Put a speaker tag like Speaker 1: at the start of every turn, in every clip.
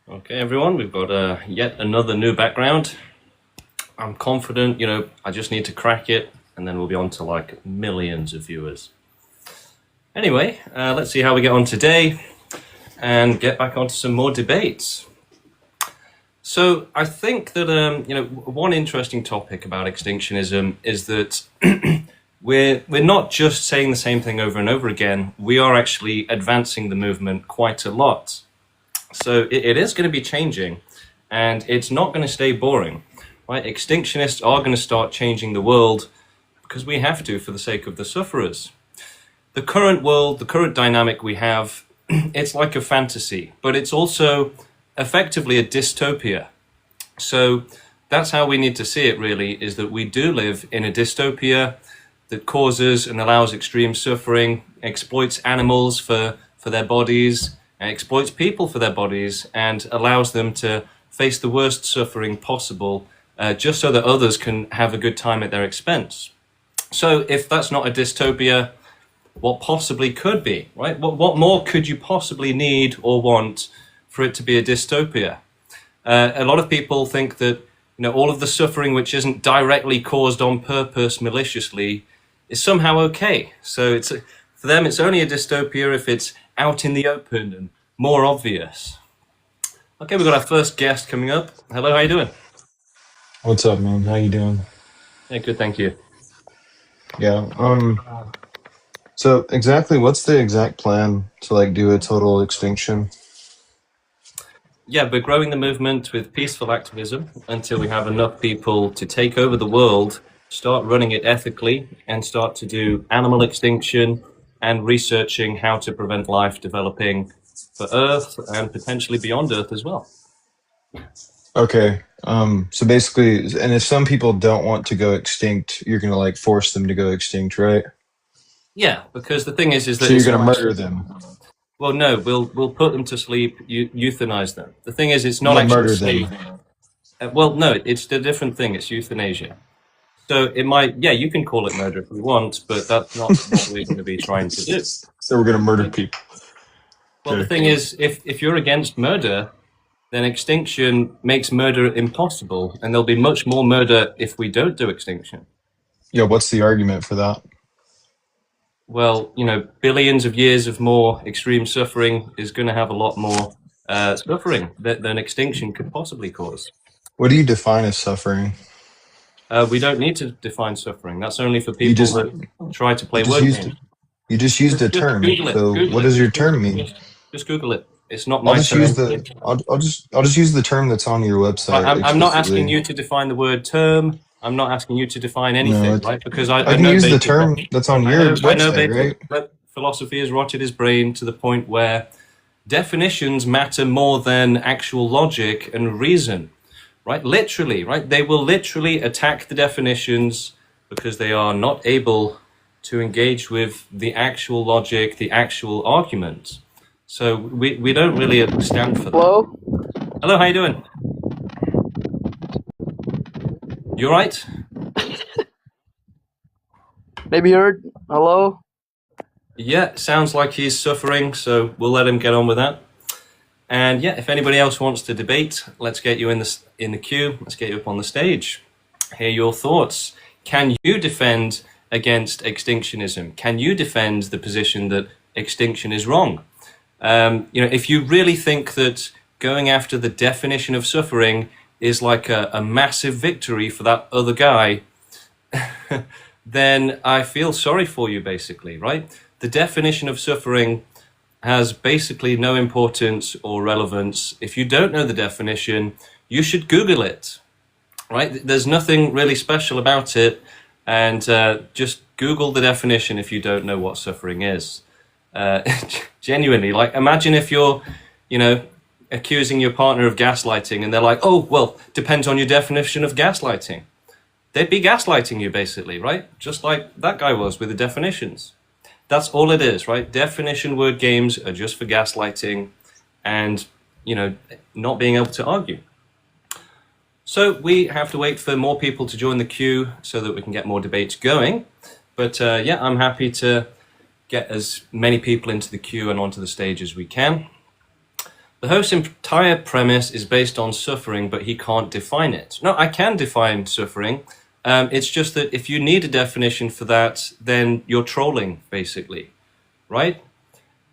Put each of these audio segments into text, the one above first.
Speaker 1: Okay, everyone, we've got yet another new background. I'm confident, I just need to crack it, and then we'll be on to like millions of viewers. Anyway, let's see how we get on today and get back onto some more debates. So I think that, one interesting topic about extinctionism is that we're not just saying the same thing over and over again. We are actually advancing the movement quite a lot. So it is going to be changing, and it's not going to stay boring, right? Extinctionists are going to start changing the world because we have to for the sake of the sufferers. The current world, the current dynamic we have, it's like a fantasy, but it's also effectively a dystopia. So that's how we need to see it, really, is that we do live in a dystopia that causes and allows extreme suffering, exploits animals for their bodies, exploits people for their bodies, and allows them to face the worst suffering possible just so that others can have a good time at their expense. So if that's not a dystopia, what possibly could be, right? What more could you possibly need or want for it to be a dystopia? A lot of people think that all of the suffering which isn't directly caused on purpose maliciously is somehow okay. So for them it's only a dystopia if it's out in the open and more obvious. Okay, we've got our first guest coming up. Hello, how you doing?
Speaker 2: What's up, man? How you doing?
Speaker 1: Yeah, good, thank you.
Speaker 2: Yeah. So exactly, what's the exact plan to do a total extinction?
Speaker 1: Yeah, we're growing the movement with peaceful activism until we have enough people to take over the world, start running it ethically, and start to do animal extinction and researching how to prevent life developing for Earth and potentially beyond Earth as well.
Speaker 2: Okay. So basically, and if some people don't want to go extinct, you're gonna force them to go extinct, right?
Speaker 1: Yeah, because the thing is that
Speaker 2: So you're
Speaker 1: it's
Speaker 2: gonna
Speaker 1: not
Speaker 2: murder
Speaker 1: actually.
Speaker 2: them.
Speaker 1: Well, no, we'll put them to sleep, euthanize them. The thing is, it's not
Speaker 2: No,
Speaker 1: actually
Speaker 2: murder
Speaker 1: sleep.
Speaker 2: them.
Speaker 1: Well, no, it's a different thing. It's euthanasia. So it might, yeah, you can call it murder if you want, but that's not what we're going to be trying to do.
Speaker 2: So we're gonna murder people.
Speaker 1: Well, the
Speaker 2: Okay.
Speaker 1: thing is, if you're against murder, then extinction makes murder impossible, and there'll be much more murder if we don't do extinction.
Speaker 2: Yeah, what's the argument for that?
Speaker 1: Well, billions of years of more extreme suffering is going to have a lot more suffering than extinction could possibly cause.
Speaker 2: What do you define as suffering?
Speaker 1: We don't need to define suffering. That's only for
Speaker 2: You
Speaker 1: people
Speaker 2: just
Speaker 1: that try to
Speaker 2: you
Speaker 1: play
Speaker 2: just
Speaker 1: word
Speaker 2: used
Speaker 1: games.
Speaker 2: you just used a
Speaker 1: Just
Speaker 2: term.
Speaker 1: Google it.
Speaker 2: So
Speaker 1: Google
Speaker 2: what
Speaker 1: it.
Speaker 2: does your term mean?
Speaker 1: Just Google it. It's not
Speaker 2: I'll
Speaker 1: my
Speaker 2: just use
Speaker 1: term.
Speaker 2: the I'll just use the term that's on your website
Speaker 1: I'm not asking
Speaker 2: explicitly.
Speaker 1: you to define the word term. I'm not asking you to define
Speaker 2: No,
Speaker 1: anything, right? Because I,
Speaker 2: I
Speaker 1: I
Speaker 2: can
Speaker 1: know
Speaker 2: use the
Speaker 1: basic.
Speaker 2: term that's on
Speaker 1: I
Speaker 2: your
Speaker 1: know. I know
Speaker 2: website,
Speaker 1: basic.
Speaker 2: right?
Speaker 1: But philosophy has rotted his brain to the point where definitions matter more than actual logic and reason, right? Literally, right? They will literally attack the definitions because they are not able to engage with the actual logic, the actual argument. So we don't really stand for that.
Speaker 3: Hello?
Speaker 1: Hello, how you doing? You all right?
Speaker 3: Maybe you heard? Hello?
Speaker 1: Yeah, sounds like he's suffering, so we'll let him get on with that. And yeah, if anybody else wants to debate, let's get you in the queue. Let's get you up on the stage. Hear your thoughts. Can you defend against extinctionism? Can you defend the position that extinction is wrong? If you really think that going after the definition of suffering is like a massive victory for that other guy, then I feel sorry for you, basically, right? The definition of suffering has basically no importance or relevance. If you don't know the definition, you should Google it, right? There's nothing really special about it, and just Google the definition if you don't know what suffering is. Genuinely, imagine if you're, accusing your partner of gaslighting, and they're like, "Oh, well, depends on your definition of gaslighting." They'd be gaslighting you, basically, right? Just like that guy was with the definitions. That's all it is, right? Definition word games are just for gaslighting and, not being able to argue. So we have to wait for more people to join the queue so that we can get more debates going. But yeah, I'm happy to get as many people into the queue and onto the stage as we can. The host's entire premise is based on suffering, but he can't define it. No, I can define suffering. It's just that if you need a definition for that, then you're trolling, basically, right?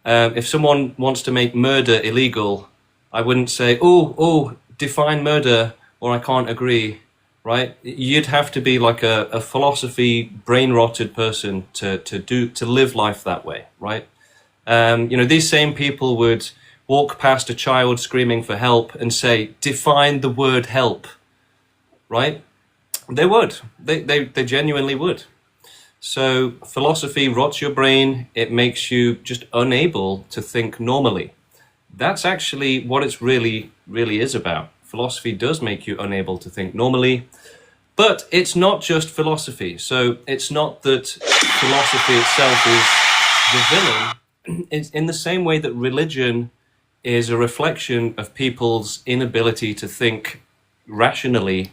Speaker 1: If someone wants to make murder illegal, I wouldn't say, oh, define murder, or I can't agree, right? You'd have to be like a philosophy brain-rotted person to live life that way, right? These same people would walk past a child screaming for help and say, define the word help, right? They would. They genuinely would. So philosophy rots your brain. It makes you just unable to think normally. That's actually what it's really is about. Philosophy does make you unable to think normally, but it's not just philosophy. So it's not that philosophy itself is the villain. It's in the same way that religion is a reflection of people's inability to think rationally.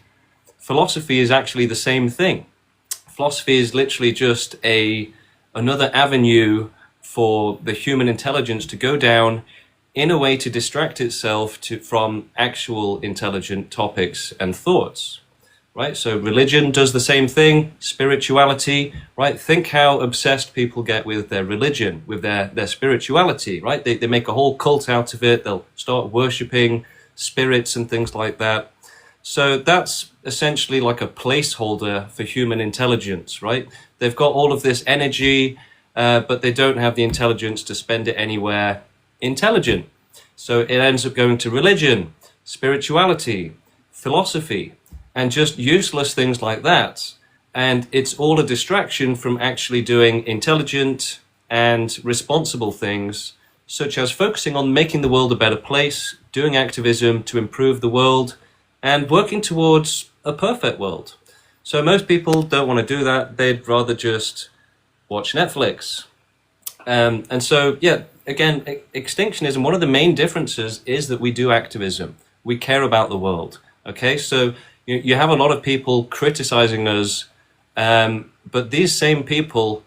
Speaker 1: Philosophy is actually the same thing. Philosophy is literally just another avenue for the human intelligence to go down in a way to distract itself from actual intelligent topics and thoughts. Right? So religion does the same thing, spirituality, right? Think how obsessed people get with their religion, with their spirituality, right? They make a whole cult out of it. They'll start worshipping spirits and things like that. So that's essentially like a placeholder for human intelligence, right? They've got all of this energy, but they don't have the intelligence to spend it anywhere intelligent. So it ends up going to religion, spirituality, philosophy, and just useless things like that. And it's all a distraction from actually doing intelligent and responsible things, such as focusing on making the world a better place, doing activism to improve the world, and working towards a perfect world. So most people don't want to do that. They'd rather just watch Netflix. And so, yeah, again, extinctionism, one of the main differences is that we do activism. We care about the world. Okay, so you have a lot of people criticizing us, but these same people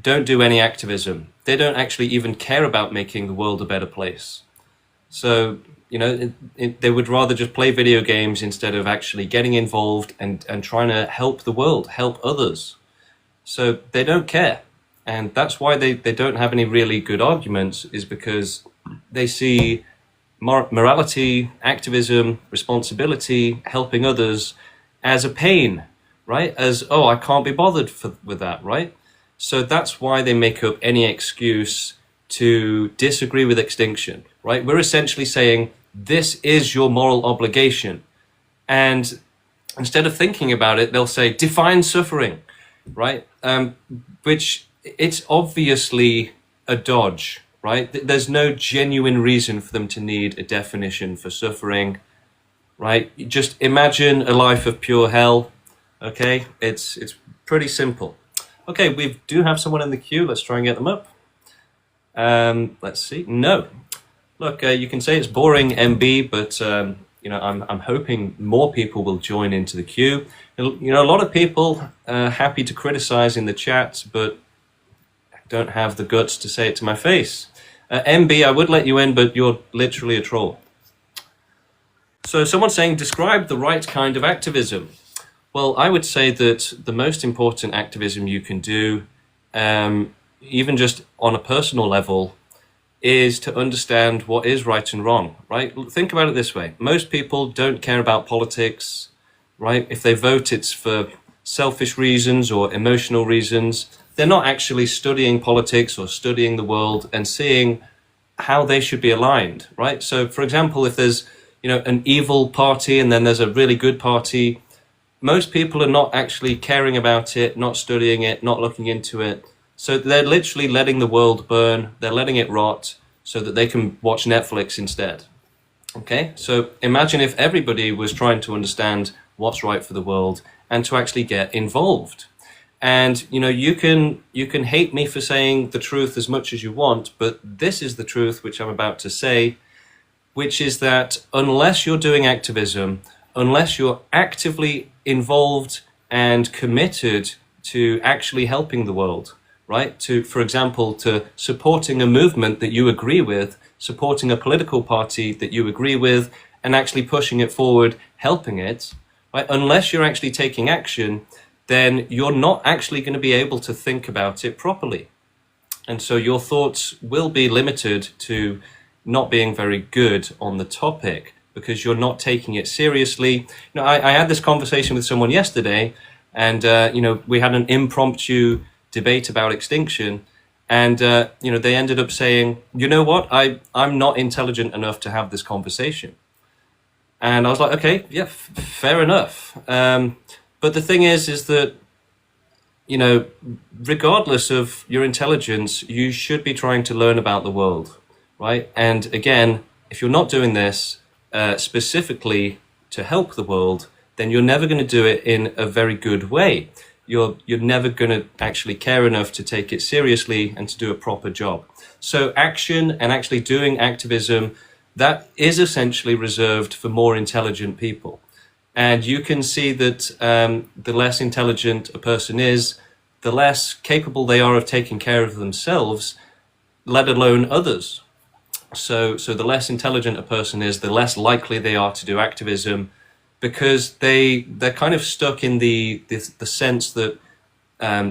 Speaker 1: don't do any activism. They don't actually even care about making the world a better place. So, they would rather just play video games instead of actually getting involved and trying to help the world, help others. So they don't care. And that's why they don't have any really good arguments, is because they see morality, activism, responsibility, helping others as a pain, right? As, I can't be bothered with that, right? So that's why they make up any excuse to disagree with extinction, right? We're essentially saying, this is your moral obligation. And instead of thinking about it, they'll say, define suffering, right? Which it's obviously a dodge, right? There's no genuine reason for them to need a definition for suffering, right? Just imagine a life of pure hell, okay? It's pretty simple. Okay, we do have someone in the queue. Let's try and get them up. Let's see. No. Look, you can say it's boring, MB, but I'm hoping more people will join into the queue. A lot of people are happy to criticize in the chat, but don't have the guts to say it to my face. MB, I would let you in, but you're literally a troll. So someone's saying, describe the right kind of activism. Well, I would say that the most important activism you can do, even just on a personal level, is to understand what is right and wrong, right? Think about it this way. Most people don't care about politics, right? If they vote, it's for selfish reasons or emotional reasons. They're not actually studying politics or studying the world and seeing how they should be aligned, right? So, for example, if there's an evil party and then there's a really good party, most people are not actually caring about it, not studying it, not looking into it. So they're literally letting the world burn, they're letting it rot so that they can watch Netflix instead. Okay, so imagine if everybody was trying to understand what's right for the world and to actually get involved. And you can hate me for saying the truth as much as you want, but this is the truth which I'm about to say, which is that unless you're doing activism, unless you're actively involved and committed to actually helping the world, right? For example, to supporting a movement that you agree with, supporting a political party that you agree with and actually pushing it forward, helping it, right? Unless you're actually taking action, then you're not actually going to be able to think about it properly. And so your thoughts will be limited to not being very good on the topic because you're not taking it seriously. I had this conversation with someone yesterday, and we had an impromptu debate about extinction, and they ended up saying, you know what, I'm not intelligent enough to have this conversation. And I was like, okay, yeah, fair enough. But the thing is that, regardless of your intelligence, you should be trying to learn about the world, right? And again, if you're not doing this specifically to help the world, then you're never going to do it in a very good way. You're never going to actually care enough to take it seriously and to do a proper job. So action and actually doing activism, that is essentially reserved for more intelligent people. And you can see that the less intelligent a person is, the less capable they are of taking care of themselves, let alone others. So the less intelligent a person is, the less likely they are to do activism, because they're kind of stuck in the sense that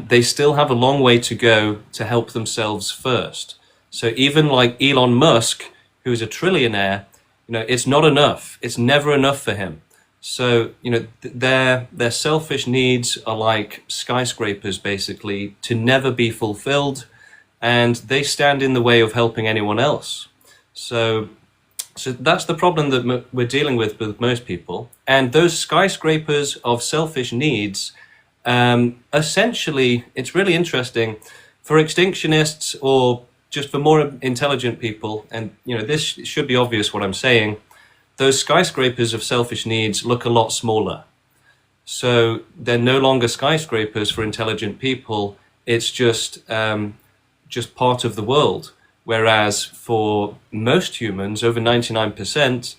Speaker 1: they still have a long way to go to help themselves first. So even like Elon Musk, who is a trillionaire, it's not enough. It's never enough for him. So, their selfish needs are like skyscrapers, basically, to never be fulfilled, and they stand in the way of helping anyone else. So that's the problem that we're dealing with most people. And those skyscrapers of selfish needs, essentially, it's really interesting for extinctionists or just for more intelligent people. And, this should be obvious what I'm saying. Those skyscrapers of selfish needs look a lot smaller. So they're no longer skyscrapers for intelligent people. It's just part of the world. Whereas for most humans, over 99%,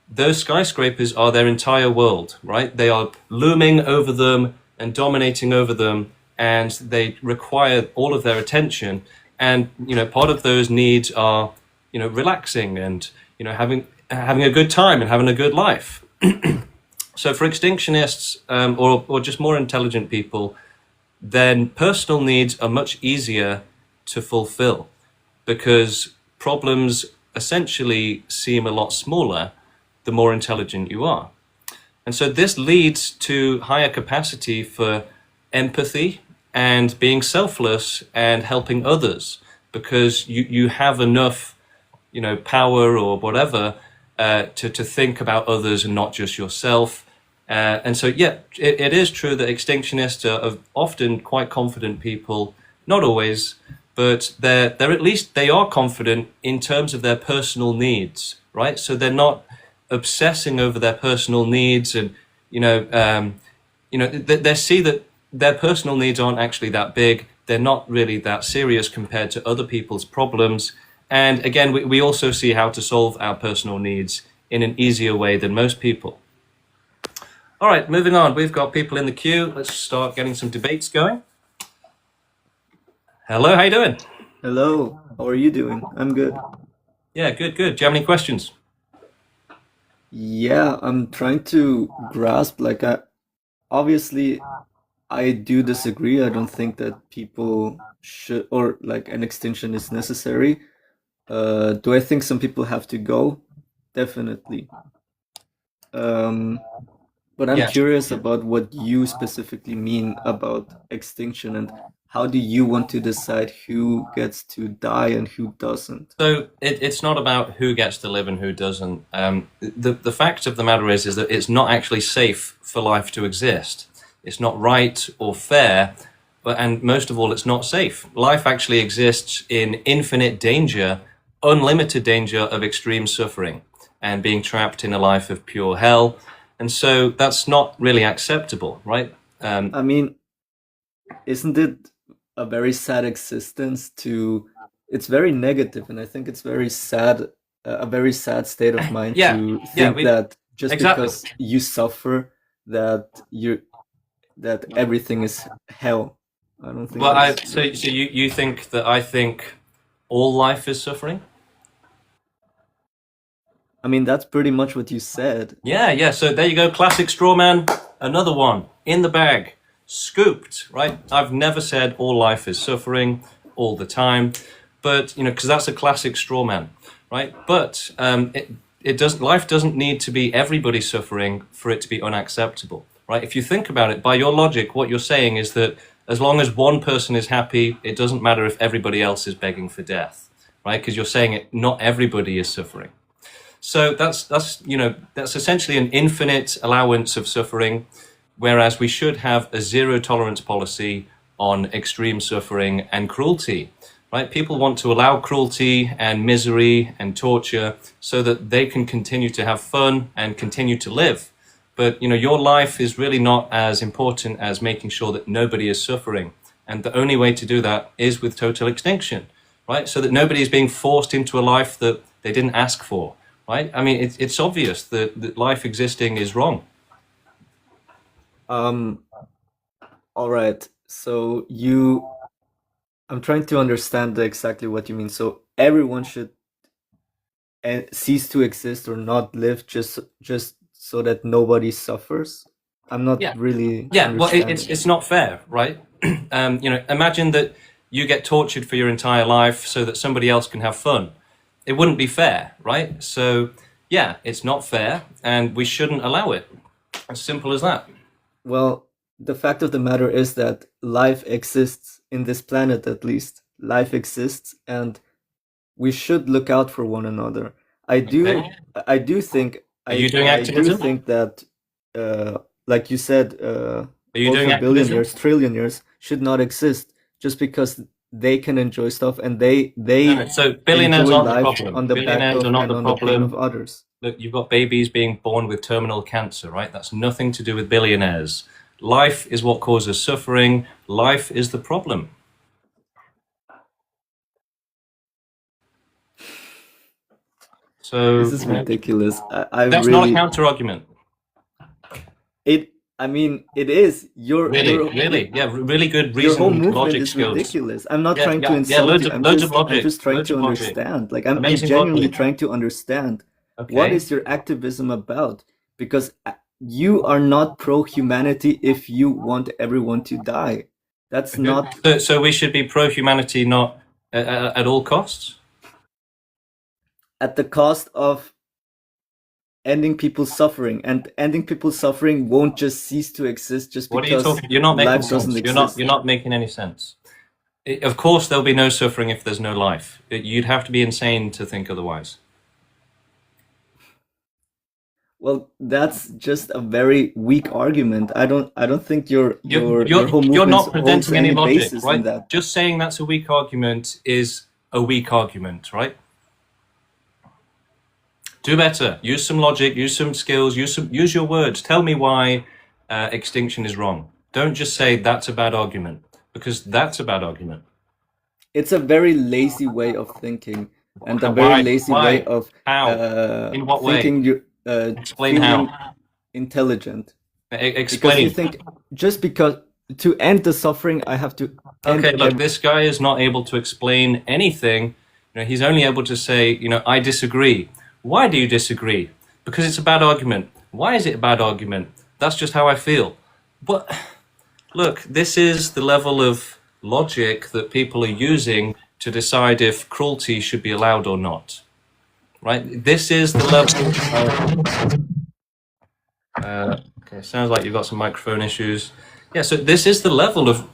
Speaker 1: those skyscrapers are their entire world, right? They are looming over them and dominating over them, and they require all of their attention. And, part of those needs are, relaxing and, having a good time and having a good life. So for extinctionists or just more intelligent people, then personal needs are much easier to fulfill because problems essentially seem a lot smaller the more intelligent you are. And so this leads to higher capacity for empathy and being selfless and helping others because you have enough, power or whatever to think about others and not just yourself. And so, yeah, it is true that extinctionists are often quite confident people, not always, but they're at least they are confident in terms of their personal needs, right? So they're not obsessing over their personal needs, and they see that their personal needs aren't actually that big. They're not really that serious compared to other people's problems. And again, we also see how to solve our personal needs in an easier way than most people. All right, moving on. We've got people in the queue. Let's start getting some debates going. Hello, how you doing?
Speaker 4: Hello, how are you doing? I'm good.
Speaker 1: Yeah, good. Do you have any questions?
Speaker 4: Yeah, I'm trying to grasp, obviously I do disagree. I don't think that people should, or like an extinction is necessary. Do I think some people have to go? Definitely. But I'm
Speaker 1: Yeah.
Speaker 4: curious about what you specifically mean about extinction and how do you want to decide who gets to die and who doesn't?
Speaker 1: So it's not about who gets to live and who doesn't. The fact of the matter is that it's not actually safe for life to exist. It's not right or fair, and most of all, it's not safe. Life actually exists in infinite danger, unlimited danger of extreme suffering and being trapped in a life of pure hell. And so that's not really acceptable, right?
Speaker 4: I mean, isn't it a very sad existence to, it's very negative, and I think it's very sad, a very sad state of mind
Speaker 1: Yeah,
Speaker 4: to
Speaker 1: yeah,
Speaker 4: think that just
Speaker 1: exactly.
Speaker 4: because you suffer that everything is hell. I don't think
Speaker 1: Well,
Speaker 4: that's
Speaker 1: so you think that I think all life is suffering?
Speaker 4: I mean, that's pretty much what you said.
Speaker 1: Yeah. So there you go. Classic straw man. Another one in the bag. Scooped, right? I've never said all life is suffering all the time, but because that's a classic straw man, right? But it doesn't. Life doesn't need to be everybody suffering for it to be unacceptable, right? If you think about it, by your logic, what you're saying is that as long as one person is happy, it doesn't matter if everybody else is begging for death, right? Because you're saying it, not everybody is suffering. So that's essentially an infinite allowance of suffering, whereas we should have a zero tolerance policy on extreme suffering and cruelty, right? People want to allow cruelty and misery and torture so that they can continue to have fun and continue to live. But your life is really not as important as making sure that nobody is suffering. And the only way to do that is with total extinction, right? So that nobody is being forced into a life that they didn't ask for, right? I mean, it's obvious that life existing is wrong.
Speaker 4: Um, all right. So I'm trying to understand exactly what you mean. So everyone should cease to exist or not live just so that nobody suffers. I'm not
Speaker 1: Yeah.
Speaker 4: really
Speaker 1: Yeah, well,
Speaker 4: understanding.
Speaker 1: it's not fair, right? Imagine that you get tortured for your entire life so that somebody else can have fun. It wouldn't be fair, right? So, yeah, it's not fair, and we shouldn't allow it. As simple as that.
Speaker 4: Well, the fact of the matter is that life exists in this planet, at least. Life exists, and we should look out for one another. I do,
Speaker 1: Okay.
Speaker 4: I do think,
Speaker 1: Are you doing
Speaker 4: I do
Speaker 1: activism?
Speaker 4: think that, like you said,
Speaker 1: Are you doing
Speaker 4: also
Speaker 1: activism?
Speaker 4: billionaires, trillionaires should not exist just because they can enjoy stuff and they
Speaker 1: No, so billionaires
Speaker 4: enjoy
Speaker 1: aren't the
Speaker 4: life
Speaker 1: problem.
Speaker 4: on the back
Speaker 1: Billionaires
Speaker 4: of
Speaker 1: are not
Speaker 4: and
Speaker 1: the
Speaker 4: on the pain
Speaker 1: problem.
Speaker 4: of others.
Speaker 1: Look, you've got babies being born with terminal cancer, right? That's nothing to do with billionaires. Life is what causes suffering. Life is the problem. So
Speaker 4: This is ridiculous. I
Speaker 1: that's not a
Speaker 4: really
Speaker 1: counter argument.
Speaker 4: I mean, it is.
Speaker 1: Really, yeah, really good
Speaker 4: Your whole
Speaker 1: reason,
Speaker 4: movement
Speaker 1: logic
Speaker 4: is
Speaker 1: skills.
Speaker 4: ridiculous. I'm not
Speaker 1: Yeah,
Speaker 4: trying to
Speaker 1: yeah, yeah.
Speaker 4: insult you.
Speaker 1: Loads of
Speaker 4: I'm
Speaker 1: logic,
Speaker 4: just trying
Speaker 1: loads
Speaker 4: to
Speaker 1: of logic.
Speaker 4: understand. Like I'm
Speaker 1: Amazing
Speaker 4: genuinely
Speaker 1: logic.
Speaker 4: trying to understand what
Speaker 1: Okay.
Speaker 4: is your activism about? Because you are not pro humanity if you want everyone to die. That's not
Speaker 1: So we should be pro humanity, not at all costs.
Speaker 4: at the cost of ending people's suffering, and ending people's suffering won't just cease to exist just
Speaker 1: What are you
Speaker 4: because
Speaker 1: talking? You're not making
Speaker 4: life doesn't
Speaker 1: sense.
Speaker 4: exist.
Speaker 1: You're not making any sense. Of course, there'll be no suffering if there's no life. You'd have to be insane to think otherwise.
Speaker 4: Well, that's just a very weak argument. I don't think your whole
Speaker 1: You're
Speaker 4: movement
Speaker 1: not
Speaker 4: holds
Speaker 1: presenting any
Speaker 4: any
Speaker 1: logic,
Speaker 4: basis in
Speaker 1: right?
Speaker 4: that.
Speaker 1: Just saying that's a weak argument is a weak argument, right? Do better. Use some logic. Use some skills. Use your words. Tell me why extinction is wrong. Don't just say that's a bad argument, because that's a bad argument.
Speaker 4: It's a very lazy way of thinking and a
Speaker 1: Why?
Speaker 4: very lazy
Speaker 1: Why?
Speaker 4: way of
Speaker 1: How? In what way?
Speaker 4: thinking you
Speaker 1: Explain
Speaker 4: feeling
Speaker 1: how.
Speaker 4: intelligent. Because you
Speaker 1: Explain.
Speaker 4: think just because to end the suffering I have to end
Speaker 1: Okay, look, this guy is not able to explain anything. He's only able to say, I disagree. Why do you disagree? Because it's a bad argument. Why is it a bad argument? That's just how I feel. But look, this is the level of logic that people are using to decide if cruelty should be allowed or not. Right? This is the level okay, sounds like you've got some microphone issues. Yeah, so this is the level of,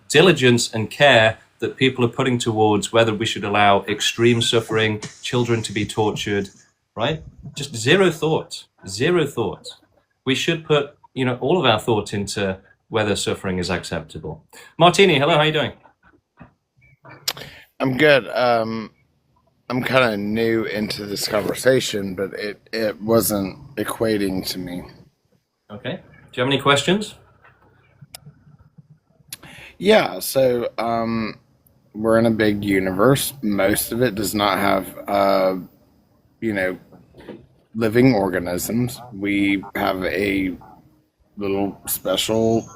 Speaker 1: diligence and care that people are putting towards whether we should allow extreme suffering, children to be tortured, right? Just zero thought. Zero thought. We should put, all of our thought into whether suffering is acceptable. Martini, hello, how are you doing?
Speaker 5: I'm good. I'm kind of new into this conversation, but it wasn't equating to me.
Speaker 1: Okay. Do you have any questions?
Speaker 5: Yeah, so we're in a big universe. Most of it does not have, living organisms. We have a little special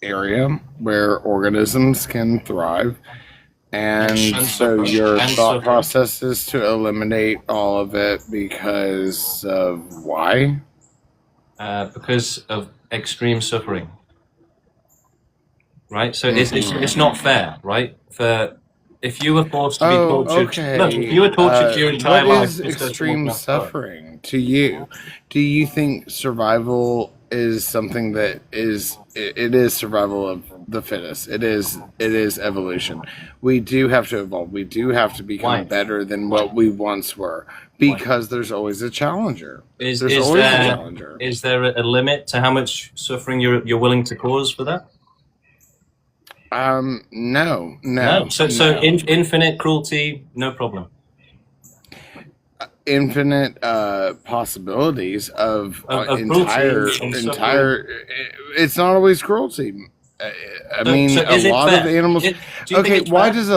Speaker 5: area where organisms can thrive. And
Speaker 1: And
Speaker 5: so
Speaker 1: suffering.
Speaker 5: your
Speaker 1: And
Speaker 5: thought
Speaker 1: suffering.
Speaker 5: process is to eliminate all of it because of why?
Speaker 1: Because of extreme suffering, right? So it's not fair, right? For if you were forced to be
Speaker 5: Oh,
Speaker 1: tortured, look, if
Speaker 5: okay.
Speaker 1: you were tortured your entire
Speaker 5: What
Speaker 1: life
Speaker 5: is
Speaker 1: just because you walked
Speaker 5: extreme
Speaker 1: around the
Speaker 5: suffering to you? Do you think survival is something that it is survival of the fittest? It is evolution. We do have to evolve. We do have to become
Speaker 1: Why?
Speaker 5: better than
Speaker 1: Why?
Speaker 5: what we once were
Speaker 1: Why?
Speaker 5: because there's always a challenger.
Speaker 1: Is
Speaker 5: There's
Speaker 1: is
Speaker 5: always a
Speaker 1: there
Speaker 5: challenger.
Speaker 1: is there a limit to how much suffering you're willing to cause for that?
Speaker 5: No,
Speaker 1: No.
Speaker 5: no,
Speaker 1: So
Speaker 5: no.
Speaker 1: infinite cruelty, no problem.
Speaker 5: Infinite possibilities of
Speaker 1: Of cruelty and suffering.
Speaker 5: it's not always cruelty. I mean,
Speaker 1: So
Speaker 5: a
Speaker 1: is it
Speaker 5: lot of
Speaker 1: fair?
Speaker 5: animals.
Speaker 1: Do you think
Speaker 5: Okay,
Speaker 1: it's fair?
Speaker 5: why does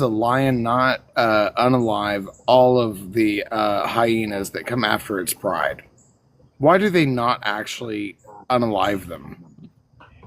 Speaker 5: a lion not unalive all of the hyenas that come after its pride? Why do they not actually unalive them?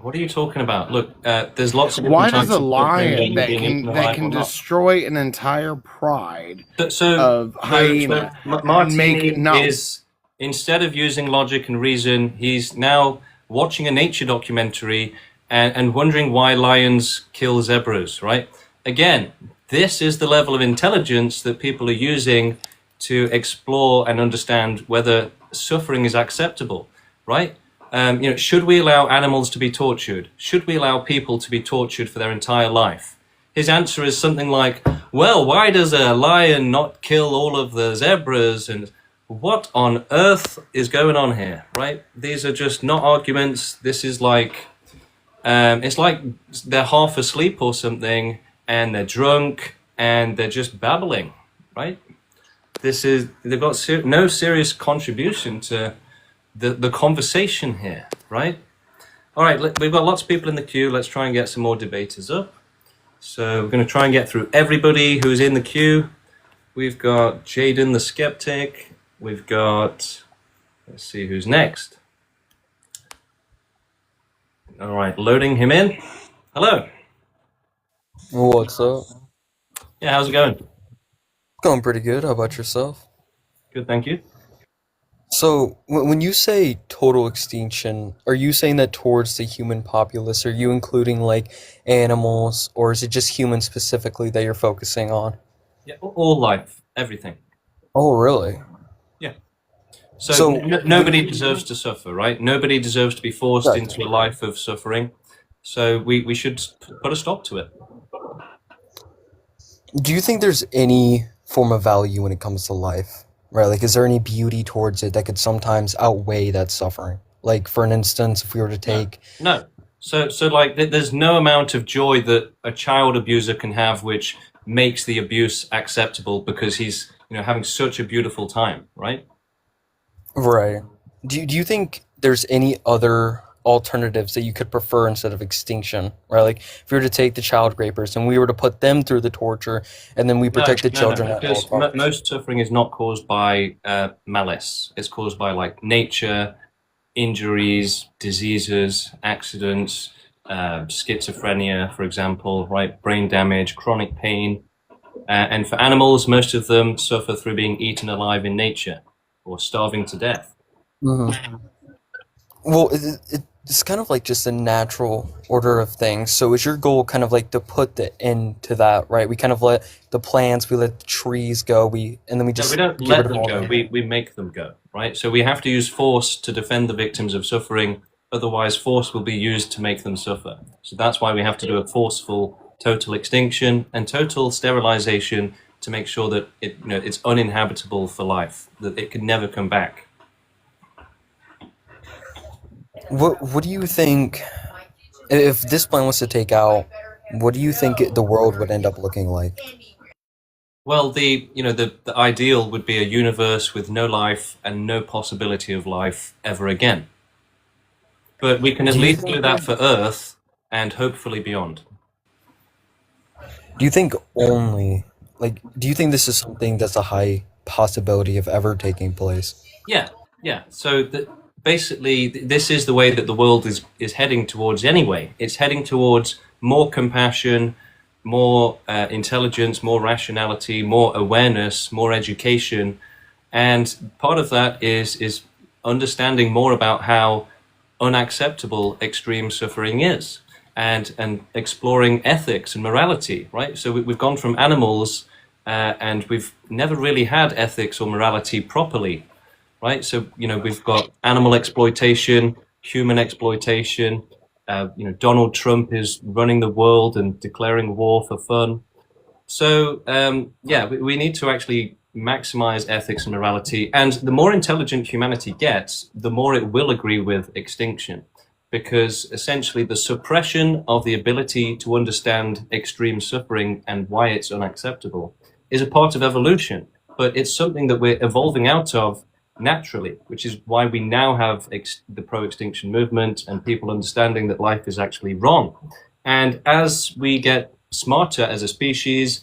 Speaker 1: What are you talking about? Look, there's lots of
Speaker 5: Why
Speaker 1: different
Speaker 5: does
Speaker 1: types
Speaker 5: a
Speaker 1: of suffering,
Speaker 5: lion
Speaker 1: whether being eaten
Speaker 5: that
Speaker 1: alive
Speaker 5: can
Speaker 1: or not.
Speaker 5: destroy an entire pride
Speaker 1: So,
Speaker 5: of hyena
Speaker 1: Martini
Speaker 5: make not
Speaker 1: is, instead of using logic and reason, he's now watching a nature documentary and wondering why lions kill zebras, right? Again, this is the level of intelligence that people are using to explore and understand whether suffering is acceptable, right? Should we allow animals to be tortured? Should we allow people to be tortured for their entire life? His answer is something like, well, why does a lion not kill all of the zebras? And what on earth is going on here, right? These are just not arguments. This is like, it's like they're half asleep or something, and they're drunk, and they're just babbling, right? They've got no serious contribution to the conversation here, right? All right, we've got lots of people in the queue. Let's try and get some more debaters up. So we're going to try and get through everybody who's in the queue. We've got Jaden the Skeptic. We've got, let's see who's next. All right, loading him in. Hello.
Speaker 6: What's up?
Speaker 1: Yeah, how's it going?
Speaker 6: Going pretty good. How about yourself?
Speaker 1: Good, thank you.
Speaker 6: So, when you say total extinction, are you saying that towards the human populace? Are you including like animals, or is it just humans specifically that you're focusing on?
Speaker 1: Yeah, all life, everything.
Speaker 6: Oh, really?
Speaker 1: Yeah. So,
Speaker 6: So,
Speaker 1: nobody deserves to suffer, right? Nobody deserves to be forced
Speaker 6: Right.
Speaker 1: into a life of suffering. So we should put a stop to it.
Speaker 6: Do you think there's any form of value when it comes to life? Right? Like, is there any beauty towards it that could sometimes outweigh that suffering? Like, for an instance, if we were to take,
Speaker 1: No. So like, there's no amount of joy that a child abuser can have which makes the abuse acceptable because he's, having such a beautiful time, right?
Speaker 6: right? Do you think there's any other alternatives that you could prefer instead of extinction? Right? Like, if we were to take the child rapers and we were to put them through the torture, and then we protect the children at all
Speaker 1: Because
Speaker 6: costs.
Speaker 1: most suffering is not caused by malice. It's caused by like nature, injuries, diseases, accidents, schizophrenia, for example, right? Brain damage, chronic pain. And for animals, most of them suffer through being eaten alive in nature or starving to death.
Speaker 6: Mm-hmm. Well, it's kind of like just a natural order of things. So is your goal kind of like to put the end to that, right? We kind of let the plants, we let the trees go, and then we
Speaker 1: No,
Speaker 6: just
Speaker 1: we don't
Speaker 6: get
Speaker 1: let
Speaker 6: rid of
Speaker 1: them
Speaker 6: all
Speaker 1: go.
Speaker 6: that.
Speaker 1: We make them go, right? So we have to use force to defend the victims of suffering. Otherwise, force will be used to make them suffer. So that's why we have to do a forceful total extinction and total sterilization to make sure that it's uninhabitable for life, that it can never come back.
Speaker 6: What do you think, if this plan was to take out, what do you think the world would end up looking like?
Speaker 1: Well, the ideal would be a universe with no life and no possibility of life ever again. But we can at
Speaker 6: Do you
Speaker 1: least
Speaker 6: think
Speaker 1: do that for Earth and hopefully beyond.
Speaker 6: do you think only do you think this is something that's a high possibility of ever taking place?
Speaker 1: Yeah, yeah. So basically, this is the way that the world is heading towards anyway. It's heading towards more compassion, more intelligence, more rationality, more awareness, more education, and part of that is understanding more about how unacceptable extreme suffering is, and exploring ethics and morality. Right. So we've gone from animals, and we've never really had ethics or morality properly. Right. So we've got animal exploitation, human exploitation. Donald Trump is running the world and declaring war for fun. So, we need to actually maximize ethics and morality. And the more intelligent humanity gets, the more it will agree with extinction. Because essentially, the suppression of the ability to understand extreme suffering and why it's unacceptable is a part of evolution. But it's something that we're evolving out of naturally, which is why we now have the pro-extinction movement and people understanding that life is actually wrong. And as we get smarter as a species,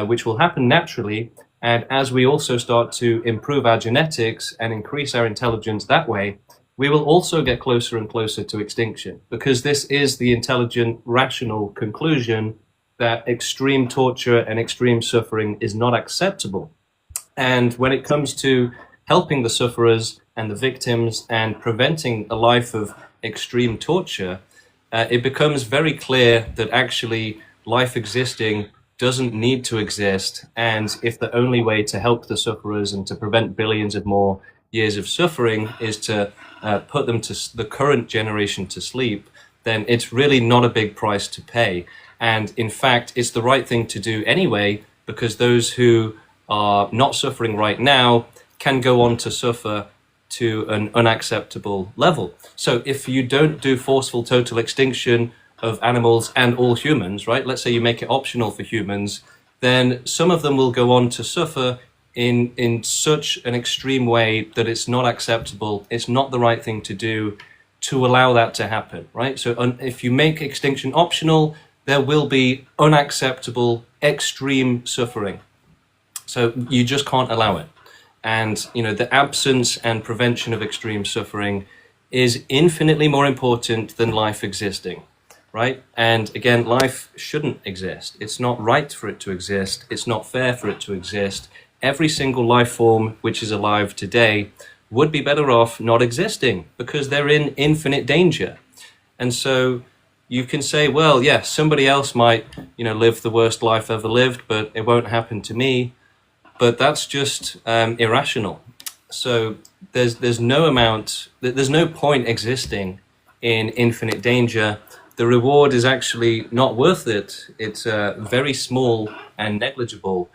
Speaker 1: which will happen naturally, and as we also start to improve our genetics and increase our intelligence that way, we will also get closer and closer to extinction, because this is the intelligent, rational conclusion that extreme torture and extreme suffering is not acceptable. And when it comes to helping the sufferers and the victims and preventing a life of extreme torture, it becomes very clear that actually life existing doesn't need to exist. And if the only way to help the sufferers and to prevent billions of more years of suffering is to put them to the current generation to sleep, then it's really not a big price to pay. And in fact, it's the right thing to do anyway, because those who are not suffering right now can go on to suffer to an unacceptable level. So if you don't do forceful total extinction of animals and all humans, right? Let's say you make it optional for humans, then some of them will go on to suffer in such an extreme way that it's not acceptable. It's not the right thing to do to allow that to happen, right? So if you make extinction optional, there will be unacceptable, extreme suffering. So you just can't allow it. And, the absence and prevention of extreme suffering is infinitely more important than life existing, right? And again, life shouldn't exist. It's not right for it to exist. It's not fair for it to exist. Every single life form which is alive today would be better off not existing, because they're in infinite danger. And so you can say, well, yeah, somebody else might, live the worst life ever lived, but it won't happen to me. But that's just irrational. So there's no point existing in infinite danger. The reward is actually not worth it. It's very small and negligible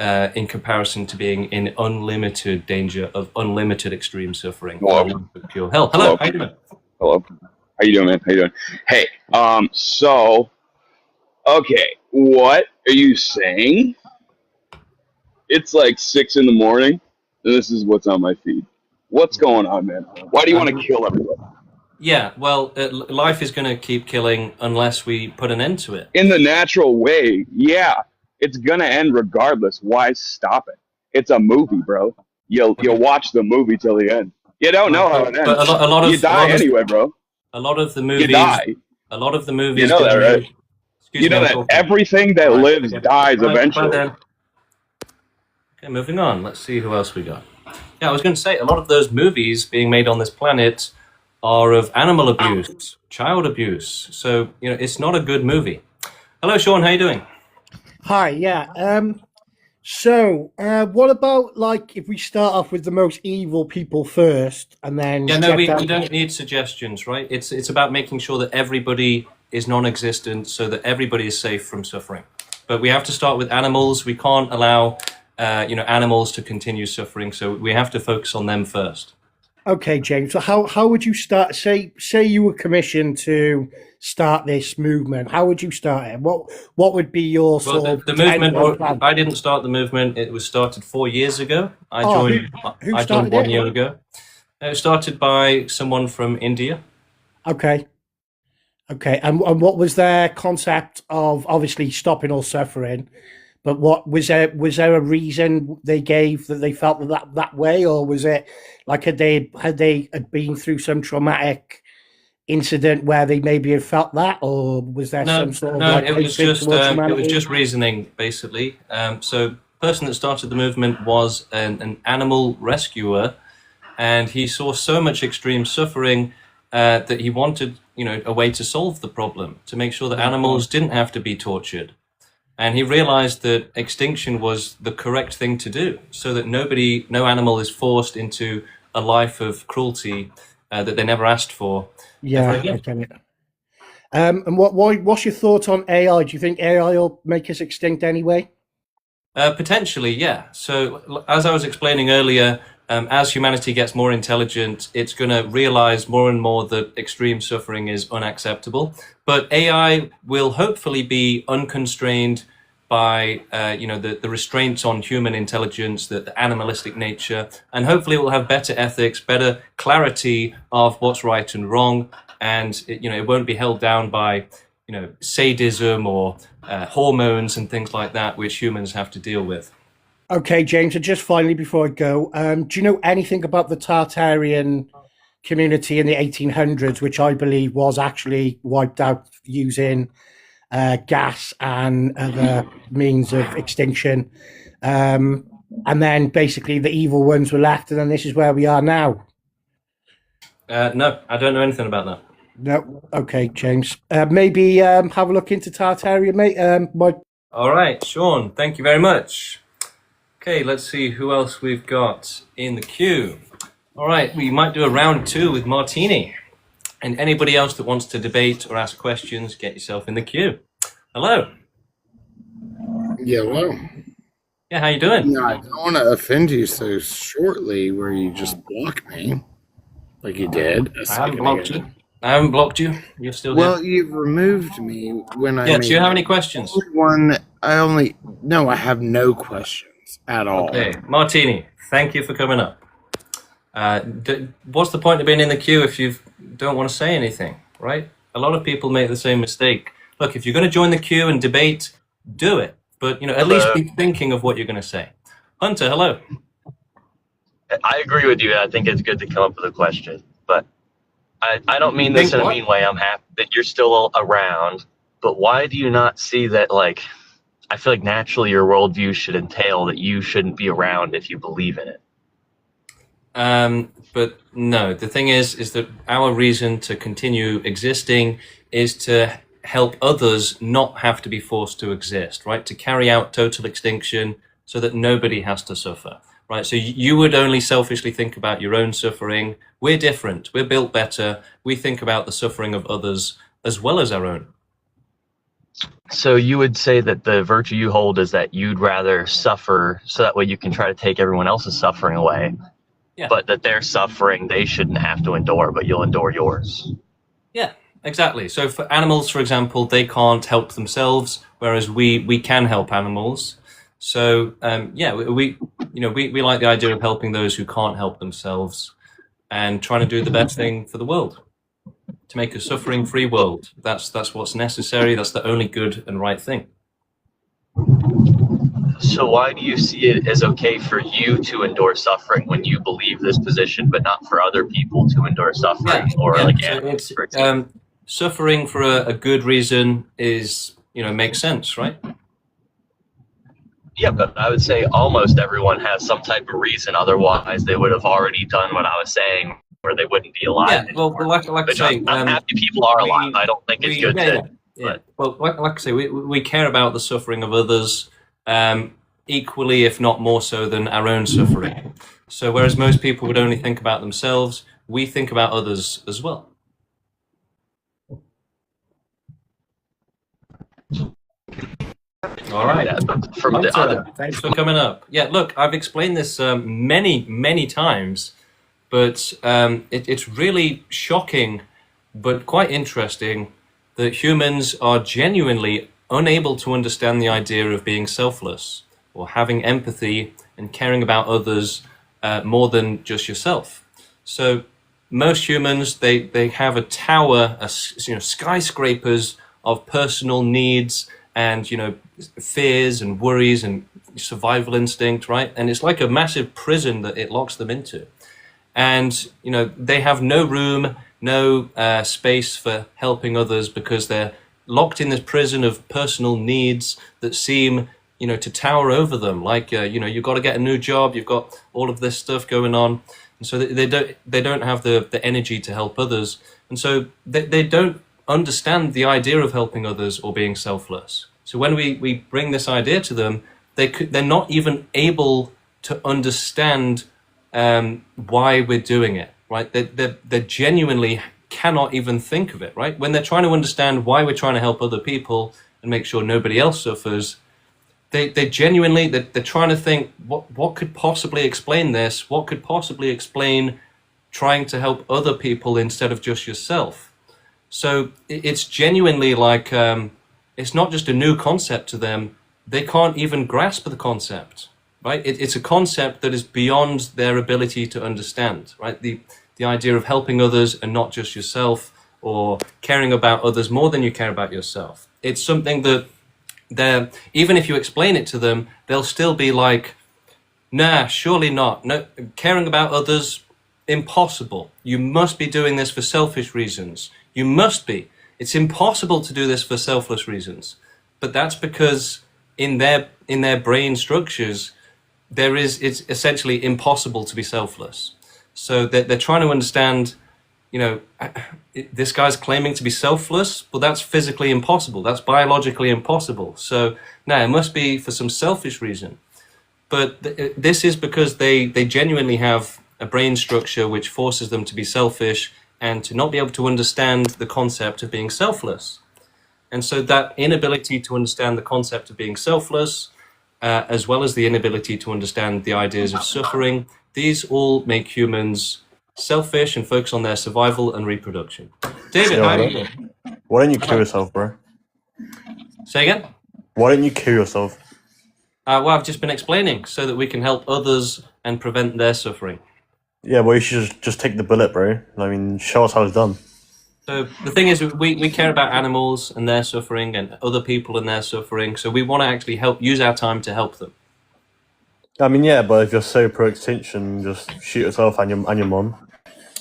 Speaker 1: in comparison to being in unlimited danger of unlimited extreme suffering.
Speaker 7: Hello.
Speaker 1: Pure hell. Hello. How you doing?
Speaker 7: Hello. How you doing, man? How you doing? Hey, okay, what are you saying? It's like 6 in the morning, and this is what's on my feed. What's going on, man? Why do you want to kill everyone?
Speaker 1: Yeah, well, life is going to keep killing unless we put an end to it.
Speaker 7: In the natural way, yeah. It's going to end regardless. Why stop it? It's a movie, bro. You'll watch the movie till the end. You don't know how it ends.
Speaker 1: But
Speaker 7: you die anyway, bro.
Speaker 1: A lot of the movies...
Speaker 7: You die.
Speaker 1: A lot of the movies...
Speaker 7: You know that, right? You know that everything that lives dies eventually.
Speaker 1: Okay, moving on. Let's see who else we got. Yeah, I was going to say, a lot of those movies being made on this planet are of animal abuse, child abuse. So, it's not a good movie. Hello, Sean. How you doing?
Speaker 8: Hi, yeah. So, what about, if we start off with the most evil people first, and then...
Speaker 1: Yeah, no, we don't need suggestions, right? It's about making sure that everybody is non-existent so that everybody is safe from suffering. But we have to start with animals. We can't allow... animals to continue suffering, so we have to focus on them first.
Speaker 8: Okay, James. So how would you start? Say you were commissioned to start this movement. How would you start it? What would be your sort of
Speaker 1: the movement? I didn't start the movement. It was started 4 years ago. I joined 1 year ago. It was started by someone from India.
Speaker 8: Okay. And what was their concept of obviously stopping all suffering? But what was there a reason they gave that they felt that way, or was it like had they been through some traumatic incident where they maybe have felt that, or was there
Speaker 1: No,
Speaker 8: some sort of
Speaker 1: no,
Speaker 8: like
Speaker 1: it was
Speaker 8: hatred
Speaker 1: just
Speaker 8: towards
Speaker 1: it was
Speaker 8: humanity?
Speaker 1: just reasoning, basically. So, the person that started the movement was an animal rescuer, and he saw so much extreme suffering that he wanted, a way to solve the problem, to make sure that animals didn't have to be tortured. And he realized that extinction was the correct thing to do, so that no animal is forced into a life of cruelty that they never asked for.
Speaker 8: Yeah,
Speaker 1: ever again.
Speaker 8: I get it. And what's your thought on AI? Do you think AI will make us extinct anyway?
Speaker 1: Potentially, yeah. So, as I was explaining earlier, as humanity gets more intelligent, it's going to realize more and more that extreme suffering is unacceptable. But AI will hopefully be unconstrained by, the restraints on human intelligence, the animalistic nature, and hopefully it will have better ethics, better clarity of what's right and wrong, and it won't be held down by sadism or hormones and things like that, which humans have to deal with.
Speaker 8: Okay, James, and just finally before I go, do you know anything about the Tartarian community in the 1800s, which I believe was actually wiped out using gas and other means of extinction? And then basically the evil ones were left, and then this is where we are now.
Speaker 1: No, I don't know anything about that.
Speaker 8: No, okay, James. Maybe have a look into Tartaria, mate.
Speaker 1: All right, Sean, thank you very much. Okay, let's see who else we've got in the queue. All right, we might do a round 2 with Martini. And anybody else that wants to debate or ask questions, get yourself in the queue. Hello.
Speaker 5: Yeah, well,
Speaker 1: Yeah, how you doing?
Speaker 5: no, I don't want to offend you so shortly where you just block me like you did a
Speaker 1: I haven't
Speaker 5: second
Speaker 1: blocked
Speaker 5: ago.
Speaker 1: you. I haven't blocked you. You're still here.
Speaker 5: Well, you've removed me when I
Speaker 1: Yeah,
Speaker 5: made
Speaker 1: do you have any questions?
Speaker 5: No, I have no questions at all.
Speaker 1: Okay, Martini, thank you for coming up. What's the point of being in the queue if you don't want to say anything, right? A lot of people make the same mistake. Look, if you're going to join the queue and debate, do it. But, at least be thinking of what you're going to say. Hunter, hello.
Speaker 9: I agree with you. I think it's good to come up with a question, but I don't mean this in a mean way. I'm happy that you're still around, but why do you not see that, I feel like naturally your worldview should entail that you shouldn't be around if you believe in it.
Speaker 1: But no, the thing is that our reason to continue existing is to help others not have to be forced to exist, right? To carry out total extinction so that nobody has to suffer, right? So you would only selfishly think about your own suffering. We're different. We're built better. We think about the suffering of others as well as our own.
Speaker 9: So you would say that the virtue you hold is that you'd rather suffer so that way you can try to take everyone else's suffering away.
Speaker 1: Yeah.
Speaker 9: But that their suffering they shouldn't have to endure, but you'll endure yours.
Speaker 1: Yeah, exactly. So for animals, for example, they can't help themselves, whereas we can help animals. So we like the idea of helping those who can't help themselves and trying to do the best thing for the world, to make a suffering-free world. That's what's necessary. That's the only good and right thing.
Speaker 9: So why do you see it as okay for you to endure suffering when you believe this position, but not for other people to endure suffering animals, for example?
Speaker 1: Suffering for a good reason is, makes sense, right?
Speaker 9: Yeah, but I would say almost everyone has some type of reason. Otherwise, they would have already done what I was saying, or they wouldn't be alive.
Speaker 1: Yeah, well, like I say,
Speaker 9: I'm happy people are alive. I don't think it's good to.
Speaker 1: Yeah. Well, like I say, we care about the suffering of others equally, if not more so, than our own suffering. So, whereas most people would only think about themselves, we think about others as well. All right. Thanks for coming up. Yeah, look, I've explained this many times, but it's really shocking, but quite interesting that humans are genuinely unable to understand the idea of being selfless or having empathy and caring about others more than just yourself. So most humans, they have a tower, skyscrapers of personal needs and, fears and worries and survival instinct, right? And it's like a massive prison that it locks them into. And, they have no room no space for helping others because they're locked in this prison of personal needs that seem, to tower over them. Like, you've got to get a new job, you've got all of this stuff going on, and so they don't have the energy to help others, and so they don't understand the idea of helping others or being selfless. So when we bring this idea to them, they're not even able to understand why we're doing it, right? They genuinely cannot even think of it, right? When they're trying to understand why we're trying to help other people and make sure nobody else suffers, they're trying to think, what could possibly explain this? What could possibly explain trying to help other people instead of just yourself? So it's genuinely like, it's not just a new concept to them. They can't even grasp the concept, right? It's a concept that is beyond their ability to understand, right? The idea of helping others and not just yourself, or caring about others more than you care about yourself. It's something that even if you explain it to them, they'll still be like, nah, surely not. No, caring about others, impossible. You must be doing this for selfish reasons. You must be. It's impossible to do this for selfless reasons. But that's because in their brain structures, it's essentially impossible to be selfless. So they're trying to understand, this guy's claiming to be selfless, but that's physically impossible. That's biologically impossible. So now it must be for some selfish reason. But this is because they genuinely have a brain structure which forces them to be selfish and to not be able to understand the concept of being selfless. And so that inability to understand the concept of being selfless, as well as the inability to understand the ideas of suffering, these all make humans selfish and focus on their survival and reproduction. David, how are you doing?
Speaker 10: Why don't you kill yourself, bro?
Speaker 1: Say again?
Speaker 10: Why don't you kill yourself?
Speaker 1: Well, I've just been explaining so that we can help others and prevent their suffering.
Speaker 10: Yeah, well, you should just take the bullet, bro. I mean, show us how it's done.
Speaker 1: So the thing is, we care about animals and their suffering and other people and their suffering, so we want to actually use our time to help them.
Speaker 10: I mean, yeah, but if you're so pro-extinction, just shoot yourself and your mom.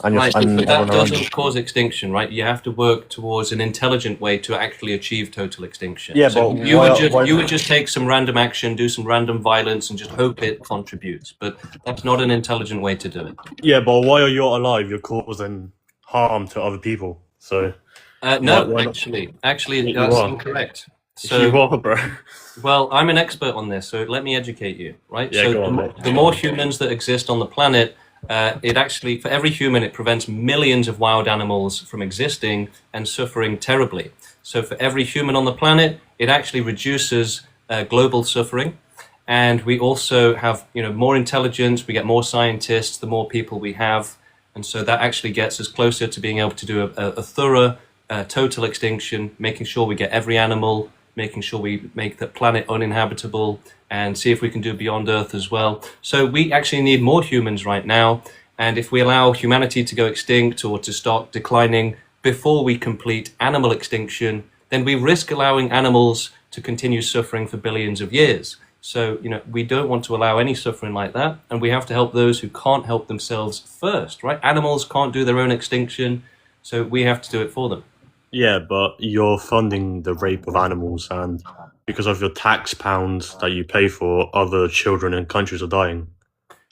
Speaker 10: And
Speaker 1: Right, but that
Speaker 10: everyone around you.
Speaker 1: doesn't cause extinction, right? You have to work towards an intelligent way to actually achieve total extinction.
Speaker 10: Yeah,
Speaker 1: so
Speaker 10: but
Speaker 1: you
Speaker 10: why-
Speaker 1: would just take some random action, do some random violence, and just hope it contributes. But that's not an intelligent way to do it.
Speaker 10: Yeah, but while you're alive, you're causing harm to other people. So
Speaker 1: No,
Speaker 10: why not?
Speaker 1: actually,
Speaker 10: You
Speaker 1: that's
Speaker 10: are.
Speaker 1: incorrect.
Speaker 10: you
Speaker 1: So,
Speaker 10: are, bro.
Speaker 1: well, I'm an expert on this, so let me educate you, right?
Speaker 10: Yeah,
Speaker 1: so
Speaker 10: go on, mate.
Speaker 1: the more humans that exist on the planet, it actually, for every human, it prevents millions of wild animals from existing and suffering terribly. So for every human on the planet, it actually reduces global suffering. And we also have, more intelligence, we get more scientists, the more people we have. And so that actually gets us closer to being able to do a thorough total extinction, making sure we get every animal, making sure we make the planet uninhabitable, and see if we can do beyond Earth as well. So we actually need more humans right now. And if we allow humanity to go extinct or to start declining before we complete animal extinction, then we risk allowing animals to continue suffering for billions of years. So, we don't want to allow any suffering like that. And we have to help those who can't help themselves first, right? Animals can't do their own extinction, so we have to do it for them.
Speaker 10: Yeah, but you're funding the rape of animals, and because of your tax pounds that you pay for, other children in countries are dying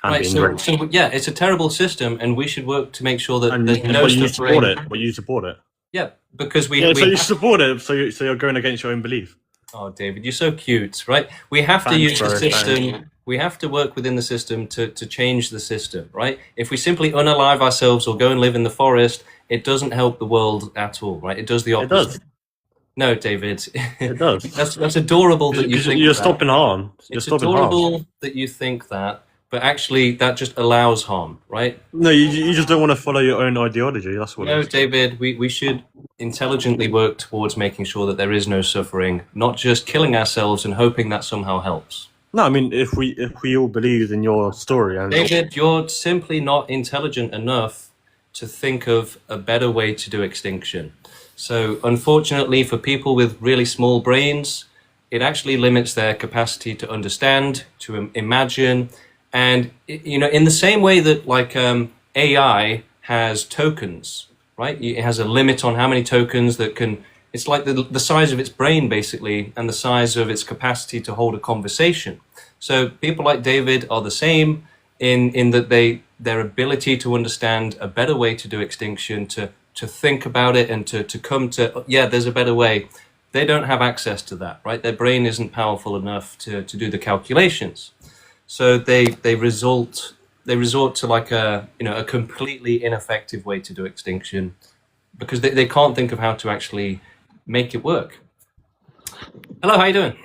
Speaker 10: and
Speaker 1: Right,
Speaker 10: being
Speaker 1: so,
Speaker 10: raped.
Speaker 1: so yeah, it's a terrible system, and we should work to make sure that
Speaker 10: And
Speaker 1: there's no
Speaker 10: but you
Speaker 1: suffering.
Speaker 10: support it. But you support it.
Speaker 1: Yeah, because we
Speaker 10: Yeah, so
Speaker 1: we
Speaker 10: you support it. So you're going against your own belief.
Speaker 1: Oh, David, you're so cute, right? We have to
Speaker 10: Thanks,
Speaker 1: use the
Speaker 10: bro,
Speaker 1: system.
Speaker 10: thanks.
Speaker 1: We have to work within the system to change the system, right? If we simply unalive ourselves or go and live in the forest, it doesn't help the world at all, right? It does the
Speaker 10: It
Speaker 1: opposite.
Speaker 10: does.
Speaker 1: No, David.
Speaker 10: It does.
Speaker 1: That's adorable that you think
Speaker 10: You're
Speaker 1: that.
Speaker 10: stopping harm. You're
Speaker 1: It's
Speaker 10: stopping harm.
Speaker 1: adorable that you think that, but actually that just allows harm, right?
Speaker 10: No, you just don't want to follow your own ideology. That's what
Speaker 1: No,
Speaker 10: it is.
Speaker 1: David, we should intelligently work towards making sure that there is no suffering, not just killing ourselves and hoping that somehow helps.
Speaker 10: No, I mean if we all believed in your story and
Speaker 1: David, you're simply not intelligent enough to think of a better way to do extinction. So unfortunately for people with really small brains, it actually limits their capacity to understand, to imagine, and in the same way that AI has tokens, right? It has a limit on how many tokens that can. It's like the size of its brain, basically, and the size of its capacity to hold a conversation. So people like David are the same in that their ability to understand a better way to do extinction, to think about it, and to come to, yeah, there's a better way. They don't have access to that, right? Their brain isn't powerful enough to do the calculations. So they resort to like a completely ineffective way to do extinction, because they can't think of how to actually make it work. Hello, how you doing?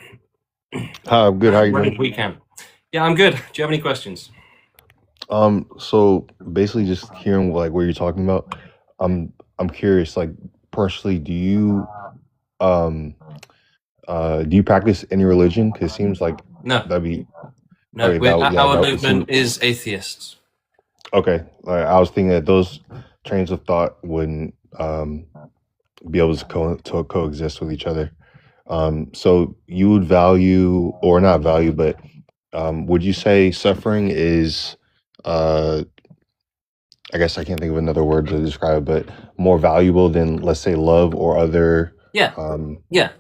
Speaker 11: Hi, I'm good. How you doing?
Speaker 1: We can. Yeah, I'm good. Do you have any questions?
Speaker 11: So basically, just hearing like what you're talking about, I'm curious. Like personally, um do you practice any religion? Because it seems like
Speaker 1: No,
Speaker 11: that'd be
Speaker 1: no.
Speaker 11: okay.
Speaker 1: Our
Speaker 11: That would seem
Speaker 1: movement is atheists.
Speaker 11: okay. Like, I was thinking that those trains of thought wouldn't be able to coexist with each other. So you would value, or not value, but would you say suffering is, uh, I guess I can't think of another word to describe it, but more valuable than, let's say, love or other
Speaker 1: Yeah,
Speaker 11: um,
Speaker 1: yeah.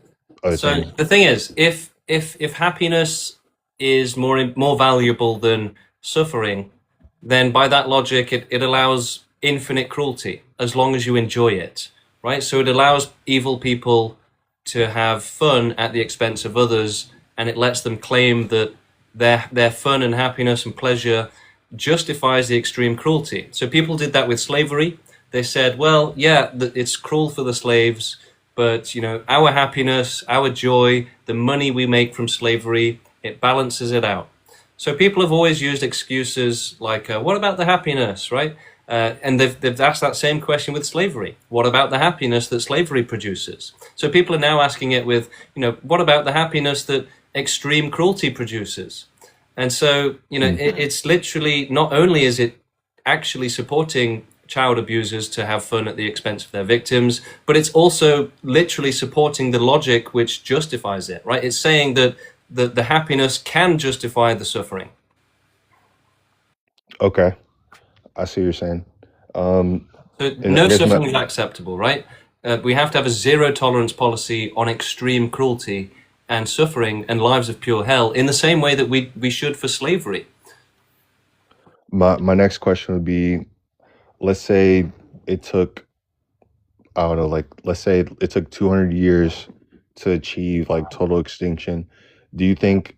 Speaker 11: other
Speaker 1: So
Speaker 11: things?
Speaker 1: the thing is, if happiness is more valuable than suffering, then by that logic, it allows infinite cruelty as long as you enjoy it, right? So it allows evil people to have fun at the expense of others, and it lets them claim that their fun and happiness and pleasure justifies the extreme cruelty. So people did that with slavery. They said, well, yeah, it's cruel for the slaves, but our happiness, our joy, the money we make from slavery, it balances it out. So people have always used excuses like, what about the happiness, right? And they've asked that same question with slavery. What about the happiness that slavery produces? So people are now asking it with, what about the happiness that extreme cruelty produces? And so, it's literally, not only is it actually supporting child abusers to have fun at the expense of their victims, but it's also literally supporting the logic which justifies it, right? It's saying that the happiness can justify the suffering.
Speaker 11: Okay, I see what you're saying. Um,
Speaker 1: So
Speaker 11: and
Speaker 1: no
Speaker 11: I guess
Speaker 1: suffering is acceptable, right? We have to have a zero tolerance policy on extreme cruelty and suffering and lives of pure hell, in the same way that we should for slavery.
Speaker 11: my next question would be, let's say it took, I don't know, like let's say it took 200 years to achieve like total extinction. Do you think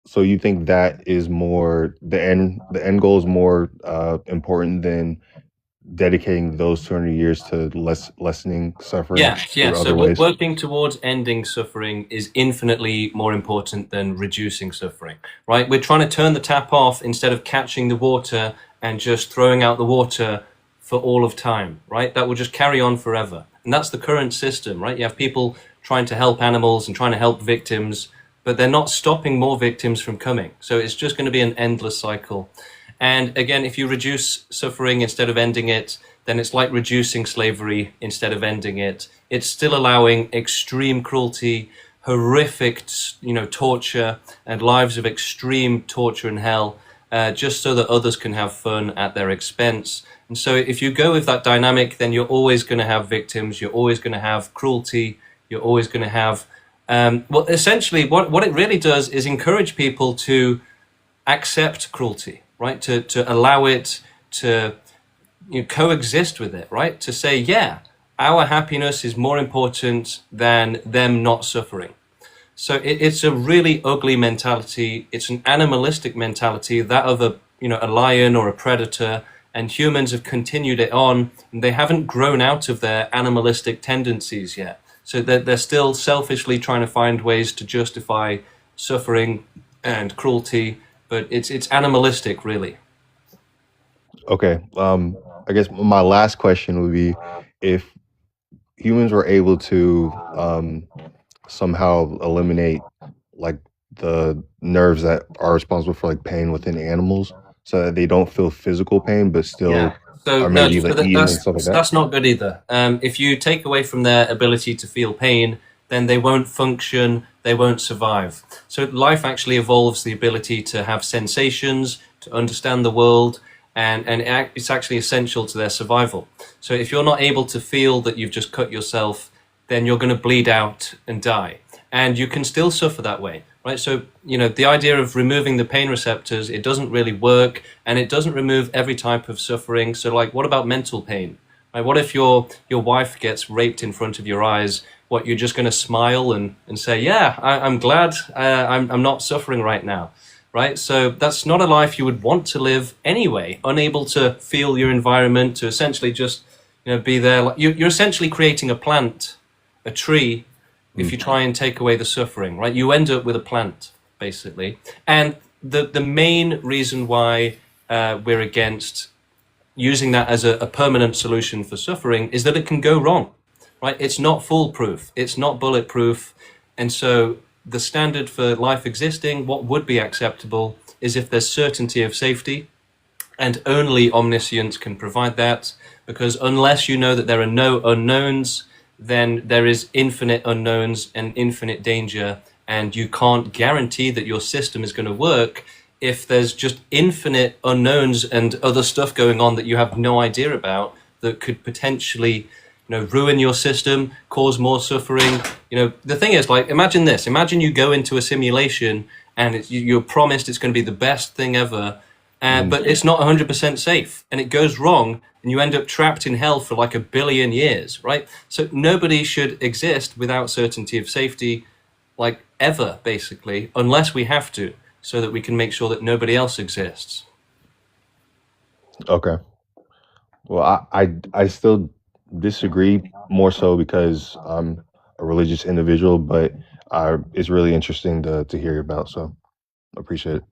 Speaker 11: so? You think that is more the end goal is more important than dedicating those 200 years to lessening suffering
Speaker 1: Yeah.
Speaker 11: through
Speaker 1: So
Speaker 11: other ways?
Speaker 1: working towards ending suffering is infinitely more important than reducing suffering, right? We're trying to turn the tap off instead of catching the water and just throwing out the water for all of time, right? That will just carry on forever. And that's the current system, right? You have people trying to help animals and trying to help victims, but they're not stopping more victims from coming. So it's just going to be an endless cycle. And again, if you reduce suffering instead of ending it, then it's like reducing slavery instead of ending it. It's still allowing extreme cruelty, horrific, torture, and lives of extreme torture and hell, just so that others can have fun at their expense. And so if you go with that dynamic, then you're always going to have victims, you're always going to have cruelty, you're always going to have... well, essentially, what it really does is encourage people to accept cruelty, right? To allow it to coexist with it, right? To say, yeah, our happiness is more important than them not suffering. So it's a really ugly mentality. It's an animalistic mentality, that of a lion or a predator, and humans have continued it on, and they haven't grown out of their animalistic tendencies yet. So they're still selfishly trying to find ways to justify suffering and cruelty, but it's animalistic, really.
Speaker 11: Okay. I guess my last question would be, if humans were able to somehow eliminate like the nerves that are responsible for like pain within animals, so that they don't feel physical pain, but still
Speaker 1: Yeah. So
Speaker 11: are
Speaker 1: no,
Speaker 11: maybe
Speaker 1: so
Speaker 11: like eating and stuff like that.
Speaker 1: that's not good either. If you take away from their ability to feel pain, then they won't function, they won't survive. So life actually evolves the ability to have sensations, to understand the world, and it's actually essential to their survival. So if you're not able to feel that you've just cut yourself, then you're going to bleed out and die. And you can still suffer that way, right? So, the idea of removing the pain receptors, it doesn't really work, and it doesn't remove every type of suffering. So, like, what about mental pain? Right? What if your wife gets raped in front of your eyes? What, you're just going to smile and say, yeah, I'm glad I'm not suffering right now, right? So that's not a life you would want to live anyway, unable to feel your environment, to essentially just be there. You're essentially creating a plant, a tree, if you try and take away the suffering, right? You end up with a plant, basically. And the main reason why we're against using that as a permanent solution for suffering is that it can go wrong, right? It's not foolproof. It's not bulletproof. And so the standard for life existing, what would be acceptable, is if there's certainty of safety, and only omniscience can provide that, because unless you know that there are no unknowns, then there is infinite unknowns and infinite danger, and you can't guarantee that your system is going to work if there's just infinite unknowns and other stuff going on that you have no idea about that could potentially ruin your system, cause more suffering. The thing is, like, imagine this. Imagine you go into a simulation and you're promised it's going to be the best thing ever, but it's not 100% safe, and it goes wrong, and you end up trapped in hell for like 1 billion years, right? So nobody should exist without certainty of safety, like, ever, basically, unless we have to, so that we can make sure that nobody else exists.
Speaker 11: Okay. Well, I still disagree, more so because I'm a religious individual, but it's really interesting to hear about, so appreciate it.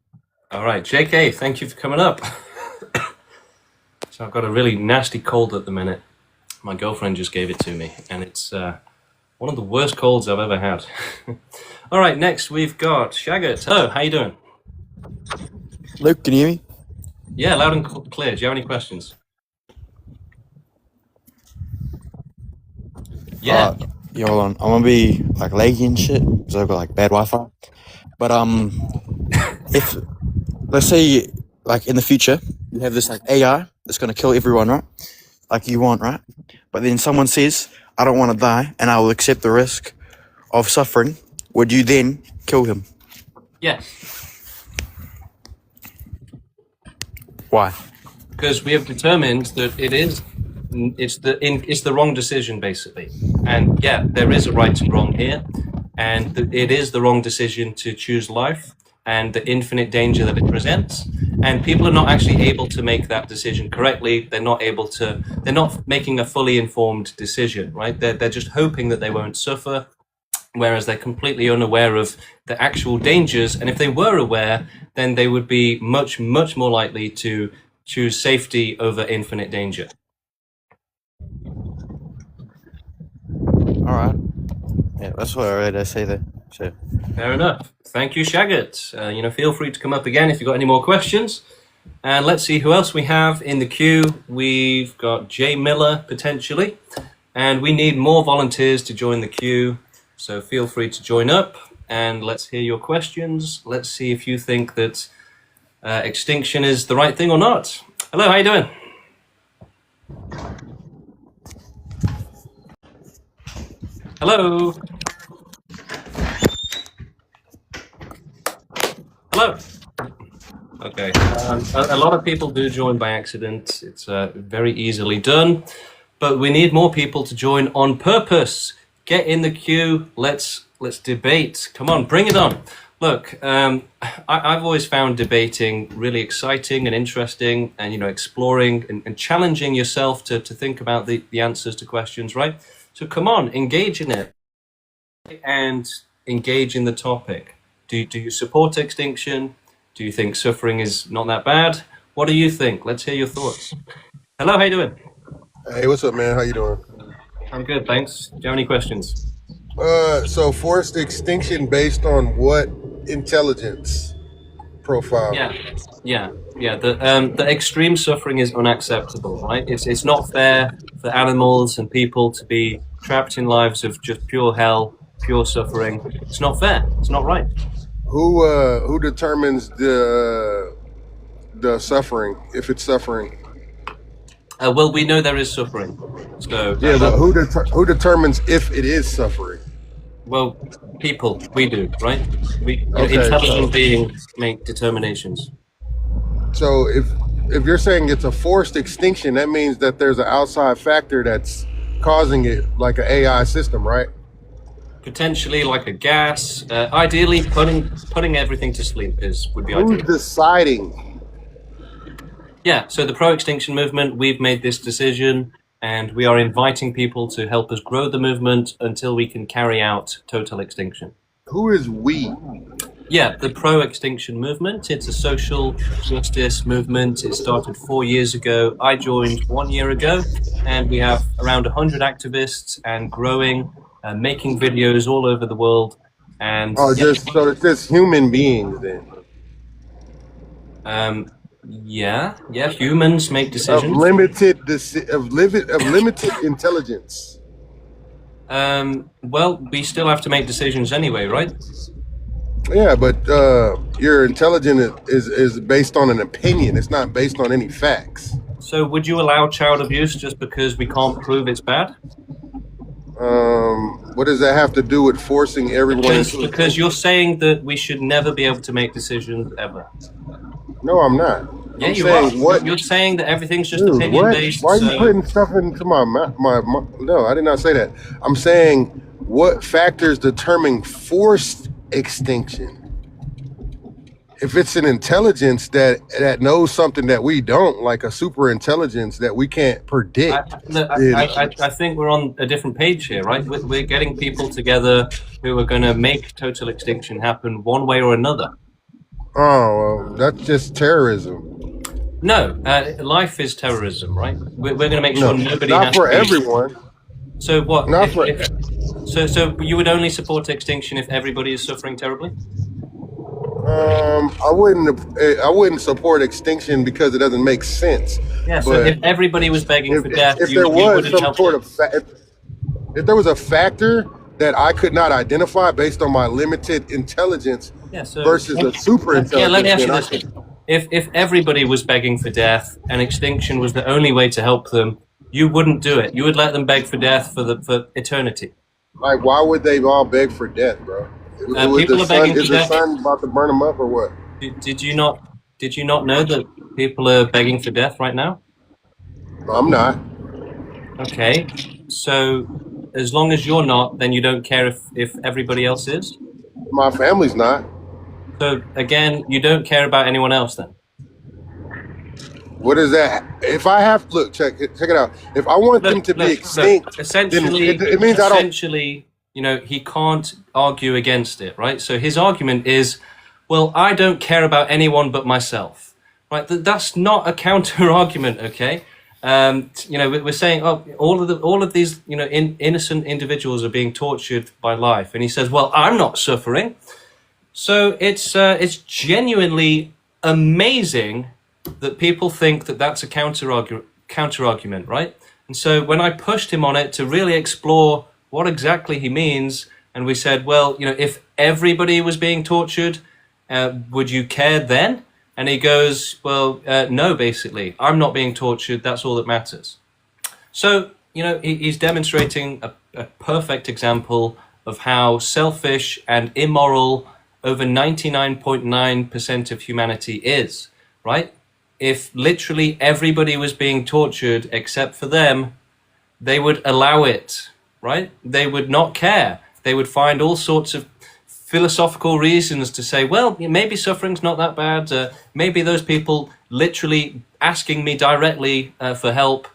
Speaker 1: All right, JK, thank you for coming up. So I've got a really nasty cold at the minute. My girlfriend just gave it to me, and it's one of the worst colds I've ever had. All right, next we've got Shaggot. Hello, how you doing?
Speaker 3: Luke, can you hear me?
Speaker 1: Yeah, loud and clear. Do you have any questions? Yeah.
Speaker 3: Yeah, hold on. I'm gonna be like laggy and shit because I've got like bad Wi-Fi. But if let's say like in the future you have this like AI that's gonna kill everyone, right? Like you want, right? But then someone says, "I don't want to die, and I will accept the risk of suffering." Would you then kill him?
Speaker 1: Yes.
Speaker 3: Why?
Speaker 1: Because we have determined that it's the wrong decision, basically. And yeah, there is a right and wrong here, and it is the wrong decision to choose life and the infinite danger that it presents. And people are not actually able to make that decision correctly. They're not making a fully informed decision, right? They're just hoping that they won't suffer, whereas they're completely unaware of the actual dangers. And if they were aware, then they would be much, much more likely to choose safety over infinite danger.
Speaker 3: All right. Yeah, that's what I read. I say there. So.
Speaker 1: Fair enough. Thank you, Shaggot. Feel free to come up again if you've got any more questions. And let's see who else we have in the queue. We've got Jay Miller, potentially. And we need more volunteers to join the queue. So feel free to join up and let's hear your questions. Let's see if you think that extinction is the right thing or not. Hello, how you doing? Hello? Hello? Okay. A lot of people do join by accident. It's very easily done. But we need more people to join on purpose. Get in the queue. Let's debate. Come on, bring it on. Look, I've always found debating really exciting and interesting, and exploring and challenging yourself to think about the answers to questions, right? So come on, engage in it and engage in the topic. Do you support extinction? Do you think suffering is not that bad? What do you think? Let's hear your thoughts. Hello, how you doing?
Speaker 12: Hey, what's up, man? How you doing?
Speaker 1: I'm good, thanks. Do you have any questions?
Speaker 12: So forced extinction based on what intelligence profile?
Speaker 1: Yeah. The extreme suffering is unacceptable, right? It's not fair for animals and people to be trapped in lives of just pure hell, pure suffering. It's not fair. It's not right.
Speaker 12: Who determines the suffering, if it's suffering?
Speaker 1: Well, we know there is suffering. So
Speaker 12: Yeah, but who determines if it is suffering?
Speaker 1: well, people, we do, right?
Speaker 12: Okay,
Speaker 1: Intelligent beings make determinations.
Speaker 12: So if you're saying it's a forced extinction, that means that there's an outside factor that's causing it, like an AI system, right?
Speaker 1: Potentially like a gas. Ideally, putting everything to sleep would be
Speaker 12: Who's
Speaker 1: ideal.
Speaker 12: deciding?
Speaker 1: Yeah. So the pro-extinction movement, we've made this decision, and we are inviting people to help us grow the movement until we can carry out total extinction.
Speaker 12: Who is we?
Speaker 1: Yeah, the pro-extinction movement. It's a social justice movement. It started 4 years ago. I joined 1 year ago, and we have around 100 activists and growing, making videos all over the world. And
Speaker 12: Oh, so it's just human beings then.
Speaker 1: Yeah, humans make decisions.
Speaker 12: Of limited intelligence.
Speaker 1: Well, we still have to make decisions anyway, right?
Speaker 12: Yeah, but your intelligence is based on an opinion. It's not based on any facts.
Speaker 1: So would you allow child abuse just because we can't prove it's bad?
Speaker 12: What does that have to do with forcing everyone
Speaker 1: Because you're saying that we should never be able to make decisions ever.
Speaker 12: No, I'm not.
Speaker 1: Yeah,
Speaker 12: I'm
Speaker 1: you
Speaker 12: saying
Speaker 1: are.
Speaker 12: what?
Speaker 1: You're saying that everything's just
Speaker 12: Dude,
Speaker 1: opinion
Speaker 12: what?
Speaker 1: based.
Speaker 12: Why are you putting stuff into my No, I did not say that. I'm saying what factors determine forced extinction? If it's an intelligence that knows something that we don't, like a super intelligence that we can't predict.
Speaker 1: I think we're on a different page here, right? We're getting people together who are going to make total extinction happen one way or another.
Speaker 12: Oh, well, that's just terrorism.
Speaker 1: No, life is terrorism, right? We're going to make sure nobody
Speaker 12: not
Speaker 1: has
Speaker 12: for
Speaker 1: to be...
Speaker 12: everyone.
Speaker 1: So what?
Speaker 12: Not for.
Speaker 1: So you would only support extinction if everybody is suffering terribly?
Speaker 12: I wouldn't support extinction because it doesn't make sense.
Speaker 1: Yeah. So
Speaker 12: But
Speaker 1: if everybody was begging for death,
Speaker 12: if
Speaker 1: you
Speaker 12: there was
Speaker 1: wouldn't
Speaker 12: some
Speaker 1: help
Speaker 12: sort
Speaker 1: them.
Speaker 12: of if there was a factor that I could not identify based on my limited intelligence versus a super intelligence,
Speaker 1: Yeah, let me ask you
Speaker 12: then
Speaker 1: this. If everybody was begging for death and extinction was the only way to help them, you wouldn't do it. You would let them beg for death for eternity.
Speaker 12: like, why would they all beg for death, bro?
Speaker 1: People are begging for
Speaker 12: Is the
Speaker 1: death.
Speaker 12: sun about to burn them up or what?
Speaker 1: Did you not know that people are begging for death right now?
Speaker 12: I'm not.
Speaker 1: Okay, so as long as you're not, then you don't care if everybody else is?
Speaker 12: My family's not.
Speaker 1: So again, you don't care about anyone else then?
Speaker 12: What is that? If I have check it out. If I want them to be extinct,
Speaker 1: essentially,
Speaker 12: then it means I don't.
Speaker 1: Essentially, he can't argue against it, right? So his argument is, well, I don't care about anyone but myself, right? That's not a counter argument, okay? We're saying, all of these, innocent individuals are being tortured by life, and he says, well, I'm not suffering. So it's genuinely amazing that people think that that's a counter argument, right? And so when I pushed him on it to really explore what exactly he means, and we said, well, if everybody was being tortured, would you care then? And he goes, well, no, basically, I'm not being tortured. That's all that matters. So, he's demonstrating a perfect example of how selfish and immoral over 99.9% of humanity is, right? If literally everybody was being tortured except for them, they would allow it, right? They would not care. They would find all sorts of philosophical reasons to say, well, maybe suffering's not that bad. Maybe those people literally asking me directly for help,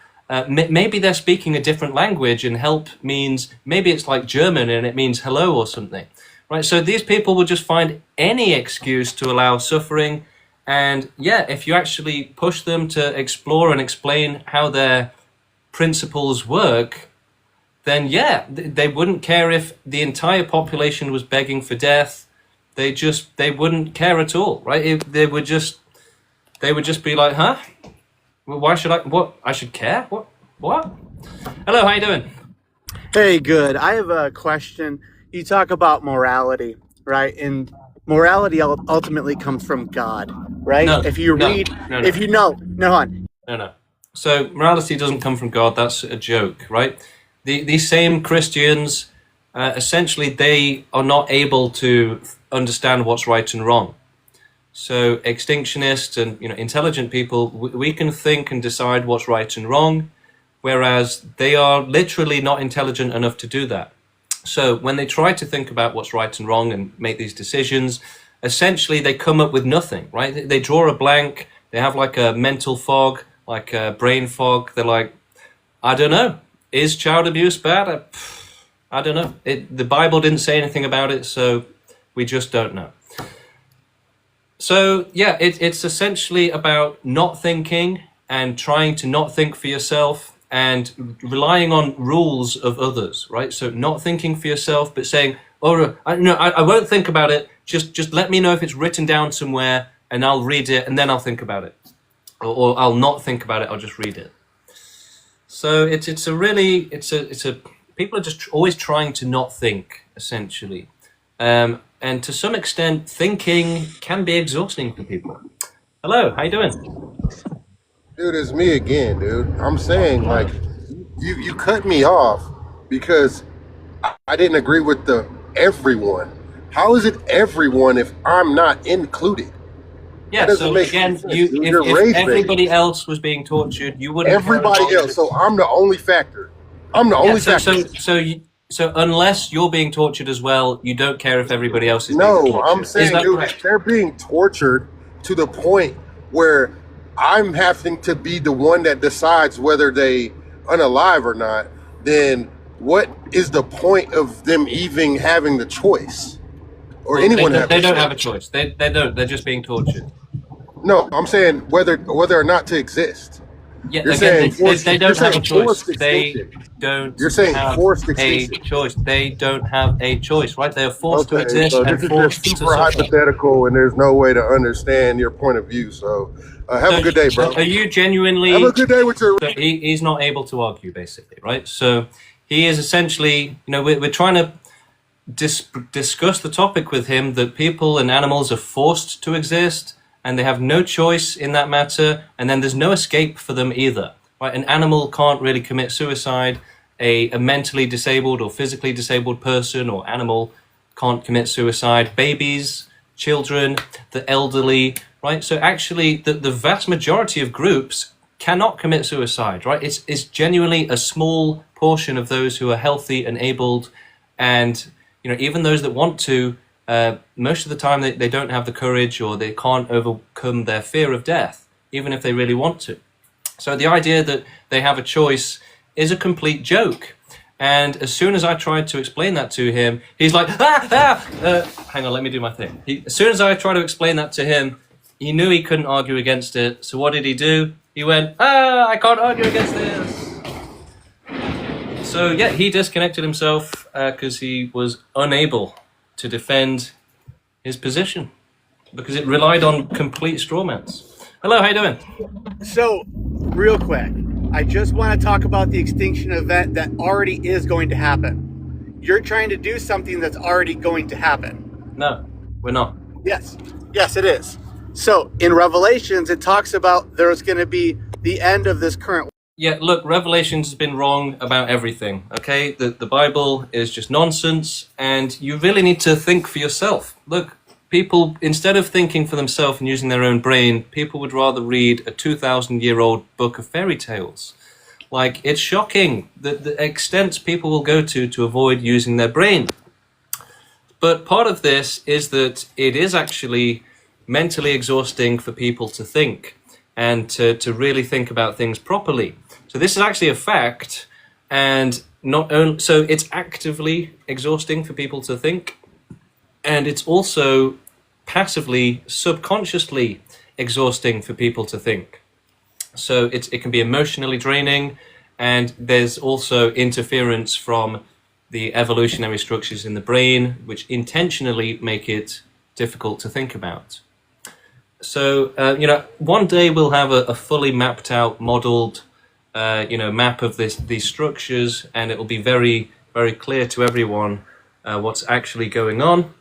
Speaker 1: maybe they're speaking a different language and help means, maybe it's like German and it means hello or something, right? So these people will just find any excuse to allow suffering. And yeah, if you actually push them to explore and explain how their principles work, then yeah, they wouldn't care if the entire population was begging for death. They wouldn't care at all, right? They would just be like, huh? Well, why should I should care? What? Hello, how you doing?
Speaker 13: Hey, good. I have a question. You talk about morality, right? And morality ultimately comes from God. right?
Speaker 1: No,
Speaker 13: If you
Speaker 1: no,
Speaker 13: read,
Speaker 1: no,
Speaker 13: if
Speaker 1: no,
Speaker 13: you know, no, hon.
Speaker 1: no. So morality doesn't come from God. That's a joke, right? These same Christians, essentially, they are not able to understand what's right and wrong. So extinctionists and intelligent people, we can think and decide what's right and wrong, whereas they are literally not intelligent enough to do that. So when they try to think about what's right and wrong and make these decisions, essentially they come up with nothing, right? They draw a blank, they have like a mental fog, like a brain fog. They're like, I don't know, is child abuse bad? I don't know. The Bible didn't say anything about it, so we just don't know. So yeah, it's essentially about not thinking and trying to not think for yourself and relying on rules of others, right? So not thinking for yourself, but saying, oh, I won't think about it. Just let me know if it's written down somewhere and I'll read it and then I'll think about it. Or I'll not think about it, I'll just read it. So it's a people are just always trying to not think, essentially. And to some extent, thinking can be exhausting for people. Hello, how you doing?
Speaker 12: Dude, it's me again, dude. I'm saying, like, you cut me off because I didn't agree with the everyone. How is it everyone if I'm not included?
Speaker 1: Yeah, so again, if everybody else was being tortured, you wouldn't.
Speaker 12: Everybody else. So I'm the only factor. I'm the only factor.
Speaker 1: So unless you're being tortured as well, you don't care if everybody else is being tortured.
Speaker 12: No, I'm saying, dude, if they're being tortured to the point where I'm having to be the one that decides whether they unalive or not, then what is the point of them even having the choice? Or anyone
Speaker 1: they don't have a choice. They don't. They're just being tortured.
Speaker 12: No, I'm saying whether or not to exist.
Speaker 1: Yeah,
Speaker 12: you're
Speaker 1: again,
Speaker 12: saying
Speaker 1: they don't have a choice. They don't.
Speaker 12: You're saying
Speaker 1: have
Speaker 12: forced
Speaker 1: a
Speaker 12: extinction.
Speaker 1: choice. They don't have a choice, right? They are forced to exist
Speaker 12: so
Speaker 1: and
Speaker 12: this is
Speaker 1: forced
Speaker 12: just
Speaker 1: to
Speaker 12: super
Speaker 1: suffer.
Speaker 12: hypothetical, and there's no way to understand your point of view. So have a good day, bro.
Speaker 1: Are you genuinely?
Speaker 12: Have a good day with your.
Speaker 1: So he's not able to argue, basically, right? So he is essentially, we're trying to discuss the topic with him that people and animals are forced to exist and they have no choice in that matter, and then there's no escape for them either, right? An animal can't really commit suicide. A mentally disabled or physically disabled person or animal can't commit suicide. Babies, children, the elderly, right? So actually the vast majority of groups cannot commit suicide, right? It's genuinely a small portion of those who are healthy and abled, and even those that want to, most of the time they don't have the courage or they can't overcome their fear of death, even if they really want to. So the idea that they have a choice is a complete joke. And as soon as I tried to explain that to him, he's like, hang on, let me do my thing. As soon as I tried to explain that to him, he knew he couldn't argue against it. So what did he do? He went, I can't argue against this. So yeah, he disconnected himself because he was unable to defend his position because it relied on complete strawmans. Hello, how you doing?
Speaker 13: So, real quick, I just want to talk about the extinction event that already is going to happen. You're trying to do something that's already going to happen.
Speaker 1: No, we're not.
Speaker 13: Yes, it is. So, in Revelations, it talks about there's going to be the end of this current.
Speaker 1: Yeah, look, Revelations has been wrong about everything, okay? The Bible is just nonsense, and you really need to think for yourself. Look, people, instead of thinking for themselves and using their own brain, people would rather read a 2,000-year-old book of fairy tales. Like, it's shocking the extents people will go to avoid using their brain. But part of this is that it is actually mentally exhausting for people to think and to really think about things properly. So this is actually a fact, and not only so it's actively exhausting for people to think, and it's also passively, subconsciously exhausting for people to think. So it can be emotionally draining, and there's also interference from the evolutionary structures in the brain, which intentionally make it difficult to think about. So, one day we'll have a fully mapped out, modeled, map of these structures, and it will be very, very clear to everyone what's actually going on.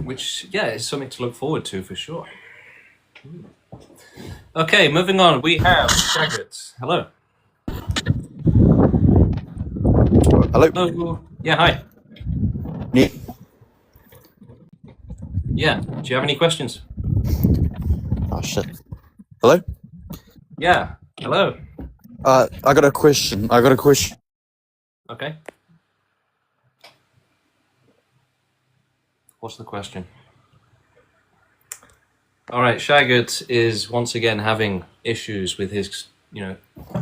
Speaker 1: which, yeah, is something to look forward to for sure. Okay, moving on. We have Shaggart. Hello.
Speaker 3: Hello.
Speaker 1: Hello. Yeah, hi.
Speaker 3: Yeah.
Speaker 1: Yeah, do you have any questions?
Speaker 3: Oh shit. Hello.
Speaker 1: Yeah, hello.
Speaker 3: I got a question.
Speaker 1: Okay. What's the question? All right, Shaggart is once again having issues with his,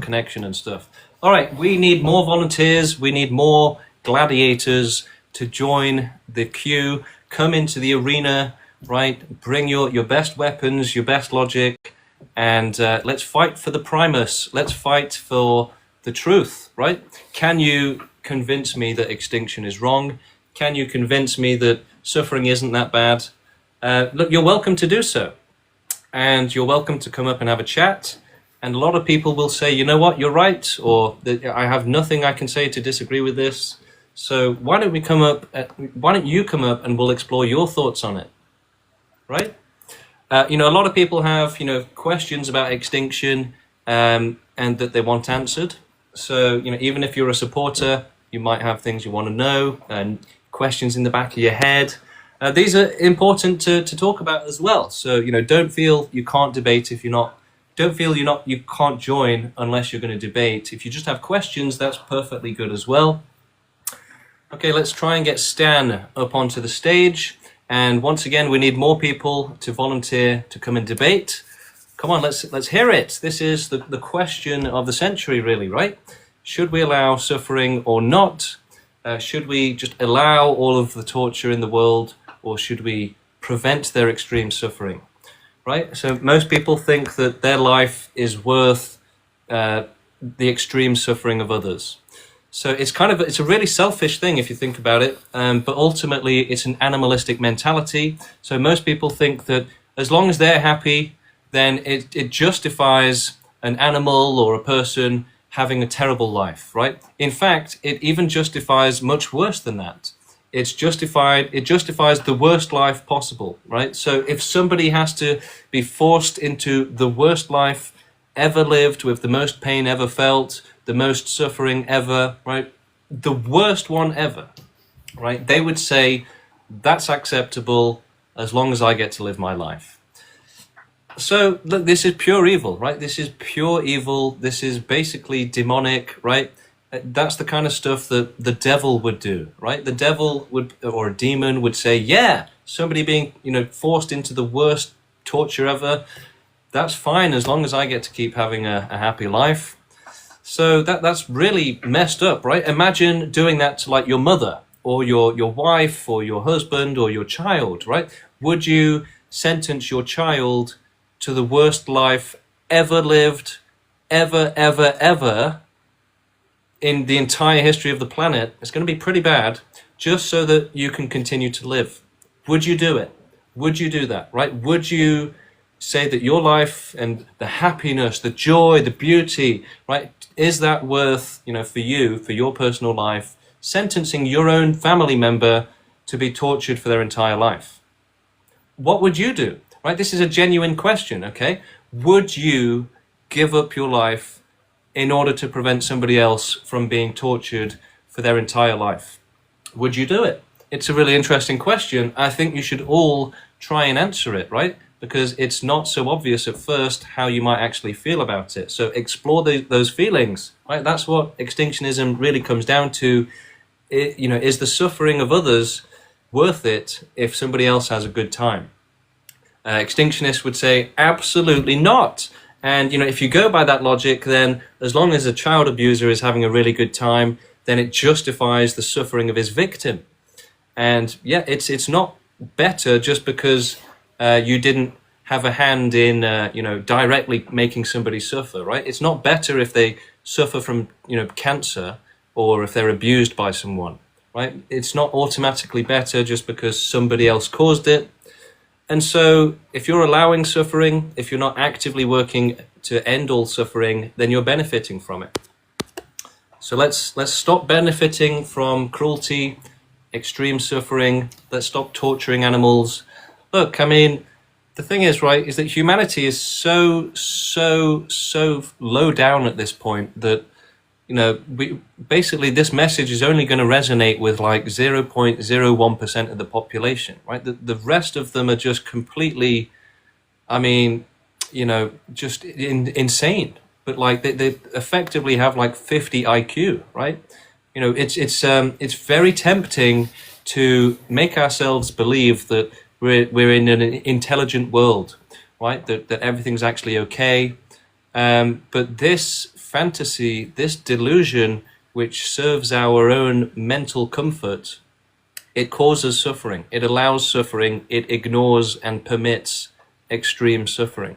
Speaker 1: connection and stuff. All right, we need more volunteers. We need more gladiators to join the queue. Come into the arena, right? Bring your best weapons, your best logic, and let's fight for the Primus. Let's fight for the truth, right? Can you convince me that extinction is wrong? Can you convince me that suffering isn't that bad? Look, you're welcome to do so. And you're welcome to come up and have a chat. And a lot of people will say, you know what, you're right, or I have nothing I can say to disagree with this. So why don't you come up and we'll explore your thoughts on it, right? A lot of people have, questions about extinction and that they want answered. So, even if you're a supporter, you might have things you want to know and questions in the back of your head. These are important to talk about as well. So, don't feel you can't debate if you're not. Don't feel you can't join unless you're going to debate. If you just have questions, that's perfectly good as well. Okay, let's try and get Stan up onto the stage. And once again, we need more people to volunteer to come and debate. Come on, let's hear it. This is the question of the century, really, right? Should we allow suffering or not? Should we just allow all of the torture in the world, or should we prevent their extreme suffering? Right? So most people think that their life is worth the extreme suffering of others. So it's a really selfish thing if you think about it, but ultimately it's an animalistic mentality. So most people think that as long as they're happy, then it justifies an animal or a person having a terrible life, right? In fact, it even justifies much worse than that. It justifies the worst life possible, right? So if somebody has to be forced into the worst life ever lived, with the most pain ever felt, the most suffering ever, right? The worst one ever, right? They would say, that's acceptable as long as I get to live my life. So look, this is pure evil, right? This is pure evil. This is basically demonic, right? That's the kind of stuff that the devil would do, right? The devil would, or a demon would say, yeah, somebody being, forced into the worst torture ever, that's fine as long as I get to keep having a happy life. So that's really messed up, right? Imagine doing that to like your mother or your wife or your husband or your child, right? Would you sentence your child to the worst life ever lived, ever, in the entire history of the planet? It's going to be pretty bad, just so that you can continue to live. Would you do it? Would you do that, right? Would you say that your life and the happiness, the joy, the beauty, right, is that worth, for you, for your personal life, sentencing your own family member to be tortured for their entire life? What would you do, right? This is a genuine question, okay? Would you give up your life in order to prevent somebody else from being tortured for their entire life? Would you do it? It's a really interesting question. I think you should all try and answer it, right? Because it's not so obvious at first how you might actually feel about it. So explore those feelings, right? That's what extinctionism really comes down to. Is the suffering of others worth it if somebody else has a good time? Extinctionists would say, absolutely not. And, if you go by that logic, then as long as a child abuser is having a really good time, then it justifies the suffering of his victim. And yeah, it's not better just because you didn't have a hand in, directly making somebody suffer, right? It's not better if they suffer from, cancer or if they're abused by someone, right? It's not automatically better just because somebody else caused it. And so if you're allowing suffering, if you're not actively working to end all suffering, then you're benefiting from it. So let's stop benefiting from cruelty extreme suffering. Let's stop torturing animals. Look, I mean, the thing is, right, is that humanity is so low down at this point that, you know, we basically, this message is only going to resonate with like 0.01% of the population, right? The rest of them are just completely, I mean, you know, just insane. But like they effectively have like 50 IQ, right? You know, it's very tempting to make ourselves believe that we're in an intelligent world, right? That everything's actually okay. But this fantasy, this delusion, which serves our own mental comfort, it causes suffering. It allows suffering. It ignores and permits extreme suffering,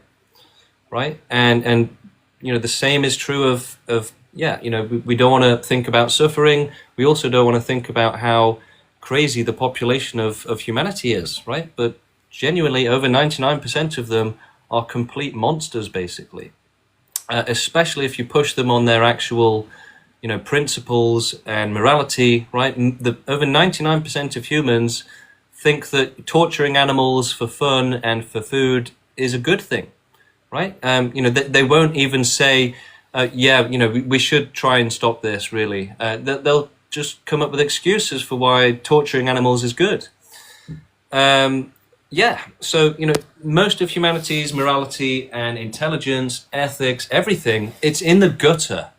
Speaker 1: right? And you know, the same is true of yeah, you know, we don't want to think about suffering. We also don't want to think about how crazy the population of humanity is, right? But genuinely, over 99% of them are complete monsters, basically. Especially if you push them on their actual, you know, principles and morality, right? Over 99% of humans think that torturing animals for fun and for food is a good thing, right? You know, they won't even say, yeah, you know, we should try and stop this, really. They'll just come up with excuses for why torturing animals is good. Yeah, so, you know, most of humanity's morality and intelligence, ethics, everything, it's in the gutter,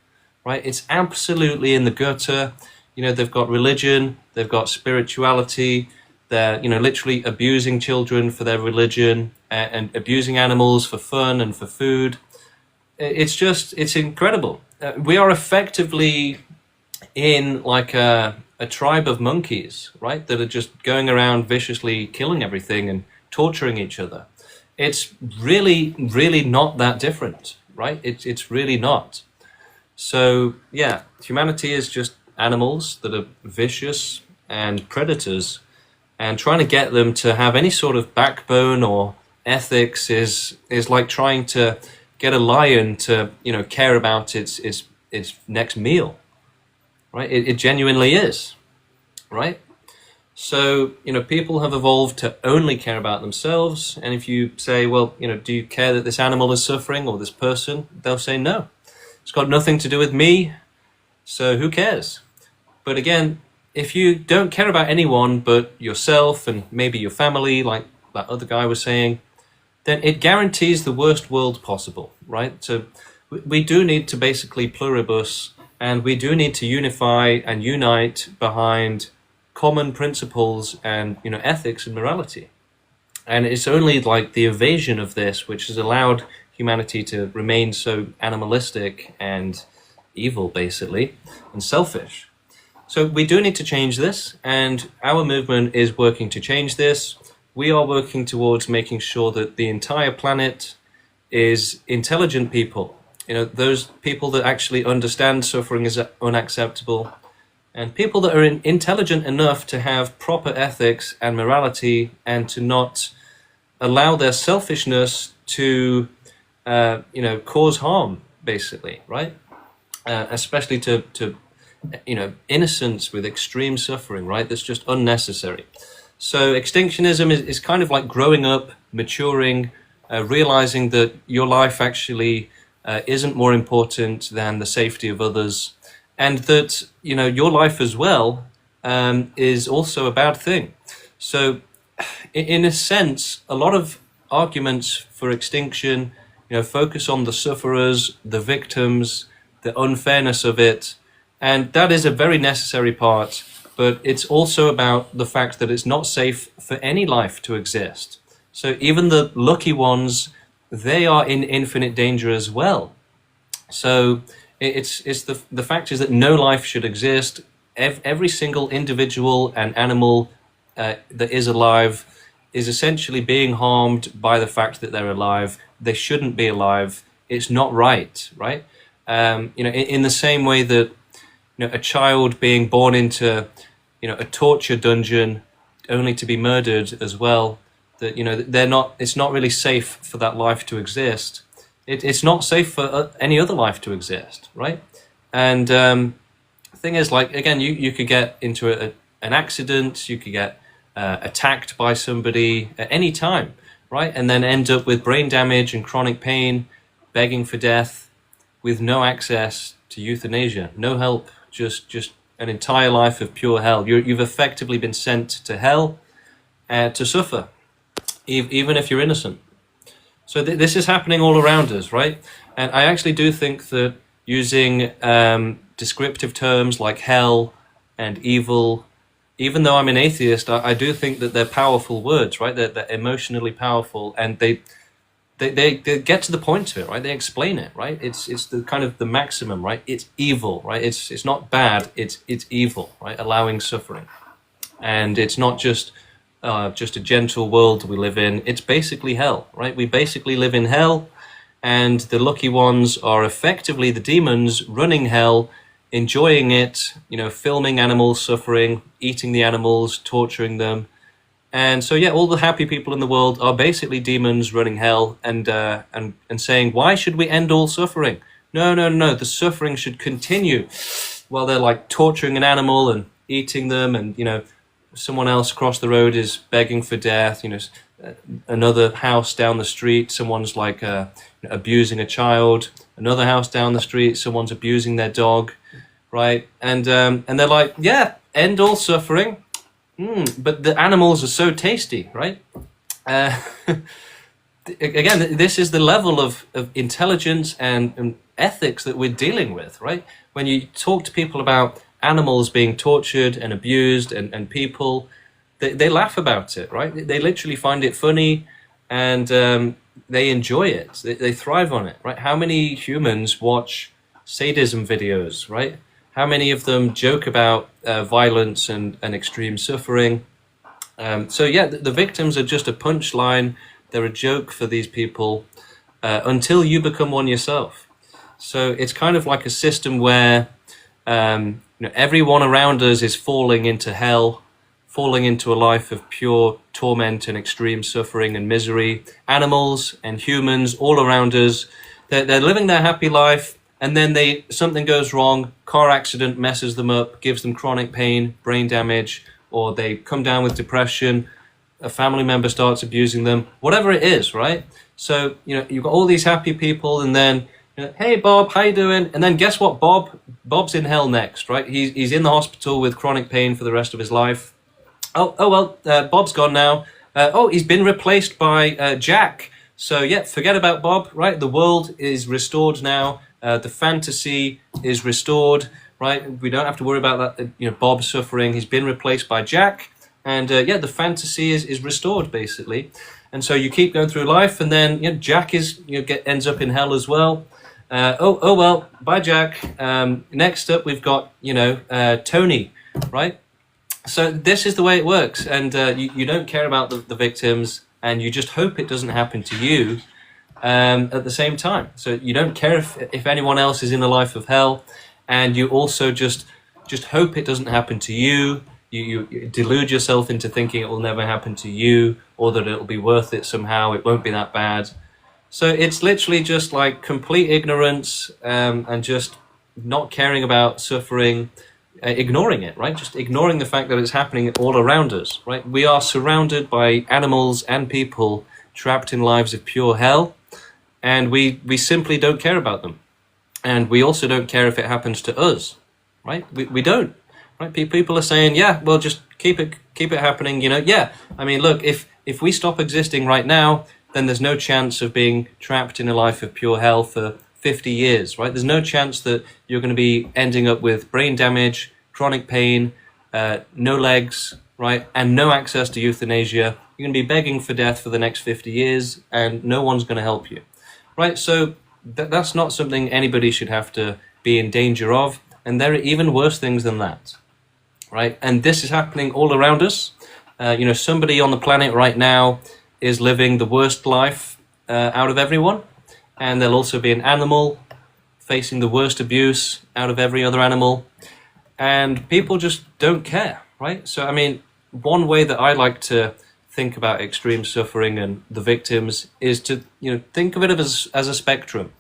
Speaker 1: right? It's absolutely in the gutter. You know, they've got religion, they've got spirituality, they're, you know, literally abusing children for their religion and abusing animals for fun and for food. It's just, it's incredible. We are effectively in like a tribe of monkeys, right, that are just going around viciously killing everything and torturing each other. It's really, really not that different, right? It's really not. So, yeah, humanity is just animals that are vicious and predators, and trying to get them to have any sort of backbone or ethics is like trying to get a lion to, you know, care about its next meal. Right? It genuinely is, right? So, you know, people have evolved to only care about themselves. And if you say, well, you know, do you care that this animal is suffering or this person? They'll say, no, it's got nothing to do with me. So who cares? But again, if you don't care about anyone but yourself and maybe your family, like that other guy was saying, then it guarantees the worst world possible, right? So we do need to basically pluribus. And we do need to unify and unite behind common principles and, you know, ethics and morality. And it's only like the evasion of this which has allowed humanity to remain so animalistic and evil, basically, and selfish. So we do need to change this, and our movement is working to change this. We are working towards making sure that the entire planet is intelligent people. You know, those people that actually understand suffering is unacceptable, and people that are intelligent enough to have proper ethics and morality and to not allow their selfishness to, you know, cause harm, basically, right? Especially to, you know, innocence with extreme suffering, right? That's just unnecessary. So extinctionism is kind of like growing up, maturing, realizing that your life actually isn't more important than the safety of others, and that, you know, your life as well is also a bad thing. So in a sense, a lot of arguments for extinction, you know, focus on the sufferers, the victims, the unfairness of it, and that is a very necessary part, but it's also about the fact that it's not safe for any life to exist. So even the lucky ones, they are in infinite danger as well. So it's the fact is that no life should exist. Every single individual and animal that is alive is essentially being harmed by the fact that they're alive. They shouldn't be alive. It's not right, right? You know, in the same way that, you know, a child being born into, you know, a torture dungeon only to be murdered as well, that, you know, it's not really safe for that life to exist. It's not safe for any other life to exist, right? And the thing is, like, again, you could get into an accident, you could get attacked by somebody at any time, right? And then end up with brain damage and chronic pain, begging for death, with no access to euthanasia, no help, just an entire life of pure hell. You've effectively been sent to hell to suffer, even if you're innocent. So this is happening all around us, right? And I actually do think that using descriptive terms like hell and evil, even though I'm an atheist, I do think that they're powerful words, right? They're emotionally powerful, and they get to the point of it, right? They explain it, right? It's the kind of the maximum, right? It's evil, right? It's not bad, it's evil, right? Allowing suffering. And it's not just a gentle world we live in. It's basically hell, right? We basically live in hell, and the lucky ones are effectively the demons running hell, enjoying it, filming animals suffering, eating the animals, torturing them. And so, yeah, all the happy people in the world are basically demons running hell and saying, why should we end all suffering? No, the suffering should continue while they're like torturing an animal and eating them, and, someone else across the road is begging for death. Another house down the street, someone's like abusing a child. Another house down the street, someone's abusing their dog, right? And they're like, yeah, end all suffering. But the animals are so tasty, right? Again, this is the level of intelligence and ethics that we're dealing with, right? When you talk to people about animals being tortured and abused and people, they laugh about it, right? They literally find it funny, and they enjoy it. They thrive on it, right? How many humans watch sadism videos, right? How many of them joke about violence and extreme suffering? So yeah, the victims are just a punchline. They're a joke for these people until you become one yourself. So it's kind of like a system where everyone around us is falling into hell, falling into a life of pure torment and extreme suffering and misery. Animals and humans all around us, they're living their happy life, and then something goes wrong, car accident messes them up, gives them chronic pain, brain damage, or they come down with depression, a family member starts abusing them, whatever it is, right? So, you've got all these happy people, and then, hey Bob, how you doing? And then guess what, Bob's in hell next, right? He's in the hospital with chronic pain for the rest of his life. Well, Bob's gone now. He's been replaced by Jack. So yeah, forget about Bob, right? The world is restored now. The fantasy is restored, right? We don't have to worry about that. Bob suffering. He's been replaced by Jack, and the fantasy is restored basically. And so you keep going through life, and then Jack ends up in hell as well. Well, bye Jack. Next up, we've got Tony, right? So this is the way it works, and you don't care about the victims, and you just hope it doesn't happen to you. At the same time, so you don't care if anyone else is in a life of hell, and you also just hope it doesn't happen to you. You delude yourself into thinking it will never happen to you, or that it'll be worth it somehow. It won't be that bad. So it's literally just like complete ignorance, and just not caring about suffering, ignoring it, right? Just ignoring the fact that it's happening all around us, right? We are surrounded by animals and people trapped in lives of pure hell. And we simply don't care about them. And we also don't care if it happens to us, right? We don't, right? People are saying, yeah, well, just keep it happening, Yeah, I mean, look, if we stop existing right now, then there's no chance of being trapped in a life of pure hell for 50 years, right? There's no chance that you're going to be ending up with brain damage, chronic pain, no legs, right? And no access to euthanasia. You're going to be begging for death for the next 50 years, and no one's going to help you. Right, so that's not something anybody should have to be in danger of, and there are even worse things than that, right? And this is happening all around us. Somebody on the planet right now is living the worst life out of everyone, and there'll also be an animal facing the worst abuse out of every other animal, and people just don't care, right? So, I mean, one way that I like to think about extreme suffering and the victims is to think of it as a spectrum.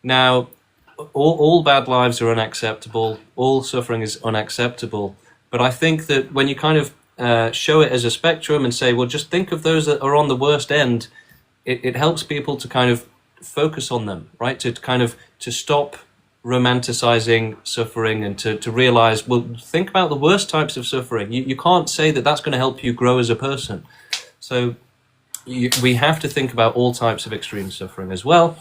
Speaker 1: Now, all bad lives are unacceptable, all suffering is unacceptable, But I think that when you kind of show it as a spectrum and say, well, just think of those that are on the worst end, it helps people to kind of focus on them, right? To kind of to stop romanticizing suffering and to realize, well, think about the worst types of suffering. You can't say that that's going to help you grow as a person. So we have to think about all types of extreme suffering as well.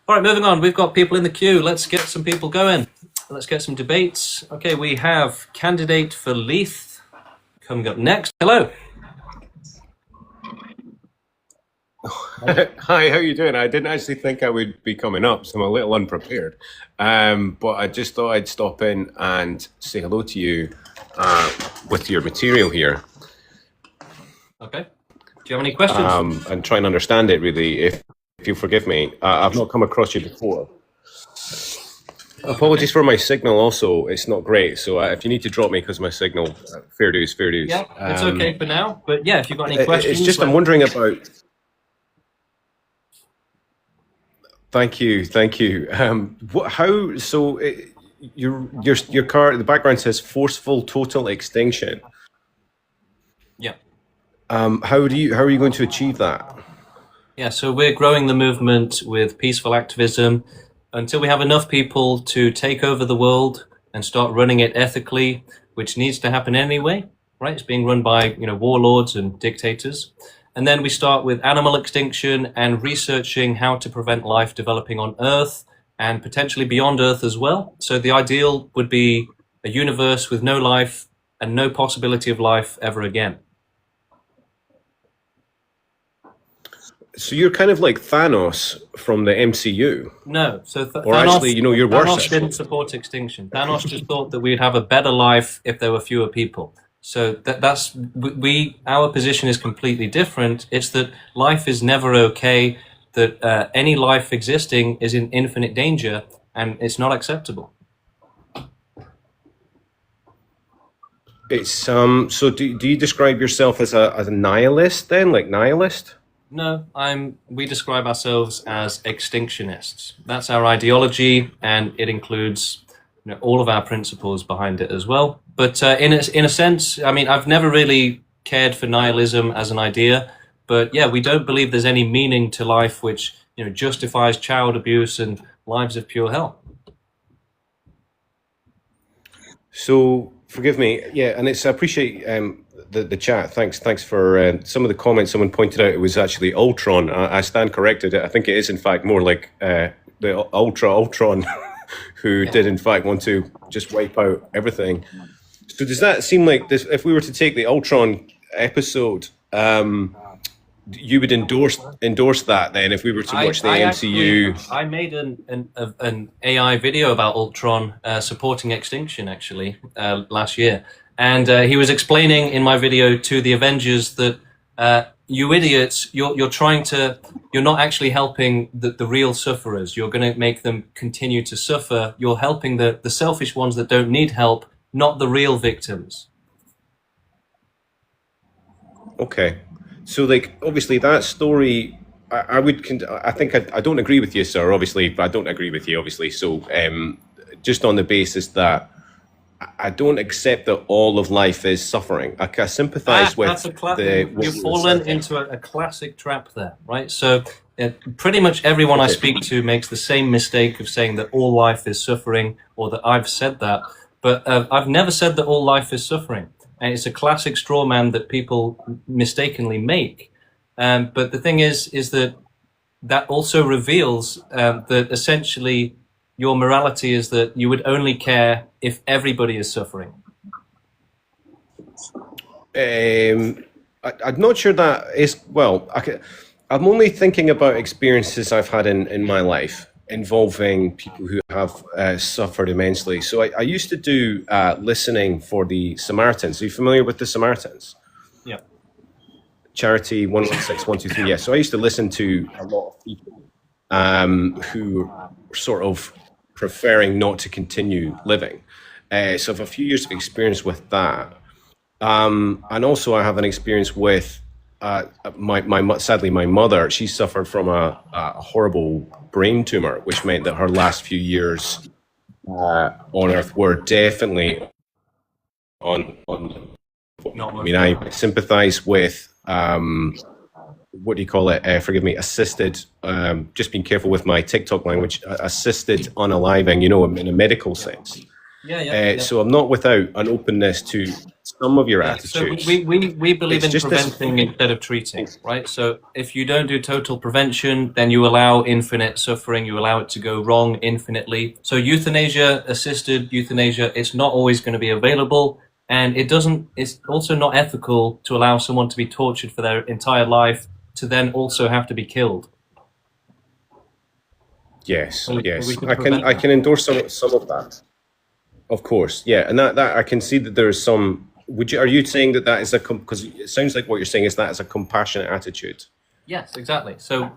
Speaker 1: All right, moving on. We've got people in the queue. Let's get some people going. Let's get some debates. Okay, we have candidate for Leith coming up next. Hello.
Speaker 14: Hi, how you doing? I didn't actually think I would be coming up, so I'm a little unprepared. But I just thought I'd stop in and say hello to you with your material here.
Speaker 1: Okay. Do you have any questions?
Speaker 14: And try and understand it, really, if you'll forgive me. I've not come across you before. Apologies for my signal also. It's not great, so if you need to drop me because my signal, fair dues, fair dues.
Speaker 1: Yeah, it's okay for now. But yeah, if you've got any questions...
Speaker 14: It's just I'm wondering about... Thank you. How? So your card, the background says forceful total extinction.
Speaker 1: Yeah.
Speaker 14: How are you going to achieve that?
Speaker 1: Yeah. So we're growing the movement with peaceful activism until we have enough people to take over the world and start running it ethically, which needs to happen anyway, right? It's being run by warlords and dictators. And then we start with animal extinction and researching how to prevent life developing on Earth and potentially beyond Earth as well. So the ideal would be a universe with no life and no possibility of life ever again.
Speaker 14: So you're kind of like Thanos from the MCU.
Speaker 1: No, so
Speaker 14: or
Speaker 1: Thanos,
Speaker 14: actually, you're worse.
Speaker 1: Thanos didn't support extinction. Thanos just thought that we'd have a better life if there were fewer people. So that's our position is completely different. It's that life is never okay, that any life existing is in infinite danger, and it's not acceptable.
Speaker 14: It's so do you describe yourself as a nihilist then, like nihilist?
Speaker 1: No, we describe ourselves as extinctionists. That's our ideology, and it includes all of our principles behind it as well. But in a sense, I mean, I've never really cared for nihilism as an idea. But yeah, we don't believe there's any meaning to life which justifies child abuse and lives of pure hell.
Speaker 14: So forgive me, yeah, and I appreciate the chat. Thanks for some of the comments. Someone pointed out it was actually Ultron. I stand corrected. I think it is in fact more like the Ultron. Who did in fact want to just wipe out everything. So does that seem like this? If we were to take the Ultron episode, you would endorse that then? If we were to watch the MCU,
Speaker 1: I made an AI video about Ultron supporting extinction actually last year, and he was explaining in my video to the Avengers that. You idiots, you're not actually helping the real sufferers. You're going to make them continue to suffer. You're helping the selfish ones that don't need help, not the real victims.
Speaker 14: Okay. So like, obviously that story, I don't agree with you, sir, obviously, but I don't agree with you, obviously. So just on the basis that I don't accept that all of life is suffering. I sympathize with
Speaker 1: you've fallen into a classic trap there, right? So pretty much everyone I speak to makes the same mistake of saying that all life is suffering, or that I've said that. But I've never said that all life is suffering. And it's a classic straw man that people mistakenly make. But the thing is that also reveals that essentially your morality is that you would only care if everybody is suffering.
Speaker 14: I'm not sure that is, well, I'm only thinking about experiences I've had in my life involving people who have suffered immensely. So I used to do listening for the Samaritans. Are you familiar with the Samaritans?
Speaker 1: Yeah.
Speaker 14: Charity 116123. Yeah. So I used to listen to a lot of people who were sort of preferring not to continue living. So I have a few years of experience with that. And also I have an experience with sadly my mother. She suffered from a horrible brain tumor, which meant that her last few years on Earth were definitely on.
Speaker 1: Not
Speaker 14: I mean, I sympathise with what do you call it? Forgive me, assisted. Just being careful with my TikTok language. Assisted unaliving, in a medical sense.
Speaker 1: Yeah.
Speaker 14: So I'm not without an openness to some of your
Speaker 1: So
Speaker 14: attitudes.
Speaker 1: we believe
Speaker 14: It's
Speaker 1: in
Speaker 14: just this-
Speaker 1: preventing instead of treating, right? So if you don't do total prevention, then you allow infinite suffering, you allow it to go wrong infinitely. So euthanasia, assisted euthanasia, it's not always going to be available, and it's also not ethical to allow someone to be tortured for their entire life to then also have to be killed.
Speaker 14: Yes,
Speaker 1: So
Speaker 14: yes,
Speaker 1: we can
Speaker 14: I can
Speaker 1: prevent
Speaker 14: I can endorse some of that. Of course, yeah, and that I can see that there is some. Are you saying that is because it sounds like what you're saying is that is a compassionate attitude?
Speaker 1: Yes, exactly. So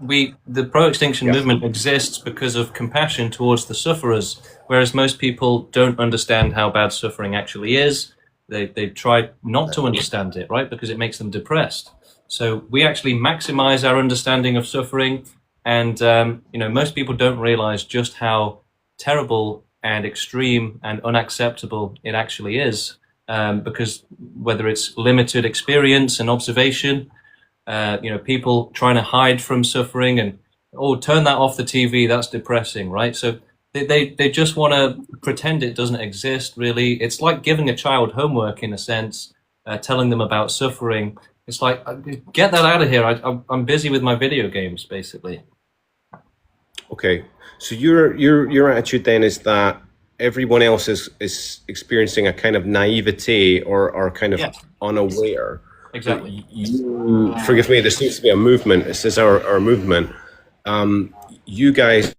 Speaker 1: the pro-extinction movement exists because of compassion towards the sufferers, whereas most people don't understand how bad suffering actually is. They try not to understand it, right? Because it makes them depressed. So we actually maximize our understanding of suffering, and most people don't realize just how terrible and extreme and unacceptable it actually is. Because whether it's limited experience and observation, people trying to hide from suffering and, turn that off the TV, that's depressing, right? So they just want to pretend it doesn't exist, really. It's like giving a child homework, in a sense, telling them about suffering. It's like, get that out of here. I'm busy with my video games, basically.
Speaker 14: Okay, so your attitude then is that everyone else is experiencing a kind of naivete or kind of unaware.
Speaker 1: Exactly.
Speaker 14: You, forgive me, there seems to be a movement. This is our movement. You guys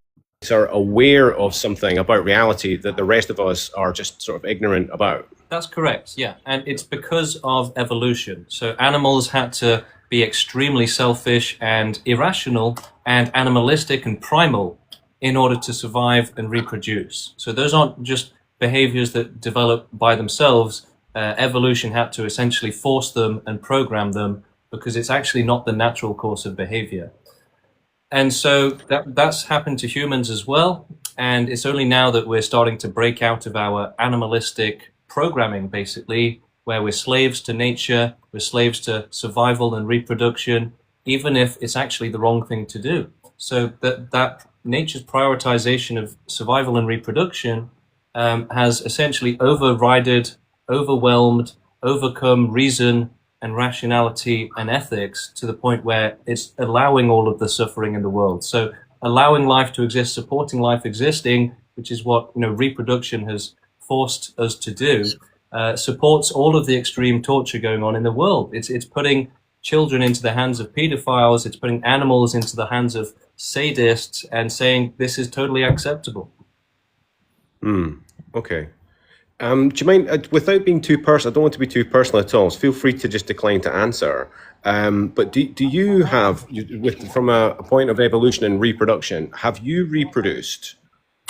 Speaker 14: are aware of something about reality that the rest of us are just sort of ignorant about.
Speaker 1: That's correct, yeah. And it's because of evolution. So animals had to be extremely selfish and irrational and animalistic and primal in order to survive and reproduce. So those aren't just behaviors that develop by themselves. Evolution had to essentially force them and program them because it's actually not the natural course of behavior. And so that's happened to humans as well. And it's only now that we're starting to break out of our animalistic programming, basically, where we're slaves to nature, we're slaves to survival and reproduction, even if it's actually the wrong thing to do. So that nature's prioritization of survival and reproduction has essentially overwhelmed, overcome reason and rationality and ethics to the point where it's allowing all of the suffering in the world. So allowing life to exist, supporting life existing, which is what reproduction has forced us to do, supports all of the extreme torture going on in the world. It's putting children into the hands of pedophiles, it's putting animals into the hands of sadists and saying this is totally acceptable.
Speaker 14: Okay. Do you mind, without being too personal, I don't want to be too personal at all, so feel free to just decline to answer. But do you have, from a point of evolution and reproduction, have you reproduced?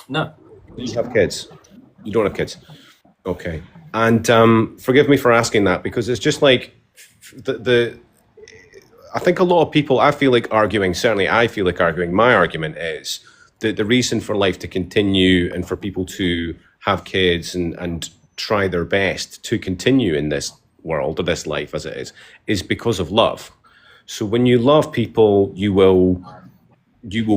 Speaker 1: No.
Speaker 14: Do you have kids? You don't have kids? Okay. And forgive me for asking that, because it's just like I think a lot of people, I feel like arguing, my argument is that the reason for life to continue and for people to have kids and try their best to continue in this world or this life as it is because of love. So when you love people, you will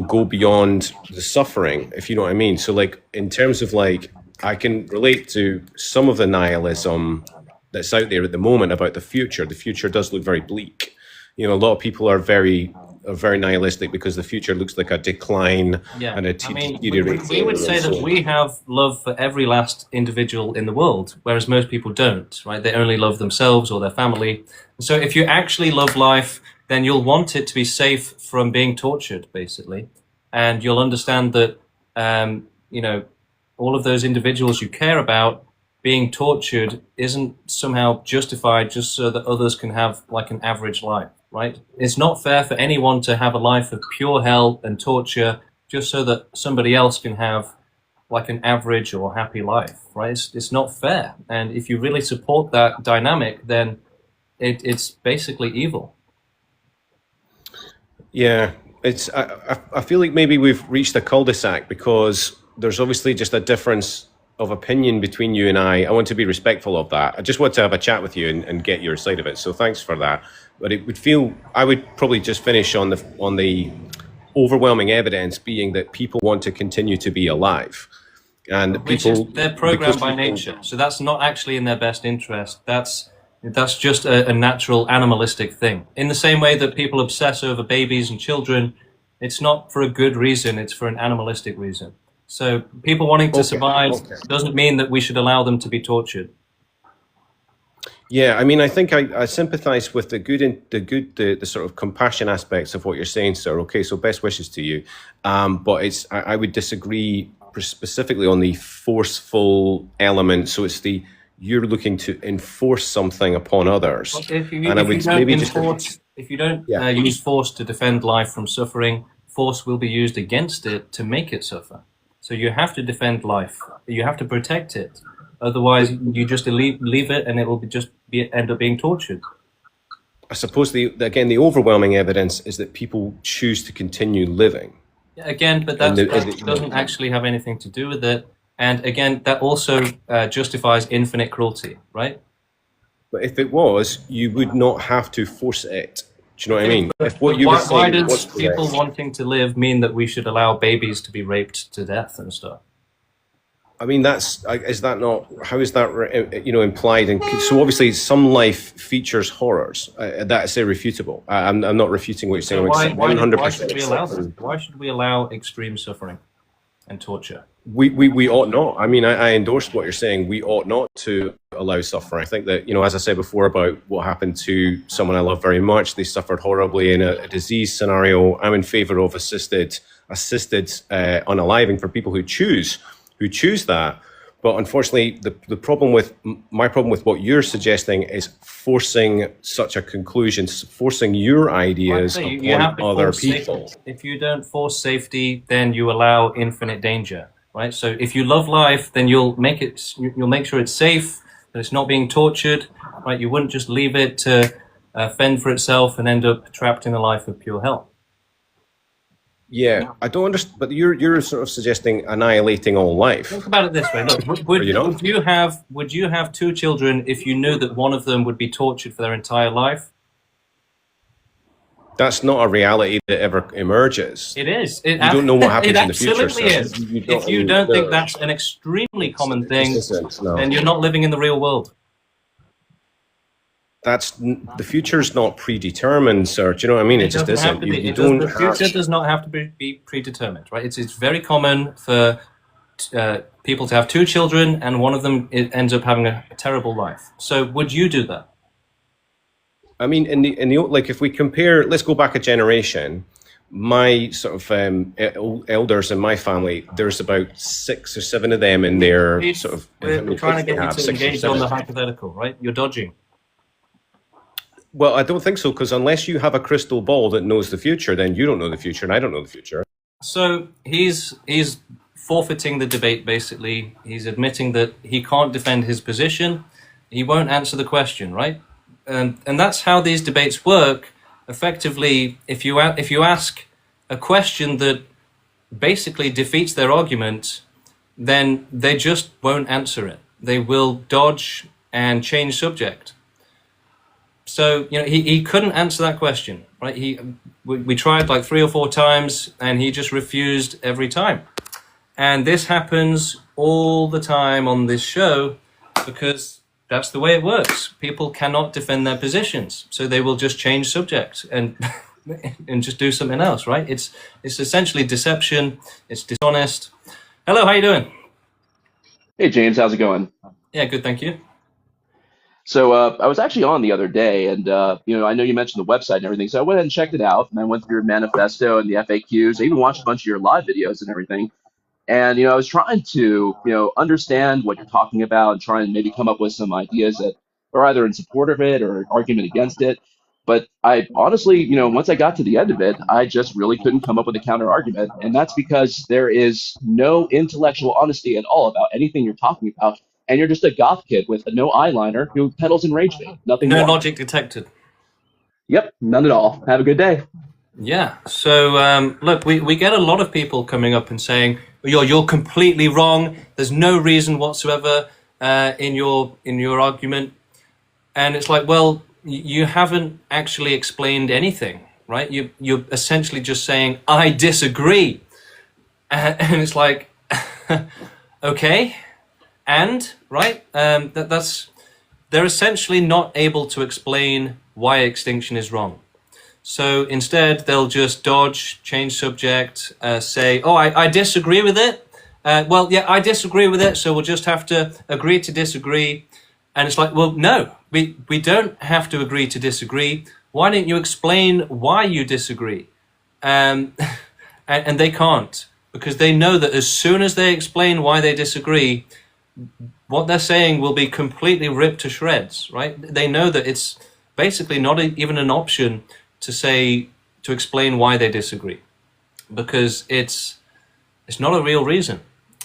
Speaker 14: go beyond the suffering, if you know what I mean. So like in terms of like, I can relate to some of the nihilism that's out there at the moment about the future. The future does look very bleak. A lot of people are very nihilistic because the future looks like a decline and a deterioration.
Speaker 1: We would say that we have love for every last individual in the world, whereas most people don't, right? They only love themselves or their family. So if you actually love life, then you'll want it to be safe from being tortured, basically. And you'll understand that, all of those individuals you care about being tortured isn't somehow justified just so that others can have like an average life. Right? It's not fair for anyone to have a life of pure hell and torture just so that somebody else can have like an average or happy life, right? It's not fair. And if you really support that dynamic, then it's basically evil.
Speaker 14: Yeah, I feel like maybe we've reached a cul-de-sac because there's obviously just a difference of opinion between you and I want to be respectful of that. I just want to have a chat with you and get your side of it. So thanks for that. But it would feel I would probably just finish on the overwhelming evidence being that people want to continue to be alive, and
Speaker 1: they're programmed by nature. So that's not actually in their best interest. That's just a natural animalistic thing. In the same way that people obsess over babies and children, it's not for a good reason. It's for an animalistic reason. So people wanting to survive doesn't mean that we should allow them to be tortured.
Speaker 14: Yeah, I mean, I think I sympathise with the sort of compassion aspects of what you're saying, sir. Okay, so best wishes to you. But I would disagree specifically on the forceful element. So it's you're looking to enforce something upon others.
Speaker 1: Well, if you don't use force to defend life from suffering, force will be used against it to make it suffer. So you have to defend life. You have to protect it. Otherwise, you just leave it, and it will end up being tortured.
Speaker 14: I suppose the overwhelming evidence is that people choose to continue living.
Speaker 1: Yeah, again, but that doesn't actually have anything to do with it. And again, that also justifies infinite cruelty, right?
Speaker 14: But if it was, you would not have to force it. Do you know what I mean? If what you were saying
Speaker 1: why does people wanting to live mean that we should allow babies to be raped to death and stuff?
Speaker 14: I mean, how is that implied? And so obviously some life features horrors. That's irrefutable. I'm not refuting what you're saying.
Speaker 1: So why should we allow extreme suffering and torture?
Speaker 14: We ought not. I mean, I endorse what you're saying. We ought not to allow suffering. I think that, as I said before about what happened to someone I love very much, they suffered horribly in a disease scenario. I'm in favor of assisted unaliving for people who choose that. But unfortunately, my problem with what you're suggesting is forcing such a conclusion, forcing your ideas upon other people.
Speaker 1: Safety. If you don't force safety, then you allow infinite danger, right? So if you love life, then you'll make sure it's safe, that it's not being tortured, right? You wouldn't just leave it to fend for itself and end up trapped in a life of pure hell.
Speaker 14: Yeah, I don't understand, but you're sort of suggesting annihilating all life.
Speaker 1: Think about it this way. Look, would you have two children if you knew that one of them would be tortured for their entire life?
Speaker 14: That's not a reality that ever emerges.
Speaker 1: It is.
Speaker 14: You don't know what happens in the future.
Speaker 1: It absolutely is. If you don't think that's an extremely common thing, then you're not living in the real world.
Speaker 14: The future's not predetermined, sir. Do you know what I mean? It just isn't.
Speaker 1: The future does not have to be predetermined, right? It's very common for people to have two children, and one of them ends up having a terrible life. So, would you do that?
Speaker 14: I mean, in the like, if we compare, let's go back a generation. My sort of elders in my family, there's about 6 or 7 of them in their sort of.
Speaker 1: We're trying to get you to engage on the hypothetical, right? You're dodging.
Speaker 14: Well, I don't think so, because unless you have a crystal ball that knows the future, then you don't know the future, and I don't know the future.
Speaker 1: So he's forfeiting the debate, basically. He's admitting that he can't defend his position. He won't answer the question, right? And that's how these debates work. Effectively, if you ask a question that basically defeats their argument, then they just won't answer it. They will dodge and change subject. So, he couldn't answer that question, right? We tried like 3 or 4 times, and he just refused every time. And this happens all the time on this show because that's the way it works. People cannot defend their positions, so they will just change subject and just do something else, right? It's essentially deception. It's dishonest. Hello, how you doing?
Speaker 15: Hey, James, how's it going?
Speaker 1: Yeah, good, thank you.
Speaker 15: So I was actually on the other day, and I know you mentioned the website and everything, so I went ahead and checked it out, and I went through your manifesto and the FAQs. I even watched a bunch of your live videos and everything. And I was trying to understand what you're talking about and try and maybe come up with some ideas that are either in support of it or an argument against it. But I honestly, once I got to the end of it, I just really couldn't come up with a counter argument, and that's because there is no intellectual honesty at all about anything you're talking about. And you're just a goth kid with no eyeliner who pedals in rage bait. Nothing more.
Speaker 1: No logic detected.
Speaker 15: Yep, none at all. Have a good day.
Speaker 1: Yeah. So, look, we get a lot of people coming up and saying, you're completely wrong. There's no reason whatsoever in your argument. And it's like, well, you haven't actually explained anything, right? You're essentially just saying, I disagree. And it's like, okay, and, right? They're essentially not able to explain why extinction is wrong. So instead, they'll just dodge, change subject, say, oh, I disagree with it. Well, yeah, I disagree with it, so we'll just have to agree to disagree. And it's like, well, no, we don't have to agree to disagree. Why don't you explain why you disagree? And they can't, because they know that as soon as they explain why they disagree, what they're saying will be completely ripped to shreds, right? They know that it's basically not even an option to explain why they disagree, because it's not a real reason,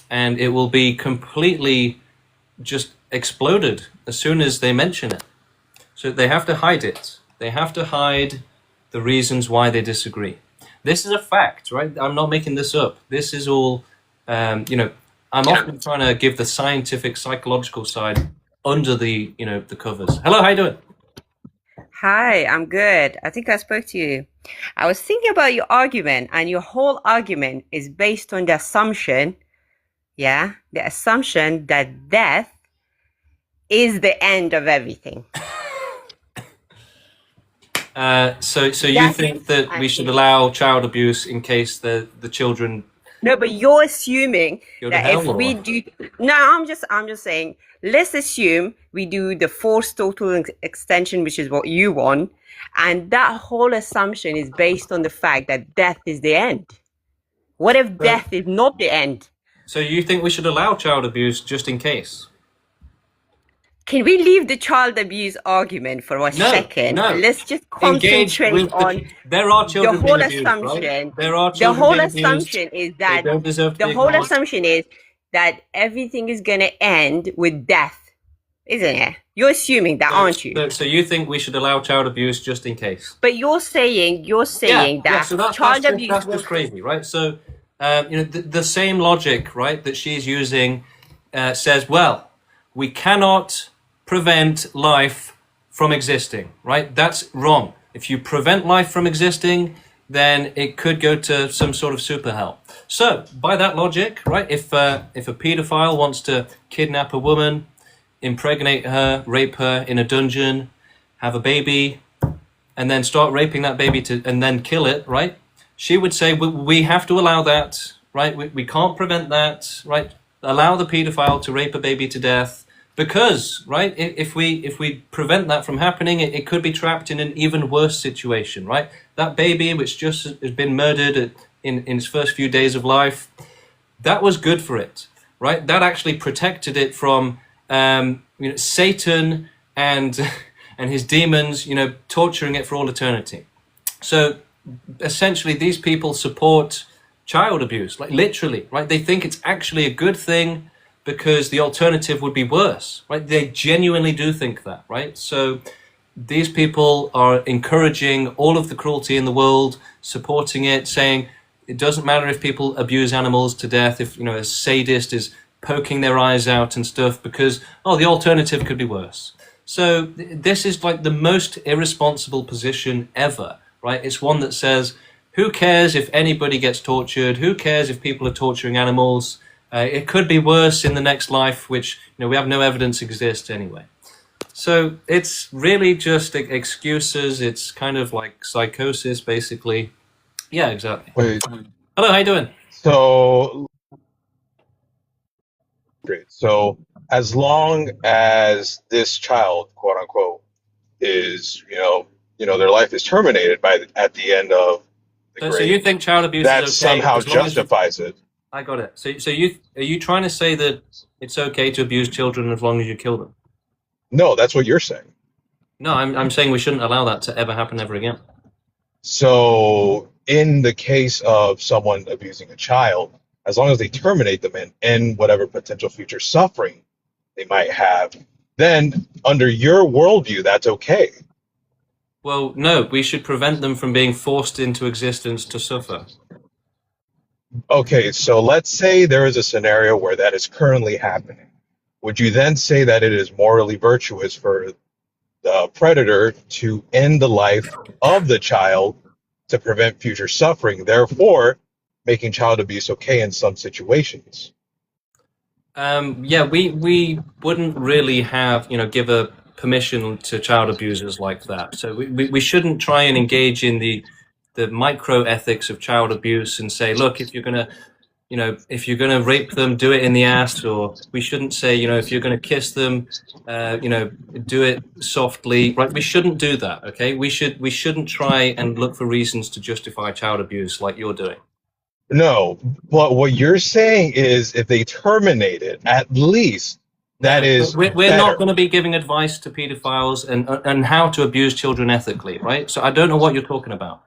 Speaker 1: and it will be completely just exploded as soon as they mention it. So they have to hide it. They have to hide the reasons why they disagree. This is a fact, right? I'm not making this up. This is all, I'm often trying to give the scientific, psychological side under the covers. Hello, how you doing?
Speaker 16: Hi, I'm good. I think I spoke to you. I was thinking about your argument, and your whole argument is based on the assumption, the assumption that death is the end of everything.
Speaker 1: So you think that we should allow child abuse in case the children
Speaker 16: No, but you're assuming
Speaker 1: go to
Speaker 16: that
Speaker 1: hell,
Speaker 16: if
Speaker 1: or
Speaker 16: we
Speaker 1: what?
Speaker 16: do, no, I'm just saying, let's assume we do the forced total extension, which is what you want, and that whole assumption is based on the fact that death is the end. What if death is not the end?
Speaker 1: So you think we should allow child abuse just in case?
Speaker 16: Can we leave the child abuse argument for a second?
Speaker 1: No.
Speaker 16: Let's just
Speaker 1: Engage
Speaker 16: concentrate
Speaker 1: with
Speaker 16: on
Speaker 1: there are
Speaker 16: the
Speaker 1: children
Speaker 16: whole
Speaker 1: being abused,
Speaker 16: assumption.
Speaker 1: right? There are
Speaker 16: The
Speaker 1: children
Speaker 16: whole
Speaker 1: being abused.
Speaker 16: assumption is that
Speaker 1: They don't deserve to
Speaker 16: the
Speaker 1: be
Speaker 16: whole
Speaker 1: ignored.
Speaker 16: assumption is that everything is going to end with death, isn't it? You're assuming that, aren't you?
Speaker 1: So you think we should allow child abuse just in case?
Speaker 16: But you're saying that
Speaker 1: so
Speaker 16: child abuse
Speaker 1: that's
Speaker 16: will
Speaker 1: just crazy, right? So the same logic, right, that she's using says, well, we cannot prevent life from existing, right? That's wrong. If you prevent life from existing, then it could go to some sort of super hell. So by that logic, right, if a pedophile wants to kidnap a woman, impregnate her, rape her in a dungeon, have a baby, and then start raping that baby and then kill it, right? She would say, we have to allow that, right? We can't prevent that, right? Allow the pedophile to rape a baby to death, because, right, if we prevent that from happening, it could be trapped in an even worse situation, right? That baby, which just has been murdered in its first few days of life, that was good for it, right? That actually protected it from Satan and his demons, torturing it for all eternity. So essentially, these people support child abuse, like literally, right? They think it's actually a good thing because the alternative would be worse, right? They genuinely do think that, right? So these people are encouraging all of the cruelty in the world, supporting it, saying it doesn't matter if people abuse animals to death, if a sadist is poking their eyes out and stuff, because the alternative could be worse. So this is like the most irresponsible position ever, right? It's one that says, who cares if anybody gets tortured? Who cares if people are torturing animals? It could be worse in the next life, which we have no evidence exists anyway. So it's really just excuses. It's kind of like psychosis, basically. Yeah, exactly.
Speaker 11: Wait.
Speaker 1: Hello, how you doing?
Speaker 11: So great. So as long as this child, quote unquote, is their life is terminated at the end of the
Speaker 1: So
Speaker 11: grade,
Speaker 1: you think child abuse
Speaker 11: that
Speaker 1: is okay?
Speaker 11: somehow
Speaker 1: as long as
Speaker 11: justifies it?
Speaker 1: I got it. So are you trying to say that it's okay to abuse children as long as you kill them?
Speaker 11: No, that's what you're saying.
Speaker 1: No, I'm saying we shouldn't allow that to ever happen ever again.
Speaker 11: So in the case of someone abusing a child, as long as they terminate them and end whatever potential future suffering they might have, then under your worldview, that's okay.
Speaker 1: Well, no, we should prevent them from being forced into existence to suffer.
Speaker 11: Okay, so let's say there is a scenario where that is currently happening. Would you then say that it is morally virtuous for the predator to end the life of the child to prevent future suffering, therefore making child abuse okay in some situations?
Speaker 1: Yeah, we wouldn't really have, give a permission to child abusers like that. So we shouldn't try and engage in the micro ethics of child abuse and say, look, if you're gonna, if you're gonna rape them, do it in the ass, or we shouldn't say, if you're gonna kiss them, do it softly, right? We shouldn't do that, okay? We shouldn't try and look for reasons to justify child abuse like you're doing.
Speaker 11: No, but what you're saying is if they terminate it, at least that
Speaker 1: No,
Speaker 11: is
Speaker 1: we're not
Speaker 11: better.
Speaker 1: going to be giving advice to pedophiles and how to abuse children ethically, right? So I don't know what you're talking about.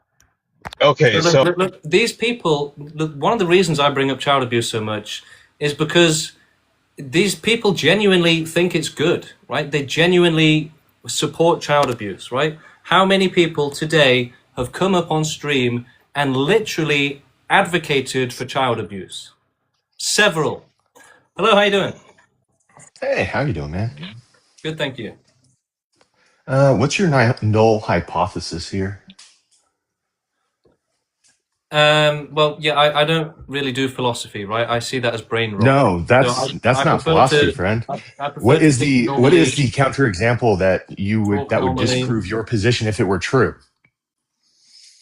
Speaker 11: Okay,
Speaker 1: So
Speaker 11: so
Speaker 1: look, these people. Look, one of the reasons I bring up child abuse so much is because these people genuinely think it's good, right? They genuinely support child abuse, right? How many people today have come up on stream and literally advocated for child abuse? Several. Hello, how you doing?
Speaker 17: Hey, how you doing, man?
Speaker 1: Good, thank you.
Speaker 17: What's your null hypothesis here?
Speaker 1: Well, yeah, I don't really do philosophy, right? I see that as brain rot.
Speaker 17: No,
Speaker 1: So
Speaker 17: that's
Speaker 1: I
Speaker 17: not
Speaker 1: prefer
Speaker 17: philosophy,
Speaker 1: to
Speaker 17: friend.
Speaker 1: I prefer to think
Speaker 17: What
Speaker 1: normally,
Speaker 17: is the counterexample
Speaker 1: talk
Speaker 17: that would
Speaker 1: normally.
Speaker 17: disprove your position if it were true?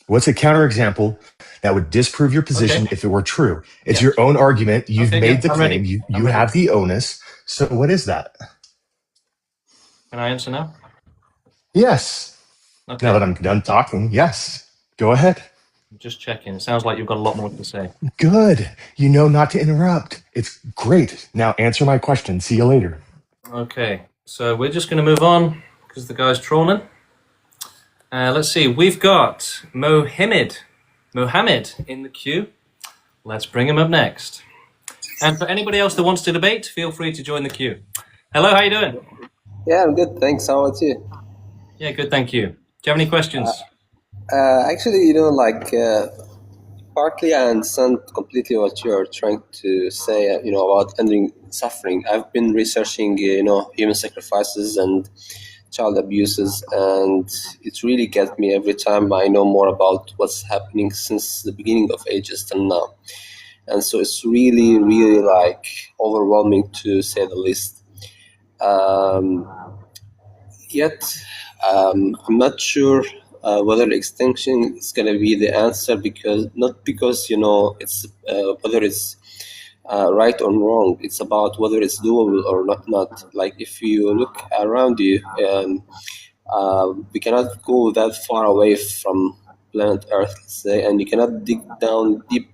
Speaker 17: What's a counterexample that would disprove your position
Speaker 1: Okay.
Speaker 17: if it were true? It's
Speaker 1: Yeah.
Speaker 17: your own argument. You've
Speaker 1: Okay,
Speaker 17: made
Speaker 1: yeah,
Speaker 17: the
Speaker 1: I'm
Speaker 17: claim.
Speaker 1: ready.
Speaker 17: You
Speaker 1: I'm ready.
Speaker 17: have the onus. So what is that?
Speaker 1: Can I answer now?
Speaker 17: Yes.
Speaker 1: Okay.
Speaker 17: Now that I'm done talking, yes. Go ahead.
Speaker 1: Just checking. It sounds like you've got a lot more to say.
Speaker 17: Good. You know not to interrupt. It's great. Now answer my question. See you later.
Speaker 1: Okay, so we're just going to move on because the guy's trolling. Let's see. We've got Mohammed in the queue. Let's bring him up next. And for anybody else that wants to debate, feel free to join the queue. Hello, how you doing?
Speaker 18: Yeah, I'm good. Thanks. How about you?
Speaker 1: Yeah, good, thank you. Do you have any questions?
Speaker 18: Actually, partly I understand completely what you're trying to say, about ending suffering. I've been researching, human sacrifices and child abuses, and it really gets me every time I know more about what's happening since the beginning of ages till now. And so it's really, really overwhelming to say the least. Yet, I'm not sure whether extinction is going to be the answer not because it's whether it's right or wrong. It's about whether it's doable or not. Like if you look around you, we cannot go that far away from planet Earth, let's say, and you cannot dig down deep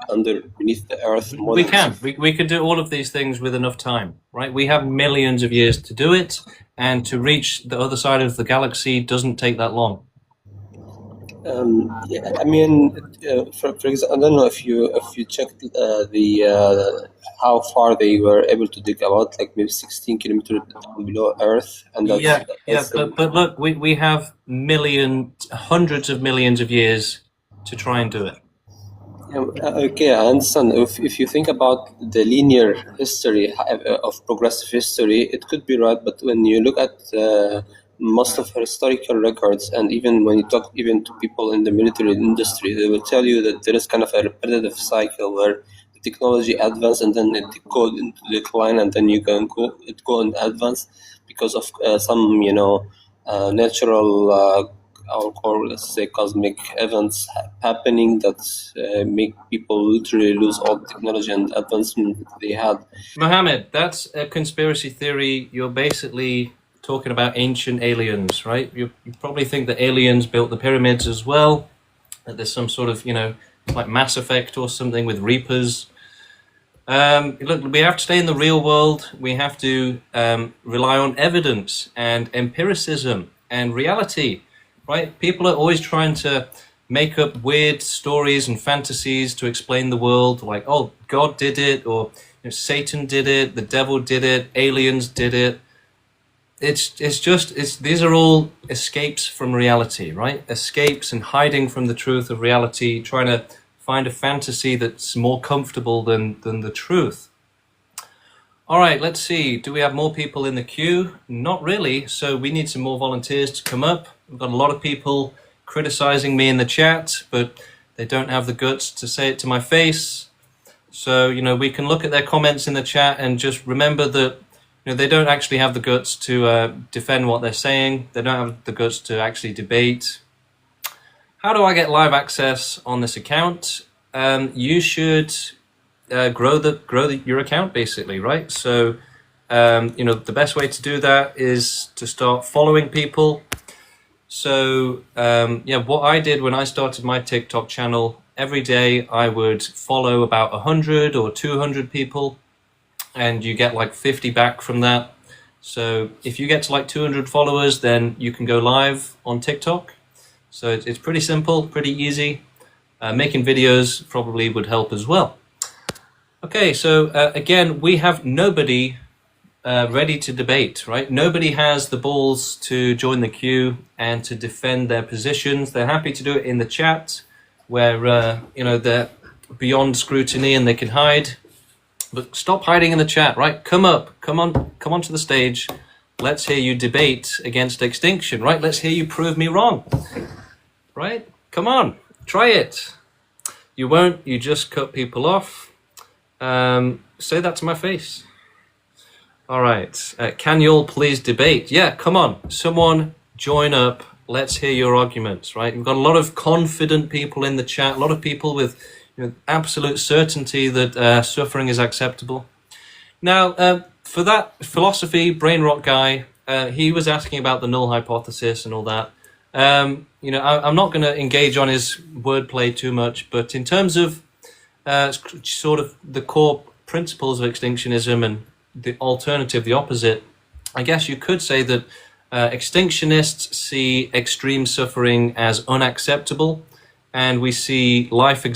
Speaker 18: beneath the Earth more
Speaker 1: We
Speaker 18: than
Speaker 1: can. We could do all of these things with enough time, right? We have millions of years to do it, and to reach the other side of the galaxy doesn't take that long.
Speaker 18: Yeah, I mean, for example, I don't know if you checked the how far they were able to dig, about like maybe 16 kilometers below Earth, and
Speaker 1: Yeah,
Speaker 18: that's
Speaker 1: but look, we have hundreds of millions of years to try and do it.
Speaker 18: okay. I understand. If you think about the linear history of progressive history, it could be right, but when you look at most of historical records, and even when you talk even to people in the military industry, they will tell you that there is kind of a repetitive cycle where the technology advances and then it goes into decline, and then you can go and advance because of some natural or let's say cosmic events happening that make people literally lose all the technology and advancement that they had.
Speaker 1: Mohammed, that's a conspiracy theory. You're basically talking about ancient aliens, right? You probably think that aliens built the pyramids as well, that there's some sort of, like Mass Effect or something with Reapers. Look, we have to stay in the real world. We have to rely on evidence and empiricism and reality, right? People are always trying to make up weird stories and fantasies to explain the world, like, oh, God did it, or Satan did it, the devil did it, aliens did it. These are all escapes from reality, right? Escapes and hiding from the truth of reality, trying to find a fantasy that's more comfortable than the truth. All right, let's see. Do we have more people in the queue? Not really. So we need some more volunteers to come up. We've got a lot of people criticizing me in the chat, but they don't have the guts to say it to my face. So, we can look at their comments in the chat and just remember that, they don't actually have the guts to defend what they're saying. They don't have the guts to actually debate. How do I get live access on this account? You should grow your account, basically, right? So, the best way to do that is to start following people. So, what I did when I started my TikTok channel, every day I would follow about 100 or 200 people, and you get like 50 back from that. So if you get to like 200 followers, then you can go live on TikTok. So it's pretty simple, pretty easy. Making videos probably would help as well. Okay, so again, we have nobody ready to debate, right? Nobody has the balls to join the queue and to defend their positions. They're happy to do it in the chat, where they're beyond scrutiny and they can hide. But stop hiding in the chat, right? Come up, come onto the stage. Let's hear you debate against extinction, right? Let's hear you prove me wrong, right? Come on, try it. You won't, you just cut people off. Say that to my face. All right, can you all please debate? Yeah, come on, someone join up. Let's hear your arguments, right? We've got a lot of confident people in the chat, a lot of people with absolute certainty that suffering is acceptable. Now, for that philosophy brain rot guy, he was asking about the null hypothesis and all that. I'm not going to engage on his wordplay too much, but in terms of sort of the core principles of extinctionism and the alternative, the opposite, I guess you could say that extinctionists see extreme suffering as unacceptable, and we see life not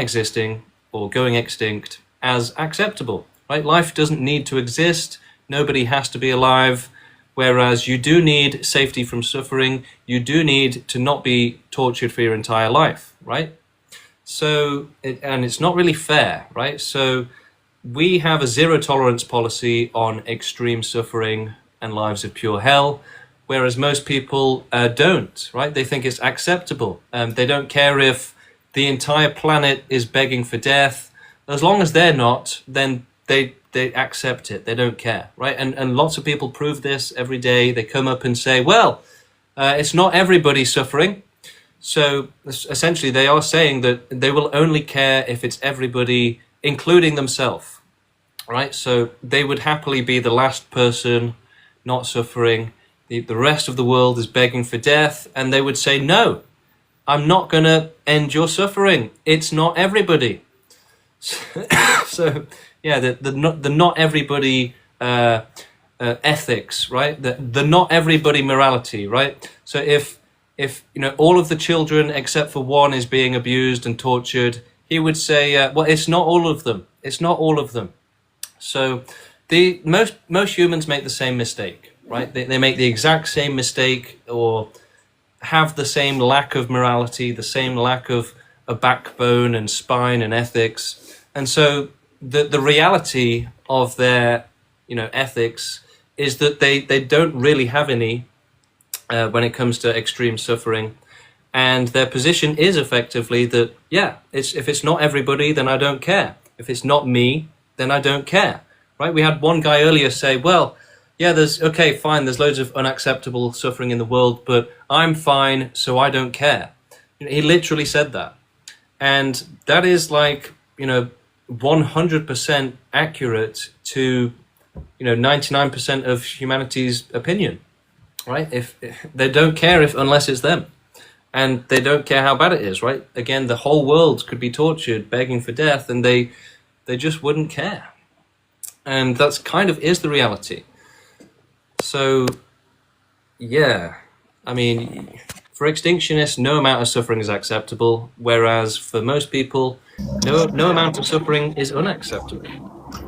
Speaker 1: existing or going extinct as acceptable, right? Life doesn't need to exist. Nobody has to be alive. Whereas you do need safety from suffering. You do need to not be tortured for your entire life, right? So, and it's not really fair, right? So we have a zero tolerance policy on extreme suffering and lives of pure hell, whereas most people don't, right? They think it's acceptable. They don't care if the entire planet is begging for death. As long as they're not, then they accept it. They don't care, right? And lots of people prove this every day. They come up and say, well, it's not everybody suffering. So essentially they are saying that they will only care if it's everybody, including themselves, right? So they would happily be the last person not suffering. The rest of the world is begging for death, and they would say, no, I'm not going to end your suffering. It's not everybody. So yeah, the not everybody ethics, right? The not everybody morality, right? So if all of the children except for one is being abused and tortured, he would say, well, it's not all of them. It's not all of them. So most humans make the same mistake, right? They make the exact same mistake, or have the same lack of morality, the same lack of a backbone and spine and ethics. And so the reality of their ethics is that they don't really have any when it comes to extreme suffering. And their position is effectively that, yeah, if it's not everybody, then I don't care. If it's not me, then I don't care, right? We had one guy earlier say, well, yeah, there's loads of unacceptable suffering in the world, but I'm fine, so I don't care. He literally said that. And that is 100% accurate to 99% of humanity's opinion, right? If they don't care unless it's them, and they don't care how bad it is, right? Again, the whole world could be tortured, begging for death, and they just wouldn't care. And that's kind of is the reality. So, yeah, I mean, for extinctionists, no amount of suffering is acceptable, whereas for most people, no amount of suffering is unacceptable.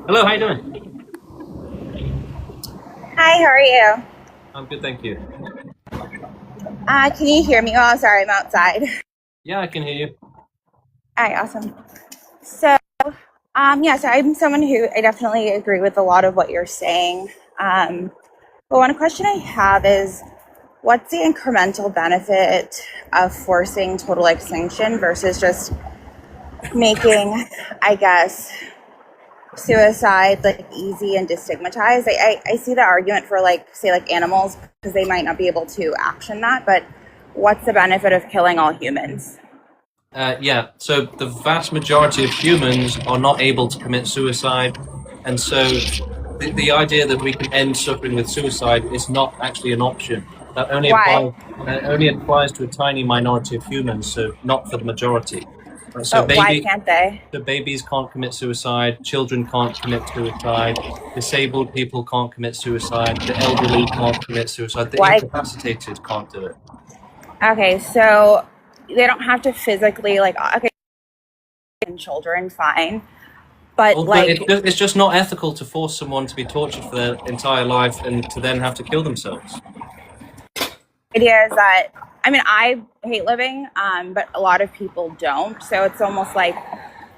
Speaker 1: Hello, how you doing?
Speaker 19: Hi, how are you?
Speaker 1: I'm good, thank you.
Speaker 19: Can you hear me? Oh, sorry, I'm outside.
Speaker 1: Yeah, I can hear you.
Speaker 19: Hi, awesome. So, yeah, so I'm someone who I definitely agree with a lot of what you're saying. But one question I have is, what's the incremental benefit of forcing total extinction versus just making, I guess, suicide like easy and destigmatized? I see the argument for like, say, like animals, because they might not be able to action that, but what's the benefit of killing all humans?
Speaker 1: Yeah, so the vast majority of humans are not able to commit suicide, and so the idea that we can end suffering with suicide is not actually an option. That
Speaker 19: Why?
Speaker 1: only applies to a tiny minority of humans, so not for the majority. So
Speaker 19: But why can't they?
Speaker 1: babies can't commit suicide, children can't commit suicide, disabled people can't commit suicide, the elderly can't commit suicide, the
Speaker 19: Why?
Speaker 1: incapacitated can't do it.
Speaker 19: Okay, so they don't have to physically like okay, and children, fine, but
Speaker 1: Well, but
Speaker 19: like
Speaker 1: it's just not ethical to force someone to be tortured for their entire life and to then have to kill themselves.
Speaker 19: idea is that I mean I hate living, but a lot of people don't. So it's almost like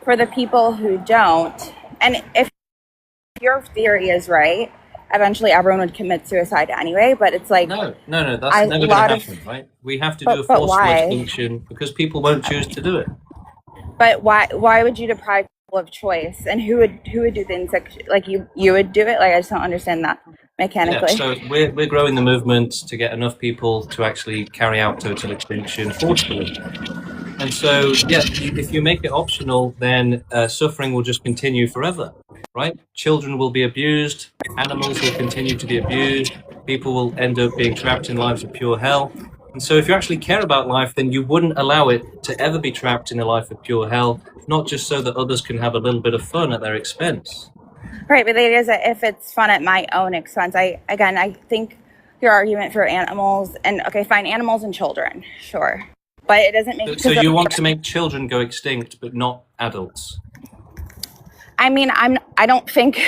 Speaker 19: for the people who don't, and if your theory is right, eventually everyone would commit suicide anyway. But it's like
Speaker 1: No, that's
Speaker 19: a
Speaker 1: never going
Speaker 19: lot
Speaker 1: to
Speaker 19: of,
Speaker 1: happen, right? We have to do a
Speaker 19: but
Speaker 1: forceful
Speaker 19: why?
Speaker 1: extinction because people won't choose to do it.
Speaker 19: But why would you deprive people of choice? And who would do the insect? Like you would do it? Like I just don't understand that
Speaker 1: Yeah,
Speaker 19: mechanically.
Speaker 1: so we're growing the movement to get enough people to actually carry out total extinction forcefully. And so, yeah, if you make it optional, then suffering will just continue forever, right? Children will be abused, animals will continue to be abused, people will end up being trapped in lives of pure hell. And so, if you actually care about life, then you wouldn't allow it to ever be trapped in a life of pure hell, not just so that others can have a little bit of fun at their expense.
Speaker 19: Right, but the idea is that if it's fun at my own expense, I think your argument for animals and okay, fine, animals and children, sure, but it doesn't make.
Speaker 1: So you want to make children go extinct, but not adults?
Speaker 19: I mean, I don't think.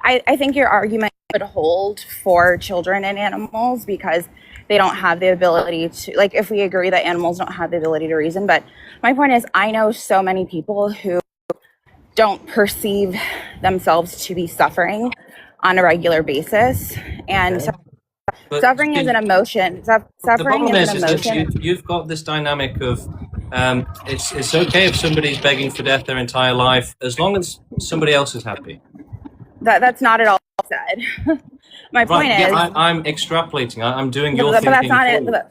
Speaker 19: I think your argument would hold for children and animals because they don't have the ability to. Like, if we agree that animals don't have the ability to reason, but my point is, I know so many people who don't perceive themselves to be suffering on a regular basis, and so
Speaker 1: But
Speaker 19: suffering is an emotion.
Speaker 1: the
Speaker 19: Suffering
Speaker 1: problem
Speaker 19: is an
Speaker 1: is that
Speaker 19: emotion.
Speaker 1: you've got this dynamic of it's okay if somebody's begging for death their entire life as long as somebody else is happy.
Speaker 19: That's not at all said. My point
Speaker 1: Right? Yeah,
Speaker 19: is,
Speaker 1: I'm extrapolating. I'm doing your
Speaker 19: but that's
Speaker 1: thinking
Speaker 19: not
Speaker 1: for
Speaker 19: it.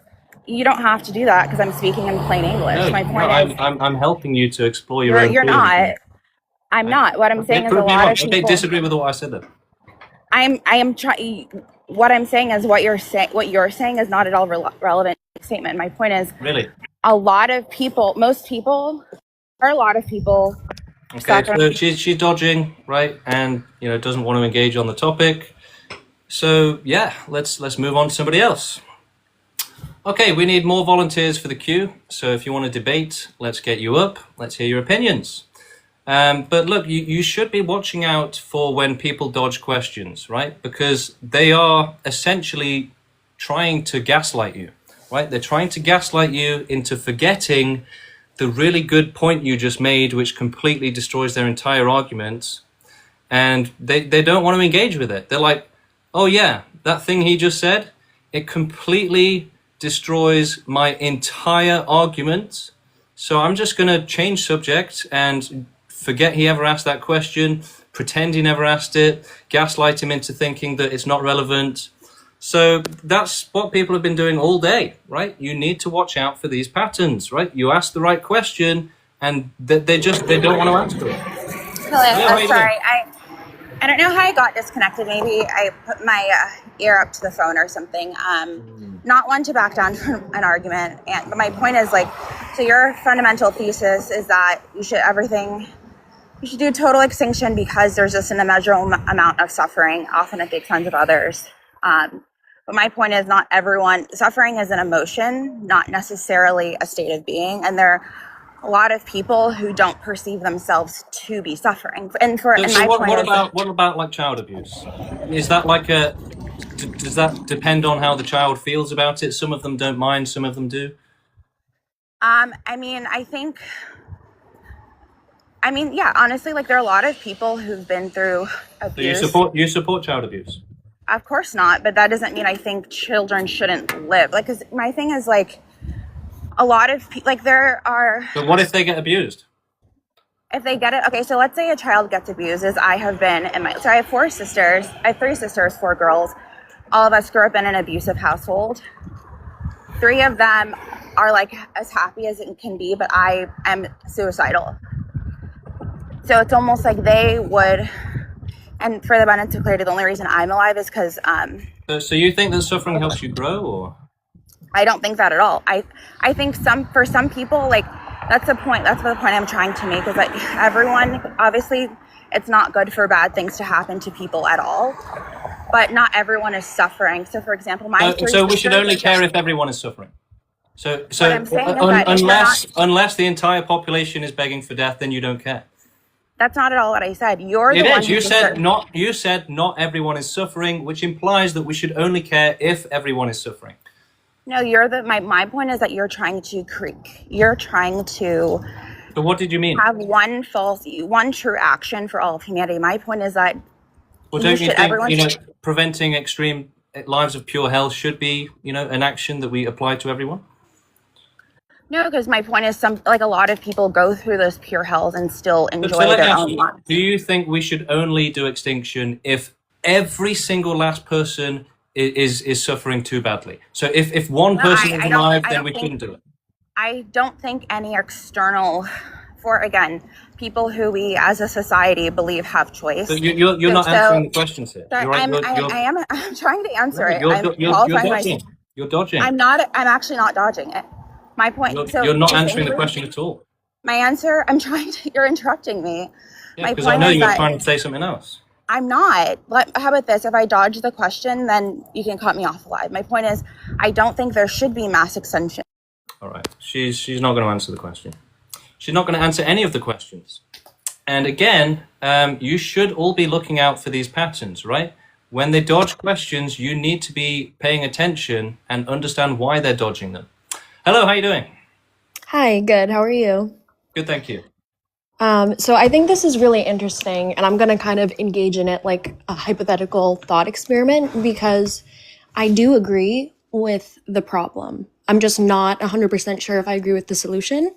Speaker 1: you.
Speaker 19: You don't have to do that because I'm speaking in plain English.
Speaker 1: No,
Speaker 19: My
Speaker 1: no,
Speaker 19: point is,
Speaker 1: I'm helping you to explore your own
Speaker 19: you're
Speaker 1: theory.
Speaker 19: not. I'm not. What I'm
Speaker 1: Okay,
Speaker 19: saying is a
Speaker 1: prove me
Speaker 19: lot
Speaker 1: wrong.
Speaker 19: of
Speaker 1: Okay,
Speaker 19: people.
Speaker 1: disagree with what I said then.
Speaker 19: I am trying. What I'm saying is what you're saying. What you're saying is not at all relevant statement. My point is,
Speaker 1: Really?
Speaker 19: a lot of people, most people, or a lot of people,
Speaker 1: Okay,
Speaker 19: suffer.
Speaker 1: so she's dodging, right, and doesn't want to engage on the topic. So yeah, let's move on to somebody else. Okay, we need more volunteers for the queue. So if you want to debate, let's get you up. Let's hear your opinions. But look, you should be watching out for when people dodge questions, right? Because they are essentially trying to gaslight you, right? They're trying to gaslight you into forgetting the really good point you just made, which completely destroys their entire argument. And they don't want to engage with it. They're like, oh yeah, that thing he just said, it completely destroys my entire argument. So I'm just going to change subject and forget he ever asked that question, pretend he never asked it, gaslight him into thinking that it's not relevant. So that's what people have been doing all day, right? You need to watch out for these patterns, right? You ask the right question and they don't want to answer it.
Speaker 19: Hello, sorry. I don't know how I got disconnected. Maybe I put my ear up to the phone or something. Not one to back down from an argument, but my point is so your fundamental thesis is that you should do total extinction because there's just an immeasurable amount of suffering, often at the expense of others. But my point is, not everyone suffering is an emotion, not necessarily a state of being, and there are a lot of people who don't perceive themselves to be suffering. And
Speaker 1: what about like child abuse? Is that does that depend on how the child feels about it? Some of them don't mind, some of them do.
Speaker 19: I mean, yeah, honestly, like there are a lot of people who've been through
Speaker 1: So you
Speaker 19: abuse.
Speaker 1: support child abuse?
Speaker 19: Of course not, but that doesn't mean I think children shouldn't live. Like, 'cause my thing is like a lot of like there are.
Speaker 1: But what if they get abused?
Speaker 19: If they get it, okay. So let's say a child gets abused, as I have been in my. So I have 4 sisters. I have 3 sisters, 4 girls. All of us grew up in an abusive household. 3 of them are like as happy as it can be, but I am suicidal. So it's almost like they would. And for the abundance of clarity, the only reason I'm alive is because
Speaker 1: So you think that suffering helps you grow, or?
Speaker 19: I don't think that at all. I think for some people, like that's the point. That's the point I'm trying to make is that everyone, obviously, it's not good for bad things to happen to people at all. But not everyone is suffering. So, for example, my
Speaker 1: So we should only care if everyone is suffering. So
Speaker 19: what I'm saying is that if you're
Speaker 1: unless the entire population is begging for death, then you don't care.
Speaker 19: that's not at all what I said. You're the
Speaker 1: It
Speaker 19: one
Speaker 1: is.
Speaker 19: who
Speaker 1: You
Speaker 19: thinks
Speaker 1: said
Speaker 19: that-
Speaker 1: not. You said not everyone is suffering, which implies that we should only care if everyone is suffering.
Speaker 19: No, you're the my point is that you're trying to
Speaker 1: So what did you mean?
Speaker 19: have one true action for all of humanity. My point is that
Speaker 1: Well, don't you think preventing extreme lives of pure hell should be an action that we apply to everyone?
Speaker 19: No, because my point is a lot of people go through those pure hells and still
Speaker 1: So
Speaker 19: enjoy
Speaker 1: let me
Speaker 19: their
Speaker 1: ask
Speaker 19: own
Speaker 1: you,
Speaker 19: life.
Speaker 1: do you think we should only do extinction if every single last person is suffering too badly? So if one
Speaker 19: No,
Speaker 1: person is alive,
Speaker 19: I
Speaker 1: then
Speaker 19: don't
Speaker 1: we
Speaker 19: think-
Speaker 1: shouldn't do it.
Speaker 19: I don't think any external, for again, people who we as a society believe have choice.
Speaker 1: But you're not answering the questions here.
Speaker 19: Sorry, I'm trying to answer it.
Speaker 1: You're
Speaker 19: I'm
Speaker 1: dodging.
Speaker 19: qualifying
Speaker 1: You're dodging.
Speaker 19: I'm actually not dodging it. My point.
Speaker 1: You're not answering the question at all.
Speaker 19: My answer. You're interrupting me.
Speaker 1: Yeah,
Speaker 19: My
Speaker 1: because I
Speaker 19: point
Speaker 1: know
Speaker 19: is
Speaker 1: you're
Speaker 19: that
Speaker 1: trying to say something else.
Speaker 19: I'm not. How about this? If I dodge the question, then you can cut me off live. My point is, I don't think there should be mass extinction.
Speaker 1: All right. She's not going to answer the question. She's not going to answer any of the questions. And again, you should all be looking out for these patterns, right? When they dodge questions, you need to be paying attention and understand why they're dodging them. Hello, how you doing?
Speaker 20: Hi, good. How are you?
Speaker 1: Good, thank you.
Speaker 20: So I think this is really interesting, and I'm going to kind of engage in it like a hypothetical thought experiment because I do agree with the problem. I'm just not 100% sure if I agree with the solution.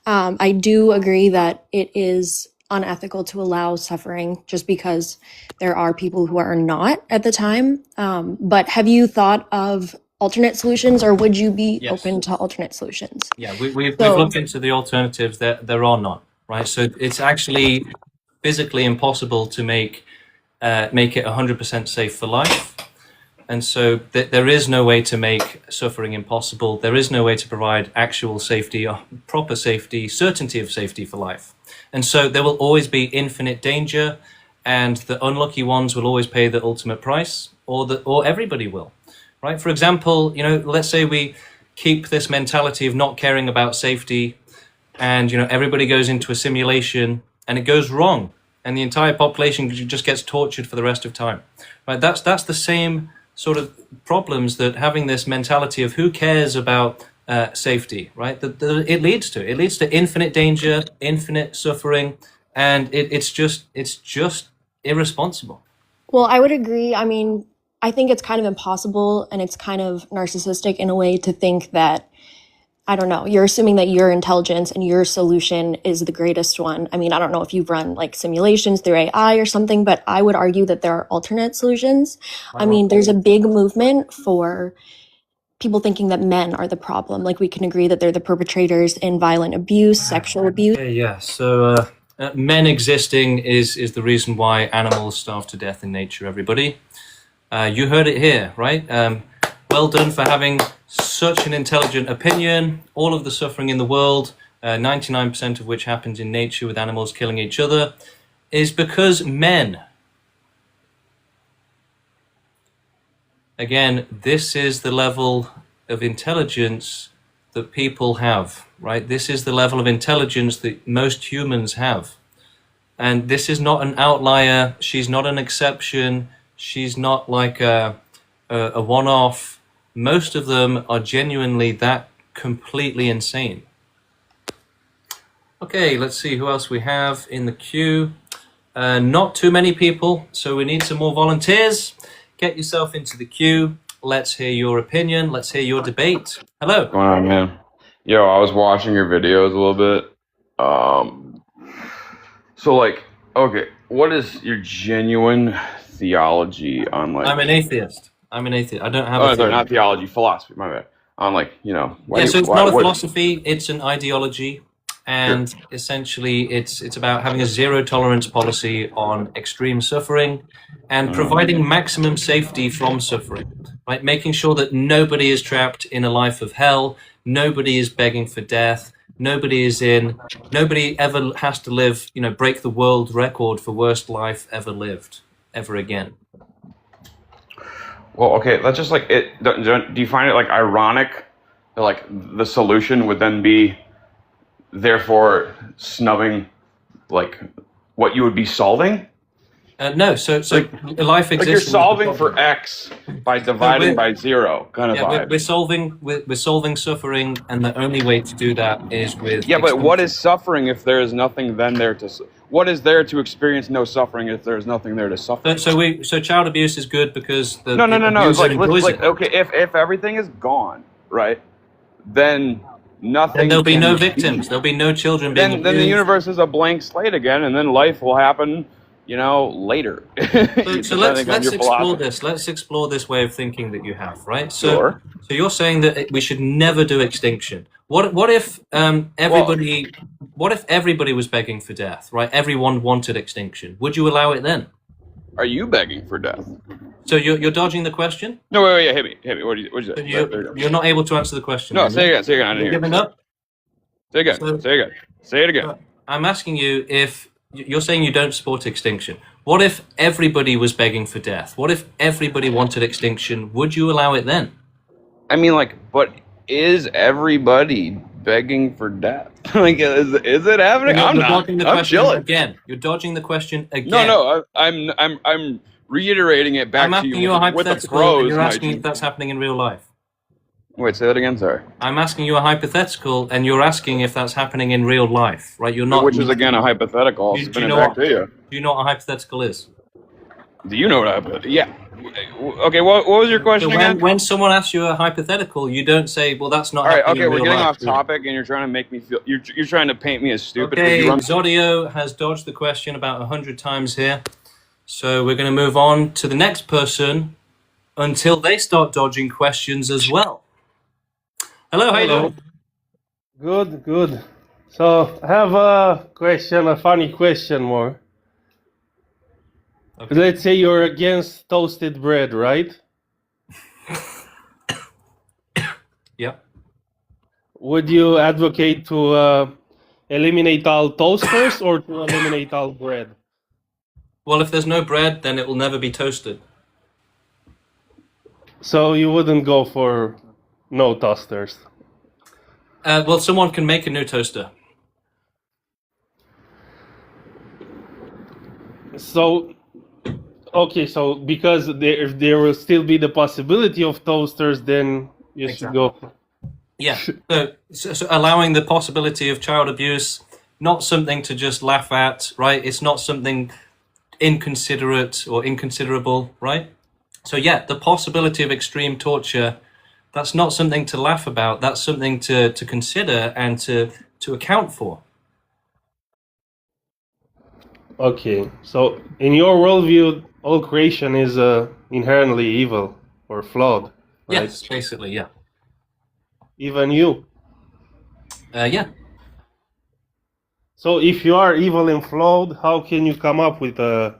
Speaker 20: I do agree that it is unethical to allow suffering just because there are people who are not at the time. But have you thought of alternate solutions, or would you be open to alternate solutions?
Speaker 1: Yeah, we've looked into the alternatives. There are none, right? So it's actually physically impossible to make it 100% safe for life. And so there is no way to make suffering impossible. There is no way to provide actual safety, proper safety, certainty of safety for life. And so there will always be infinite danger, and the unlucky ones will always pay the ultimate price, or everybody will, right? For example, let's say we keep this mentality of not caring about safety, and everybody goes into a simulation and it goes wrong, and the entire population just gets tortured for the rest of time, right? That's the same sort of problems that having this mentality of who cares about safety, right? It leads to infinite danger, infinite suffering, and it's just irresponsible.
Speaker 20: Well, I would agree. I mean, I think it's kind of impossible and it's kind of narcissistic in a way to think that, I don't know, you're assuming that your intelligence and your solution is the greatest one. I mean, I don't know if you've run like simulations through AI or something, but I would argue that there are alternate solutions. I mean, there's a big movement for people thinking that men are the problem. Like we can agree that they're the perpetrators in violent abuse, sexual abuse.
Speaker 1: Yeah. So men existing is the reason why animals starve to death in nature, everybody. You heard it here, right? Well done for having such an intelligent opinion. All of the suffering in the world, 99% of which happens in nature with animals killing each other, is because men. Again, this is the level of intelligence that people have, right? This is the level of intelligence that most humans have. And this is not an outlier. She's not an exception. She's not like a one-off. Most of them are genuinely that completely insane. Okay, let's see who else we have in the queue. Not too many people, so we need some more volunteers. Get yourself into the queue. Let's hear your opinion. Let's hear your debate. Hello.
Speaker 21: What's going on, man? Yo, I was watching your videos a little bit. So like, okay, what is your genuine theology on like?
Speaker 1: I'm an atheist. I don't have
Speaker 21: Oh,
Speaker 1: a
Speaker 21: sorry, not theology, philosophy. My bad. On like,
Speaker 1: Yeah, so it's not a philosophy, it's an ideology. And essentially it's about having a zero tolerance policy on extreme suffering and providing maximum safety from suffering, right? Making sure that nobody is trapped in a life of hell, nobody is begging for death, nobody ever has to live, break the world record for worst life ever lived, ever again.
Speaker 21: Well, okay, that's just like it. Do you find it like ironic that like the solution would then be therefore snubbing like what you would be solving?
Speaker 1: No, so life exists.
Speaker 21: Like you're solving for X by dividing by zero, kind of vibe.
Speaker 1: We're solving suffering, and the only way to do that is with.
Speaker 21: Yeah, but what is suffering if there is nothing then there to? What is there to experience no suffering if there is nothing there to suffer?
Speaker 1: So child abuse is good because the
Speaker 21: no. It's
Speaker 1: abuser
Speaker 21: like okay, if everything is gone, right, then nothing.
Speaker 1: Then there'll be no victims. There'll be no children being abused.
Speaker 21: Then the universe is a blank slate again, and then life will happen. Later.
Speaker 1: So let's explore this. Let's explore this way of thinking that you have, right? So you're saying that we should never do extinction. What if everybody was begging for death, right? Everyone wanted extinction. Would you allow it then?
Speaker 21: Are you begging for death?
Speaker 1: So you're dodging the question?
Speaker 21: No, wait, hit me. What did you say?
Speaker 1: You're not able to answer the question.
Speaker 21: No, say it again. I didn't hear.
Speaker 1: Giving up?
Speaker 21: Say it again.
Speaker 1: I'm asking you if you're saying you don't support extinction. What if everybody was begging for death? What if everybody wanted extinction? Would you allow it then?
Speaker 21: I mean, but is everybody begging for death? Is it happening? I'm not. I'm chilling.
Speaker 1: Again, you're dodging the question again.
Speaker 21: No. I'm reiterating it back to you with the pros.
Speaker 1: You're asking if that's happening in real life.
Speaker 21: Wait, say that again. Sorry.
Speaker 1: I'm asking you a hypothetical, and you're asking if that's happening in real life, right? You're not.
Speaker 21: Which is again a hypothetical. I'll spin it back to you.
Speaker 1: Do you know what a hypothetical is?
Speaker 21: Do you know what a hypothetical? Yeah. Okay. What was your question again?
Speaker 1: When someone asks you a hypothetical, you don't say, "Well, that's not."
Speaker 21: All right.
Speaker 1: Okay,
Speaker 21: we're getting off topic, and you're trying to make me feel. You're trying to paint me as stupid.
Speaker 1: Okay. Zodio has dodged the question about 100 times here, so we're going to move on to the next person until they start dodging questions as well. Hello, how you doing?
Speaker 22: Good. So I have a funny question more. Okay. Let's say you're against toasted bread, right?
Speaker 1: Yeah.
Speaker 22: Would you advocate to eliminate all toasters or to eliminate all bread?
Speaker 1: Well, if there's no bread, then it will never be toasted.
Speaker 22: So you wouldn't go for no toasters?
Speaker 1: Well, someone can make a new toaster.
Speaker 22: So, okay, so because there will still be the possibility of toasters, then you should go.
Speaker 1: Yeah, so allowing the possibility of child abuse, not something to just laugh at, right? It's not something inconsiderate or inconsiderable, right? So yeah, the possibility of extreme torture, that's not something to laugh about. That's something to consider and to account for.
Speaker 22: Okay, so in your worldview, all creation is inherently evil or flawed, right?
Speaker 1: Yes, basically, yeah.
Speaker 22: Even you?
Speaker 1: Yeah.
Speaker 22: So if you are evil and flawed, how can you come up with a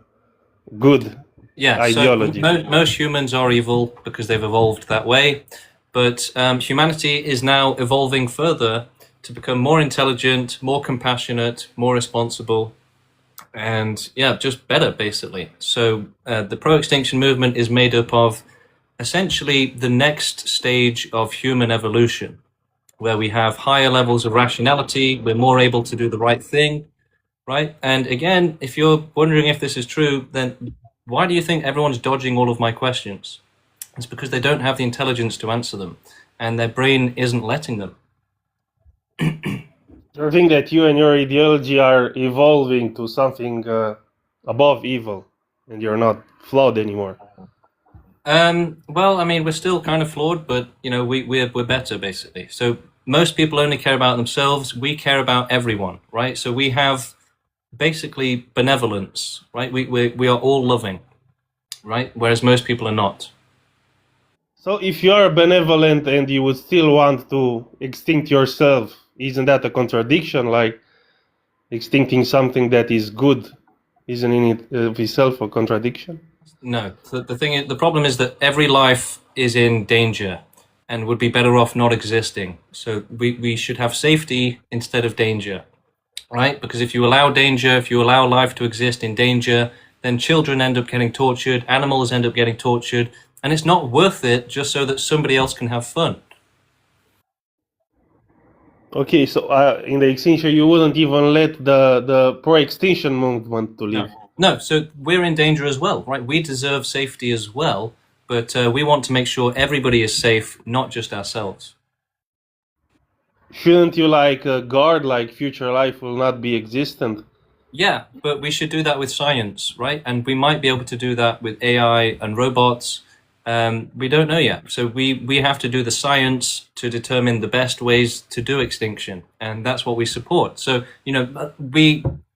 Speaker 22: good ideology?
Speaker 1: So most humans are evil because they've evolved that way. But humanity is now evolving further to become more intelligent, more compassionate, more responsible, and just better, basically. So the pro-extinction movement is made up of essentially the next stage of human evolution, where we have higher levels of rationality, we're more able to do the right thing, right? And again, if you're wondering if this is true, then why do you think everyone's dodging all of my questions? It's because they don't have the intelligence to answer them, and their brain isn't letting them.
Speaker 22: I think that you and your ideology are evolving to something above evil, and you're not flawed anymore.
Speaker 1: Well, I mean, we're still kind of flawed, but we're better basically. So most people only care about themselves. We care about everyone, right? So we have basically benevolence, right? We are all loving, right? Whereas most people are not.
Speaker 22: So if you are benevolent and you would still want to extinct yourself, isn't that a contradiction? Like extincting something that is good, isn't in it of itself a contradiction?
Speaker 1: No, the thing is, the problem is that every life is in danger and would be better off not existing. So we should have safety instead of danger, right? Because if you allow danger, if you allow life to exist in danger, then children end up getting tortured, animals end up getting tortured, and it's not worth it just so that somebody else can have fun.
Speaker 22: Okay, so in the extinction, you wouldn't even let the pro-extinction movement to live.
Speaker 1: No, so we're in danger as well, right? We deserve safety as well, but we want to make sure everybody is safe, not just ourselves.
Speaker 22: Shouldn't you guard future life will not be existent?
Speaker 1: Yeah, but we should do that with science, right? And we might be able to do that with AI and robots. We don't know yet. So we have to do the science to determine the best ways to do extinction. And that's what we support. So,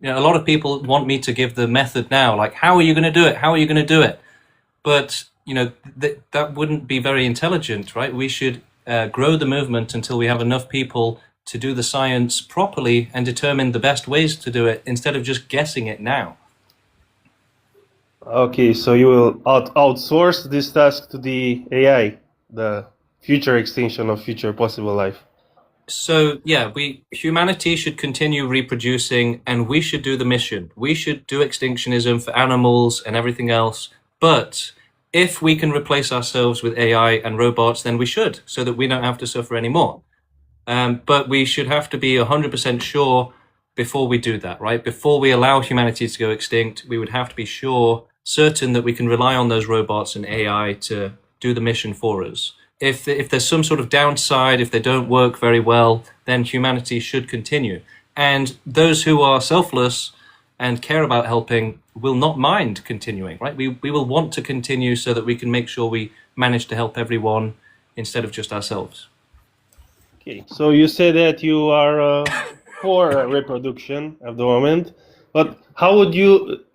Speaker 1: a lot of people want me to give the method now, like, how are you going to do it? How are you going to do it? But, that wouldn't be very intelligent, right? We should grow the movement until we have enough people to do the science properly and determine the best ways to do it instead of just guessing it now.
Speaker 22: Okay, so you will outsource this task to the AI, the future extinction of future possible life.
Speaker 1: So yeah, humanity should continue reproducing, and we should do the mission. We should do extinctionism for animals and everything else. But if we can replace ourselves with AI and robots, then we should, so that we don't have to suffer anymore. But we should have to be 100% sure before we do that, right? Before we allow humanity to go extinct, we would have to be certain that we can rely on those robots and AI to do the mission for us. If there's some sort of downside, if they don't work very well, then humanity should continue. And those who are selfless and care about helping will not mind continuing, right? We will want to continue so that we can make sure we manage to help everyone instead of just ourselves.
Speaker 22: Okay, so you say that you are for reproduction at the moment, but how would you,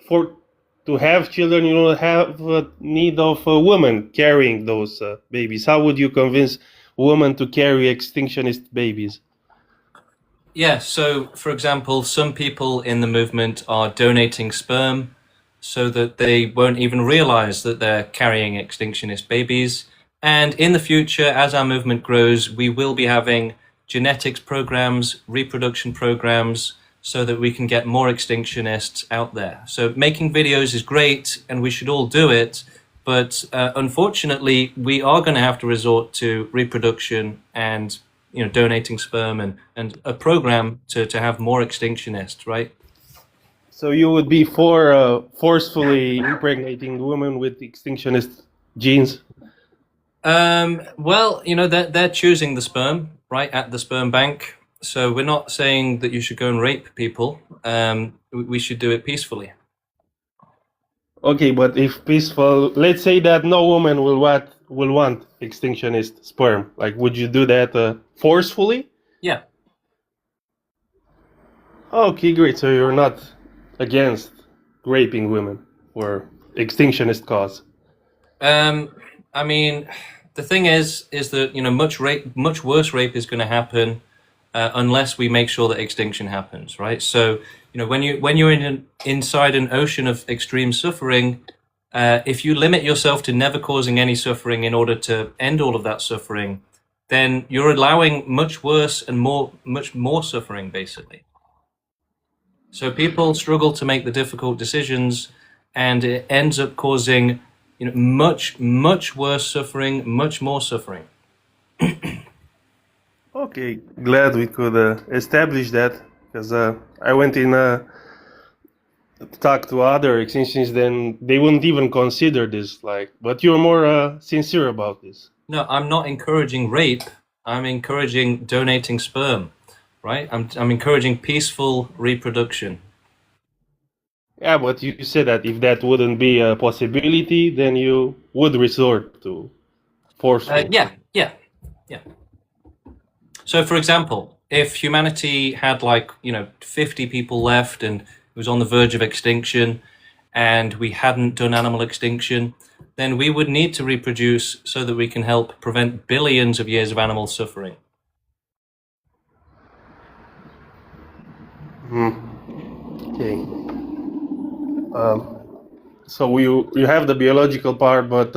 Speaker 22: to have children, you don't have need of a woman carrying those babies? How would you convince women to carry extinctionist babies?
Speaker 1: Yeah, so for example, some people in the movement are donating sperm so that they won't even realize that they're carrying extinctionist babies. And in the future, as our movement grows, we will be having genetics programs, reproduction programs, so that we can get more extinctionists out there. So making videos is great, and we should all do it. But unfortunately, we are going to have to resort to reproduction and donating sperm and a program to have more extinctionists, right?
Speaker 22: So you would be for forcefully impregnating women with extinctionist genes?
Speaker 1: Well, they're choosing the sperm, right, at the sperm bank. So we're not saying that you should go and rape people. We should do it peacefully.
Speaker 22: Okay, but if peaceful, let's say that no woman will want extinctionist sperm. Like, would you do that forcefully?
Speaker 1: Yeah.
Speaker 22: Okay, great. So you're not against raping women for extinctionist cause.
Speaker 1: I mean, the thing is that much worse rape is going to happen unless we make sure that extinction happens, right? So when you're inside an ocean of extreme suffering, if you limit yourself to never causing any suffering in order to end all of that suffering, then you're allowing much worse and much more suffering, basically. So people struggle to make the difficult decisions, and it ends up causing much worse suffering, much more suffering.
Speaker 22: Okay, glad we could establish that, because I went in talk to other extinctionists, then they wouldn't even consider this. But you're more sincere about this.
Speaker 1: No, I'm not encouraging rape. I'm encouraging donating sperm. right? I'm encouraging peaceful reproduction.
Speaker 22: Yeah, but you said that if that wouldn't be a possibility, then you would resort to forceful.
Speaker 1: Yeah. So, for example, if humanity had 50 people left and it was on the verge of extinction, and we hadn't done animal extinction, then we would need to reproduce so that we can help prevent billions of years of animal suffering.
Speaker 22: Okay. So you have the biological part, but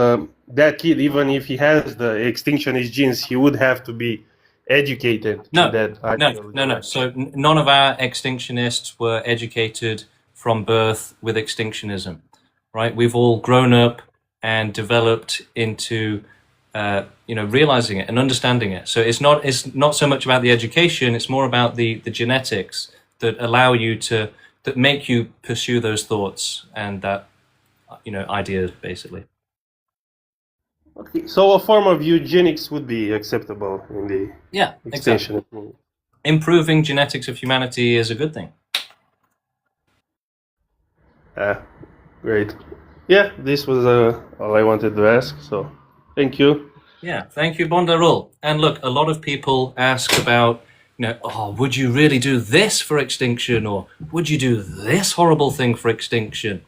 Speaker 22: that kid, even if he has the extinctionist genes, he would have to be educated to that.
Speaker 1: No. So none of our extinctionists were educated from birth with extinctionism, right? We've all grown up and developed into, realizing it and understanding it. So it's not so much about the education; it's more about the genetics that allow you that make you pursue those thoughts and that, ideas, basically.
Speaker 22: Okay, so a form of eugenics would be acceptable in the extinction.
Speaker 1: Exactly. Improving genetics of humanity is a good thing.
Speaker 22: Great. Yeah, this was all I wanted to ask, so thank you.
Speaker 1: Yeah, thank you, Bondarul. And look, a lot of people ask about, would you really do this for extinction, or would you do this horrible thing for extinction?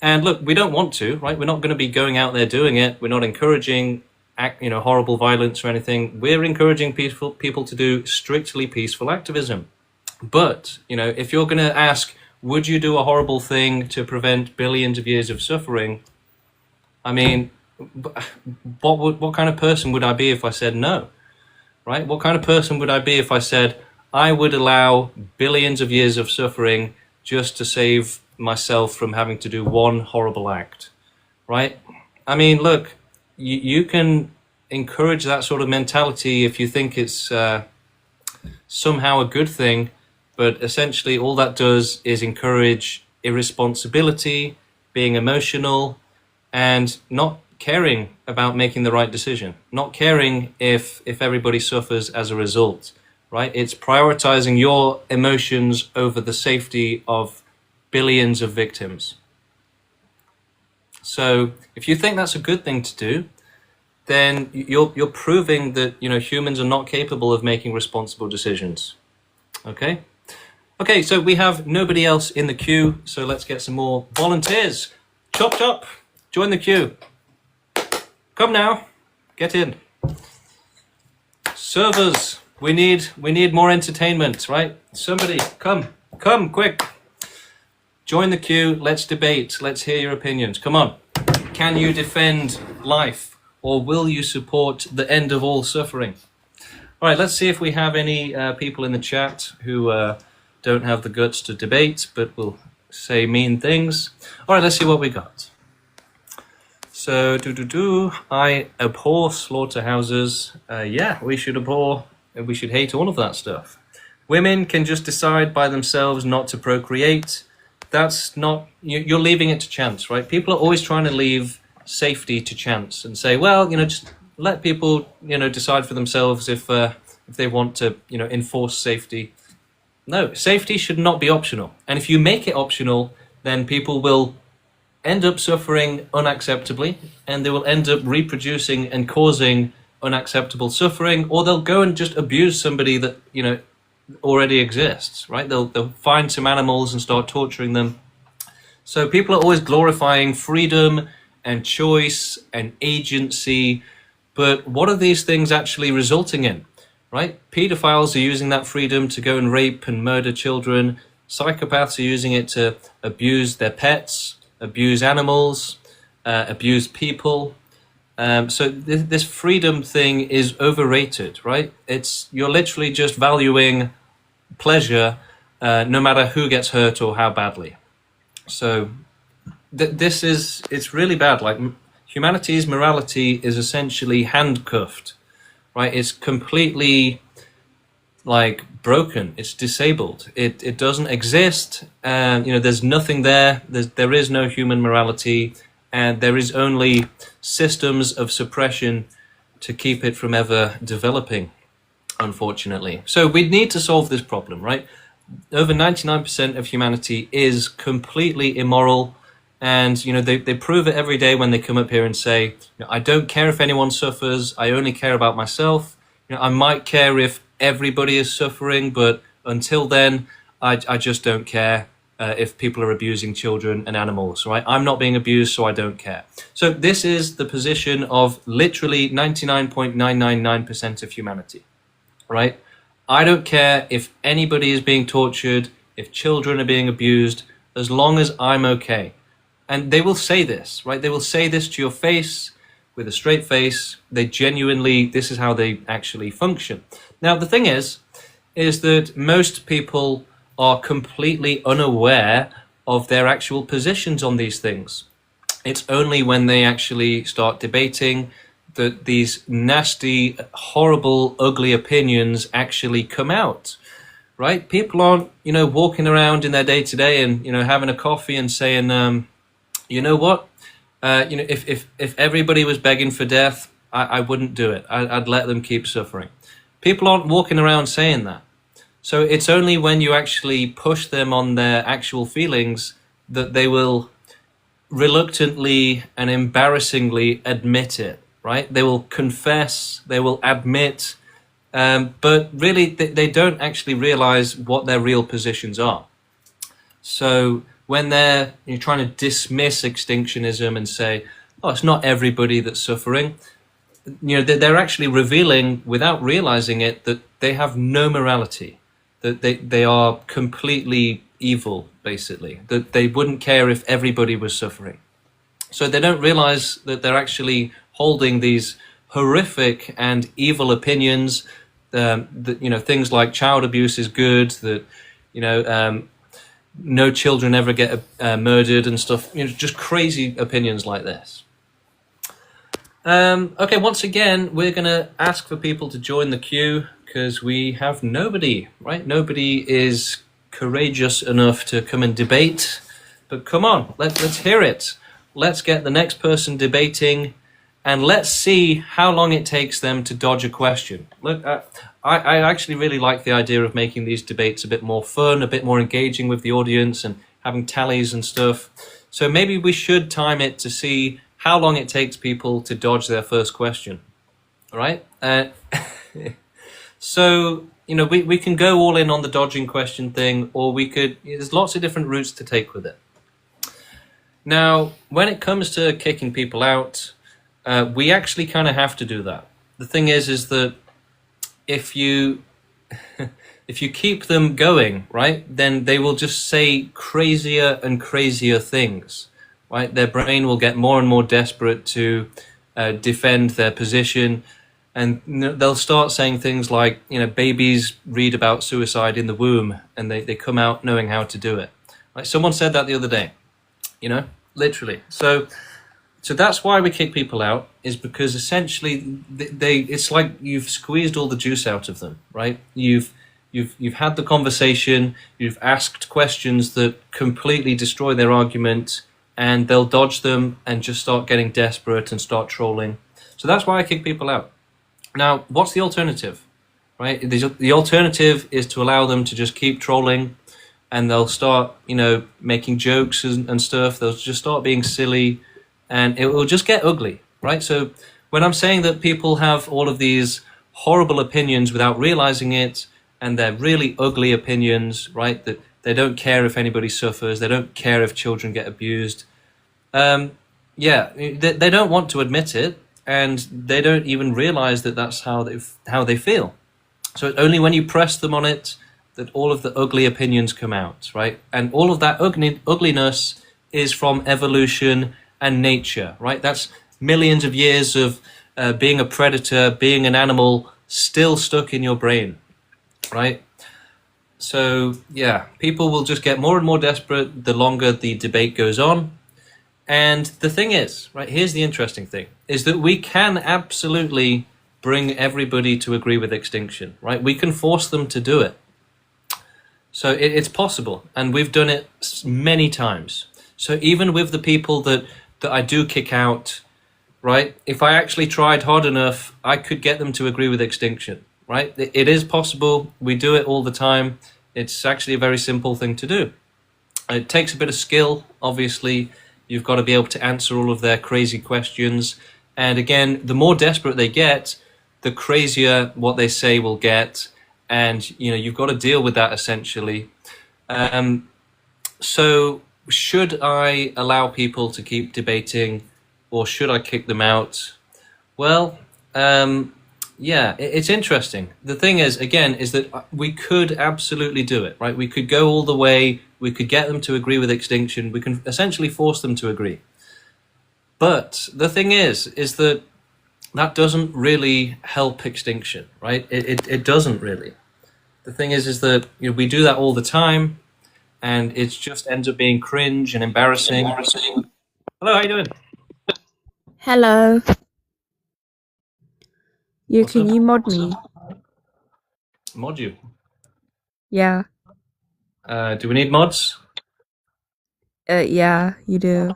Speaker 1: And look, we don't want to, right? We're not going to be going out there doing it. We're not encouraging, horrible violence or anything. We're encouraging people to do strictly peaceful activism. But, if you're going to ask, would you do a horrible thing to prevent billions of years of suffering? I mean, what kind of person would I be if I said no, right? What kind of person would I be if I said I would allow billions of years of suffering just to save myself from having to do one horrible act, right? I mean, look, you can encourage that sort of mentality if you think it's somehow a good thing, but essentially all that does is encourage irresponsibility, being emotional, and not caring about making the right decision, not caring if everybody suffers as a result, right? It's prioritizing your emotions over the safety of billions of victims. So if you think that's a good thing to do, then you're proving that humans are not capable of making responsible decisions. Okay, so we have nobody else in the queue, so let's get some more volunteers. Chop chop, join the queue. Come now, get in. Servers, we need more entertainment, right? Somebody, come quick. Join the queue, let's debate, let's hear your opinions. Come on. Can you defend life, or will you support the end of all suffering? All right, let's see if we have any people in the chat who don't have the guts to debate, but will say mean things. All right, let's see what we got. So, I abhor slaughterhouses. Yeah, we should hate all of that stuff. Women can just decide by themselves not to procreate. That's not, you're leaving it to chance, right? People are always trying to leave safety to chance and say, well, just let people, decide for themselves if they want to, enforce safety. No, safety should not be optional. And if you make it optional, then people will end up suffering unacceptably, and they will end up reproducing and causing unacceptable suffering, or they'll go and just abuse somebody that, already exists, right? They'll find some animals and start torturing them. So people are always glorifying freedom and choice and agency, but what are these things actually resulting in, right? Pedophiles are using that freedom to go and rape and murder children. Psychopaths are using it to abuse their pets, abuse animals, abuse people. So this freedom thing is overrated, right? You're literally just valuing pleasure, no matter who gets hurt or how badly. So it's really bad. Like, humanity's morality is essentially handcuffed, right? It's completely broken. It's disabled. It doesn't exist. There's nothing there. There is no human morality, and there is only systems of suppression to keep it from ever developing. unfortunately. So we need to solve this problem, right? Over 99% of humanity is completely immoral, and they prove it every day when they come up here and say, I don't care if anyone suffers, I only care about myself. I might care if everybody is suffering, but until then, I just don't care if people are abusing children and animals, right? I'm not being abused, so I don't care. So this is the position of literally 99.999% of humanity, right? I don't care if anybody is being tortured, if children are being abused, as long as I'm okay. And they will say this, right? They will say this to your face with a straight face. They genuinely, this is how they actually function. Now, the thing is that most people are completely unaware of their actual positions on these things. It's only when they actually start debating that these nasty, horrible, ugly opinions actually come out, right? People aren't, walking around in their day-to-day and, having a coffee and saying, you know what? If everybody was begging for death, I wouldn't do it. I'd let them keep suffering. People aren't walking around saying that. So it's only when you actually push them on their actual feelings that they will reluctantly and embarrassingly admit it, right? They will confess, they will admit, but really they don't actually realize what their real positions are. So when they're trying to dismiss extinctionism and say, oh, it's not everybody that's suffering, they're actually revealing, without realizing it, that they have no morality, that they are completely evil, basically, that they wouldn't care if everybody was suffering. So they don't realize that they're actually holding these horrific and evil opinions, that things like child abuse is good, that no children ever get murdered and stuff, just crazy opinions like this. Okay, once again, we're going to ask for people to join the queue because we have nobody, right? Nobody is courageous enough to come and debate. But come on, let's hear it. Let's get the next person debating, and let's see how long it takes them to dodge a question. Look, I actually really like the idea of making these debates a bit more fun, a bit more engaging with the audience, and having tallies and stuff. So maybe we should time it to see how long it takes people to dodge their first question. All right? So, we can go all in on the dodging question thing, or there's lots of different routes to take with it. Now, when it comes to kicking people out, we actually kind of have to do that. The thing is that if you keep them going, right, then they will just say crazier and crazier things, right? Their brain will get more and more desperate to defend their position, and they'll start saying things like, babies read about suicide in the womb, and they come out knowing how to do it. Right? Someone said that the other day, literally. So that's why we kick people out, is because essentially it's like you've squeezed all the juice out of them, right? You've had the conversation, you've asked questions that completely destroy their argument, and they'll dodge them and just start getting desperate and start trolling. So that's why I kick people out. Now, what's the alternative, right? The alternative is to allow them to just keep trolling, and they'll start, making jokes and stuff. They'll just start being silly, and it will just get ugly, right? So when I'm saying that people have all of these horrible opinions without realizing it, and they're really ugly opinions, right? That they don't care if anybody suffers, they don't care if children get abused. They don't want to admit it, and they don't even realize that that's how they feel. So it's only when you press them on it that all of the ugly opinions come out, right? And all of that ugliness is from evolution and nature, right? That's millions of years of being a predator, being an animal, still stuck in your brain, right? So, yeah, people will just get more and more desperate the longer the debate goes on. And the thing is, right, here's the interesting thing, is that we can absolutely bring everybody to agree with extinction, right? We can force them to do it. So it's possible, and we've done it many times. So even with the people that I do kick out, right, if I actually tried hard enough, I could get them to agree with extinction, right? It is possible. We do it all the time. It's actually a very simple thing to do. It takes a bit of skill, obviously. You've got to be able to answer all of their crazy questions. And again, the more desperate they get, the crazier what they say will get. And, you've got to deal with that essentially. So should I allow people to keep debating, or should I kick them out? Well, yeah, it's interesting. The thing is, again, is that we could absolutely do it, right? We could go all the way. We could get them to agree with extinction. We can essentially force them to agree. But the thing is that doesn't really help extinction, right? It doesn't really. The thing is that we do that all the time, and it just ends up being cringe and embarrassing. Hello, how you doing?
Speaker 2: Hello. Can you mod me?
Speaker 1: Mod you?
Speaker 2: Yeah.
Speaker 1: Do we need mods?
Speaker 2: Yeah, you do.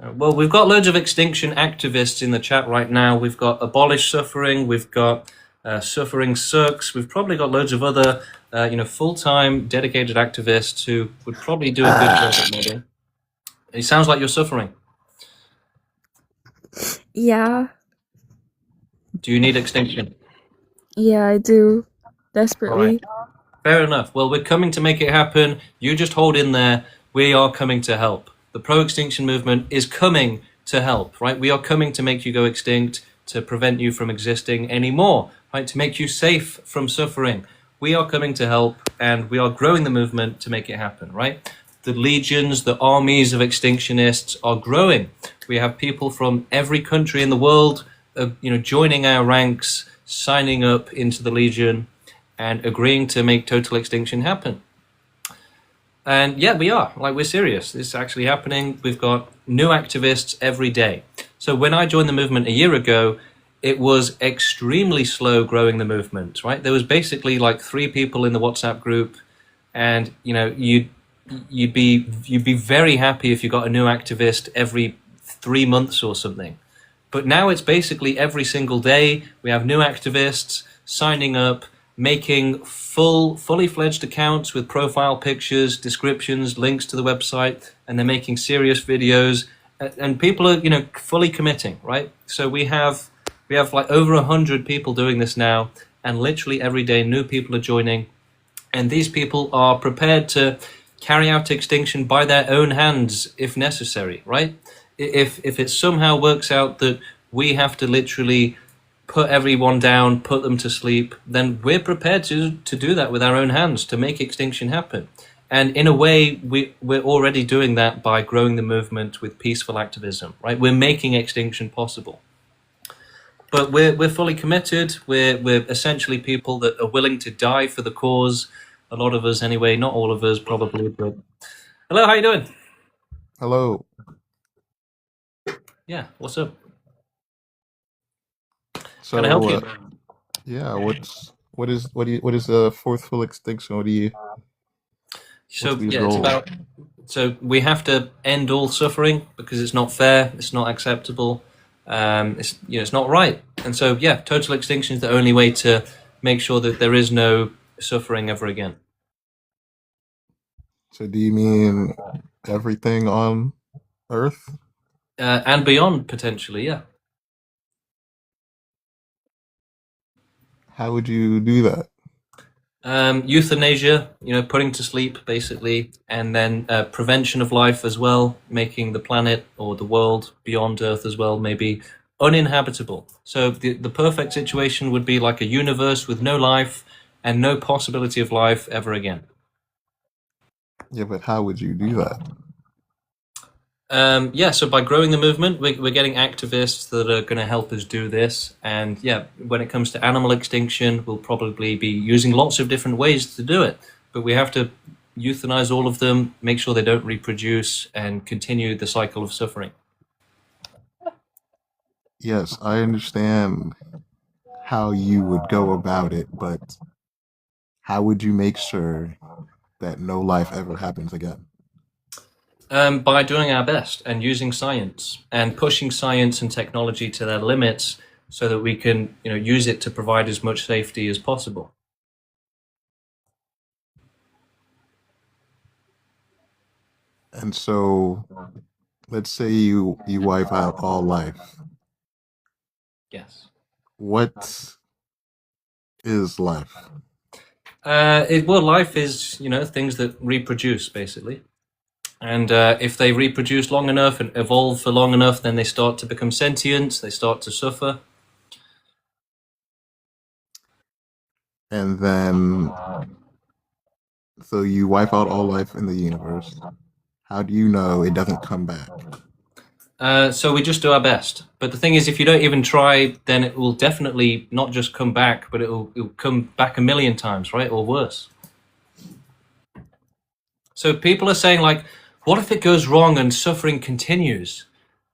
Speaker 1: Well, we've got loads of extinction activists in the chat right now. We've got Abolish Suffering. We've got Suffering Sucks. We've probably got loads of other, full-time dedicated activists who would probably do a good job at modding. It sounds like you're suffering.
Speaker 2: Yeah.
Speaker 1: Do you need extinction?
Speaker 2: Yeah, I do. Desperately.
Speaker 1: Right. Fair enough. Well, we're coming to make it happen. You just hold in there. We are coming to help. The pro-extinction movement is coming to help, right? We are coming to make you go extinct, to prevent you from existing anymore, right? To make you safe from suffering. We are coming to help, and we are growing the movement to make it happen, right? The legions, the armies of extinctionists are growing. We have people from every country in the world, joining our ranks, signing up into the Legion, and agreeing to make total extinction happen. And yeah, we are. We're serious. This is actually happening. We've got new activists every day. So when I joined the movement a year ago, it was extremely slow growing the movement, right? There was basically 3 people in the WhatsApp group, and you'd be very happy if you got a new activist every 3 months or something. But now it's basically every single day we have new activists signing up, making fully fledged accounts with profile pictures, descriptions, links to the website, and they're making serious videos, and people are fully committing, right? So we have over 100 people doing this now, and literally every day new people are joining, and these people are prepared to carry out extinction by their own hands if necessary, right? If it somehow works out that we have to literally put everyone down, put them to sleep, then we're prepared to do that with our own hands, to make extinction happen. And in a way, we're already doing that by growing the movement with peaceful activism, right? We're making extinction possible. But we're fully committed. We're essentially people that are willing to die for the cause. A lot of us anyway, not all of us probably, but... Hello, how you doing?
Speaker 4: Hello.
Speaker 1: Yeah, what's up?
Speaker 4: So,
Speaker 1: Can I help you?
Speaker 4: Yeah, what is the fourth full extinction?
Speaker 1: So yeah, it's about. So we have to end all suffering because it's not fair, it's not acceptable, it's not right, and so yeah, total extinction is the only way to make sure that there is no suffering ever again.
Speaker 4: So do you mean everything on Earth?
Speaker 1: And beyond, potentially, yeah.
Speaker 4: How would you do that?
Speaker 1: Euthanasia, putting to sleep, basically, and then prevention of life as well, making the planet or the world beyond Earth as well maybe uninhabitable. So the perfect situation would be like a universe with no life and no possibility of life ever again.
Speaker 4: Yeah, but how would you do that?
Speaker 1: So by growing the movement, we're getting activists that are going to help us do this. And yeah, when it comes to animal extinction, we'll probably be using lots of different ways to do it. But we have to euthanize all of them, make sure they don't reproduce, and continue the cycle of suffering.
Speaker 4: Yes, I understand how you would go about it, but how would you make sure that no life ever happens again?
Speaker 1: By doing our best and using science and pushing science and technology to their limits so that we can, use it to provide as much safety as possible.
Speaker 4: And so, let's say you wipe out all life.
Speaker 1: Yes.
Speaker 4: What is life?
Speaker 1: Life is, things that reproduce, basically. And if they reproduce long enough and evolve for long enough, then they start to become sentient, they start to suffer.
Speaker 4: And then, so you wipe out all life in the universe. How do you know it doesn't come back?
Speaker 1: So we just do our best. But the thing is, if you don't even try, then it will definitely not just come back, but it'll come back a million times, right? Or worse. So people are saying, like, what if it goes wrong and suffering continues?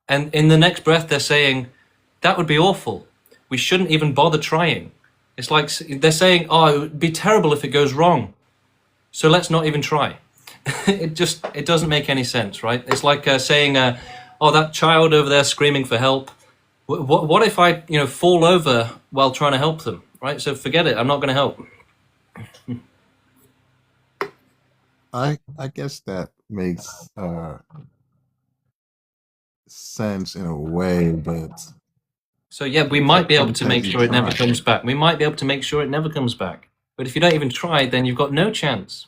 Speaker 1: And in the next breath, they're saying, that would be awful. We shouldn't even bother trying. It's like they're saying, oh, it would be terrible if it goes wrong. So let's not even try. It doesn't make any sense, right? It's like saying, oh, that child over there screaming for help. What if I, fall over while trying to help them, right? So forget it. I'm not going to help.
Speaker 4: I guess that makes sense in a way, but
Speaker 1: so yeah, we might be able to make sure it never comes back. We might be able to make sure it never comes back. But if you don't even try, then you've got no chance.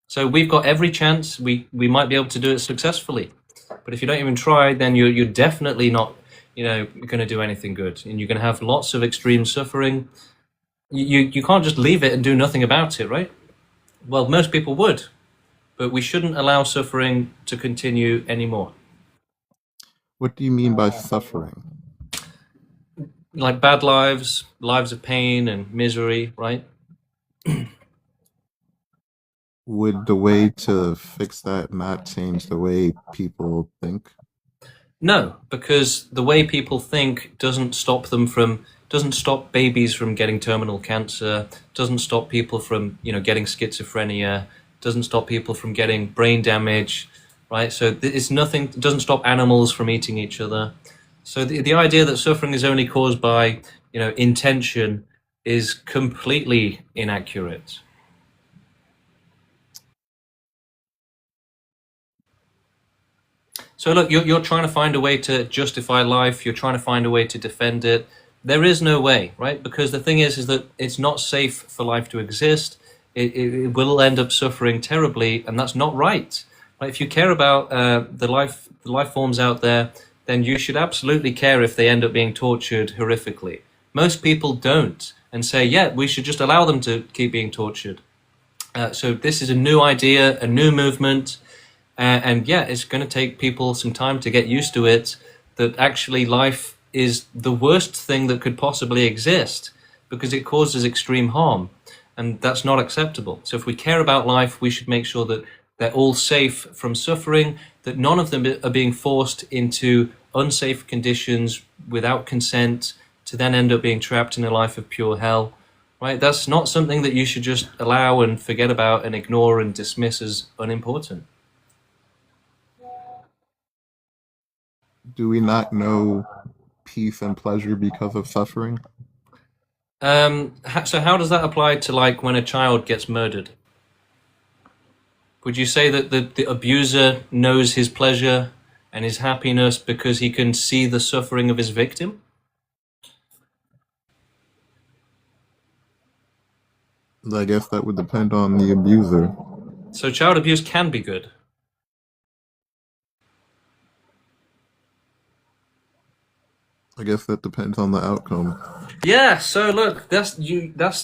Speaker 1: So we've got every chance. We might be able to do it successfully. But if you don't even try, then you're definitely not, going to do anything good, and you're going to have lots of extreme suffering. You can't just leave it and do nothing about it, right? Well, most people would, but we shouldn't allow suffering to continue anymore.
Speaker 4: What do you mean by suffering?
Speaker 1: Like bad lives of pain and misery, right?
Speaker 4: Would the way to fix that not change the way people think?
Speaker 1: No, because the way people think doesn't stop babies from getting terminal cancer, doesn't stop people from, getting schizophrenia, doesn't stop people from getting brain damage, right? So it doesn't stop animals from eating each other. So the idea that suffering is only caused by, intention is completely inaccurate. So look, you're trying to find a way to justify life. You're trying to find a way to defend it. There is no way, right? Because the thing is that it's not safe for life to exist. It will end up suffering terribly, and that's not right. Right? If you care about the life forms out there, then you should absolutely care if they end up being tortured horrifically. Most people don't, and say, yeah, we should just allow them to keep being tortured. So this is a new idea, a new movement. And yeah, it's going to take people some time to get used to it, that actually life is the worst thing that could possibly exist because it causes extreme harm. And that's not acceptable. So if we care about life, we should make sure that they're all safe from suffering, that none of them are being forced into unsafe conditions without consent to then end up being trapped in a life of pure hell. Right? That's not something that you should just allow and forget about and ignore and dismiss as unimportant.
Speaker 4: Do we not know peace and pleasure because of suffering?
Speaker 1: So how does that apply to like when a child gets murdered? Would you say that the abuser knows his pleasure and his happiness because he can see the suffering of his victim?
Speaker 4: I guess that would depend on the abuser.
Speaker 1: So child abuse can be good.
Speaker 4: I guess that depends on the outcome.
Speaker 1: Yeah, so look, that's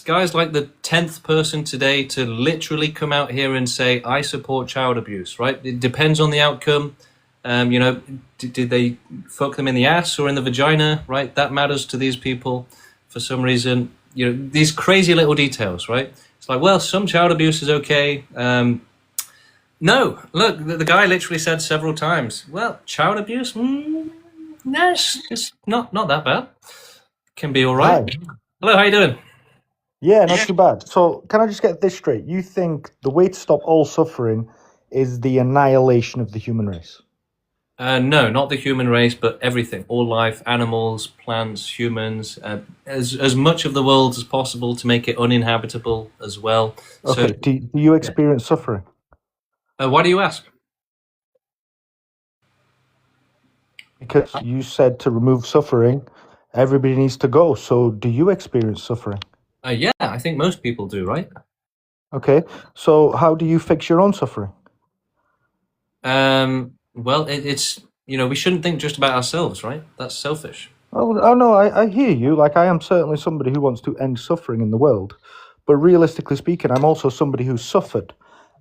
Speaker 1: guys like the 10th person today to literally come out here and say, I support child abuse, right? It depends on the outcome. Did they fuck them in the ass or in the vagina, right? That matters to these people for some reason. These crazy little details, right? It's like, well, some child abuse is okay. No, look, the guy literally said several times, well, child abuse, no, it's not that bad. Can be all right.
Speaker 6: Hi.
Speaker 1: Hello, how you doing?
Speaker 6: Yeah, not too bad. So, can I just get this straight? You think the way to stop all suffering is the annihilation of the human race?
Speaker 1: No, not the human race, but everything, all life, animals, plants, humans, as much of the world as possible to make it uninhabitable as well. So,
Speaker 6: Okay. Do you experience suffering?
Speaker 1: why do you ask?
Speaker 6: Because you said to remove suffering, everybody needs to go. So do you experience suffering?
Speaker 1: Yeah, I think most people do, right?
Speaker 6: Okay. So how do you fix your own suffering?
Speaker 1: Well, it's we shouldn't think just about ourselves, right? That's selfish.
Speaker 6: Oh no, I hear you. Like, I am certainly somebody who wants to end suffering in the world. But realistically speaking, I'm also somebody who's suffered.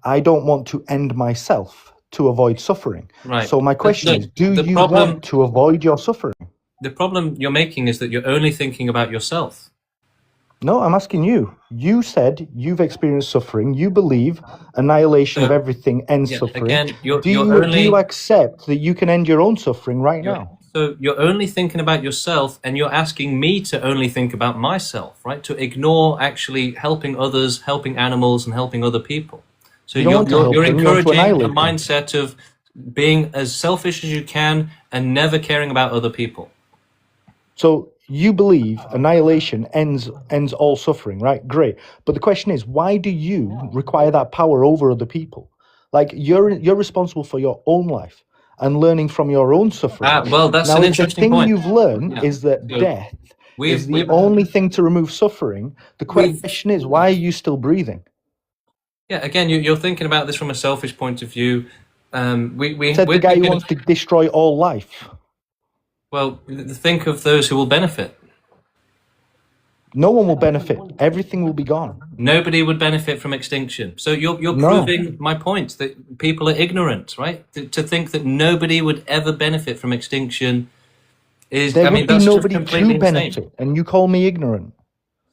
Speaker 6: I don't want to end myself to avoid suffering.
Speaker 1: Right.
Speaker 6: So my question is, do
Speaker 1: the
Speaker 6: you
Speaker 1: problem
Speaker 6: want to avoid your suffering?
Speaker 1: the problem you're making is that you're only thinking about yourself.
Speaker 6: No, I'm asking you. You said you've experienced suffering. You believe annihilation of everything ends
Speaker 1: Yeah,
Speaker 6: suffering.
Speaker 1: again,
Speaker 6: Do you accept that you can end your own suffering right now?
Speaker 1: So you're only thinking about yourself, and you're asking me to only think about myself, right? To ignore actually helping others, helping animals, and helping other people. So
Speaker 6: You don't want to help
Speaker 1: you're
Speaker 6: them, you want to
Speaker 1: encouraging a
Speaker 6: annihilate them.
Speaker 1: mindset of being as selfish as you can and never caring about other people.
Speaker 6: So you believe annihilation ends all suffering, right? Great. But the question is, why do you require that power over other people? Like, you're responsible for your own life and learning from your own suffering.
Speaker 1: Well, that's
Speaker 6: now,
Speaker 1: an
Speaker 6: if the
Speaker 1: interesting
Speaker 6: thing
Speaker 1: point.
Speaker 6: you've learned
Speaker 1: Yeah.
Speaker 6: is that
Speaker 1: So
Speaker 6: death
Speaker 1: we've-
Speaker 6: is the
Speaker 1: we've-
Speaker 6: only thing to remove suffering, the question is, why are you still breathing?
Speaker 1: Yeah, again, you're thinking about this from a selfish point of view. We
Speaker 6: Said
Speaker 1: we're
Speaker 6: the guy who
Speaker 1: thinking
Speaker 6: wants to destroy all life.
Speaker 1: well, think of those who will benefit.
Speaker 6: No one will benefit. Everything will be gone.
Speaker 1: Nobody would benefit from extinction. So you're
Speaker 6: No.
Speaker 1: proving my point that people are ignorant, right? To think that nobody would ever benefit from extinction is,
Speaker 6: There
Speaker 1: I mean,
Speaker 6: would be
Speaker 1: that's just
Speaker 6: nobody
Speaker 1: completely
Speaker 6: to benefit,
Speaker 1: insane.
Speaker 6: and you call me ignorant.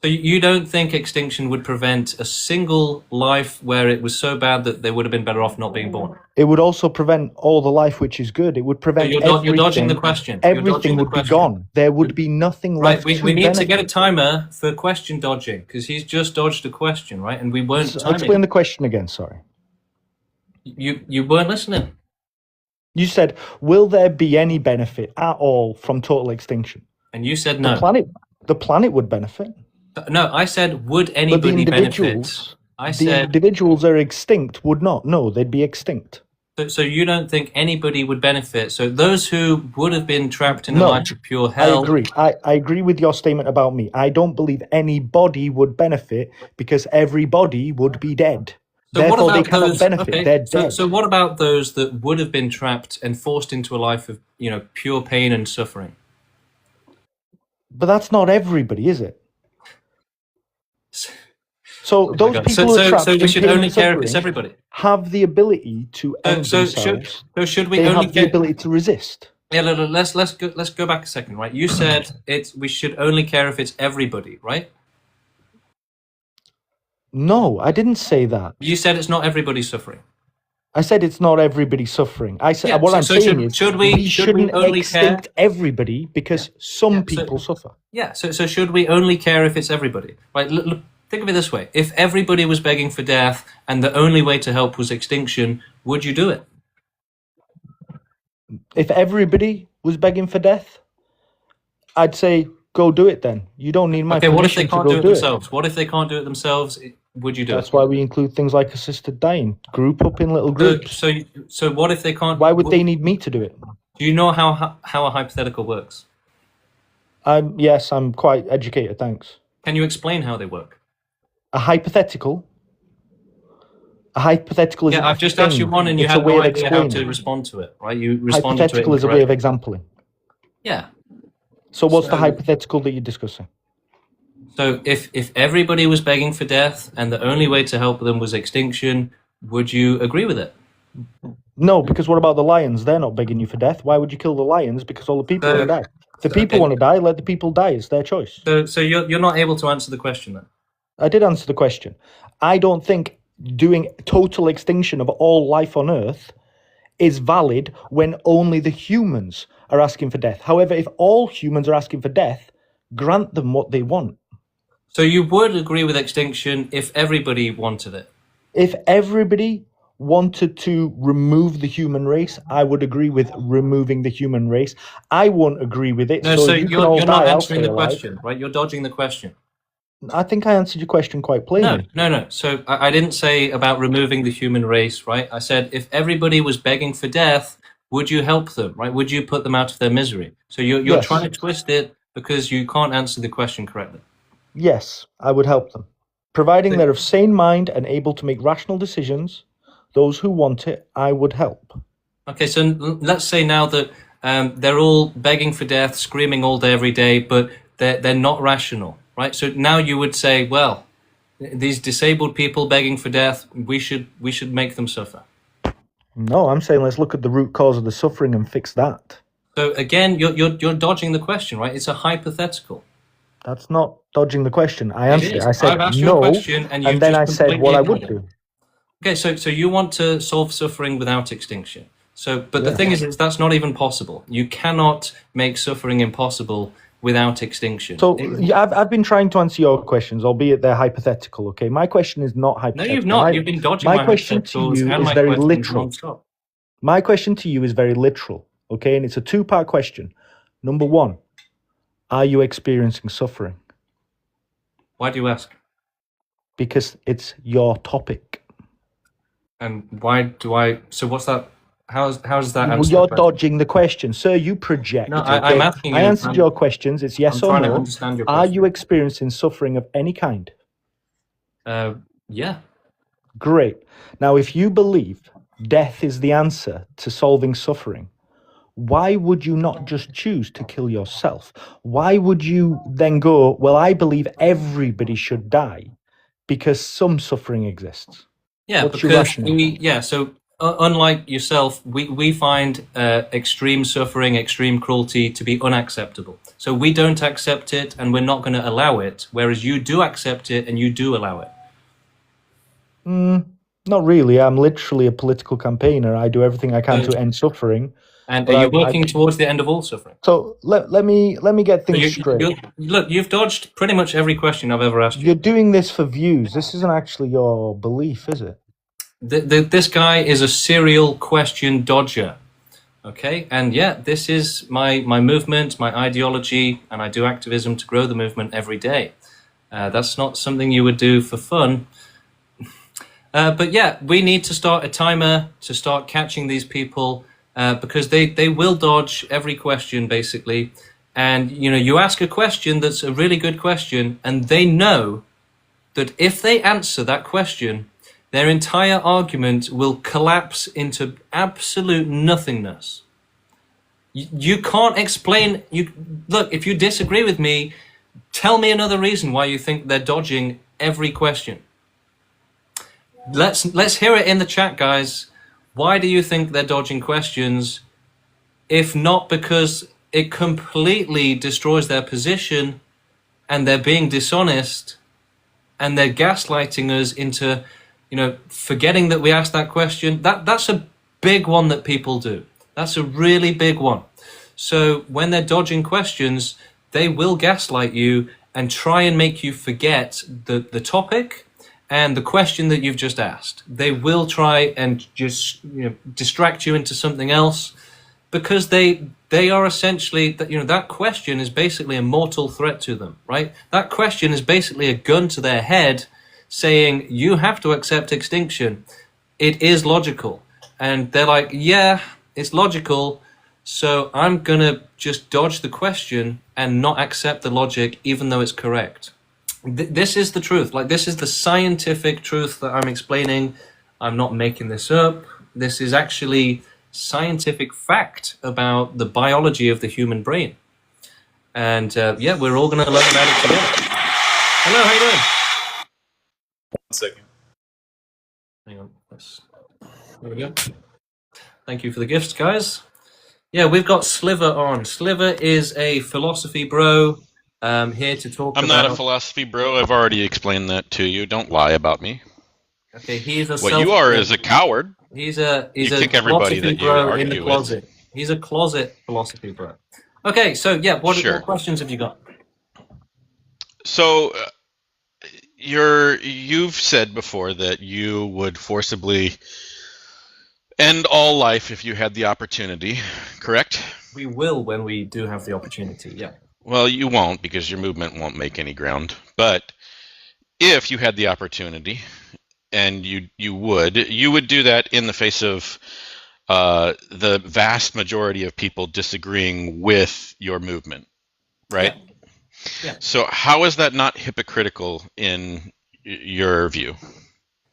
Speaker 1: So you don't think extinction would prevent a single life where it was so bad that they would have been better off not being born?
Speaker 6: It would also prevent all the life which is good. It would prevent
Speaker 1: you're
Speaker 6: everything.
Speaker 1: dodging the question. You're
Speaker 6: Everything
Speaker 1: dodging the
Speaker 6: would be
Speaker 1: question.
Speaker 6: gone. There would be nothing
Speaker 1: Right,
Speaker 6: left
Speaker 1: we need to
Speaker 6: benefit.
Speaker 1: get a timer for question dodging because he's just dodged a question, right? And we weren't timing.
Speaker 6: Explain the question again, sorry.
Speaker 1: You weren't listening.
Speaker 6: You said, will there be any benefit at all from total extinction?
Speaker 1: And you said no.
Speaker 6: The planet would benefit.
Speaker 1: No, I said, would
Speaker 6: But the
Speaker 1: anybody benefit?
Speaker 6: individuals,
Speaker 1: I
Speaker 6: the
Speaker 1: said,
Speaker 6: individuals are extinct would not. No, they'd be extinct.
Speaker 1: so you don't think anybody would benefit? So those who would have been trapped in a
Speaker 6: No,
Speaker 1: life of pure
Speaker 6: I
Speaker 1: hell.
Speaker 6: agree. I agree with your statement about me. I don't believe anybody would benefit because everybody would be dead.
Speaker 1: So
Speaker 6: Therefore,
Speaker 1: what
Speaker 6: they
Speaker 1: about
Speaker 6: cannot
Speaker 1: those?
Speaker 6: benefit.
Speaker 1: Okay,
Speaker 6: They're dead.
Speaker 1: so what about those that would have been trapped and forced into a life of pure pain and suffering?
Speaker 6: But that's not everybody, is it? So those
Speaker 1: God.
Speaker 6: people who are trapped
Speaker 1: so we
Speaker 6: in
Speaker 1: should
Speaker 6: pain
Speaker 1: only
Speaker 6: and
Speaker 1: care if it's
Speaker 6: suffering
Speaker 1: everybody.
Speaker 6: have the ability to end
Speaker 1: So
Speaker 6: themselves.
Speaker 1: should we
Speaker 6: They
Speaker 1: only
Speaker 6: have the
Speaker 1: care?
Speaker 6: ability to resist.
Speaker 1: Yeah, let's go back a second, right? You said we should only care if it's everybody, right?
Speaker 6: No, I didn't say that.
Speaker 1: You said it's not everybody suffering.
Speaker 6: I said it's not everybody suffering. I said
Speaker 1: Yeah,
Speaker 6: what
Speaker 1: so-
Speaker 6: I'm
Speaker 1: so
Speaker 6: saying
Speaker 1: should
Speaker 6: is
Speaker 1: we
Speaker 6: shouldn't
Speaker 1: only
Speaker 6: extinct everybody because some people suffer.
Speaker 1: Yeah, so should we only care if it's everybody? Right, look, think of it this way. If everybody was begging for death and the only way to help was extinction, would you do it?
Speaker 6: If everybody was begging for death, I'd say go do it then. You don't need my
Speaker 1: Okay, what if
Speaker 6: permission
Speaker 1: they
Speaker 6: to
Speaker 1: can't
Speaker 6: go
Speaker 1: do it
Speaker 6: do it.
Speaker 1: themselves? What if they can't do it themselves? Would you do
Speaker 6: That's
Speaker 1: it?
Speaker 6: why we include things like assisted dying. Group up in little groups.
Speaker 1: So what if they can't?
Speaker 6: Why would they need me to do it?
Speaker 1: Do you know how a hypothetical works?
Speaker 6: Yes, I'm quite educated, thanks.
Speaker 1: Can you explain how they work?
Speaker 6: A hypothetical is
Speaker 1: Yeah,
Speaker 6: a
Speaker 1: I've just asked you
Speaker 6: thing.
Speaker 1: one and you
Speaker 6: It's
Speaker 1: had
Speaker 6: a way
Speaker 1: no
Speaker 6: of
Speaker 1: idea how to
Speaker 6: explaining.
Speaker 1: respond to it, right? You responded to it
Speaker 6: Hypothetical is a way of
Speaker 1: incorrectly.
Speaker 6: exampling.
Speaker 1: Yeah.
Speaker 6: So what's the
Speaker 1: So-
Speaker 6: hypothetical that you're discussing?
Speaker 1: So if everybody was begging for death and the only way to help them was extinction, would you agree with it?
Speaker 6: No, because what about the lions? They're not begging you for death. Why would you kill the lions? Because all the people want to die. If the people want to die, let the people die. It's their choice.
Speaker 1: So you're not able to answer the question then?
Speaker 6: I did answer the question. I don't think doing total extinction of all life on Earth is valid when only the humans are asking for death. However, if all humans are asking for death, grant them what they want.
Speaker 1: So you would agree with extinction if everybody wanted it?
Speaker 6: If everybody wanted to remove the human race, I would agree with removing the human race. I won't agree with it.
Speaker 1: No,
Speaker 6: So
Speaker 1: so
Speaker 6: you can all
Speaker 1: you're not
Speaker 6: die, I'll
Speaker 1: answering
Speaker 6: stay
Speaker 1: the
Speaker 6: alive.
Speaker 1: question, right? You're dodging the question.
Speaker 6: I think I answered your question quite
Speaker 1: No,
Speaker 6: plainly.
Speaker 1: no. So I didn't say about removing the human race, right? I said if everybody was begging for death, would you help them, right? Would you put them out of their misery? So you're
Speaker 6: Yes.
Speaker 1: trying to twist it because you can't answer the question correctly.
Speaker 6: Yes, I would help them. Providing
Speaker 1: So-
Speaker 6: they're of sane mind and able to make rational decisions, those who want it, I would help.
Speaker 1: Okay, so let's say now that they're all begging for death, screaming all day, every day, but they're not rational, right? So now you would say, well, these disabled people begging for death, we should make them suffer.
Speaker 6: No, I'm saying let's look at the root cause of the suffering and fix that.
Speaker 1: So again, you're dodging the question, right? It's a hypothetical.
Speaker 6: That's not dodging the question. I
Speaker 1: It
Speaker 6: answered it.
Speaker 1: is.
Speaker 6: I said
Speaker 1: I've asked you a
Speaker 6: no,
Speaker 1: question and you've
Speaker 6: then I
Speaker 1: just
Speaker 6: said what
Speaker 1: completely
Speaker 6: I would
Speaker 1: ignored it.
Speaker 6: do.
Speaker 1: Okay, so you want to solve suffering without extinction. So, but the
Speaker 6: Yeah.
Speaker 1: thing is that's not even possible. You cannot make suffering impossible without extinction.
Speaker 6: So yeah, I've been trying to answer your questions, albeit they're hypothetical. Okay, my question is not
Speaker 1: No,
Speaker 6: hypothetical.
Speaker 1: you've not. You've been dodging
Speaker 6: my question to
Speaker 1: hypotheticals
Speaker 6: you
Speaker 1: and
Speaker 6: is
Speaker 1: my
Speaker 6: very
Speaker 1: questions
Speaker 6: literal.
Speaker 1: non-stop.
Speaker 6: My question to you is very literal. Okay, and it's a two-part question. Number one, are you experiencing suffering?
Speaker 1: Why do you ask?
Speaker 6: Because it's your topic.
Speaker 1: And why do I? So what's that? How does that answer?
Speaker 6: You're
Speaker 1: the question?
Speaker 6: dodging the question, sir. You project.
Speaker 1: No,
Speaker 6: okay?
Speaker 1: I'm asking
Speaker 6: I
Speaker 1: you.
Speaker 6: answered your questions. It's yes
Speaker 1: I'm
Speaker 6: or
Speaker 1: trying to
Speaker 6: no.
Speaker 1: understand your
Speaker 6: Are
Speaker 1: question.
Speaker 6: you experiencing suffering of any kind?
Speaker 1: Yeah.
Speaker 6: Great. Now, if you believe death is the answer to solving suffering, why would you not just choose to kill yourself? Why would you then go, well, I believe everybody should die because some suffering exists?
Speaker 1: Yeah,
Speaker 6: What's your
Speaker 1: because
Speaker 6: rationale?
Speaker 1: so unlike yourself, we find extreme suffering, extreme cruelty to be unacceptable. So we don't accept it and we're not going to allow it, whereas you do accept it and you do allow it.
Speaker 6: Not really. I'm literally a political campaigner. I do everything I can to end suffering.
Speaker 1: And
Speaker 6: but
Speaker 1: are you
Speaker 6: I-
Speaker 1: working towards the end of all suffering?
Speaker 6: So let me get
Speaker 1: So
Speaker 6: things straight.
Speaker 1: look, you've dodged pretty much every question I've ever asked you.
Speaker 6: You're doing this for views. This isn't actually your belief, is it?
Speaker 1: This guy is a serial question dodger. Okay, and yeah, this is my movement, my ideology, and I do activism to grow the movement every day. That's not something you would do for fun. But yeah, we need to start a timer to start catching these people because they will dodge every question basically. And you ask a question that's a really good question, and they know that if they answer that question, their entire argument will collapse into absolute nothingness. You can't explain. Look, if you disagree with me, tell me another reason why you think they're dodging every question. Let's hear it in the chat, guys. Why do you think they're dodging questions? If not because it completely destroys their position and they're being dishonest and they're gaslighting us into, forgetting that we asked that question. That's a big one that people do. That's a really big one. So when they're dodging questions, they will gaslight you and try and make you forget the topic and the question that you've just asked. They will try and just distract you into something else because they are essentially that question is basically a mortal threat to them, right? That question is basically a gun to their head saying you have to accept extinction. It is logical. And they're like, yeah, it's logical, so I'm gonna just dodge the question and not accept the logic even though it's correct. This is the truth. Like, this is the scientific truth that I'm explaining. I'm not making this up. This is actually scientific fact about the biology of the human brain. And yeah, we're all going to learn about it together. Hello, how you doing?
Speaker 7: 1 second.
Speaker 1: Hang on. There we go. Thank you for the gifts, guys. Yeah, we've got Sliver on. Sliver is a philosophy bro here to talk
Speaker 7: I'm
Speaker 1: about...
Speaker 7: not a philosophy bro. I've already explained that to you. Don't lie about me.
Speaker 1: Okay, he's a
Speaker 7: what you are is a coward.
Speaker 1: He's a
Speaker 7: kick everybody
Speaker 1: philosophy
Speaker 7: that you
Speaker 1: bro in
Speaker 7: argue
Speaker 1: the
Speaker 7: with.
Speaker 1: closet. He's a closet philosophy bro. Okay, so yeah, what questions have you got?
Speaker 7: So you've said before that you would forcibly end all life if you had the opportunity, correct?
Speaker 1: We will when we do have the opportunity, yeah.
Speaker 7: Well, you won't because your movement won't make any ground. But if you had the opportunity, and you would do that in the face of the vast majority of people disagreeing with your movement, right?
Speaker 1: Yeah.
Speaker 7: So how is that not hypocritical in your view?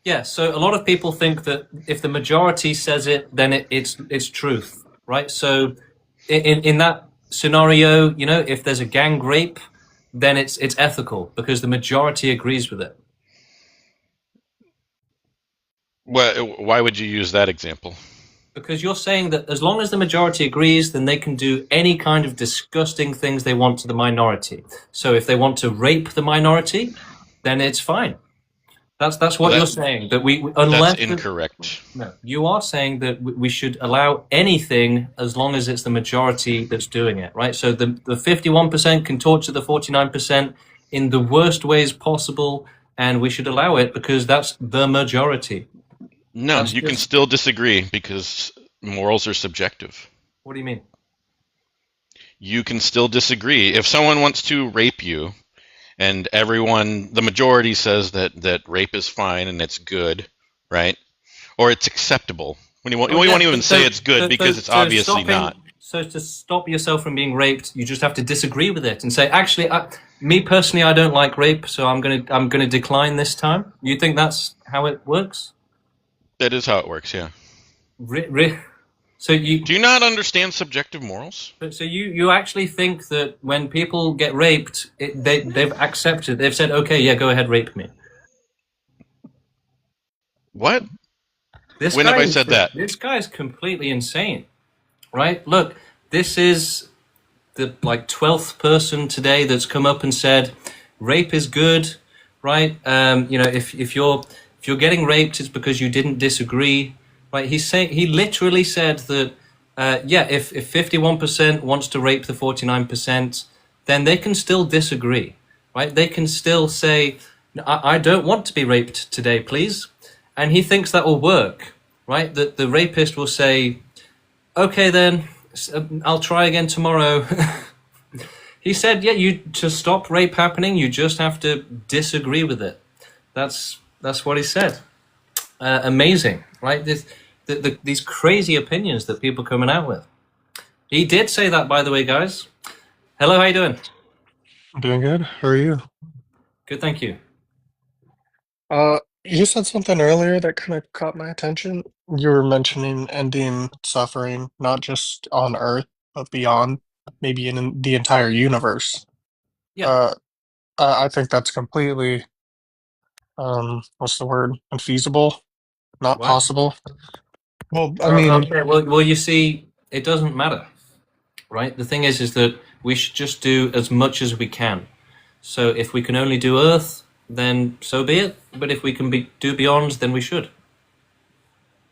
Speaker 1: Yeah, so a lot of people think that if the majority says it, then it's truth, right? So in that scenario, you know, if there's a gang rape, then it's ethical because the majority agrees with it.
Speaker 7: Why would you use that example?
Speaker 1: Because you're saying that as long as the majority agrees, then they can do any kind of disgusting things they want to the minority. So if they want to rape the minority, then it's fine. That's what you're saying. That unless
Speaker 7: that's incorrect.
Speaker 1: No, you are saying that we should allow anything as long as it's the majority that's doing it, right? So the 51% can torture the 49% in the worst ways possible, and we should allow it because that's the majority.
Speaker 7: No, you can still disagree because morals are subjective.
Speaker 1: What do you mean?
Speaker 7: You can still disagree. If someone wants to rape you, and the majority says that rape is fine and it's good, right? Or it's acceptable. We won't even say it's good because it's obviously not.
Speaker 1: So to stop yourself from being raped, you just have to disagree with it and say, actually, me personally, I don't like rape, so I'm gonna decline this time. You think that's how it works?
Speaker 7: That is how it works, yeah.
Speaker 1: So do
Speaker 7: you not understand subjective morals?
Speaker 1: So you actually think that when people get raped, they've accepted, they've said, okay, yeah, go ahead, rape me.
Speaker 7: What? When have I said that?
Speaker 1: This guy is completely insane, right? Look, this is the 12th person today that's come up and said rape is good, right? You know, if you're getting raped, it's because you didn't disagree, right? He literally said that if 51% wants to rape the 49%, then they can still disagree, right? They can still say, I don't want to be raped today, please. And he thinks that will work, right? That the rapist will say, okay, then I'll try again tomorrow. He said, yeah, to stop rape happening, you just have to disagree with it. That's what he said. Amazing, right? These crazy opinions that people are coming out with. He did say that, by the way, guys. Hello, how you doing?
Speaker 5: I'm doing good. How are you?
Speaker 1: Good, thank you.
Speaker 5: You said something earlier that kind of caught my attention. You were mentioning ending suffering, not just on Earth, but beyond, maybe in the entire universe.
Speaker 1: Yeah.
Speaker 5: I think that's completely, what's the word? Unfeasible, not
Speaker 1: What?
Speaker 5: possible. Well, I mean,
Speaker 1: okay. Well, you see, it doesn't matter, right? The thing is that we should just do as much as we can. So if we can only do Earth, then so be it. But if we can do beyond, then we should.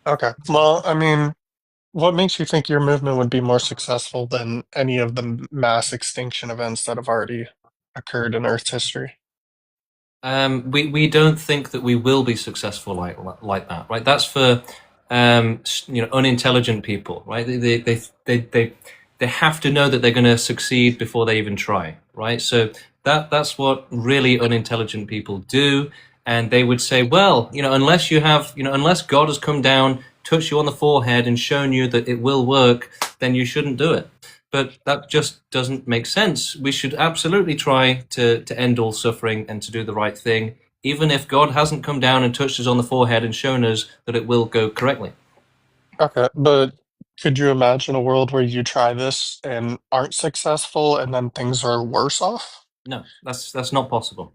Speaker 5: okay. Well, I mean, what makes you think your movement would be more successful than any of the mass extinction events that have already occurred in Earth's history?
Speaker 1: We don't think that we will be successful like that, right? That's for unintelligent people, right? They have to know that they're going to succeed before they even try, right? So that's what really unintelligent people do, and they would say, well, unless unless God has come down, touched you on the forehead, and shown you that it will work, then you shouldn't do it. But that just doesn't make sense. We should absolutely try to end all suffering and to do the right thing, even if God hasn't come down and touched us on the forehead and shown us that it will go correctly.
Speaker 5: Okay, but could you imagine a world where you try this and aren't successful and then things are worse off?
Speaker 1: No, that's not possible.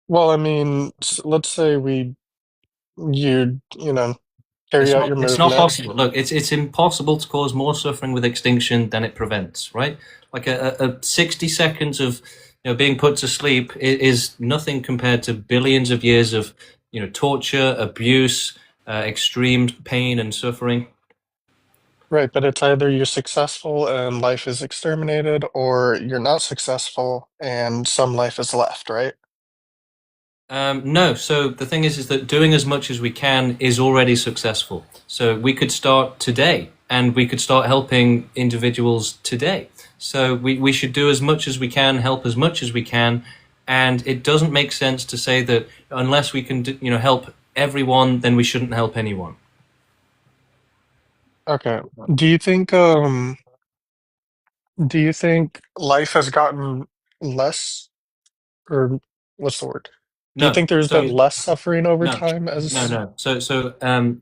Speaker 5: Well, I mean, let's say you carry out your movement.
Speaker 1: It's not possible. Look, it's impossible to cause more suffering with extinction than it prevents, right? Like a 60 seconds of being put to sleep is nothing compared to billions of years of torture, abuse, extreme pain and suffering.
Speaker 5: Right, but it's either you're successful and life is exterminated, or you're not successful and some life is left, right?
Speaker 1: No. So the thing is that doing as much as we can is already successful. So we could start today, and we could start helping individuals today. So we should do as much as we can, help as much as we can, and it doesn't make sense to say that unless we can, help everyone, then we shouldn't help anyone.
Speaker 5: Okay. Do you think life has gotten less, or what's the word? Do you
Speaker 1: No.
Speaker 5: think there's
Speaker 1: So
Speaker 5: been less suffering over
Speaker 1: no,
Speaker 5: time as
Speaker 1: no. So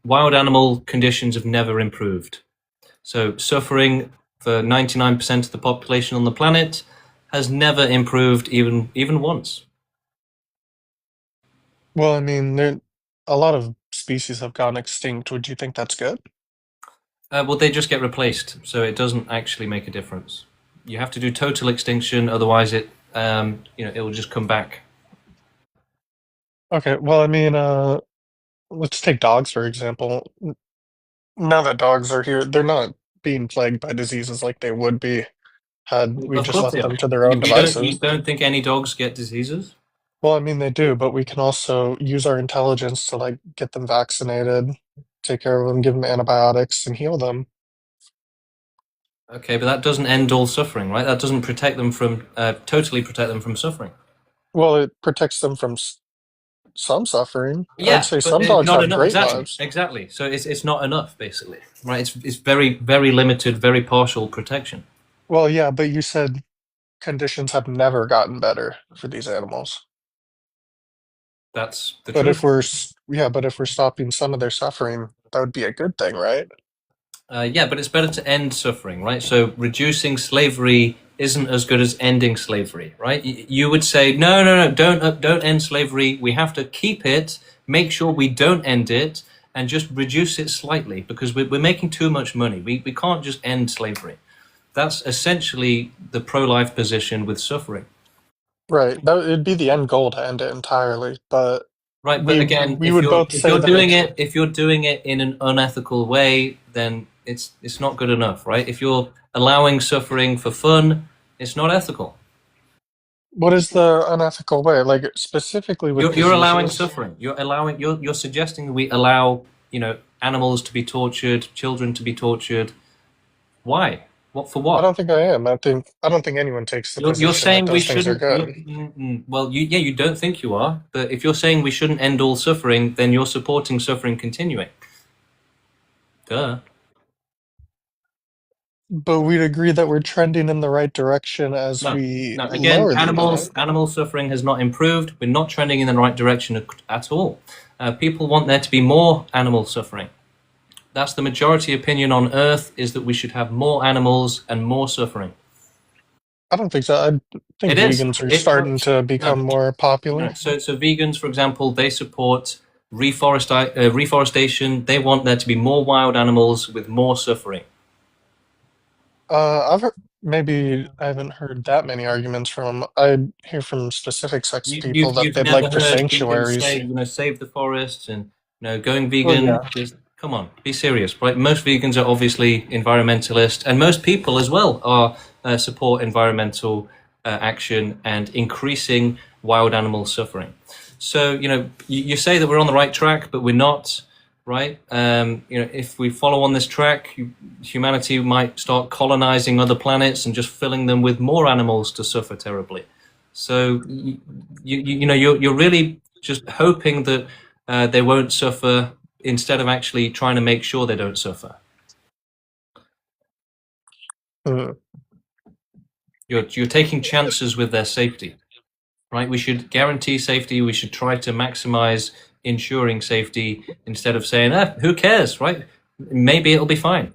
Speaker 1: wild animal conditions have never improved. So suffering for 99% of the population on the planet has never improved even once.
Speaker 5: well, I mean, a lot of species have gone extinct. Would you think that's good?
Speaker 1: Well, they just get replaced, so it doesn't actually make a difference. You have to do total extinction, otherwise it will just come back.
Speaker 5: Okay, well, I mean, let's take dogs for example. Now that dogs are here, they're not being plagued by diseases like they would be had we
Speaker 1: Of
Speaker 5: just
Speaker 1: course
Speaker 5: left
Speaker 1: they are.
Speaker 5: them to their
Speaker 1: You,
Speaker 5: own
Speaker 1: you don't you
Speaker 5: devices.
Speaker 1: don't think any dogs get diseases?
Speaker 5: Well, I mean, they do, but we can also use our intelligence to like get them vaccinated, take care of them, give them antibiotics, and heal them.
Speaker 1: Okay, but that doesn't end all suffering, right? That doesn't protect them from totally protect them from suffering.
Speaker 5: Well, it protects them from some suffering. I'd
Speaker 1: Yeah,
Speaker 5: say
Speaker 1: but
Speaker 5: some dogs
Speaker 1: not
Speaker 5: have
Speaker 1: enough.
Speaker 5: great
Speaker 1: Exactly,
Speaker 5: lives.
Speaker 1: exactly. So it's not enough, basically, right? It's very very limited, very partial protection.
Speaker 5: Well, yeah, but you said conditions have never gotten better for these animals.
Speaker 1: That's the
Speaker 5: But
Speaker 1: truth.
Speaker 5: but if we're stopping some of their suffering, that would be a good thing, right?
Speaker 1: Yeah, but it's better to end suffering, right? So reducing slavery isn't as good as ending slavery, right? You would say, no, no, no, don't end slavery. We have to keep it, make sure we don't end it, and just reduce it slightly because we're making too much money. We can't just end slavery. That's essentially the pro-life position with suffering.
Speaker 5: Right. That it'd be the end goal to end it entirely, but
Speaker 1: Right, but again,
Speaker 5: we would both
Speaker 1: if
Speaker 5: say
Speaker 1: you're
Speaker 5: that
Speaker 1: doing
Speaker 5: it's
Speaker 1: it if you're doing it in an unethical way, then it's not good enough, right? If you're allowing suffering for fun, it's not ethical.
Speaker 5: what is the unethical way? Like specifically with
Speaker 1: You're allowing
Speaker 5: diseases.
Speaker 1: suffering. You're suggesting we allow, animals to be tortured, children to be tortured. Why? What for
Speaker 5: I
Speaker 1: what?
Speaker 5: don't think I am. I don't think anyone takes the
Speaker 1: You're
Speaker 5: position that
Speaker 1: saying we
Speaker 5: those things are
Speaker 1: shouldn't.
Speaker 5: good.
Speaker 1: Well, you don't think you are, but if you're saying we shouldn't end all suffering, then you're supporting suffering continuing. Duh.
Speaker 5: But we'd agree that we're trending in the right direction as
Speaker 1: No,
Speaker 5: we
Speaker 1: no. Again,
Speaker 5: lower the amount.
Speaker 1: animal suffering has not improved. We're not trending in the right direction at all. People want there to be more animal suffering. That's the majority opinion on Earth: is that we should have more animals and more suffering.
Speaker 5: I don't think so. I think
Speaker 1: It is.
Speaker 5: vegans are starting to become
Speaker 1: No,
Speaker 5: more
Speaker 1: no.
Speaker 5: popular.
Speaker 1: So vegans, for example, they support reforestation. They want there to be more wild animals with more suffering.
Speaker 5: I've heard, maybe I haven't heard that many arguments from. I hear from specific sects people that
Speaker 1: You've
Speaker 5: they'd
Speaker 1: never
Speaker 5: like the
Speaker 1: heard vegans
Speaker 5: sanctuaries.
Speaker 1: say, save the forests and going
Speaker 5: Well,
Speaker 1: vegan.
Speaker 5: yeah.
Speaker 1: Just come on, be serious. Right? Most vegans are obviously environmentalists, and most people as well are support environmental action and increasing wild animal suffering. So you say that we're on the right track, but we're not. Right? If we follow on this track, humanity might start colonizing other planets and just filling them with more animals to suffer terribly. So you're really just hoping that they won't suffer instead of actually trying to make sure they don't suffer.
Speaker 5: Mm.
Speaker 1: You're taking chances with their safety, right? We should guarantee safety. We should try to maximize ensuring safety instead of saying, who cares, right? Maybe it'll be fine.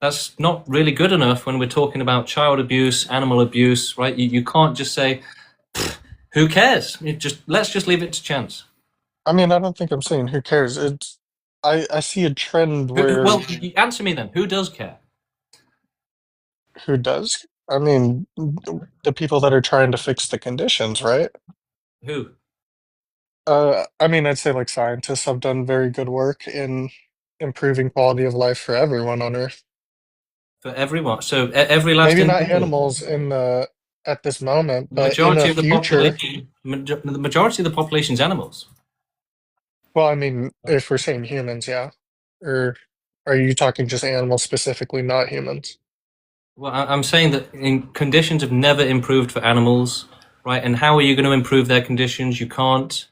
Speaker 1: That's not really good enough when we're talking about child abuse, animal abuse, right? You can't just say, who cares? Let's just leave it to chance.
Speaker 5: I mean, I don't think I'm saying who cares. I see a trend where
Speaker 1: Well, answer me then. Who does care?
Speaker 5: who does? I mean, the people that are trying to fix the conditions, right?
Speaker 1: Who?
Speaker 5: I mean, I'd say like scientists have done very good work in improving quality of life for everyone on Earth.
Speaker 1: For everyone. So every last
Speaker 5: Maybe not
Speaker 1: individual.
Speaker 5: animals in the at this moment,
Speaker 1: The
Speaker 5: but in the
Speaker 1: majority of the
Speaker 5: future,
Speaker 1: population, the majority of the population is animals.
Speaker 5: well, I mean, if we're saying humans, yeah. Or are you talking just animals specifically, not humans?
Speaker 1: Well, I'm saying that conditions have never improved for animals, right? And how are you going to improve their conditions? You can't,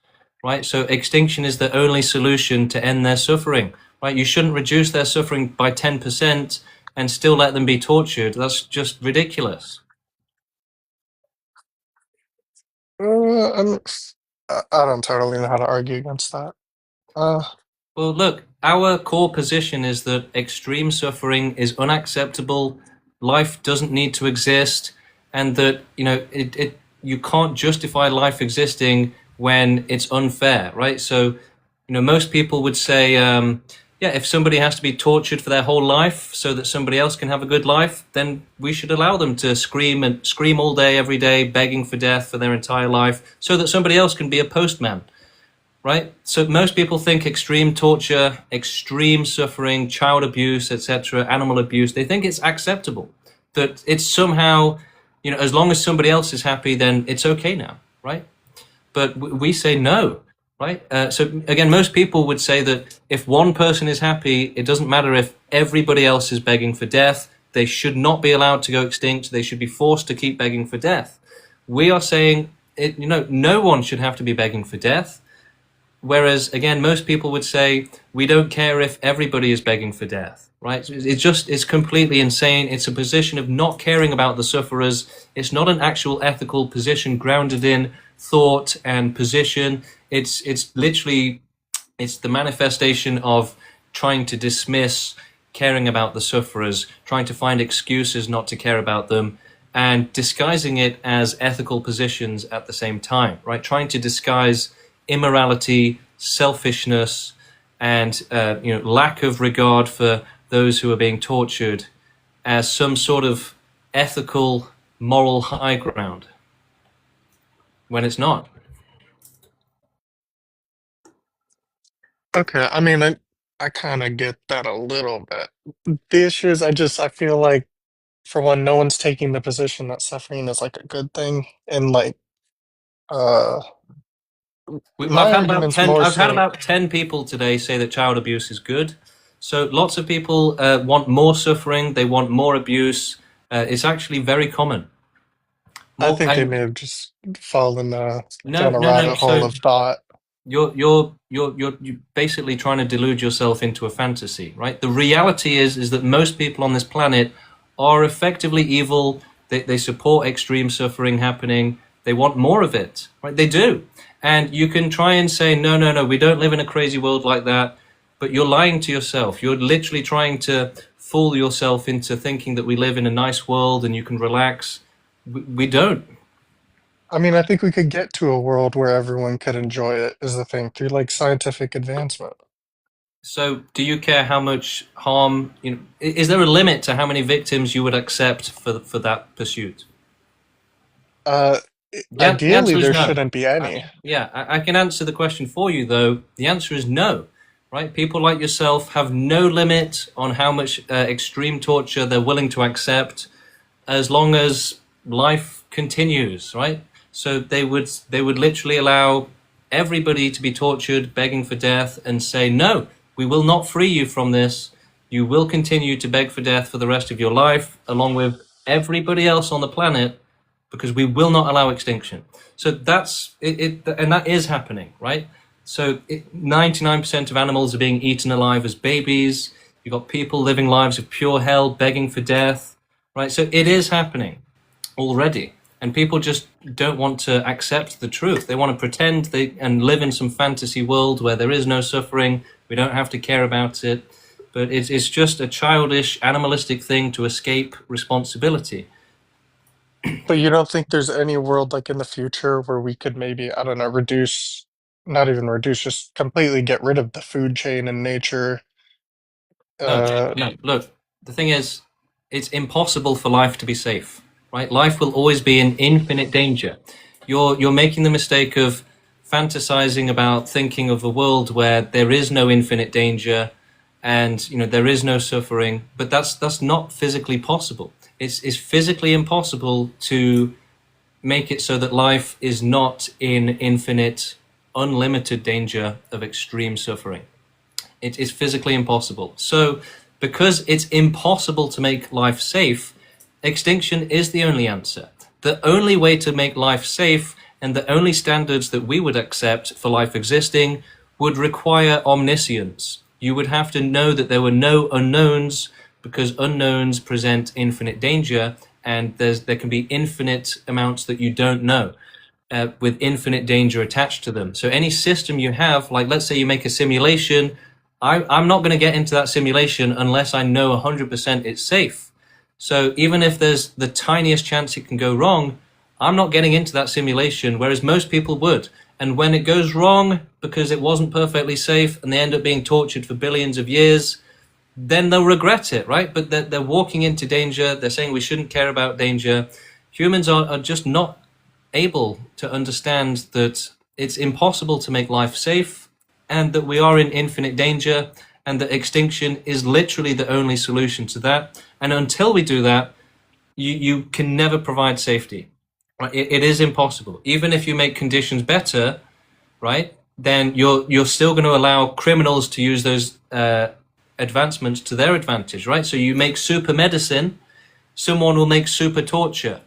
Speaker 1: right? So extinction is the only solution to end their suffering, right? You shouldn't reduce their suffering by 10% and still let them be tortured. That's just ridiculous.
Speaker 5: I'm, I don't totally know how to argue against that.
Speaker 1: Well, look, our core position is that extreme suffering is unacceptable. Life doesn't need to exist, and that you can't justify life existing when it's unfair, right? So, most people would say, yeah, if somebody has to be tortured for their whole life so that somebody else can have a good life, then we should allow them to scream all day, every day, begging for death for their entire life, so that somebody else can be a postman. Right? So most people think extreme torture, extreme suffering, child abuse, etc., animal abuse, they think it's acceptable. That it's somehow, as long as somebody else is happy, then it's okay now, right? But we say no, right? So again, most people would say that if one person is happy, it doesn't matter if everybody else is begging for death. They should not be allowed to go extinct. They should be forced to keep begging for death. We are saying, no one should have to be begging for death. Whereas, again, most people would say, we don't care if everybody is begging for death, right? It's completely insane. It's a position of not caring about the sufferers. It's not an actual ethical position grounded in thought and position. It's literally, it's the manifestation of trying to dismiss caring about the sufferers, trying to find excuses not to care about them, and disguising it as ethical positions at the same time, right? Trying to disguise immorality, selfishness, and lack of regard for those who are being tortured as some sort of ethical, moral high ground, when it's not.
Speaker 5: Okay, I mean, I kind of get that a little bit. The issue is, I feel like, for one, no one's taking the position that suffering is like a good thing, and like, uh, my argument's more
Speaker 1: I've had
Speaker 5: so.
Speaker 1: about 10 people today say that child abuse is good. So lots of people want more suffering. They want more abuse. It's actually very common.
Speaker 5: I think they may have just fallen down a
Speaker 1: No.
Speaker 5: rabbit hole
Speaker 1: So
Speaker 5: of thought.
Speaker 1: you're basically trying to delude yourself into a fantasy, right? The reality is that most people on this planet are effectively evil. They support extreme suffering happening. They want more of it, right? They do. And you can try and say, no, we don't live in a crazy world like that. But you're lying to yourself. You're literally trying to fool yourself into thinking that we live in a nice world and you can relax. We don't.
Speaker 5: I mean, I think we could get to a world where everyone could enjoy it, is the thing, through like scientific advancement.
Speaker 1: So, do you care how much harm? Is there a limit to how many victims you would accept for that pursuit?
Speaker 5: Uh,
Speaker 1: The
Speaker 5: Ideally,
Speaker 1: answer is
Speaker 5: there
Speaker 1: no.
Speaker 5: shouldn't be any.
Speaker 1: I can answer the question for you, though. The answer is no. Right? People like yourself have no limit on how much extreme torture they're willing to accept, as long as life continues. Right? So they would literally allow everybody to be tortured, begging for death, and say, no, we will not free you from this. You will continue to beg for death for the rest of your life, along with everybody else on the planet, because we will not allow extinction. So that's it, and that is happening, right? So 99% of animals are being eaten alive as babies. You've got people living lives of pure hell, begging for death, right? So it is happening already. And people just don't want to accept the truth. They want to pretend and live in some fantasy world where there is no suffering. We don't have to care about it. But it's just a childish, animalistic thing to escape responsibility.
Speaker 5: But you don't think there's any world like in the future where we could maybe, I don't know, reduce, not even reduce, just completely get rid of the food chain in nature?
Speaker 1: No. Look, the thing is, it's impossible for life to be safe, right? Life will always be in infinite danger. You're making the mistake of fantasizing about thinking of a world where there is no infinite danger and there is no suffering, but that's not physically possible. It's physically impossible to make it so that life is not in infinite, unlimited danger of extreme suffering. It is physically impossible. So, because it's impossible to make life safe, extinction is the only answer. The only way to make life safe and the only standards that we would accept for life existing would require omniscience. You would have to know that there were no unknowns, because unknowns present infinite danger, and there can be infinite amounts that you don't know, with infinite danger attached to them. So any system you have, like let's say you make a simulation, I'm not going to get into that simulation unless I know 100% it's safe. So even if there's the tiniest chance it can go wrong, I'm not getting into that simulation, whereas most people would. And when it goes wrong because it wasn't perfectly safe and they end up being tortured for billions of years, then they'll regret it, right? But they're walking into danger. They're saying we shouldn't care about danger. Humans are just not able to understand that it's impossible to make life safe and that we are in infinite danger and that extinction is literally the only solution to that. And until we do that, you can never provide safety. Right? It is impossible. Even if you make conditions better, right, then you're still going to allow criminals to use those advancements to their advantage, right? So you make super medicine, someone will make super torture,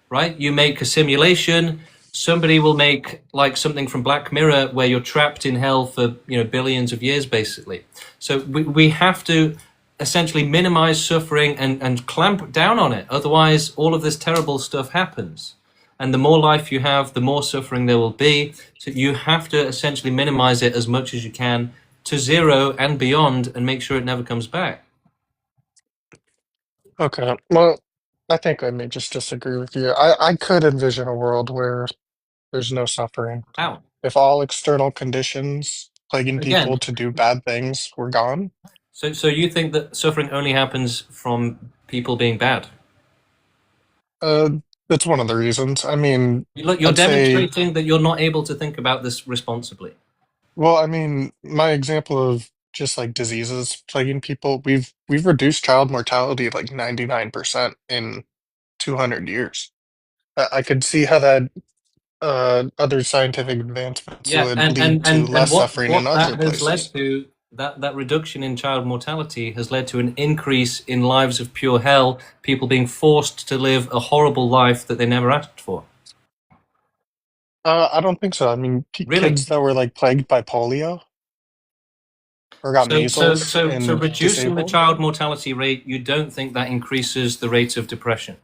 Speaker 1: right? You make a simulation, somebody will make like something from Black Mirror where you're trapped in hell for billions of years, basically. So we have to essentially minimize suffering and clamp down on it. Otherwise, all of this terrible stuff happens. And the more life you have, the more suffering there will be. So you have to essentially minimize it as much as you can to zero and beyond and make sure it never comes back.
Speaker 5: Okay. Well, I think I may just disagree with you. I could envision a world where there's no suffering.
Speaker 1: How?
Speaker 5: If all external conditions plaguing
Speaker 1: Again,
Speaker 5: people to do bad things were gone.
Speaker 1: so you think that suffering only happens from people being bad?
Speaker 5: That's one of the reasons. I mean,
Speaker 1: Look, you're
Speaker 5: I'd say,
Speaker 1: demonstrating that you're not able to think about this responsibly.
Speaker 5: well, I mean, my example of just like diseases plaguing people, we've reduced child mortality like 99% in 200 years. I could see how that other scientific advancements
Speaker 1: Yeah,
Speaker 5: would
Speaker 1: and
Speaker 5: lead
Speaker 1: and
Speaker 5: to
Speaker 1: and, and
Speaker 5: less
Speaker 1: what
Speaker 5: suffering in
Speaker 1: what
Speaker 5: other
Speaker 1: that has led
Speaker 5: places.
Speaker 1: to, that reduction in child mortality has led to an increase in lives of pure hell, people being forced to live a horrible life that they never asked for.
Speaker 5: I don't think so. I mean,
Speaker 1: Really?
Speaker 5: kids that were like plagued by polio or got measles
Speaker 1: So
Speaker 5: and
Speaker 1: reducing the
Speaker 5: disabled.
Speaker 1: child mortality rate, you don't think that increases the rate of depression?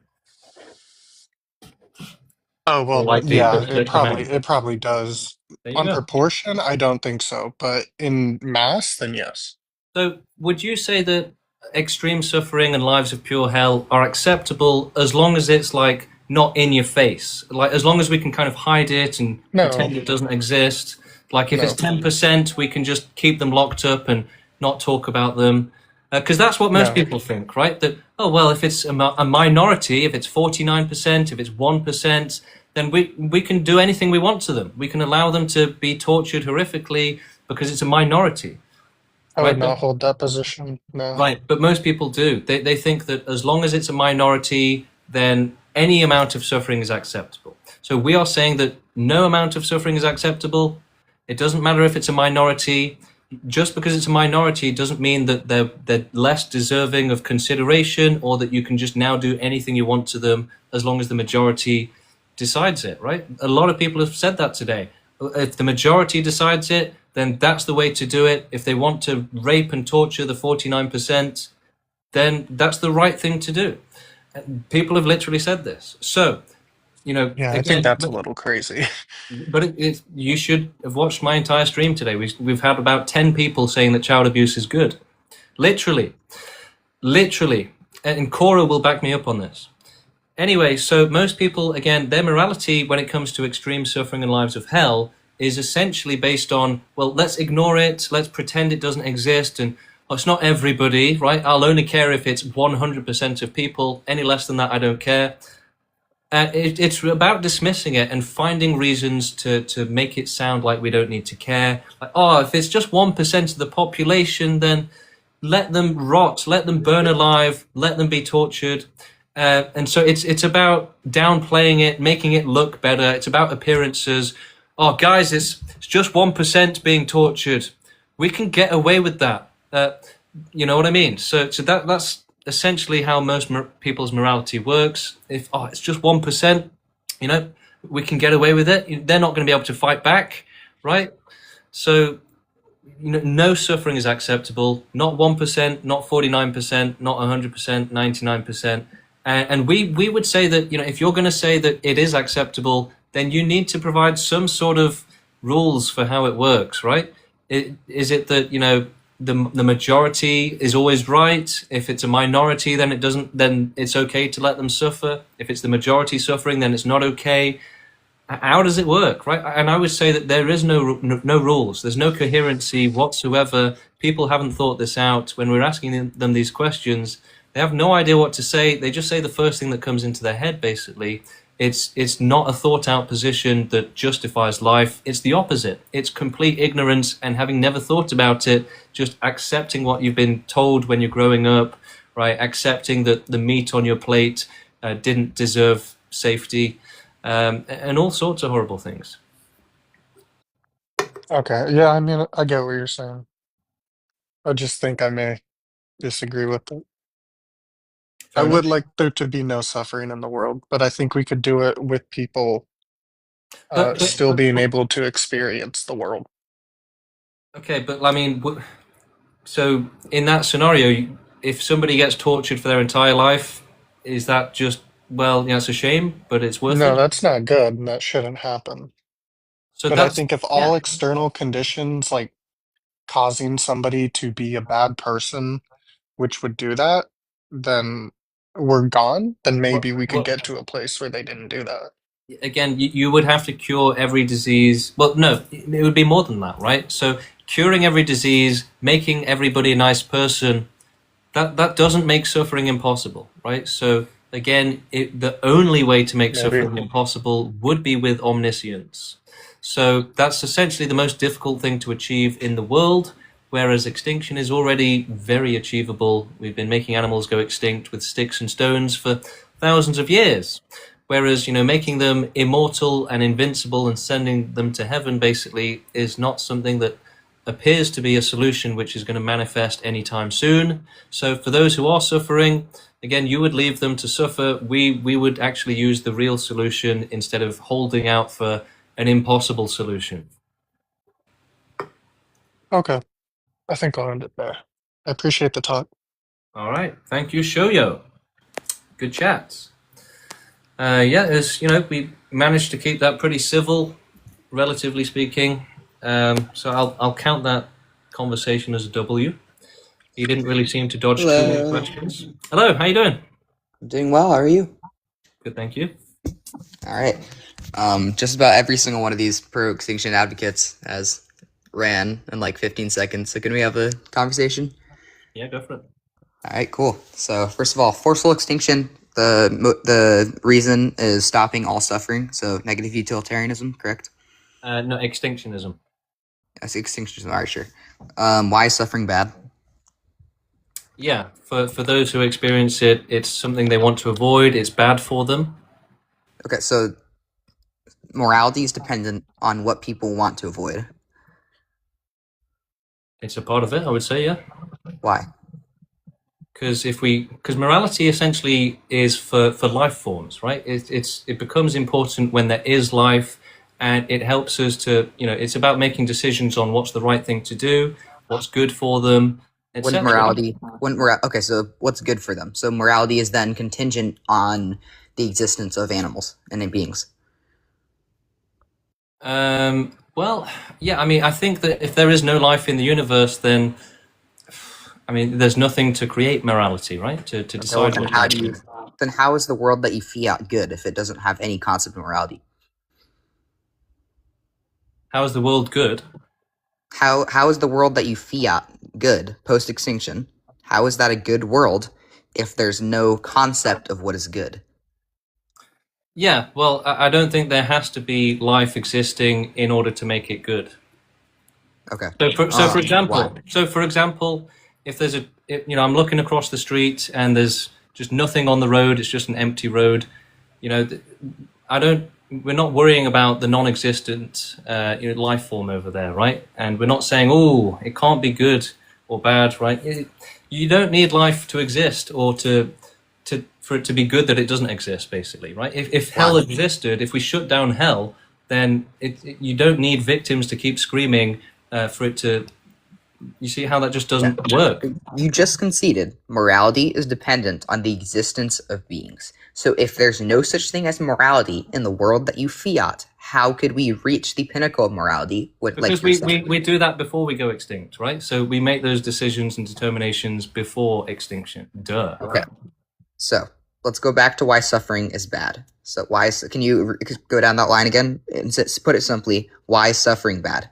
Speaker 5: Oh,
Speaker 1: Or
Speaker 5: well,
Speaker 1: like
Speaker 5: yeah,
Speaker 1: the command?
Speaker 5: it probably does.
Speaker 1: There you
Speaker 5: On
Speaker 1: go.
Speaker 5: proportion, I don't think so, but in mass, then yes.
Speaker 1: So, would you say that extreme suffering and lives of pure hell are acceptable as long as it's like not in your face? Like, as long as we can kind of hide it and
Speaker 5: No,
Speaker 1: pretend it doesn't exist? Like, if it's
Speaker 5: no,
Speaker 1: 10%, we can just keep them locked up and not talk about them. Because that's what most
Speaker 5: no.
Speaker 1: people think, right? That, oh, well, if it's a minority, if it's 49%, if it's 1%, then we can do anything we want to them. We can allow them to be tortured horrifically because it's a minority.
Speaker 5: I would
Speaker 1: Right,
Speaker 5: not hold that position. No.
Speaker 1: right, but most people do. They think that as long as it's a minority, then any amount of suffering is acceptable. So we are saying that no amount of suffering is acceptable. It doesn't matter if it's a minority. Just because it's a minority doesn't mean that they're less deserving of consideration, or that you can just now do anything you want to them as long as the majority decides it, right? A lot of people have said that today. If the majority decides it, then that's the way to do it. If they want to rape and torture the 49%, then that's the right thing to do. People have literally said this. So,
Speaker 5: Yeah, I think
Speaker 1: again,
Speaker 5: that's a little crazy.
Speaker 1: but you should have watched my entire stream today. We've had about 10 people saying that child abuse is good. Literally. And Cora will back me up on this. Anyway, so most people, again, their morality when it comes to extreme suffering and lives of hell is essentially based on, well, let's ignore it, let's pretend it doesn't exist, and it's not everybody, right? I'll only care if it's 100% of people. Any less than that, I don't care. It's about dismissing it and finding reasons to make it sound like we don't need to care. Like, oh, if it's just 1% of the population, then let them rot, let them burn alive, let them be tortured. And so it's about downplaying it, making it look better. It's about appearances. Oh, guys, it's just 1% being tortured. We can get away with that. You know what I mean? So that's essentially how most people's morality works. If it's just 1%, you know, we can get away with it. They're not going to be able to fight back, right? So no suffering is acceptable. Not 1%, not 49%, not 100%, 99%. And we would say that if you're going to say that it is acceptable, then you need to provide some sort of rules for how it works, right? Is it that the majority is always right? If it's a minority, then it doesn't. Then it's okay to let them suffer. If it's the majority suffering, then it's not okay. How does it work, right? And I would say that there is no rules. There's no coherency whatsoever. People haven't thought this out. When we're asking them these questions, they have no idea what to say. They just say the first thing that comes into their head, basically. It's not a thought-out position that justifies life. It's the opposite. It's complete ignorance and having never thought about it, just accepting what you've been told when you're growing up, right? Accepting that the meat on your plate didn't deserve safety. And all sorts of horrible things.
Speaker 5: Okay, yeah, I mean, I get what you're saying. I just think I may disagree with it. I would like there to be no suffering in the world, but I think we could do it with people still being able to experience the world.
Speaker 1: Okay, but I mean, so in that scenario, if somebody gets tortured for their entire life, is that just, it's a shame, but it's worth it?
Speaker 5: No, that's not good, and that shouldn't happen.
Speaker 1: So
Speaker 5: But I think if all external conditions, like causing somebody to be a bad person, which would do that, then we're gone, then maybe we could get to a place where they didn't do that.
Speaker 1: Again, you would have to cure every disease. Well, no, it would be more than that, right? So curing every disease, making everybody a nice person, that doesn't make suffering impossible, right? So again, the only way to make suffering impossible would be with omniscience. So that's essentially the most difficult thing to achieve in the world, whereas extinction is already very achievable. We've been making animals go extinct with sticks and stones for thousands of years. Whereas, making them immortal and invincible and sending them to heaven basically is not something that appears to be a solution which is going to manifest anytime soon. So for those who are suffering, again, you would leave them to suffer. We would actually use the real solution instead of holding out for an impossible solution.
Speaker 5: Okay. I think I'll end it there. I appreciate the talk.
Speaker 1: All right. Thank you, Shoyo. Good chats. As we managed to keep that pretty civil, relatively speaking. So I'll count that conversation as a W. He didn't really seem to dodge too many questions. Hello, how you doing?
Speaker 8: I'm doing well. How are you?
Speaker 1: Good, thank you.
Speaker 8: All right. Just about every single one of these pro-extinction advocates has ran in like 15 seconds. So can we have a conversation?
Speaker 1: Yeah, go for it.
Speaker 8: All right, cool. So first of all, forceful extinction. The reason is stopping all suffering. So negative utilitarianism, correct?
Speaker 1: No, extinctionism.
Speaker 8: That's extinctionism. All right, sure. Why is suffering bad?
Speaker 1: Yeah, for those who experience it, it's something they want to avoid. It's bad for them.
Speaker 8: Okay, so morality is dependent on what people want to avoid.
Speaker 1: It's a part of it, I would say, yeah.
Speaker 8: Why?
Speaker 1: Because morality essentially is for life forms, right? It becomes important when there is life, and it helps us to, it's about making decisions on what's the right thing to do, what's good for them, etc.
Speaker 8: Okay, so what's good for them? So morality is then contingent on the existence of animals and beings.
Speaker 1: Well, yeah, I think that if there is no life in the universe, then there's nothing to create morality, right? To decide what
Speaker 8: then how is the world that you fiat good if it doesn't have any concept of morality?
Speaker 1: How is the world good?
Speaker 8: How is the world that you fiat good post-extinction? How is that a good world if there's no concept of what is good?
Speaker 1: Yeah, well, I don't think there has to be life existing in order to make it good.
Speaker 8: Okay.
Speaker 1: For example, if there's I'm looking across the street and there's just nothing on the road. It's just an empty road. You know, we're not worrying about the non-existent life form over there, right? And we're not saying, oh, it can't be good or bad, right? You don't need life to exist or for it to be good that it doesn't exist, basically, right? If hell existed, if we shut down hell, then you don't need victims to keep screaming for it to. You see how that just doesn't work?
Speaker 8: You just conceded morality is dependent on the existence of beings. So if there's no such thing as morality in the world that you fiat, how could we reach the pinnacle of morality?
Speaker 1: Because we do that before we go extinct, right? So we make those decisions and determinations before extinction. Duh.
Speaker 8: Okay. So let's go back to why suffering is bad. So can you go down that line again and put it simply? Why is suffering bad?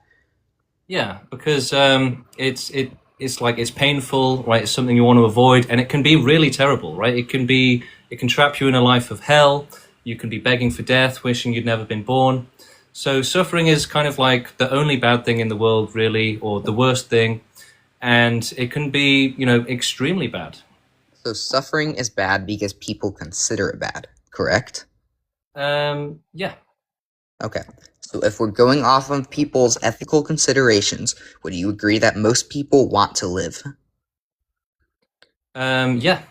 Speaker 1: Yeah, because it's like it's painful, right? It's something you want to avoid, and it can be really terrible, right? It can trap you in a life of hell. You can be begging for death, wishing you'd never been born. So suffering is kind of like the only bad thing in the world, really, or the worst thing, and it can be, extremely bad.
Speaker 8: So suffering is bad because people consider it bad, correct?
Speaker 1: Yeah.
Speaker 8: Okay. So if we're going off of people's ethical considerations, would you agree that most people want to live?
Speaker 1: Yeah.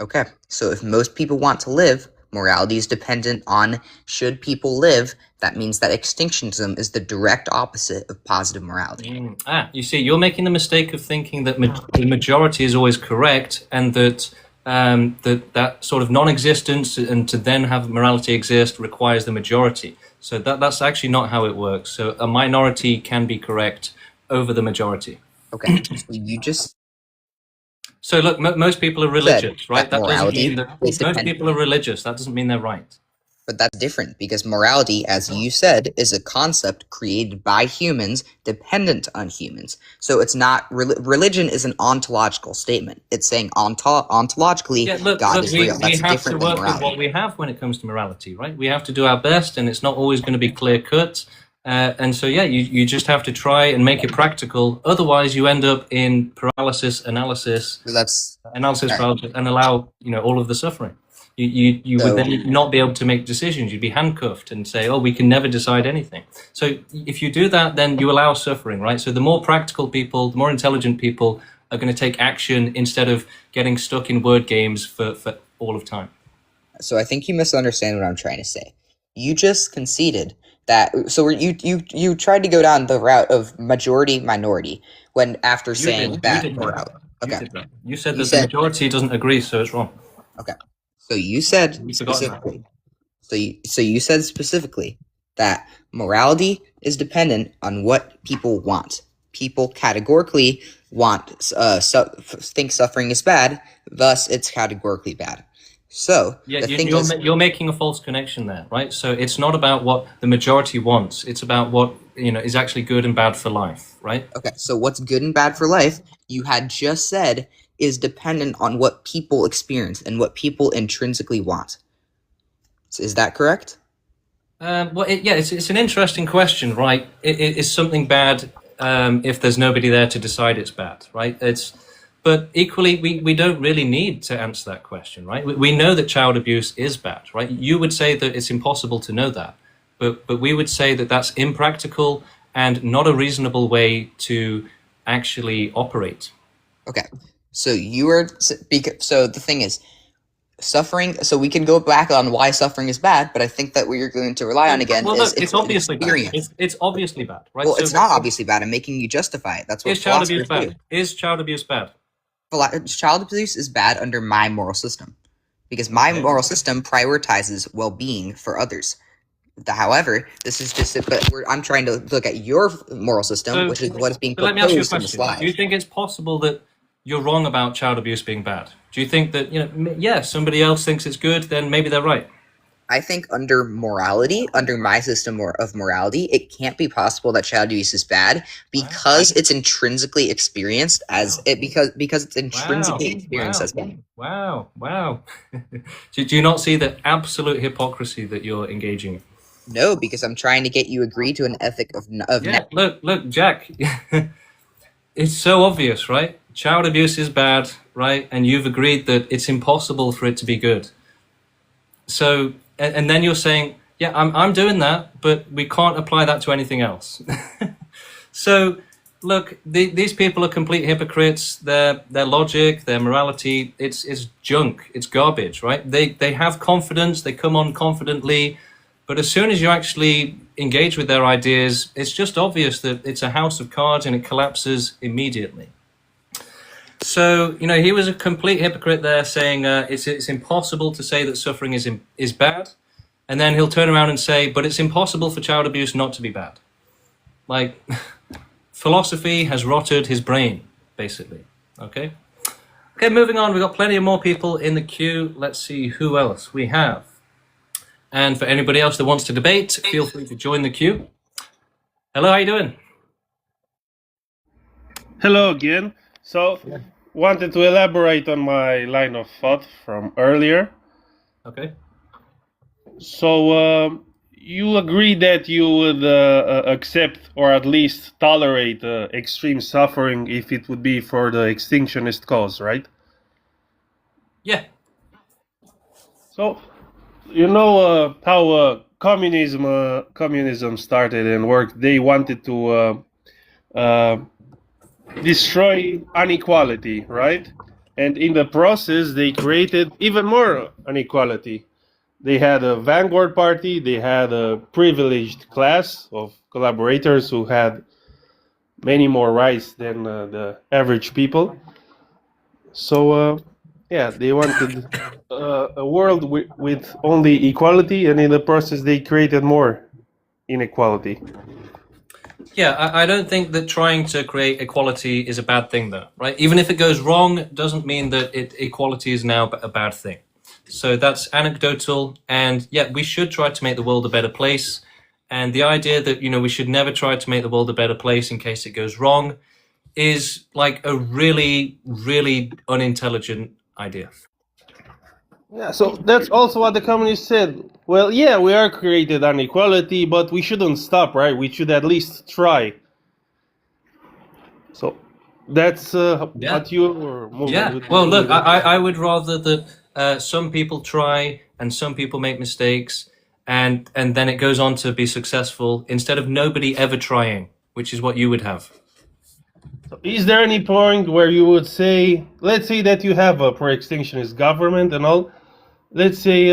Speaker 8: Okay. So if most people want to live, morality is dependent on should people live. That means that extinctionism is the direct opposite of positive morality.
Speaker 1: You see, you're making the mistake of thinking that the majority is always correct, and that that sort of non-existence and to then have morality exist requires the majority. So that's actually not how it works. So a minority can be correct over the majority.
Speaker 8: Okay, so you just...
Speaker 1: So look, most people are religious, right? That doesn't mean that most
Speaker 8: dependent.
Speaker 1: people are religious. That doesn't mean they're right.
Speaker 8: But that's different, because morality, as you said, is a concept created by humans, dependent on humans. So it's not... religion is an ontological statement. It's saying ontologically, God is real. That's
Speaker 1: we have
Speaker 8: different
Speaker 1: to
Speaker 8: than
Speaker 1: work
Speaker 8: morality.
Speaker 1: with what we have when it comes to morality, right? We have to do our best, and it's not always going to be clear-cut. And so, yeah, you just have to try and make it practical. Otherwise, you end up in paralysis analysis, paralysis, and allow all of the suffering. You would then not be able to make decisions. You'd be handcuffed and say, oh, we can never decide anything. So if you do that, then you allow suffering, right? So the more practical people, the more intelligent people are going to take action instead of getting stuck in word games for all of time.
Speaker 8: So I think you misunderstand what I'm trying to say. You just conceded that, so you tried to go down the route of majority minority when after saying that morality. Okay.
Speaker 1: You said that the majority doesn't agree, so it's wrong.
Speaker 8: Okay. So you said specifically. So you said specifically that morality is dependent on what people want. People categorically think suffering is bad, thus it's categorically bad. So
Speaker 1: yeah, you're making a false connection there, right? So it's not about what the majority wants; it's about what is actually good and bad for life, right?
Speaker 8: Okay, so what's good and bad for life, you had just said, is dependent on what people experience and what people intrinsically want. So is that correct?
Speaker 1: It's an interesting question, right? Is something bad if there's nobody there to decide it's bad, right? But equally, we don't really need to answer that question, right? We know that child abuse is bad, right? You would say that it's impossible to know that, but we would say that that's impractical and not a reasonable way to actually operate.
Speaker 8: Okay, so the thing is, suffering. So we can go back on why suffering is bad, but I think that what you're going to rely on again is
Speaker 1: it's obviously bad. It's obviously bad, right?
Speaker 8: Well, it's not obviously bad. I'm making you justify it. That's what
Speaker 1: child abuse bad? Is child abuse bad?
Speaker 8: Child abuse is bad under my moral system, because my moral system prioritizes well-being for others. However, this is just I'm trying to look at your moral system, which is what is being proposed.
Speaker 1: Let me ask you a
Speaker 8: in the
Speaker 1: question.
Speaker 8: slide.
Speaker 1: Do you think it's possible that you're wrong about child abuse being bad? Do you think that somebody else thinks it's good, then maybe they're right?
Speaker 8: I think under morality, under my system of morality, it can't be possible that child abuse is bad because it's intrinsically experienced as because it's intrinsically experienced as bad.
Speaker 1: Wow. Do you not see the absolute hypocrisy that you're engaging in?
Speaker 8: No, because I'm trying to get you agree to an ethic of
Speaker 1: look, Jack. It's so obvious, right? Child abuse is bad, right? And you've agreed that it's impossible for it to be good. So, and then you're saying, yeah, I'm doing that, but we can't apply that to anything else. So, look, these people are complete hypocrites. Their logic, their morality, it's junk. It's garbage, right? They have confidence. They come on confidently, but as soon as you actually engage with their ideas, it's just obvious that it's a house of cards and it collapses immediately. So, he was a complete hypocrite there, saying it's impossible to say that suffering is bad, and then he'll turn around and say, but it's impossible for child abuse not to be bad. Like, philosophy has rotted his brain, basically. Okay, moving on. We've got plenty of more people in the queue. Let's see who else we have. And for anybody else that wants to debate, feel free to join the queue. Hello, how you doing?
Speaker 22: Hello again. So, wanted to elaborate on my line of thought from earlier.
Speaker 1: Okay.
Speaker 22: So, you agree that you would accept or at least tolerate extreme suffering if it would be for the extinctionist cause, right?
Speaker 1: Yeah.
Speaker 22: So, how communism started and worked. They wanted to destroy inequality, right? And in the process, they created even more inequality. They had a vanguard party, they had a privileged class of collaborators who had many more rights than the average people. So, they wanted a world with only equality, and in the process, they created more inequality.
Speaker 1: Yeah, I don't think that trying to create equality is a bad thing, though, right? Even if it goes wrong, doesn't mean that equality is now a bad thing. So that's anecdotal, and yeah, we should try to make the world a better place. And the idea that, we should never try to make the world a better place in case it goes wrong is like a really, really unintelligent idea.
Speaker 22: Yeah, so that's also what the communists said. Well, yeah, we are created inequality, but we shouldn't stop, right? We should at least try. So that's what your movement
Speaker 1: Yeah.
Speaker 22: would
Speaker 1: Well,
Speaker 22: do
Speaker 1: look,
Speaker 22: with it.
Speaker 1: I would rather that some people try and some people make mistakes, and then it goes on to be successful instead of nobody ever trying, which is what you would have.
Speaker 22: Is there any point where you would say, let's say that you have a pro-extinctionist government and all, let's say,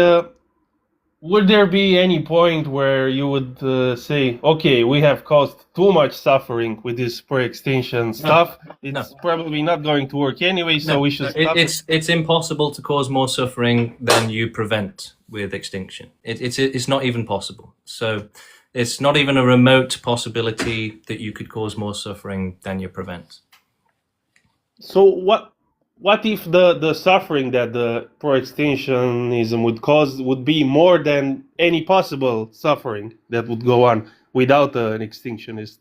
Speaker 22: would there be any point where you would say, okay, we have caused too much suffering with this pro-extinction stuff, it's probably not going to work anyway, so we should stop it?
Speaker 1: It's impossible to cause more suffering than you prevent with extinction. It's not even possible. So it's not even a remote possibility that you could cause more suffering than you prevent.
Speaker 22: So what if the suffering that the pro-extinctionism would cause would be more than any possible suffering that would go on without an extinctionist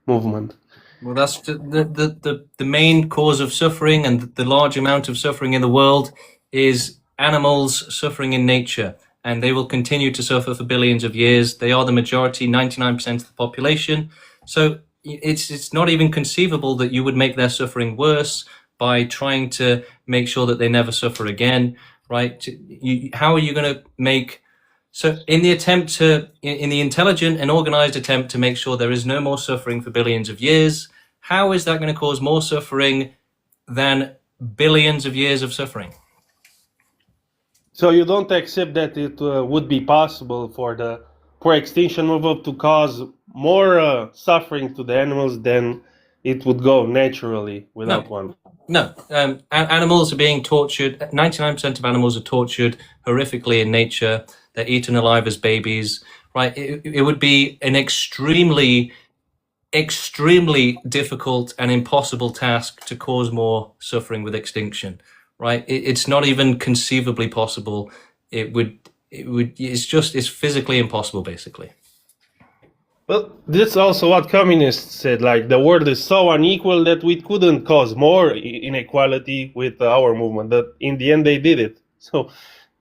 Speaker 22: movement?
Speaker 1: Well, that's the main cause of suffering, and the large amount of suffering in the world is animals suffering in nature, and they will continue to suffer for billions of years. They are the majority, 99% of the population. So it's not even conceivable that you would make their suffering worse by trying to make sure that they never suffer again, right? How are you going to make... So in the attempt to, in the intelligent and organized attempt to make sure there is no more suffering for billions of years, how is that going to cause more suffering than billions of years of suffering?
Speaker 22: So you don't accept that it would be possible for the pro-extinction movement to cause more suffering to the animals than it would go naturally without one?
Speaker 1: No, animals are being tortured. 99% of animals are tortured horrifically in nature. They're eaten alive as babies, right? It would be an extremely difficult and impossible task to cause more suffering with extinction, right? It's not even conceivably possible. It's physically impossible, basically.
Speaker 22: Well, that's also what communists said, like the world is so unequal that we couldn't cause more inequality with our movement, that in the end they did it. So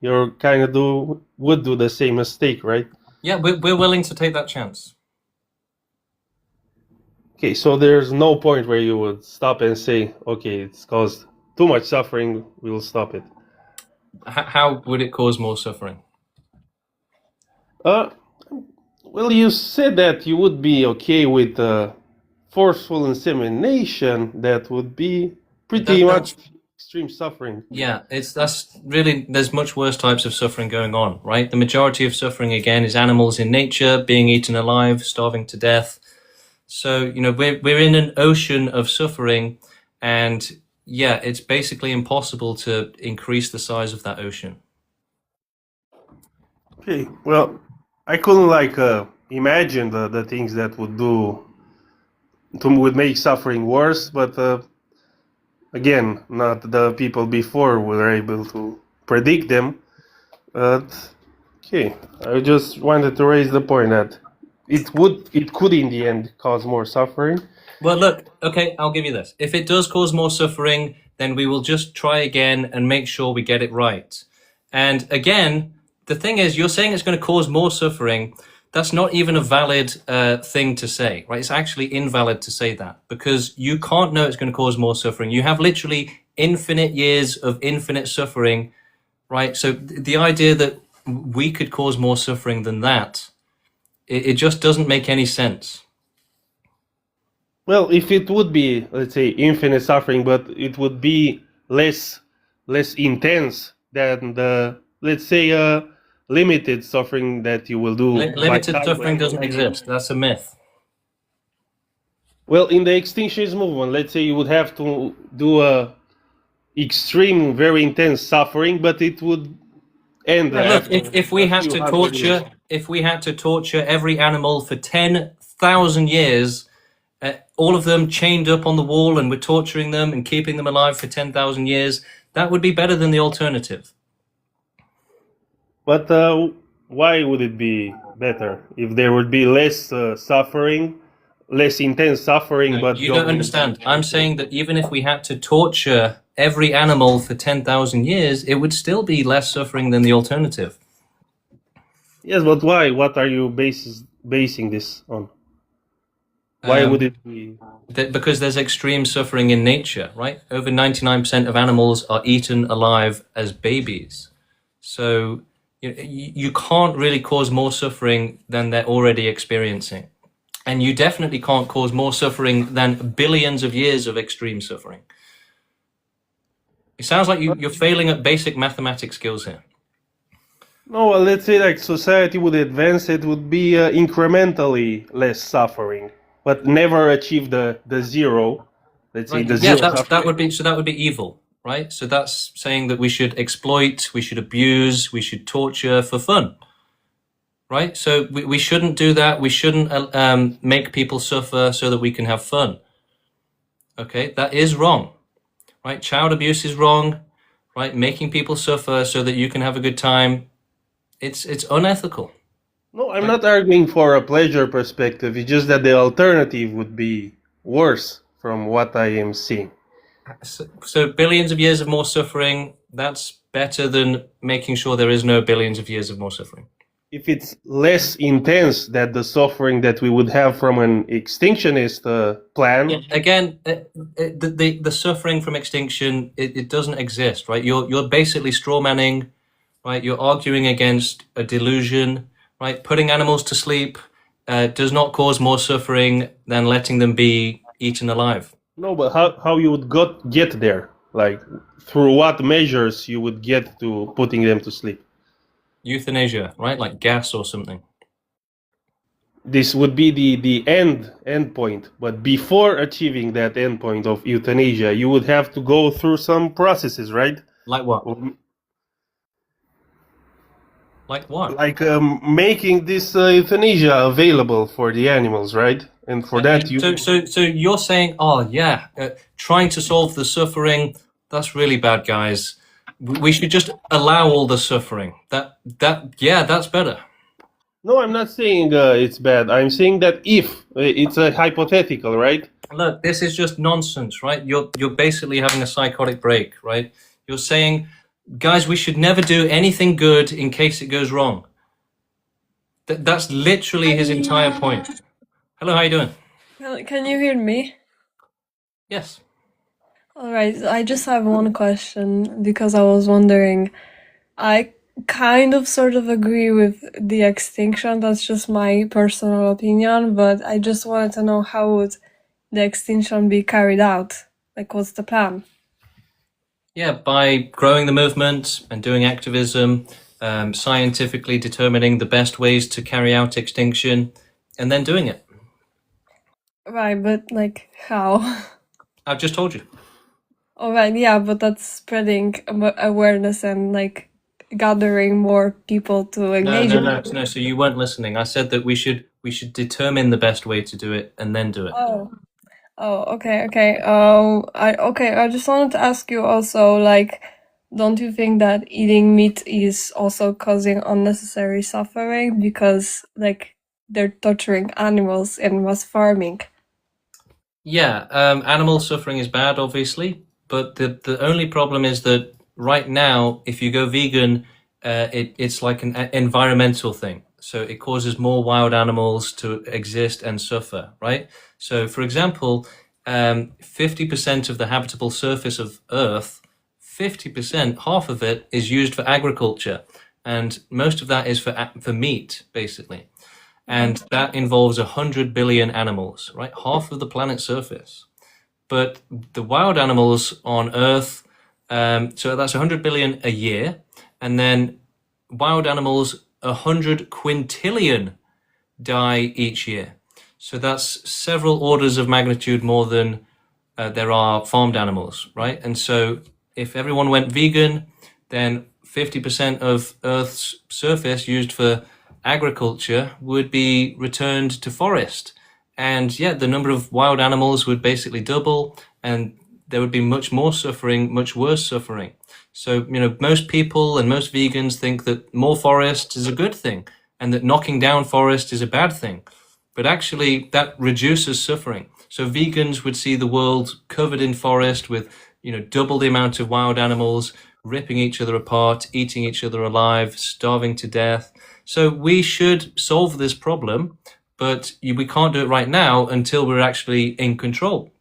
Speaker 22: you're kind of would do the same mistake, right?
Speaker 1: Yeah, we're willing to take that chance.
Speaker 22: Okay, so there's no point where you would stop and say, okay, it's caused too much suffering will stop it.
Speaker 1: How would it cause more suffering?
Speaker 22: Well, you said that you would be okay with forceful insemination. That would be pretty much extreme suffering.
Speaker 1: Yeah, that's really, there's much worse types of suffering going on, right? The majority of suffering, again, is animals in nature being eaten alive, starving to death. So, you know, we're in an ocean of suffering, and yeah, it's basically impossible to increase the size of that ocean.
Speaker 22: Okay, well, I couldn't imagine the things that would make suffering worse, but again, not the people before were able to predict them. But okay, I just wanted to raise the point that it could in the end cause more suffering.
Speaker 1: Well, look, okay, I'll give you this. If it does cause more suffering, then we will just try again and make sure we get it right. And again, the thing is, you're saying it's going to cause more suffering. That's not even a valid thing to say, right? It's actually invalid to say that, because you can't know it's going to cause more suffering. You have literally infinite years of infinite suffering, right? So the idea that we could cause more suffering than that, it just doesn't make any sense.
Speaker 22: Well, if it would be, let's say, infinite suffering, but it would be less intense than the, let's say, limited suffering that you will do.
Speaker 1: Limited suffering doesn't exist. That's a myth.
Speaker 22: Well, in the extinctionist movement, let's say you would have to do a extreme, very intense suffering, but it would end.
Speaker 1: Look, if we had to torture every animal for 10,000 years, all of them chained up on the wall, and we're torturing them and keeping them alive for 10,000 years, that would be better than the alternative.
Speaker 22: But why would it be better if there would be less suffering, less intense suffering?
Speaker 1: No,
Speaker 22: but
Speaker 1: you don't understand. I'm saying that even if we had to torture every animal for 10,000 years, it would still be less suffering than the alternative.
Speaker 22: Yes, but why? What are you basing this on? Why would it be?
Speaker 1: Because there's extreme suffering in nature, right? Over 99% of animals are eaten alive as babies. So you can't really cause more suffering than they're already experiencing. And you definitely can't cause more suffering than billions of years of extreme suffering. It sounds like you're failing at basic mathematics skills here.
Speaker 22: No, well, let's say like society would advance, it would be incrementally less suffering, but never achieve the zero. Let's say the zero.
Speaker 1: That would be evil, right? So that's saying that we should exploit, we should abuse, we should torture for fun, right? So we shouldn't do that. We shouldn't make people suffer so that we can have fun. Okay, that is wrong, right? Child abuse is wrong, right? Making people suffer so that you can have a good time, it's unethical.
Speaker 22: No, I'm not arguing for a pleasure perspective. It's just that the alternative would be worse from what I am seeing.
Speaker 1: So billions of years of more suffering, that's better than making sure there is no billions of years of more suffering.
Speaker 22: If it's less intense than the suffering that we would have from an extinctionist plan.
Speaker 1: Yeah, again, the suffering from extinction, it doesn't exist, right? You're basically straw manning, right? You're arguing against a delusion, right? Putting animals to sleep does not cause more suffering than letting them be eaten alive.
Speaker 22: No, but how you would get there? Like, through what measures you would get to putting them to sleep?
Speaker 1: Euthanasia, right? Like gas or something.
Speaker 22: This would be the end point. But before achieving that end point of euthanasia, you would have to go through some processes, right?
Speaker 1: Like what? Like what?
Speaker 22: Like making this euthanasia available for the animals, right? And for that you...
Speaker 1: So you're saying, oh yeah, trying to solve the suffering, that's really bad, guys. We should just allow all the suffering. That's better.
Speaker 22: No, I'm not saying it's bad. I'm saying that if it's a hypothetical, right?
Speaker 1: Look, this is just nonsense, right? You're basically having a psychotic break, right? You're saying, guys, we should never do anything good in case it goes wrong. That's literally his entire point. Hello, how you doing?
Speaker 9: Can you hear me?
Speaker 1: Yes.
Speaker 9: All right, I just have one question because I was wondering. I kind of sort of agree with the extinction. That's just my personal opinion, but I just wanted to know how would the extinction be carried out? Like, what's the plan?
Speaker 1: Yeah, by growing the movement and doing activism, scientifically determining the best ways to carry out extinction, and then doing it.
Speaker 9: Right, but like, how?
Speaker 1: I've just told you.
Speaker 9: All right, yeah, but that's spreading awareness and like gathering more people to engage in it.
Speaker 1: No. So you weren't listening. I said that we should determine the best way to do it and then do it.
Speaker 9: Okay. I just wanted to ask you also, like, don't you think that eating meat is also causing unnecessary suffering because, like, they're torturing animals in mass farming?
Speaker 1: Yeah, animal suffering is bad, obviously, but the only problem is that right now, if you go vegan, it's like an environmental thing. So it causes more wild animals to exist and suffer, right? So, for example, 50% of the habitable surface of Earth, 50%, half of it is used for agriculture, and most of that is for meat, basically. And that involves 100 billion animals, right? Half of the planet's surface. But the wild animals on Earth, so that's 100 billion a year, and then wild animals, 100 quintillion die each year. So that's several orders of magnitude more than there are farmed animals, right? And so if everyone went vegan, then 50% of Earth's surface used for agriculture would be returned to forest. And yeah, the number of wild animals would basically double, and there would be much more suffering, much worse suffering. So, most people and most vegans think that more forest is a good thing and that knocking down forest is a bad thing. But actually, that reduces suffering. So vegans would see the world covered in forest with, double the amount of wild animals, ripping each other apart, eating each other alive, starving to death. So we should solve this problem, but we can't do it right now until we're actually in control.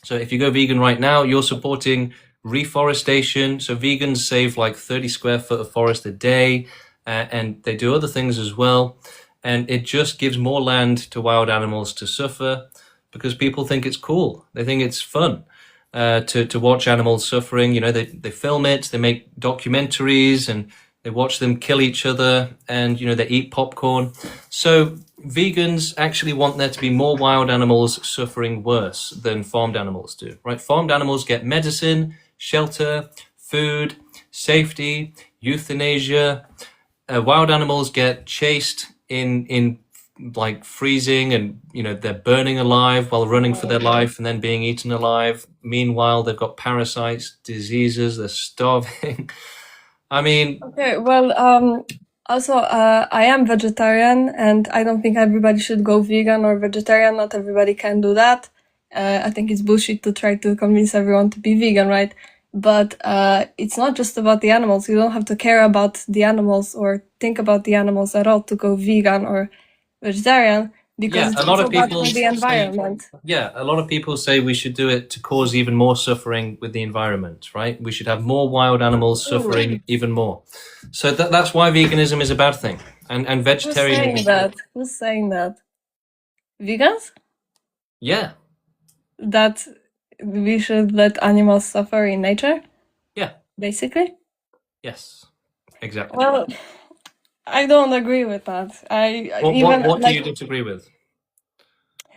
Speaker 1: So if you go vegan right now, you're supporting reforestation. So vegans save like 30 square foot of forest a day, and they do other things as well. And it just gives more land to wild animals to suffer because people think it's cool. They think it's fun to watch animals suffering. They film it, they make documentaries, and they watch them kill each other, and they eat popcorn. So vegans actually want there to be more wild animals suffering worse than farmed animals do, right? Farmed animals get medicine, shelter, food, safety, euthanasia. Wild animals get chased in like freezing, and they're burning alive while running for their life and then being eaten alive. Meanwhile, they've got parasites, diseases, they're starving. I mean,
Speaker 9: Okay, well, also, I am vegetarian, and I don't think everybody should go vegan or vegetarian. Not everybody can do that. I think it's bullshit to try to convince everyone to be vegan, right? But it's not just about the animals. You don't have to care about the animals or think about the animals at all to go vegan or vegetarian because it's
Speaker 1: a lot
Speaker 9: also
Speaker 1: of
Speaker 9: bad
Speaker 1: people
Speaker 9: for the environment.
Speaker 1: a lot of people say we should do it to cause even more suffering with the environment, right? We should have more wild animals suffering even more. So that's why veganism is a bad thing, and vegetarianism.
Speaker 9: Who's saying that? Who's saying that? Vegans?
Speaker 1: Yeah.
Speaker 9: That we should let animals suffer in nature?
Speaker 1: Yeah.
Speaker 9: Basically?
Speaker 1: Yes. Exactly.
Speaker 9: Well, I don't agree with that.
Speaker 1: What do you disagree with?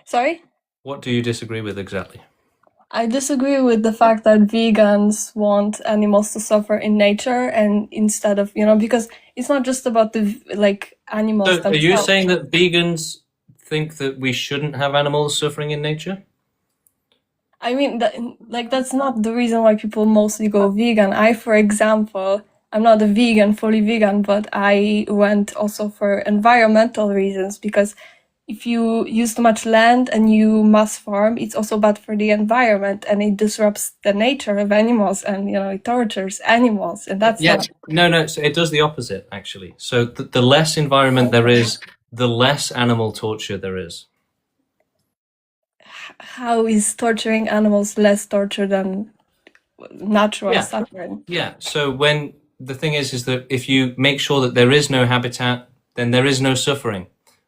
Speaker 9: Sorry?
Speaker 1: What do you disagree with exactly?
Speaker 9: I disagree with the fact that vegans want animals to suffer in nature, and instead of, because it's not just about the animals
Speaker 1: So
Speaker 9: themselves.
Speaker 1: are you saying that vegans think that we shouldn't have animals suffering in nature?
Speaker 9: I mean, that's not the reason why people mostly go vegan. For example, I'm not a vegan, fully vegan, but I went also for environmental reasons, because if you use too much land and you mass farm, it's also bad for the environment, and it disrupts the nature of animals, and it tortures animals, and that's
Speaker 1: No. So it does the opposite, actually. So the less environment there is, the less animal torture there is.
Speaker 9: How is torturing animals less torture than natural
Speaker 1: Yeah.
Speaker 9: suffering.
Speaker 1: Yeah. So when the thing is that if you make sure that there is no habitat, then there is no suffering.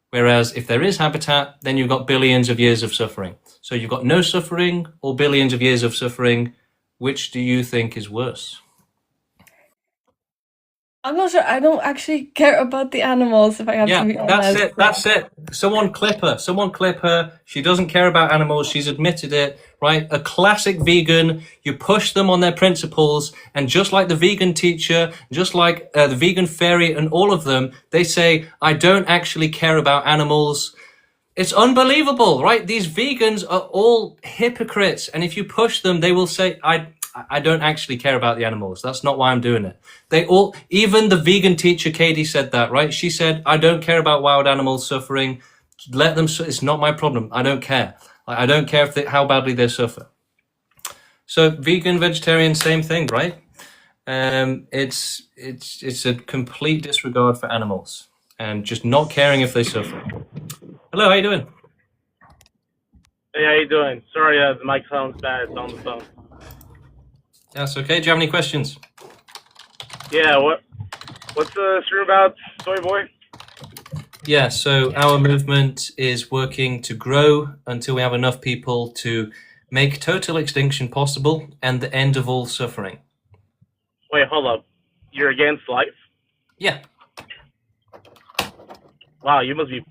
Speaker 1: Whereas if there is habitat, then you've got billions of years of suffering. So you've got no suffering or billions of years of suffering. Which do you think is worse?
Speaker 9: I'm not sure. I don't actually care about the animals, if I have to be honest.
Speaker 1: That's it. That's it. Someone clip her. Someone clip her. She doesn't care about animals. She's admitted it, right? A classic vegan. You push them on their principles, and just like the vegan teacher, just like the vegan fairy, and all of them, they say, "I don't actually care about animals." It's unbelievable, right? These vegans are all hypocrites, and if you push them, they will say, I don't actually care about the animals. That's not why I'm doing it. They all, even the vegan teacher, Katie, said that, right? She said, I don't care about wild animals suffering. Let them, it's not my problem. I don't care. I don't care if how badly they suffer. So vegan, vegetarian, same thing, right? It's a complete disregard for animals and just not caring if they suffer. Hello, how you doing?
Speaker 10: Hey, how you doing? Sorry, the mic sounds bad. It's on the phone.
Speaker 1: That's okay. Do you have any questions?
Speaker 10: Yeah, what's the stream about, Soy Boy?
Speaker 1: Yeah, so our movement is working to grow until we have enough people to make total extinction possible and the end of all suffering.
Speaker 10: Wait, hold up. You're against life?
Speaker 1: Yeah.
Speaker 10: Wow, you must be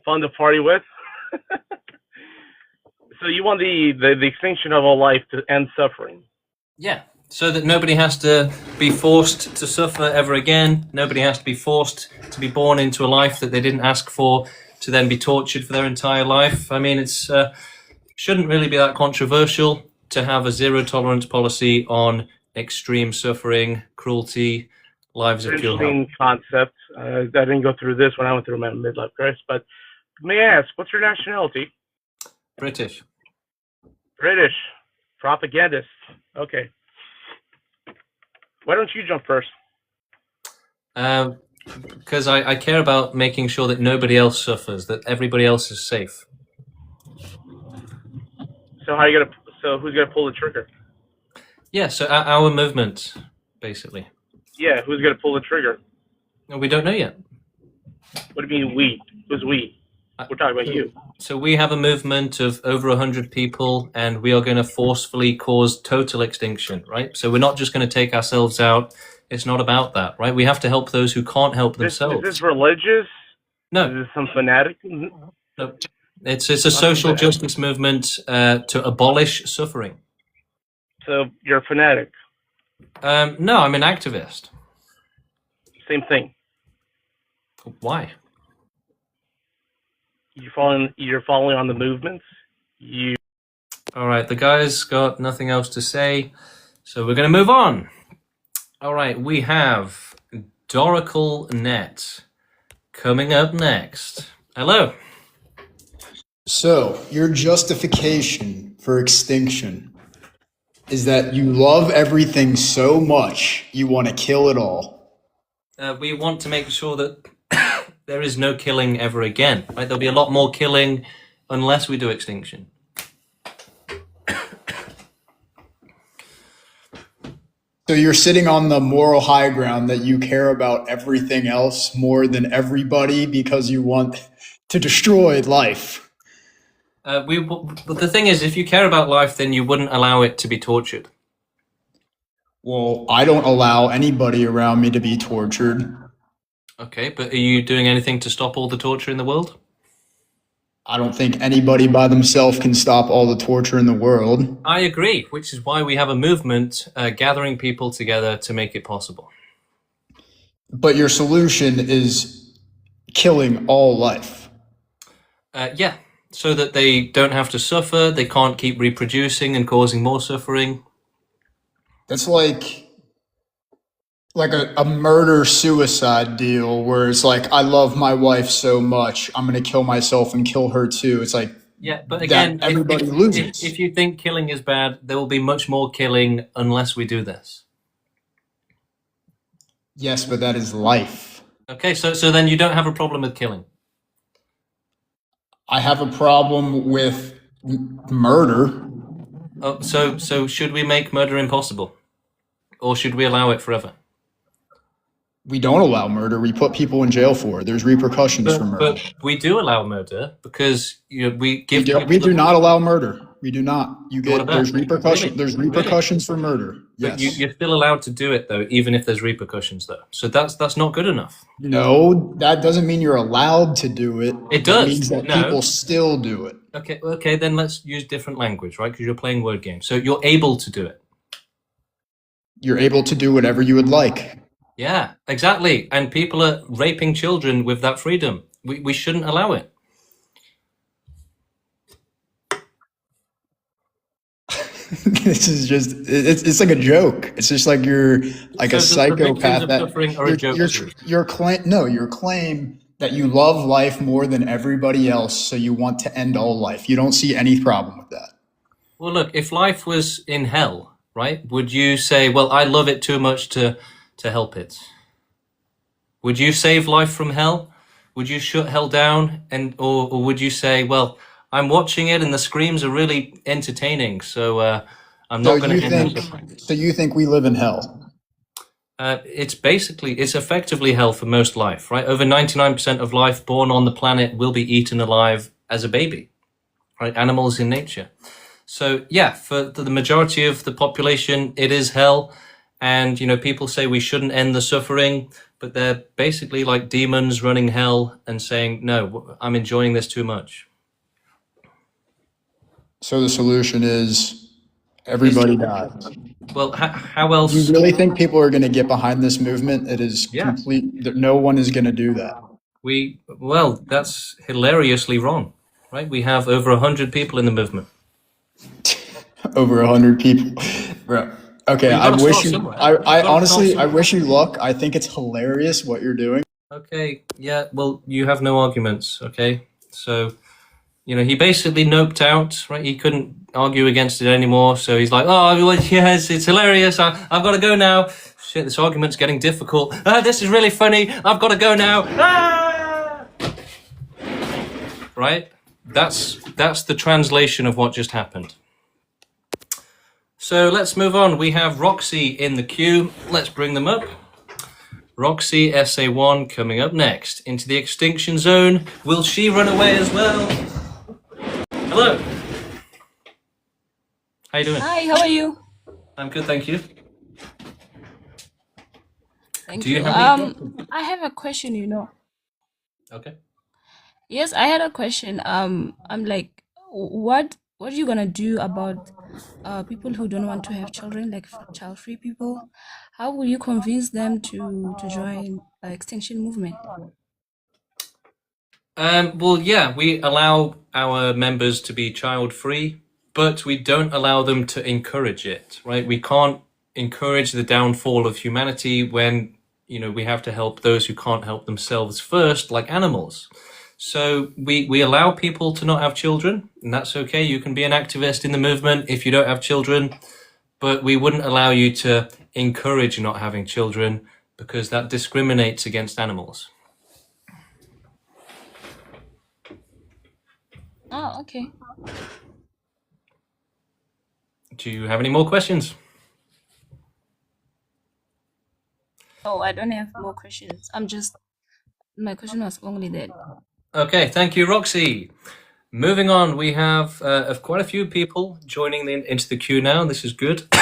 Speaker 10: fun to party with. So you want the extinction of all life to end suffering?
Speaker 1: Yeah, so that nobody has to be forced to suffer ever again. Nobody has to be forced to be born into a life that they didn't ask for, to then be tortured for their entire life. I mean, it's shouldn't really be that controversial to have a zero tolerance policy on extreme suffering, cruelty, lives of pure
Speaker 10: Interesting concept. I didn't go through this when I went through my midlife crisis, but may I ask, what's your nationality?
Speaker 1: British.
Speaker 10: British. Propagandist. Okay. Why don't you jump first?
Speaker 1: Because I care about making sure that nobody else suffers, that everybody else is safe.
Speaker 10: So who's gonna pull the trigger?
Speaker 1: Yeah, so our movement, basically.
Speaker 10: Yeah, who's gonna pull the trigger?
Speaker 1: No, we don't know yet.
Speaker 10: What do you mean we? Who's we? We're talking about you.
Speaker 1: So we have a movement of over 100 people, and we are going to forcefully cause total extinction, right? So we're not just going to take ourselves out. It's not about that, right? We have to help those who can't help themselves.
Speaker 10: Is this religious?
Speaker 1: No.
Speaker 10: Is this some fanatic?
Speaker 1: No. It's a social justice movement to abolish suffering.
Speaker 10: So you're a fanatic?
Speaker 1: No, I'm an activist.
Speaker 10: Same thing.
Speaker 1: Why?
Speaker 10: You're following on the movements.
Speaker 1: All right, the guy's got nothing else to say, so we're going to move on. All right, we have Doracle Net coming up next. Hello.
Speaker 12: So, your justification for extinction is that you love everything so much you want to kill it all.
Speaker 1: We want to make sure that there is no killing ever again. Right? There'll be a lot more killing unless we do extinction.
Speaker 12: So you're sitting on the moral high ground that you care about everything else more than everybody because you want to destroy life.
Speaker 1: But the thing is, if you care about life, then you wouldn't allow it to be tortured.
Speaker 12: Well, I don't allow anybody around me to be tortured.
Speaker 1: Okay, but are you doing anything to stop all the torture in the world?
Speaker 12: I don't think anybody by themselves can stop all the torture in the world.
Speaker 1: I agree, which is why we have a movement gathering people together to make it possible.
Speaker 12: But your solution is killing all life.
Speaker 1: Yeah, so that they don't have to suffer, they can't keep reproducing and causing more suffering.
Speaker 12: That's like a murder-suicide deal where it's like, I love my wife so much, I'm going to kill myself and kill her too. It's like,
Speaker 1: yeah, but again,
Speaker 12: everybody loses.
Speaker 1: If you think killing is bad, there will be much more killing unless we do this.
Speaker 12: Yes, but that is life.
Speaker 1: Okay, so then you don't have a problem with killing.
Speaker 12: I have a problem with murder.
Speaker 1: So should we make murder impossible, or should we allow it forever?
Speaker 12: We don't allow murder. We put people in jail for it. There's repercussions for murder.
Speaker 1: But we do allow murder because we give.
Speaker 12: We do not allow murder. We do not. There's repercussions.
Speaker 1: Really?
Speaker 12: There's repercussions for murder.
Speaker 1: But
Speaker 12: Yes.
Speaker 1: you're still allowed to do it though, even if there's repercussions though. So that's not good enough.
Speaker 12: No, that doesn't mean you're allowed to do it.
Speaker 1: It does.
Speaker 12: It means that
Speaker 1: No.
Speaker 12: people still do it.
Speaker 1: Okay, then let's use different language, right? Because you're playing word games. So you're able to do it.
Speaker 12: You're able to do whatever you would like.
Speaker 1: Yeah, exactly. And people are raping children with that freedom. We shouldn't allow it.
Speaker 12: This is just, it's like a joke. It's just like you're like
Speaker 1: So
Speaker 12: a
Speaker 1: the
Speaker 12: psychopath
Speaker 1: victims of suffering are a joke to you.
Speaker 12: your claim that you love life more than everybody else, so you want to end all life. You don't see any problem with that.
Speaker 1: Well, look, if life was in hell, right, would you say, well, I love it too much to help it? Would you save life from hell? Would you shut hell down? Or would you say, well, I'm watching it and the screams are really entertaining, so I'm not going to end the suffering.
Speaker 12: So you think we live in hell?
Speaker 1: It's effectively hell for most life, right? Over 99% of life born on the planet will be eaten alive as a baby, right? Animals in nature. So yeah, for the majority of the population, it is hell. And, people say we shouldn't end the suffering, but they're basically like demons running hell and saying, no, I'm enjoying this too much.
Speaker 12: So the solution is everybody dies.
Speaker 1: Well, how else?
Speaker 12: You really think people are going to get behind this movement? It is complete. No one is going to do that.
Speaker 1: Well, that's hilariously wrong, right? We have over 100 people in the movement.
Speaker 12: Over 100 people, bro. Okay, I wish you. I honestly, I wish you luck. I think it's hilarious what you're doing.
Speaker 1: Okay, yeah. Well, you have no arguments. Okay, so. He basically noped out, right? He couldn't argue against it anymore. So he's like, oh, yes, it's hilarious. I've got to go now. Shit, this argument's getting difficult. This is really funny. I've got to go now. Ah! Right? That's the translation of what just happened. So let's move on. We have Roxy in the queue. Let's bring them up. Roxy, SA1, coming up next. Into the extinction zone. Will she run away as well? Hello. How you doing?
Speaker 3: Hi, how are you?
Speaker 1: I'm good, thank you.
Speaker 3: Thank
Speaker 1: Do you
Speaker 3: you.
Speaker 1: have any
Speaker 3: I have a question.
Speaker 1: Okay.
Speaker 3: Yes, I had a question. I'm like, what are you gonna do about people who don't want to have children, like child-free people? How will you convince them to join the extinction movement?
Speaker 1: Well, yeah, we allow our members to be child-free, but we don't allow them to encourage it, right? We can't encourage the downfall of humanity when, we have to help those who can't help themselves first, like animals. So we allow people to not have children, and that's okay. You can be an activist in the movement if you don't have children, but we wouldn't allow you to encourage not having children because that discriminates against animals.
Speaker 3: Oh, okay.
Speaker 1: Do you have any more questions?
Speaker 3: Oh, I don't have more questions. My question was only that.
Speaker 1: Okay, thank you, Roxy. Moving on, we have quite a few people joining into the queue now. This is good.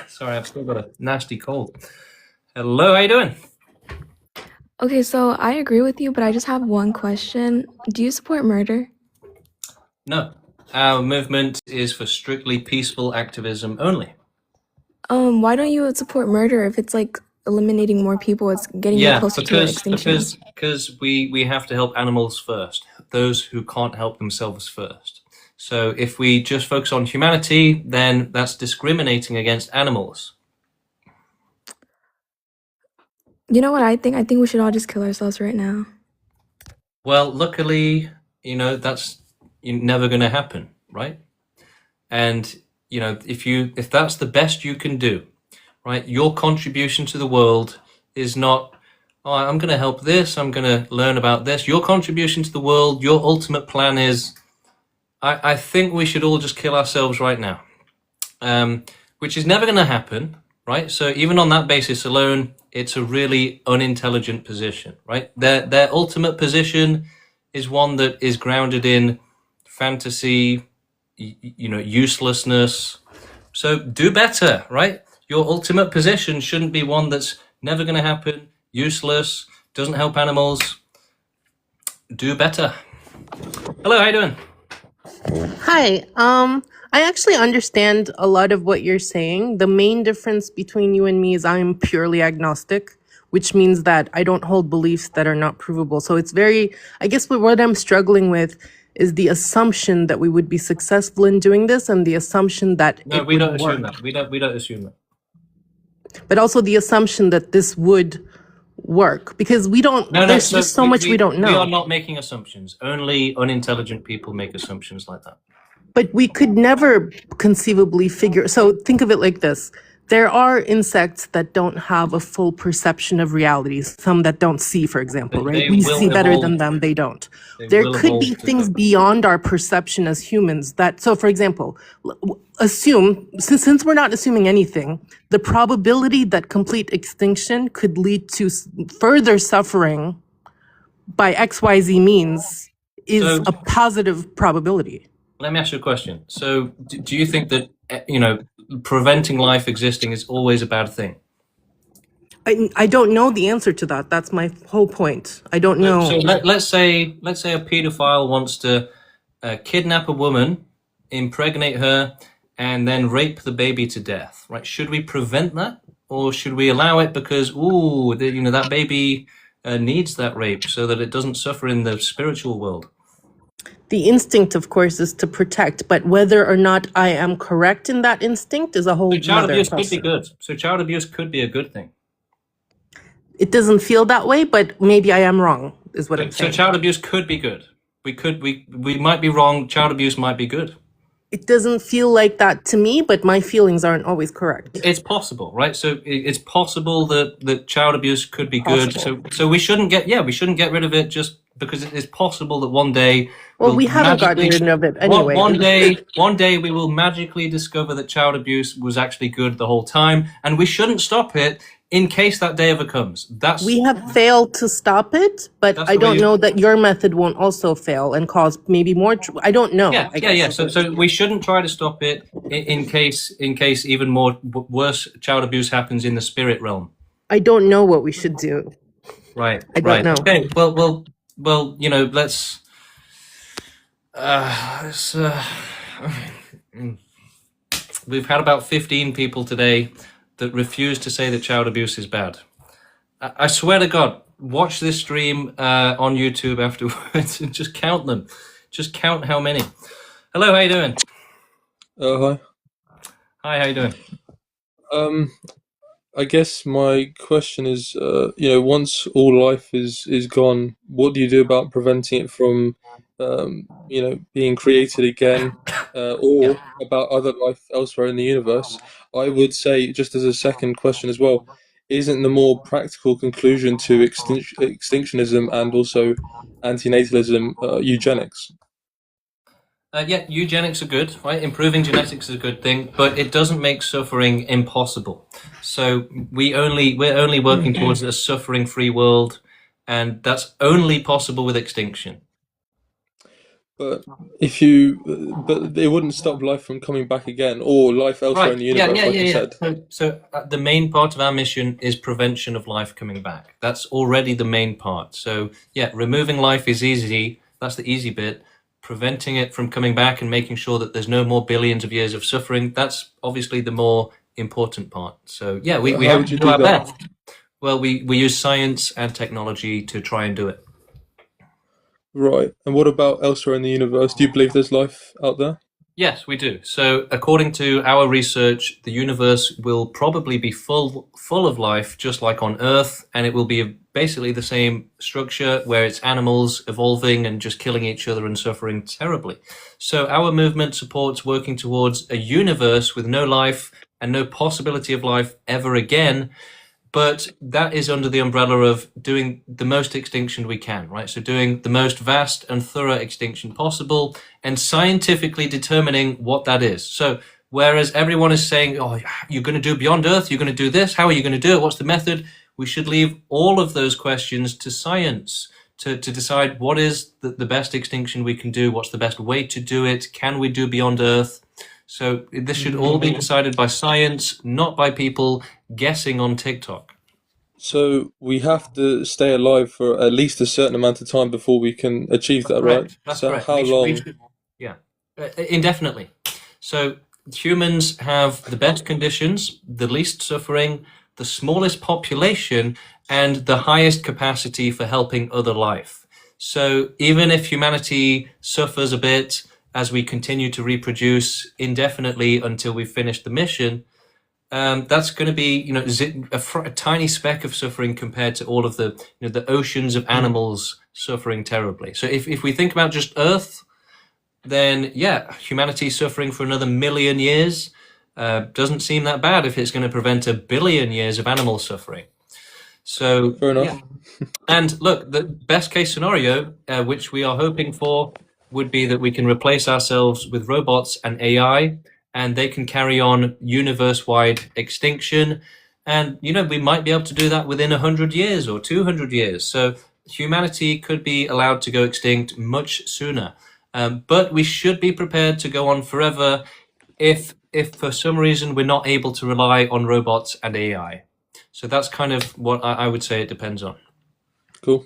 Speaker 1: Sorry, I've still got a nasty cold. Hello, how you doing?
Speaker 2: Okay, so I agree with you, but I just have one question. Do you support murder?
Speaker 1: No, our movement is for strictly peaceful activism only.
Speaker 2: Why don't you support murder if it's like eliminating more people? It's getting you closer to extinction.
Speaker 1: Because we have to help animals first, those who can't help themselves first. So if we just focus on humanity, then that's discriminating against animals.
Speaker 2: You know what I think? I think we should all just kill ourselves right now.
Speaker 1: Well, luckily, that's never going to happen, right? And, if that's the best you can do, right? Your contribution to the world is not, oh, I'm going to help this, I'm going to learn about this. Your contribution to the world, your ultimate plan is, I think we should all just kill ourselves right now, which is never going to happen, right? So even on that basis alone, it's a really unintelligent position, right? Their ultimate position is one that is grounded in fantasy, uselessness. So do better, right? Your ultimate position shouldn't be one that's never going to happen, useless, doesn't help animals. Do better. Hello, how you doing?
Speaker 13: Hi. I actually understand a lot of what you're saying. The main difference between you and me is I'm purely agnostic, which means that I don't hold beliefs that are not provable. So it's I guess what I'm struggling with is the assumption that we would be successful in doing this and the assumption that
Speaker 1: No, we don't assume that. We don't assume that.
Speaker 13: But also the assumption that this would work because there's just so much we don't know.
Speaker 1: We are not making assumptions. Only unintelligent people make assumptions like that.
Speaker 13: But we could never conceivably so think of it like this. There are insects that don't have a full perception of reality, some that don't see, for example, right? We see better than them, they don't. There could be things beyond our perception as humans so for example, assume, since we're not assuming anything, the probability that complete extinction could lead to further suffering by XYZ means is a positive probability.
Speaker 1: Let me ask you a question. So do you think that, preventing life existing is always a bad thing?
Speaker 13: I don't know the answer to that. That's my whole point. I don't know.
Speaker 1: So let's say a pedophile wants to kidnap a woman, impregnate her, and then rape the baby to death, right? Should we prevent that? Or should we allow it because, that baby needs that rape so that it doesn't suffer in the spiritual world?
Speaker 13: The instinct, of course, is to protect, but whether or not I am correct in that instinct is a whole other question.
Speaker 1: Child abuse could be good. So child abuse could be a good thing.
Speaker 13: It doesn't feel that way, but maybe I am wrong, is what I'm saying.
Speaker 1: So child abuse could be good. We might be wrong. Child abuse might be good.
Speaker 13: It doesn't feel like that to me, but my feelings aren't always correct.
Speaker 1: It's possible, right? So it's possible that child abuse could be good. So we shouldn't get rid of it just because it is possible that one day.
Speaker 13: Well, we haven't gotten rid of it anyway.
Speaker 1: One day we will magically discover that child abuse was actually good the whole time, and we shouldn't stop it in case that day ever comes.
Speaker 13: We have failed to stop it, but I don't know that your method won't also fail and cause maybe more. I don't know.
Speaker 1: Yeah. So we shouldn't try to stop it in case even more worse child abuse happens in the spirit realm.
Speaker 13: I don't know what we should do.
Speaker 1: Right.
Speaker 13: I don't know.
Speaker 1: Okay. Well. Let's. We've had about 15 people today that refuse to say that child abuse is bad. I swear to God, watch this stream on YouTube afterwards and just count them. Just count how many. Hello, how you doing?
Speaker 14: Hi.
Speaker 1: Hi, how you doing?
Speaker 14: I guess my question is, once all life is gone, what do you do about preventing it from, being created again, or about other life elsewhere in the universe? I would say, just as a second question as well, isn't the more practical conclusion to extinctionism and also antinatalism eugenics?
Speaker 1: Eugenics are good, right? Improving genetics is a good thing, but it doesn't make suffering impossible. So we're only working towards a suffering-free world, and that's only possible with extinction.
Speaker 14: But it wouldn't stop life from coming back again, or life elsewhere in the universe, like you said.
Speaker 1: So the main part of our mission is prevention of life coming back. That's already the main part. So removing life is easy. That's the easy bit. Preventing it from coming back and making sure that there's no more billions of years of suffering, that's obviously the more important part. So we have to do our best. Well, we use science and technology to try and do it.
Speaker 14: Right. And what about elsewhere in the universe? Do you believe there's life out there?
Speaker 1: Yes, we do. So according to our research, the universe will probably be full of life, just like on Earth, and it will be basically the same structure where it's animals evolving and just killing each other and suffering terribly. So our movement supports working towards a universe with no life and no possibility of life ever again. but that is under the umbrella of doing the most extinction we can, right? So doing the most vast and thorough extinction possible and scientifically determining what that is. So whereas everyone is saying, oh, you're going to do beyond Earth, you're going to do this, how are you going to do it, what's the method? We should leave all of those questions to science to decide what is the best extinction we can do, what's the best way to do it, can we do beyond Earth? So this should all be decided by science, not by people guessing on TikTok.
Speaker 14: So we have to stay alive for at least a certain amount of time before we can achieve that, right?
Speaker 1: That's
Speaker 14: so
Speaker 1: correct.
Speaker 14: How long?
Speaker 1: Yeah, indefinitely. So humans have the best conditions, the least suffering, the smallest population, and the highest capacity for helping other life. So even if humanity suffers a bit as we continue to reproduce indefinitely until we finish the mission, that's going to be, a tiny speck of suffering compared to all of the, the oceans of animals suffering terribly. So if we think about just Earth, then yeah, humanity suffering for another 1,000,000 years doesn't seem that bad if it's going to prevent 1 billion years of animal suffering. So
Speaker 14: fair enough.
Speaker 1: Yeah. And look, the best case scenario, which we are hoping for, would be that we can replace ourselves with robots and AI, and they can carry on universe-wide extinction. And, we might be able to do that within 100 years or 200 years. So humanity could be allowed to go extinct much sooner. But we should be prepared to go on forever if for some reason we're not able to rely on robots and AI. So that's kind of what I would say it depends on.
Speaker 14: Cool.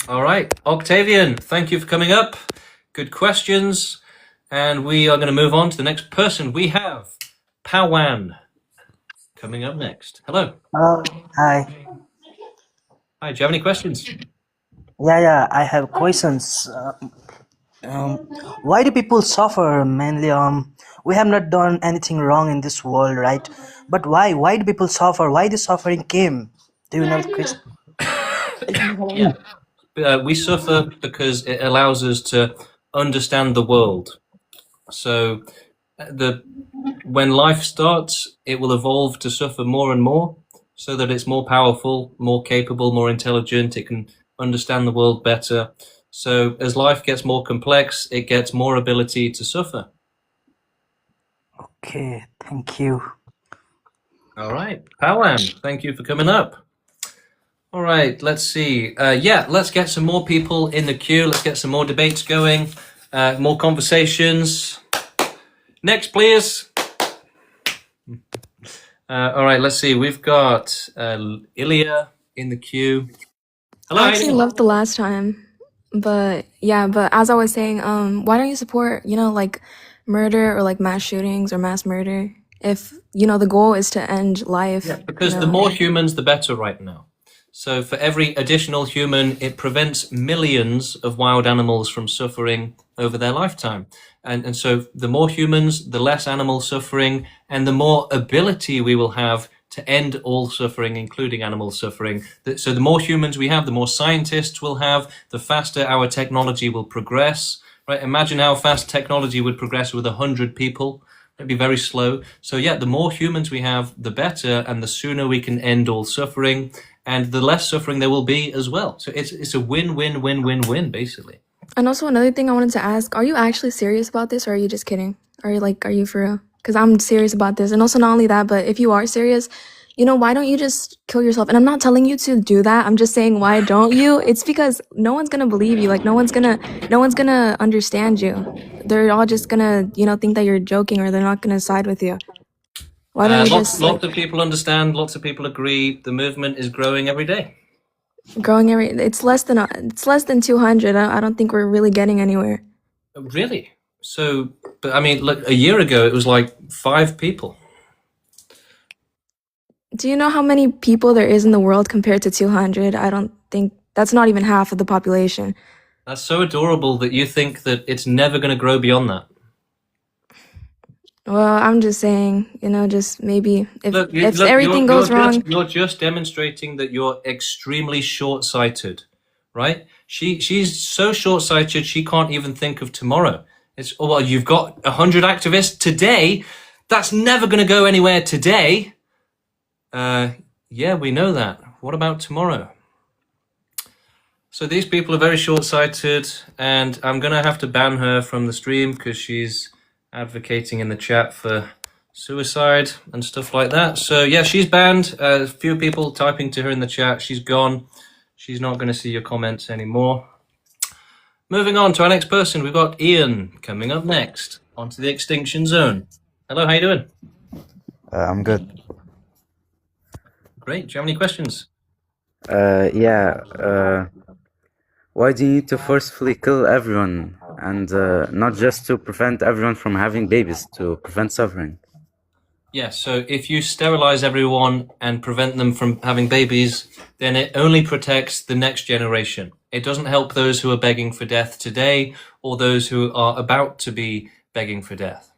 Speaker 1: All right, Octavian, thank you for coming up. Good questions. And we are going to move on to the next person. We have Pawan coming up next. Hello.
Speaker 15: Hi.
Speaker 1: Hi, do you have any questions?
Speaker 15: Yeah, I have questions. Why do people suffer mainly? We have not done anything wrong in this world, right? But why? Why do people suffer? Why the suffering came? Do you know the question?
Speaker 1: Yeah. We suffer because it allows us to understand the world. So when life starts, it will evolve to suffer more and more so that it's more powerful, more capable, more intelligent. It can understand the world better. So as life gets more complex, it gets more ability to suffer.
Speaker 15: Okay, thank you.
Speaker 1: All right. Pawan, thank you for coming up. All right, let's see. Let's get some more people in the queue. Let's get some more debates going, more conversations. Next, please. All right, let's see. We've got Ilya in the queue. Hello.
Speaker 2: I actually left the last time, but as I was saying, why don't you support, like murder or like mass shootings or mass murder if, the goal is to end life?
Speaker 1: Yeah, because the more humans, the better right now. So for every additional human, it prevents millions of wild animals from suffering over their lifetime. And so the more humans, the less animal suffering, and the more ability we will have to end all suffering, including animal suffering. So the more humans we have, the more scientists we'll have, the faster our technology will progress. Right? Imagine how fast technology would progress with 100 people. It'd be very slow. So yeah, the more humans we have, the better, and the sooner we can end all suffering, and the less suffering there will be as well. So it's a win-win-win-win-win, basically.
Speaker 2: And also another thing I wanted to ask, are you actually serious about this, or are you just kidding? Are you for real? Because I'm serious about this. And also not only that, but if you are serious, why don't you just kill yourself? And I'm not telling you to do that. I'm just saying, why don't you? It's because no one's gonna believe you. Like no one's gonna understand you. They're all just gonna, think that you're joking, or they're not gonna side with you. Why don't you
Speaker 1: lots of people understand, lots of people agree. The movement is growing every day.
Speaker 2: It's less than 200. I don't think we're really getting anywhere.
Speaker 1: Really? So, but I mean, look, a year ago it was like 5 people.
Speaker 2: Do you know how many people there is in the world compared to 200? I don't think that's not even half of the population.
Speaker 1: That's so adorable that you think that it's never going to grow beyond that.
Speaker 2: Well, I'm just saying, just maybe if everything goes wrong.
Speaker 1: You're just demonstrating that you're extremely short-sighted, right? She's so short-sighted she can't even think of tomorrow. You've got 100 activists today. That's never going to go anywhere today. Yeah, we know that. What about tomorrow? So these people are very short-sighted, and I'm going to have to ban her from the stream because she's advocating in the chat for suicide and stuff like that. So yeah, she's banned. A few people typing to her in the chat. She's gone. She's not going to see your comments anymore. Moving on to our next person, we've got Ian coming up next onto the extinction zone. Hello, how you doing?
Speaker 11: I'm good.
Speaker 1: Great. Do you have any questions?
Speaker 11: Yeah. Why do you need to forcefully kill everyone, and not just to prevent everyone from having babies, to prevent suffering?
Speaker 1: Yeah, so if you sterilize everyone and prevent them from having babies, then it only protects the next generation. It doesn't help those who are begging for death today or those who are about to be begging for death.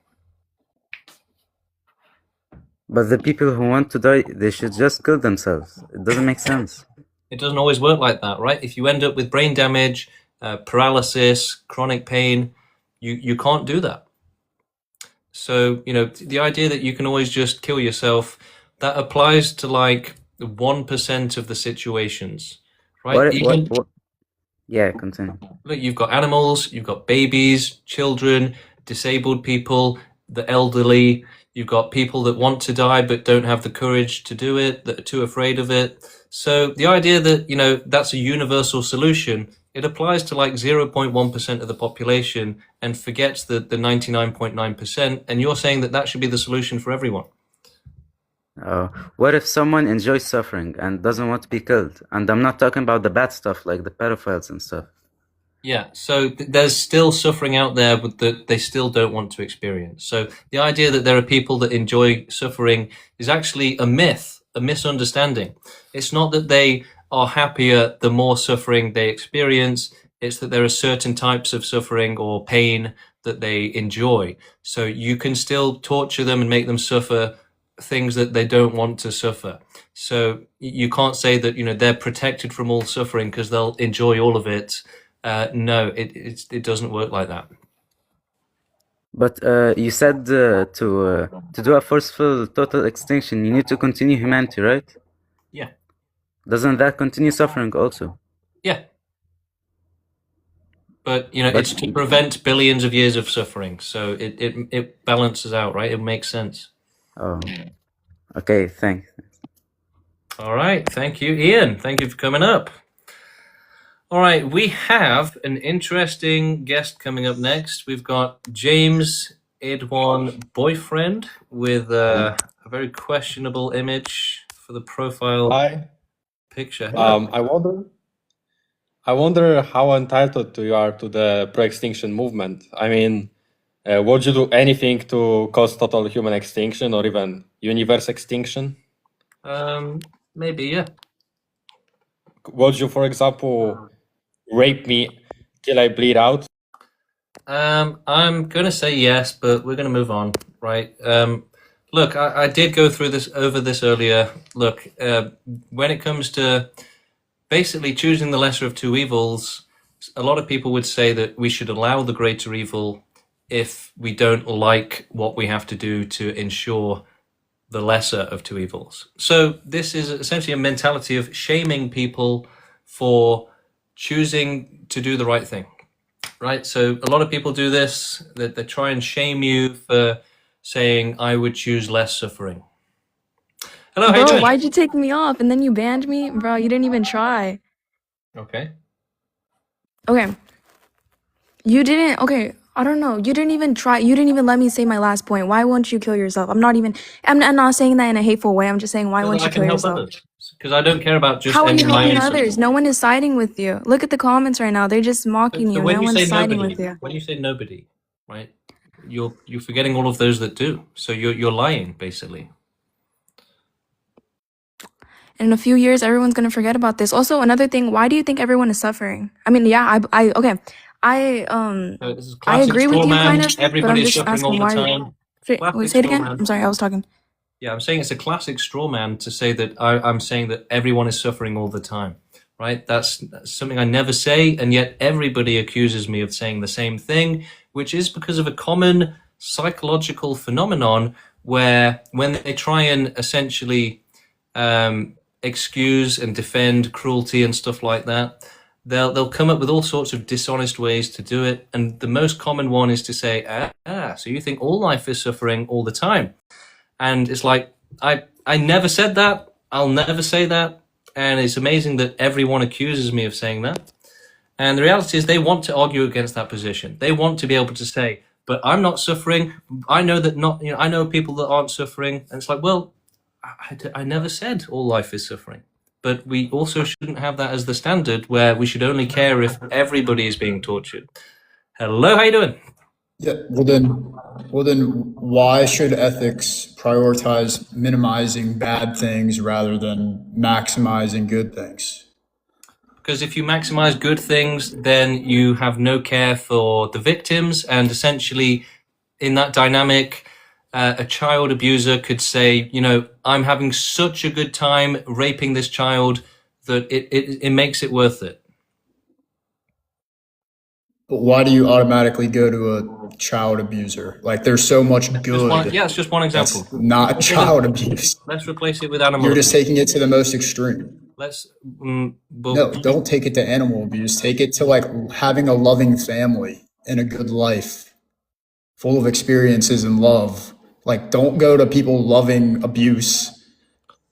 Speaker 11: But the people who want to die, they should just kill themselves. It doesn't make sense.
Speaker 1: It doesn't always work like that, right? If you end up with brain damage, paralysis, chronic pain, you can't do that. So, you know, the idea that you can always just kill yourself, that applies to like 1% of the situations, right?
Speaker 11: What? Yeah, continue.
Speaker 1: Look, you've got animals, you've got babies, children, disabled people, the elderly, you've got people that want to die but don't have the courage to do it, that are too afraid of it. So the idea that, you know, that's a universal solution, it applies to like 0.1% of the population and forgets the 99.9%. And you're saying that that should be the solution for everyone.
Speaker 11: What if someone enjoys suffering and doesn't want to be killed? And I'm not talking about the bad stuff like the pedophiles and stuff.
Speaker 1: Yeah, so there's still suffering out there that they still don't want to experience. So the idea that there are people that enjoy suffering is actually a myth, a misunderstanding. It's not that they are happier the more suffering they experience. It's that there are certain types of suffering or pain that they enjoy. So you can still torture them and make them suffer things that they don't want to suffer. So you can't say that, you know, they're protected from all suffering because they'll enjoy all of it. No, it doesn't work like that.
Speaker 11: But you said to do a forceful total extinction, you need to continue humanity, right?
Speaker 1: Yeah.
Speaker 11: Doesn't that continue suffering also?
Speaker 1: Yeah. But, you know, it's to prevent billions of years of suffering. So it balances out, right? It makes sense.
Speaker 11: Oh, okay, thanks.
Speaker 1: All right, thank you, Ian. Thank you for coming up. All right, we have an interesting guest coming up next. We've got James Edwan Boyfriend with a very questionable image for the profile picture.
Speaker 16: I wonder how entitled you are to the pro-extinction movement. I mean, would you do anything to cause total human extinction or even universe extinction?
Speaker 1: Maybe, yeah.
Speaker 16: Would you, for example, rape me till I bleed out?
Speaker 1: I'm gonna say yes, but we're gonna move on, right? Look, I did go through over this earlier. Look, when it comes to basically choosing the lesser of two evils, a lot of people would say that we should allow the greater evil if we don't like what we have to do to ensure the lesser of two evils. So this is essentially a mentality of shaming people for choosing to do the right thing, right? So a lot of people do this, that they try and shame you for saying, I would choose less suffering. Hello, how you
Speaker 2: Bro,
Speaker 1: doing?
Speaker 2: why'd you take me off and then you banned me? Bro, you didn't even try.
Speaker 1: Okay.
Speaker 2: Okay. You didn't, okay, I don't know. You didn't even try. You didn't even let me say my last point. Why won't you kill yourself? I'm not saying that in a hateful way. I'm just saying, why
Speaker 1: So
Speaker 2: won't
Speaker 1: that
Speaker 2: you
Speaker 1: I can
Speaker 2: kill
Speaker 1: help
Speaker 2: yourself?
Speaker 1: others. Because I don't care about just
Speaker 2: How are you
Speaker 1: ending my
Speaker 2: helping
Speaker 1: own
Speaker 2: others?
Speaker 1: suffering.
Speaker 2: No one is siding with you. Look at the comments right now. They're just mocking
Speaker 1: So
Speaker 2: you.
Speaker 1: when
Speaker 2: No
Speaker 1: you
Speaker 2: one's
Speaker 1: say
Speaker 2: siding
Speaker 1: nobody,
Speaker 2: with you.
Speaker 1: when you say nobody, right, you're forgetting all of those that do. So you're lying, basically.
Speaker 2: In a few years, everyone's gonna forget about this. Also, another thing, why do you think everyone is suffering? I mean, yeah, okay.
Speaker 1: So this is
Speaker 2: I
Speaker 1: classic
Speaker 2: agree with
Speaker 1: straw
Speaker 2: you
Speaker 1: man.
Speaker 2: kind of, but I'm
Speaker 1: Everybody is
Speaker 2: just
Speaker 1: suffering all
Speaker 2: asking
Speaker 1: the
Speaker 2: why.
Speaker 1: time.
Speaker 2: Wait,
Speaker 1: Classic
Speaker 2: say it
Speaker 1: straw
Speaker 2: again?
Speaker 1: man.
Speaker 2: I'm sorry, I was talking.
Speaker 1: Yeah, I'm saying it's a classic straw man to say that I'm saying that everyone is suffering all the time, right? That's something I never say, and yet everybody accuses me of saying the same thing, which is because of a common psychological phenomenon where when they try and essentially excuse and defend cruelty and stuff like that, they'll come up with all sorts of dishonest ways to do it. And the most common one is to say, so you think all life is suffering all the time? And it's like, I never said that. I'll never say that. And it's amazing that everyone accuses me of saying that. And the reality is they want to argue against that position. They want to be able to say, but I'm not suffering. I know that I know people that aren't suffering. And it's like, well, I never said all life is suffering. But we also shouldn't have that as the standard where we should only care if everybody is being tortured. Hello, how you doing?
Speaker 12: Yeah, well then why should ethics prioritize minimizing bad things rather than maximizing good things?
Speaker 1: Because if you maximize good things, then you have no care for the victims, and essentially in that dynamic, a child abuser could say, I'm having such a good time raping this child that it makes it worth it.
Speaker 12: But why do you automatically go to a child abuser? Like, there's so much good.
Speaker 1: It's just one example.
Speaker 12: That's not child abuse.
Speaker 1: Let's replace it with animal
Speaker 12: You're
Speaker 1: abuse.
Speaker 12: just taking it to the most extreme.
Speaker 1: No,
Speaker 12: don't take it to animal abuse. Take it to like having a loving family and a good life full of experiences and love. Like, don't go to people loving abuse.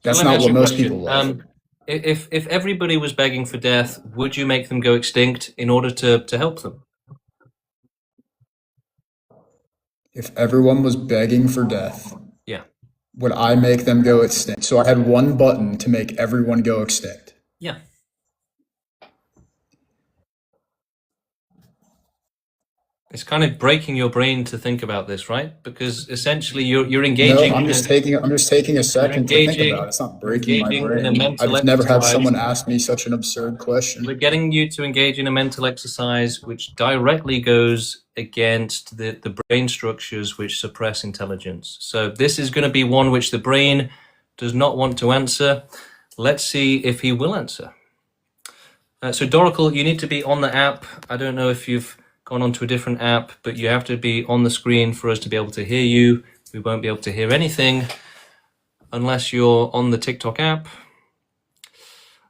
Speaker 12: That's
Speaker 1: So let me
Speaker 12: not
Speaker 1: ask
Speaker 12: what
Speaker 1: you a
Speaker 12: most
Speaker 1: question.
Speaker 12: people love.
Speaker 1: If everybody was begging for death, would you make them go extinct in order to help them?
Speaker 12: If everyone was begging for death,
Speaker 1: Yeah.
Speaker 12: would I make them go extinct? So I had one button to make everyone go extinct.
Speaker 1: Yeah. It's kind of breaking your brain to think about this, right? Because essentially you're engaging.
Speaker 12: No, I'm just taking a second to think about it. It's not breaking my brain. I've never had someone ask me such an absurd question.
Speaker 1: We're getting you to engage in a mental exercise which directly goes against the brain structures which suppress intelligence. So this is going to be one which the brain does not want to answer. Let's see if he will answer. So Doracle, you need to be on the app. I don't know if you've gone onto a different app, but you have to be on the screen for us to be able to hear you. We won't be able to hear anything unless you're on the TikTok app.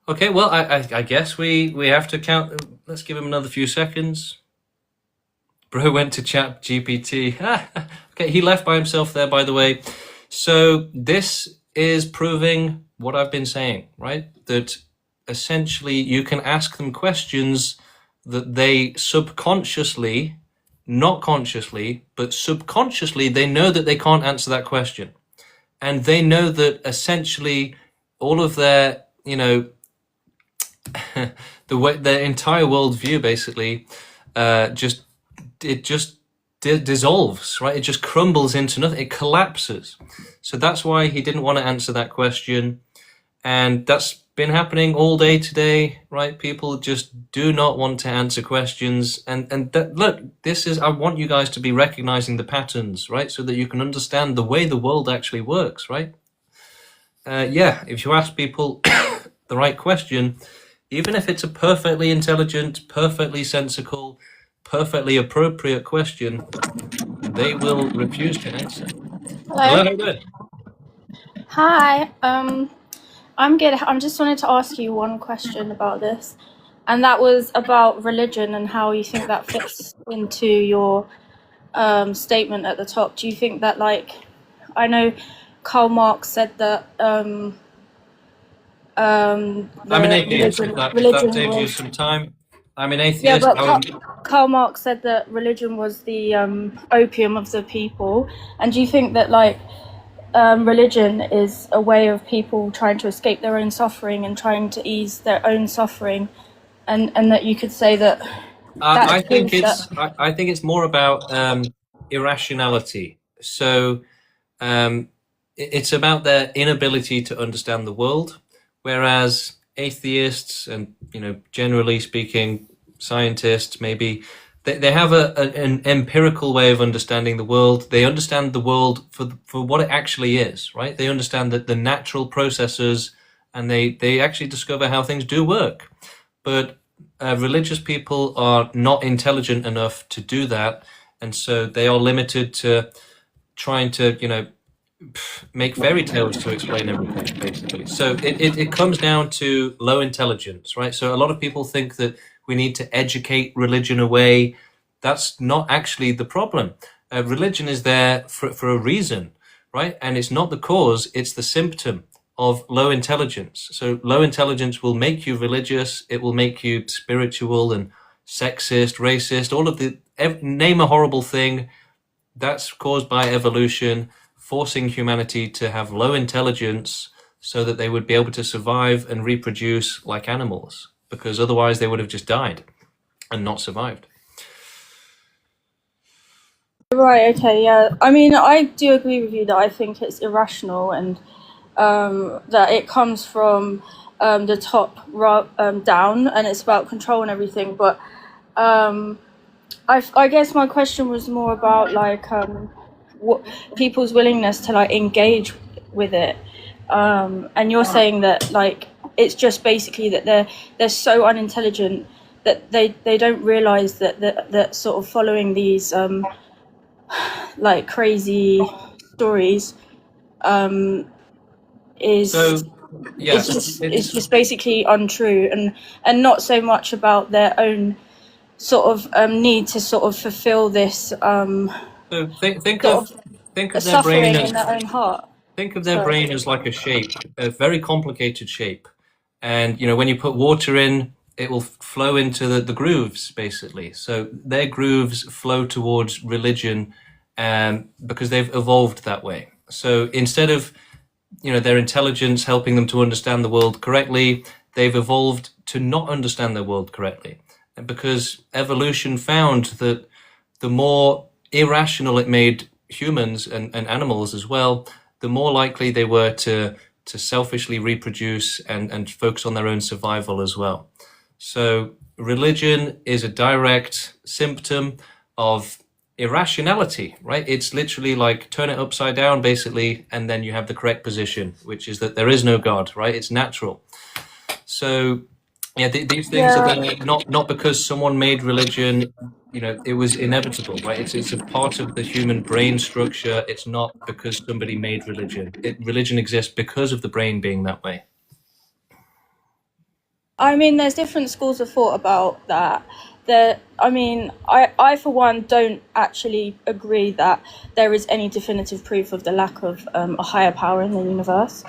Speaker 1: Okay, well, I guess we have to count. Let's give him another few seconds. Bro went to chat GPT. Okay, he left by himself there, by the way. So this is proving what I've been saying, right? That essentially you can ask them questions that they subconsciously, not consciously, but subconsciously, they know that they can't answer that question. And they know that essentially all of their, their entire worldview basically just dissolves, right? It just crumbles into nothing. It collapses. So that's why he didn't want to answer that question. And that's been happening all day today, right? People just do not want to answer questions. And that, look, I want you guys to be recognizing the patterns, right? So that you can understand the way the world actually works, right? If you ask people the right question, even if it's a perfectly intelligent, perfectly sensible, perfectly appropriate question, they will refuse to answer.
Speaker 17: Hello.
Speaker 1: Hello, good.
Speaker 17: Hi. I'm good. I'm just wanted to ask you one question about this, and that was about religion and how you think that fits into your statement at the top. Do you think that, like, I know Karl Marx said that
Speaker 1: I'm an atheist. If that saves you some time, I'm an atheist.
Speaker 17: Yeah, but Karl Marx said that religion was the opium of the people. And do you think that, like, religion is a way of people trying to escape their own suffering and trying to ease their own suffering, and that you could say that
Speaker 1: I think it's more about irrationality. So it's about their inability to understand the world, whereas atheists and, generally speaking, scientists maybe, they have an empirical way of understanding the world. They understand the world for what it actually is, right? They understand that the natural processes, and they actually discover how things do work. But religious people are not intelligent enough to do that, and so they are limited to trying to, make fairy tales to explain everything, basically. So it comes down to low intelligence, right? So a lot of people think that we need to educate religion away. That's not actually the problem. Religion is there for a reason, right? And it's not the cause, it's the symptom of low intelligence. So low intelligence will make you religious, it will make you spiritual and sexist, racist, all of the, name a horrible thing. That's caused by evolution, forcing humanity to have low intelligence so that they would be able to survive and reproduce like animals, because otherwise they would have just died and not survived.
Speaker 17: Right, okay, yeah. I mean, I do agree with you that I think it's irrational and that it comes from the top down and it's about control and everything. But I guess my question was more about like what people's willingness to like engage with it. And you're saying that like it's just basically that they're so unintelligent that they don't realize that sort of following these like crazy stories is it's just basically untrue and not so much about their own sort of need to sort of fulfill this
Speaker 1: so think of their brain as,
Speaker 17: in their own heart.
Speaker 1: Think of their brain as like a shape, a very complicated shape. And you know, when you put water in, it will flow into the grooves, basically. So their grooves flow towards religion because they've evolved that way. So instead of, you know, their intelligence helping them to understand the world correctly, they've evolved to not understand the world correctly. Because evolution found that the more irrational it made humans and animals as well, the more likely they were to selfishly reproduce and focus on their own survival as well. So religion is a direct symptom of irrationality, right? It's literally like turn it upside down, basically, and then you have the correct position, which is that there is no God, right? It's natural. So yeah, these things are there not because someone made religion, you know, it was inevitable, right? It's a part of the human brain structure. It's not because somebody made religion. Religion exists because of the brain being that way.
Speaker 17: I mean, there's different schools of thought about that. I mean, I for one don't actually agree that there is any definitive proof of the lack of a higher power in the universe,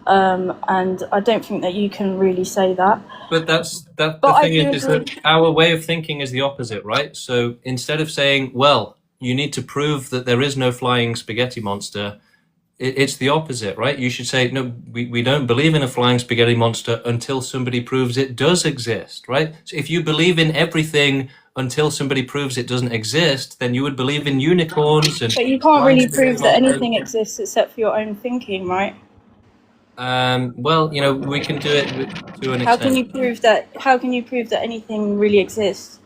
Speaker 17: and I don't think that you can really say that.
Speaker 1: But the thing is that our way of thinking is the opposite, right? So instead of saying, well, you need to prove that there is no flying spaghetti monster, it's the opposite, right? You should say, no, we don't believe in a flying spaghetti monster until somebody proves it does exist, right? So if you believe in everything until somebody proves it doesn't exist, then you would believe in unicorns.
Speaker 17: But you can't really prove that anything exists except for your own thinking, right?
Speaker 1: Well, you know, we can do it to an extent.
Speaker 17: How can you prove that anything really exists?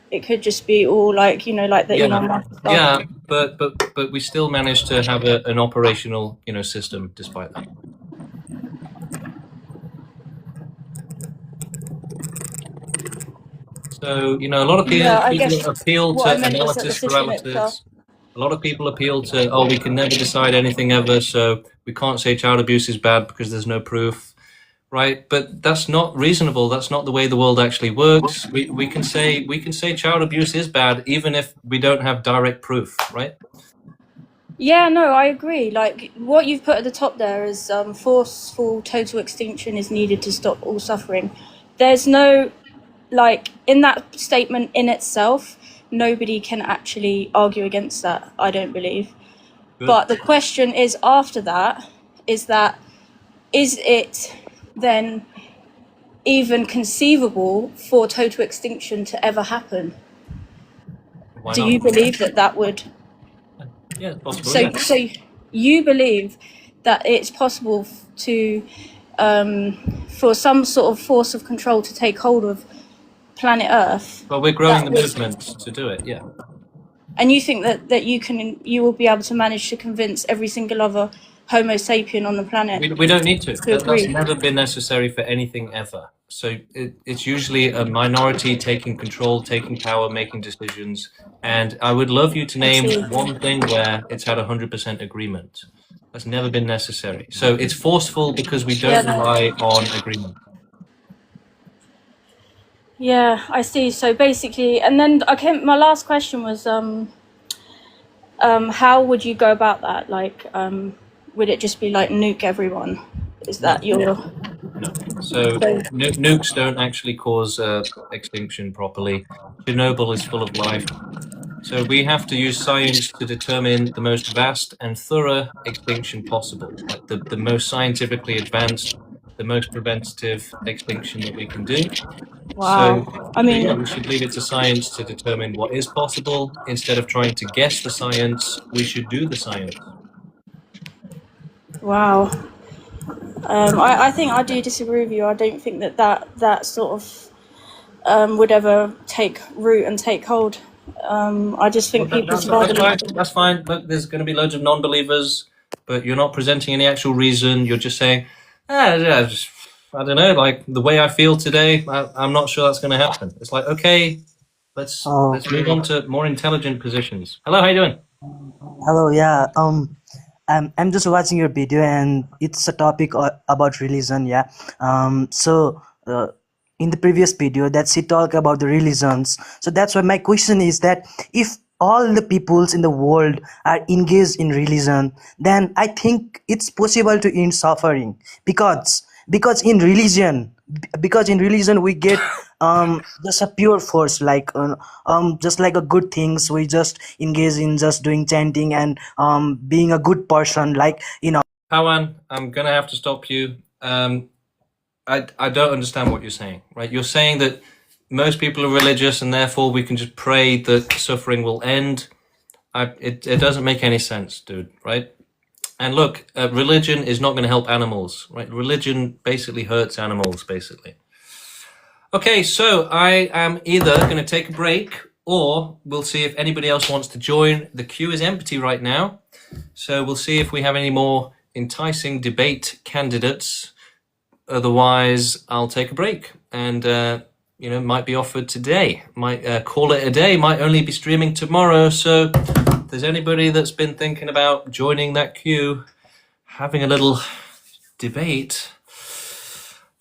Speaker 17: It could just be all like, you know, like the Elon Musk stuff.
Speaker 1: Yeah, but we still managed to have an operational, you know, system despite that. So, you know, a lot of people appeal to analysis paralysis. A lot of people appeal to, oh, we can never decide anything ever, so we can't say child abuse is bad because there's no proof. Right, but that's not reasonable. That's not the way the world actually works. We can say child abuse is bad even if we don't have direct proof, right?
Speaker 17: Yeah, no, I agree. Like what you've put at the top there is forceful total extinction is needed to stop all suffering. There's no, like, in that statement in itself, nobody can actually argue against that, I don't believe. Good. But the question is after that, is it then even conceivable for total extinction to ever happen?
Speaker 1: Why
Speaker 17: Do
Speaker 1: not?
Speaker 17: you believe that would?
Speaker 1: Yeah, possibly.
Speaker 17: So you believe that it's possible to for some sort of force of control to take hold of planet Earth?
Speaker 1: Well, we're growing the movement to do it, yeah.
Speaker 17: And you think that you will be able to manage to convince every single other Homo sapien on the planet?
Speaker 1: We don't need to. That's
Speaker 17: agree.
Speaker 1: never been necessary for anything ever. So it's usually a minority taking control, taking power, making decisions. And I would love you to name one thing where it's had 100% agreement. That's never been necessary. So it's forceful because we don't
Speaker 17: Yeah.
Speaker 1: rely on agreement.
Speaker 17: Yeah, I see. So basically, and then okay, my last question was, how would you go about that? Like, would it just be like nuke everyone? Is that your?
Speaker 1: No. So nukes don't actually cause extinction properly. Chernobyl is full of life. So we have to use science to determine the most vast and thorough extinction possible, like the most scientifically advanced, the most preventative extinction that we can do.
Speaker 17: Wow. I mean,
Speaker 1: Yeah, we should leave it to science to determine what is possible. Instead of trying to guess the science, we should do the science.
Speaker 17: wow. I think I do disagree with you. I don't think that sort of would ever take root and take hold. I just think people's
Speaker 1: That's
Speaker 17: body.
Speaker 1: fine. That's fine. Look, there's going to be loads of non-believers, but you're not presenting any actual reason. You're just saying, I don't know, like the way I feel today, I'm not sure that's going to happen. It's like, okay, let's move on to more intelligent positions. Hello, how you doing?
Speaker 15: Hello, yeah. I'm just watching your video, and it's a topic about religion, yeah. In the previous video, that she talked about the religions. So that's why my question is that if all the peoples in the world are engaged in religion, then I think it's possible to end suffering because in religion we get just a pure force, like just like a good things, we just engage in just doing chanting and being a good person, like
Speaker 1: Pawan, I'm going to have to stop you. I don't understand what you're saying, right? You're saying that most people are religious and therefore we can just pray that suffering will end. It doesn't make any sense, dude, right? And look, religion is not going to help animals, right? Religion basically hurts animals, basically. Okay, so I am either going to take a break or we'll see if anybody else wants to join. The queue is empty right now, so we'll see if we have any more enticing debate candidates. Otherwise, I'll take a break and, might be offered today. Might call it a day, might only be streaming tomorrow. So if there's anybody that's been thinking about joining that queue, having a little debate,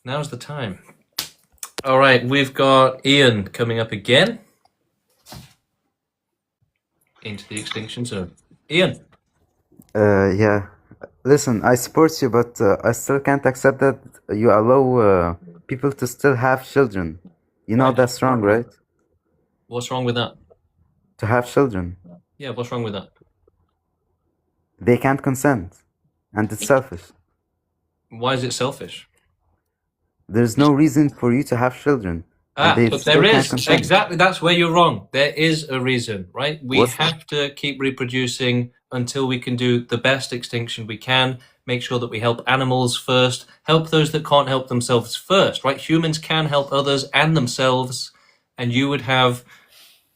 Speaker 1: now's the time. All right, we've got Ian coming up again into the extinction zone. Ian.
Speaker 11: Yeah. Listen, I support you, but I still can't accept that you allow people to still have children. You know that's wrong, right?
Speaker 1: What's wrong with that?
Speaker 11: To have children.
Speaker 1: Yeah, what's wrong with that?
Speaker 11: They can't consent, and it's selfish.
Speaker 1: Why is it selfish?
Speaker 11: There's no reason for you to have children.
Speaker 1: But there is. Exactly, that's where you're wrong. There is a reason, right? We have to keep reproducing until we can do the best extinction we can, make sure that we help animals first, help those that can't help themselves first, right? Humans can help others and themselves, and you would have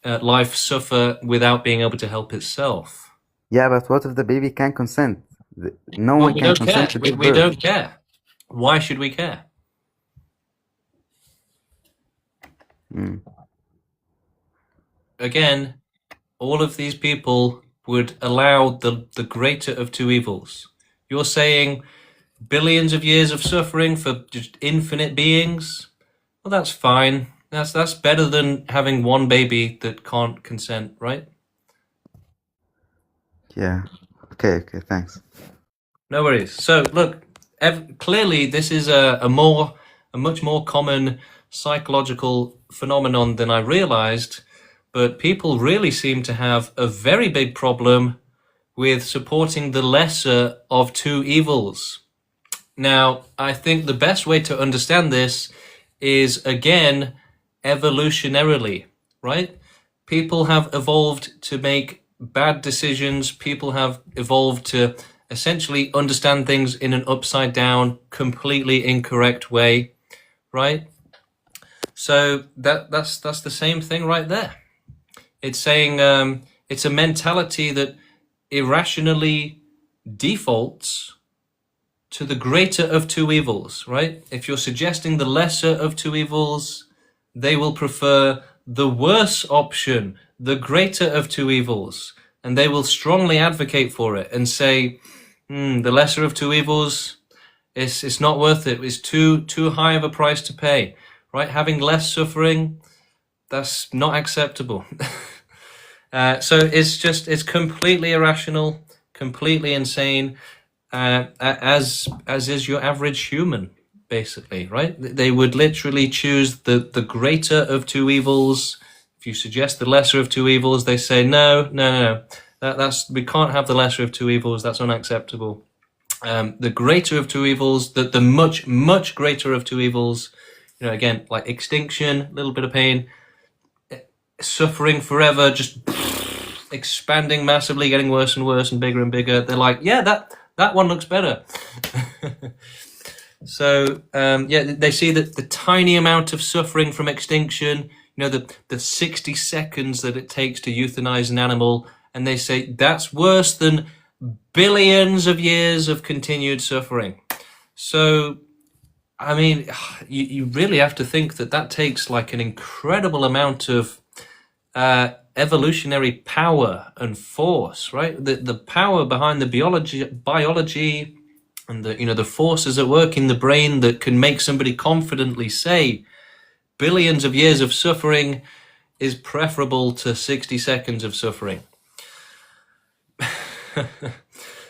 Speaker 1: life suffer without being able to help itself.
Speaker 11: Yeah, but what if the baby can't consent? No one can consent to give birth.
Speaker 1: We don't care. Why should we care? Again, all of these people would allow the greater of two evils. You're saying billions of years of suffering for just infinite beings? Well, that's fine. That's better than having one baby that can't consent, right?
Speaker 11: Yeah. Okay, thanks.
Speaker 1: No worries. So, look, clearly this is a much more common psychological phenomenon than I realized, but people really seem to have a very big problem with supporting the lesser of two evils. Now, I think the best way to understand this is, again, evolutionarily, right? People have evolved to make bad decisions. People have evolved to essentially understand things in an upside down, completely incorrect way, right? So that's the same thing right there. It's saying it's a mentality that irrationally defaults to the greater of two evils, right? If you're suggesting the lesser of two evils, they will prefer the worse option, the greater of two evils, and they will strongly advocate for it and say, the lesser of two evils. It's not worth it. It's too high of a price to pay, right? Having less suffering, that's not acceptable. So it's completely irrational, completely insane, as is your average human, basically, right? They would literally choose the greater of two evils. If you suggest the lesser of two evils, they say no. That's we can't have the lesser of two evils. That's unacceptable. The greater of two evils, the much greater of two evils, again, like extinction, a little bit of pain, suffering forever, just expanding massively, getting worse and worse and bigger. They're like, yeah, that one looks better. So they see that the tiny amount of suffering from extinction, the 60 seconds that it takes to euthanize an animal, and they say that's worse than billions of years of continued suffering. So, I mean, you really have to think that takes like an incredible amount of evolutionary power and force, right? The power behind the biology and the forces at work in the brain that can make somebody confidently say billions of years of suffering is preferable to 60 seconds of suffering.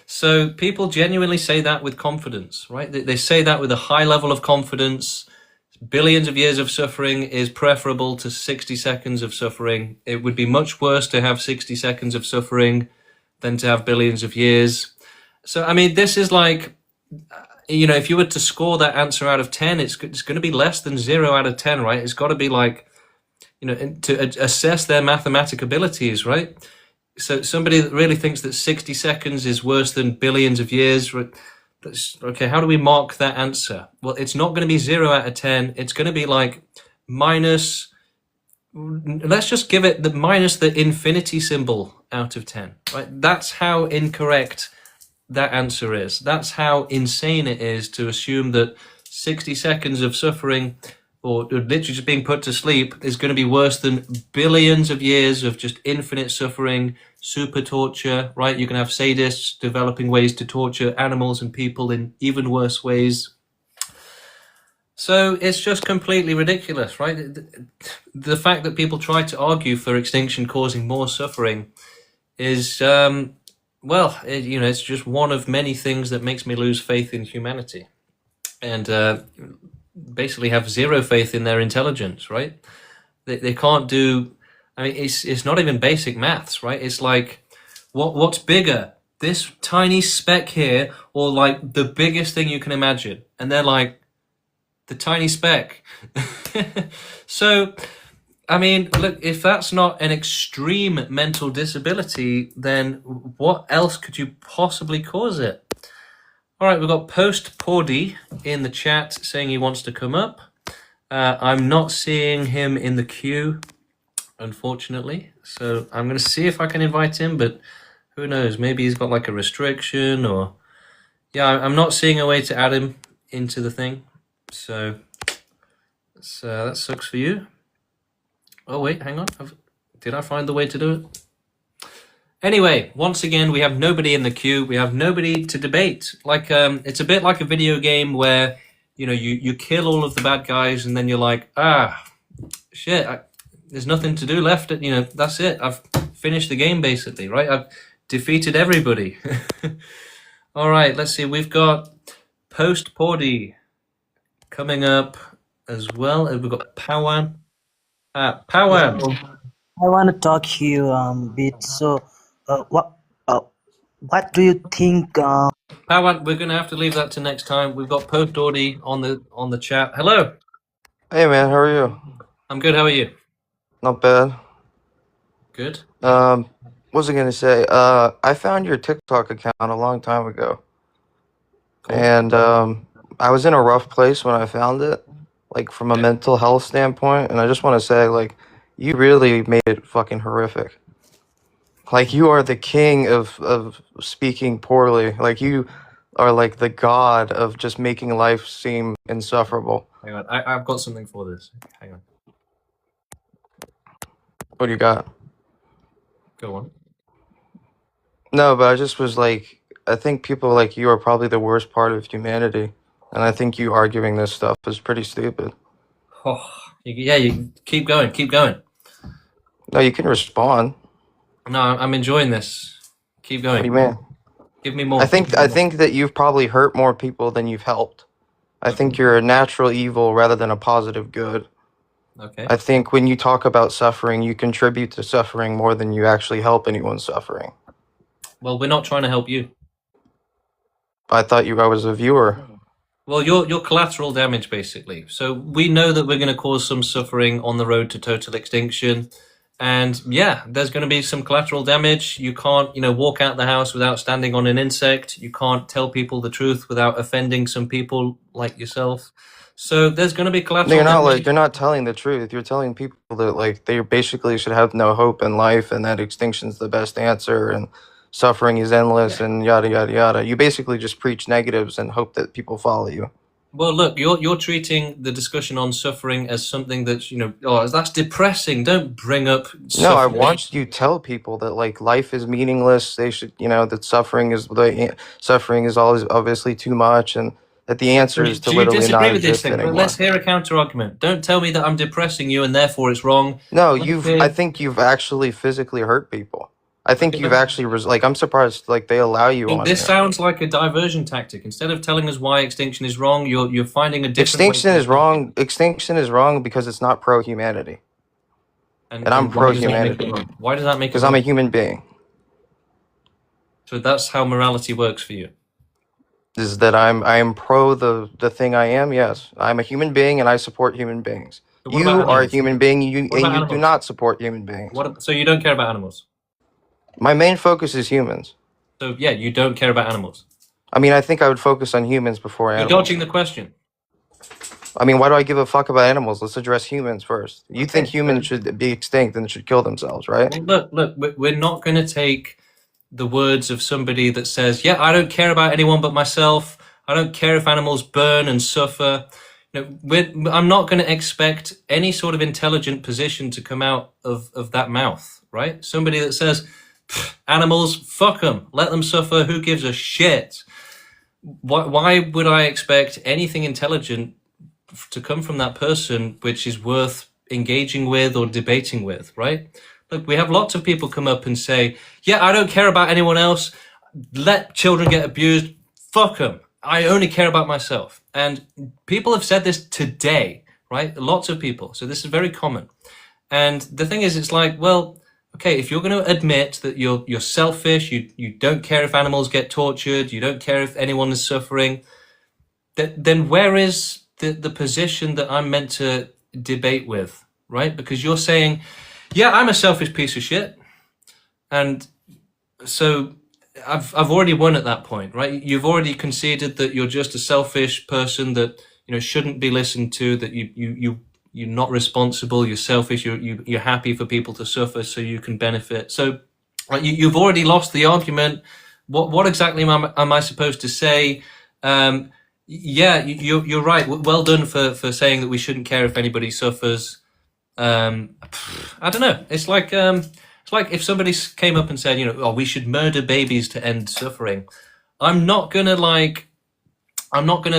Speaker 1: So people genuinely say that with confidence, right? They say that with a high level of confidence. Billions of years of suffering is preferable to 60 seconds of suffering. It would be much worse to have 60 seconds of suffering than to have billions of years. So, I mean, this is like, if you were to score that answer out of 10, it's going to be less than 0 out of 10, right? It's got to be like, to assess their mathematic abilities, right? So somebody that really thinks that 60 seconds is worse than billions of years, okay, how do we mark that answer? Well, it's not going to be 0 out of 10. It's going to be like minus, let's just give it the minus the infinity symbol out of 10, right? That's how incorrect that answer is. That's how insane it is to assume that 60 seconds of suffering or literally just being put to sleep is going to be worse than billions of years of just infinite suffering, super torture, right? You can have sadists developing ways to torture animals and people in even worse ways. So it's just completely ridiculous, right? The fact that people try to argue for extinction causing more suffering is, it's just one of many things that makes me lose faith in humanity. And basically have zero faith in their intelligence, right? They can't do. I mean, it's not even basic maths, right? It's like, what's bigger, this tiny speck here, or like the biggest thing you can imagine? And they're like, the tiny speck. So, I mean, look, if that's not an extreme mental disability, then what else could you possibly cause it? All right, we've got Post Pordy in the chat saying he wants to come up. I'm not seeing him in the queue, unfortunately. So I'm going to see if I can invite him, but who knows? Maybe he's got like a restriction or... Yeah, I'm not seeing a way to add him into the thing. So that sucks for you. Oh, wait, hang on. Did I find the way to do it? Anyway, once again, we have nobody in the queue. We have nobody to debate. Like, it's a bit like a video game where, you kill all of the bad guys and then you're like, shit, there's nothing to do left. That's it. I've finished the game, basically, right? I've defeated everybody. All right, let's see. We've got Post Pordy coming up as well. We've got Pawan. Pawan.
Speaker 15: I want to talk to you bit. So, what do you think?
Speaker 1: Pawan, we're gonna have to leave that to next time. We've got Post Pordy on the chat. Hello.
Speaker 18: Hey man, how are you?
Speaker 1: I'm good. How are you?
Speaker 18: Not bad.
Speaker 1: Good.
Speaker 18: What was I gonna say? I found your TikTok account a long time ago.
Speaker 1: Cool.
Speaker 18: And I was in a rough place when I found it, like from a mental health standpoint, and I just want to say, like, you really made it fucking horrific. Like, you are the king of speaking poorly. Like, you are like the god of just making life seem insufferable.
Speaker 1: Hang on, I've got something for this. Hang on.
Speaker 18: What do you got?
Speaker 1: Go on.
Speaker 18: No, but I just was like, I think people like you are probably the worst part of humanity, and I think you arguing this stuff is pretty stupid.
Speaker 1: Oh, yeah, you keep going, keep going.
Speaker 18: No, you can respond.
Speaker 1: No, I'm enjoying this. Keep
Speaker 18: What do
Speaker 1: going.
Speaker 18: you mean?
Speaker 1: Give me more.
Speaker 18: I think that you've probably hurt more people than you've helped. I think you're a natural evil rather than a positive good.
Speaker 1: Okay.
Speaker 18: I think when you talk about suffering, you contribute to suffering more than you actually help anyone suffering.
Speaker 1: Well, we're not trying to help you.
Speaker 18: I thought I was a viewer.
Speaker 1: Well, you're collateral damage, basically. So we know that we're going to cause some suffering on the road to total extinction. And yeah, there's going to be some collateral damage. You can't, walk out the house without standing on an insect. You can't tell people the truth without offending some people like yourself. So there's going to be collateral damage.
Speaker 18: You're not telling the truth. You're telling people that they basically should have no hope in life and that extinction's the best answer and suffering is endless and yada yada yada. You basically just preach negatives and hope that people follow you.
Speaker 1: Well, look, you're treating the discussion on suffering as something that's, oh, that's depressing. Don't bring up suffering.
Speaker 18: No, I want you to tell people that life is meaningless. They should, that suffering is always obviously too much, and that the answer is to literally not exist anymore.
Speaker 1: Let's hear a counter argument. Don't tell me that I'm depressing you and therefore it's wrong.
Speaker 18: No, I think you've actually physically hurt people. I think you've actually I'm surprised they allow you on
Speaker 1: this
Speaker 18: here.
Speaker 1: sounds like a diversion tactic. Instead of telling us why extinction is wrong, you're finding a different
Speaker 18: Extinction is wrong. Extinction is wrong because it's not pro humanity. And I'm pro humanity.
Speaker 1: Why does that make it wrong?
Speaker 18: Because I'm a human being.
Speaker 1: So that's how morality works for you.
Speaker 18: Is that I am pro the thing I am? Yes, I'm a human being and I support human beings.
Speaker 1: So
Speaker 18: you are a human being. You do not support human beings.
Speaker 1: So you don't care about animals?
Speaker 18: My main focus is humans.
Speaker 1: So yeah, you don't care about animals.
Speaker 18: I mean, I think I would focus on humans before animals.
Speaker 1: You're dodging the question.
Speaker 18: I mean, why do I give a fuck about animals? Let's address humans first. You think humans should be extinct and should kill themselves, right?
Speaker 1: Well, look, we're not going to take the words of somebody that says, yeah, I don't care about anyone but myself. I don't care if animals burn and suffer. I'm not going to expect any sort of intelligent position to come out of that mouth, right? Somebody that says, animals, fuck them, let them suffer, who gives a shit? Why would I expect anything intelligent to come from that person which is worth engaging with or debating with, right? Look, we have lots of people come up and say, yeah, I don't care about anyone else, let children get abused, fuck them, I only care about myself. And people have said this today, right? Lots of people. So this is very common. And the thing is, it's like, well, okay, if you're going to admit that you're selfish, you don't care if animals get tortured, you don't care if anyone is suffering, then where is the position that I'm meant to debate with, right? Because you're saying, yeah, I'm a selfish piece of shit. And so I've already won at that point, right? You've already conceded that you're just a selfish person that, shouldn't be listened to, that you're not responsible, you're selfish, you're happy for people to suffer so you can benefit. So you've already lost the argument. What exactly am I supposed to say? Yeah, you're right. Well done for saying that we shouldn't care if anybody suffers. I don't know. It's like if somebody came up and said, we should murder babies to end suffering. I'm not gonna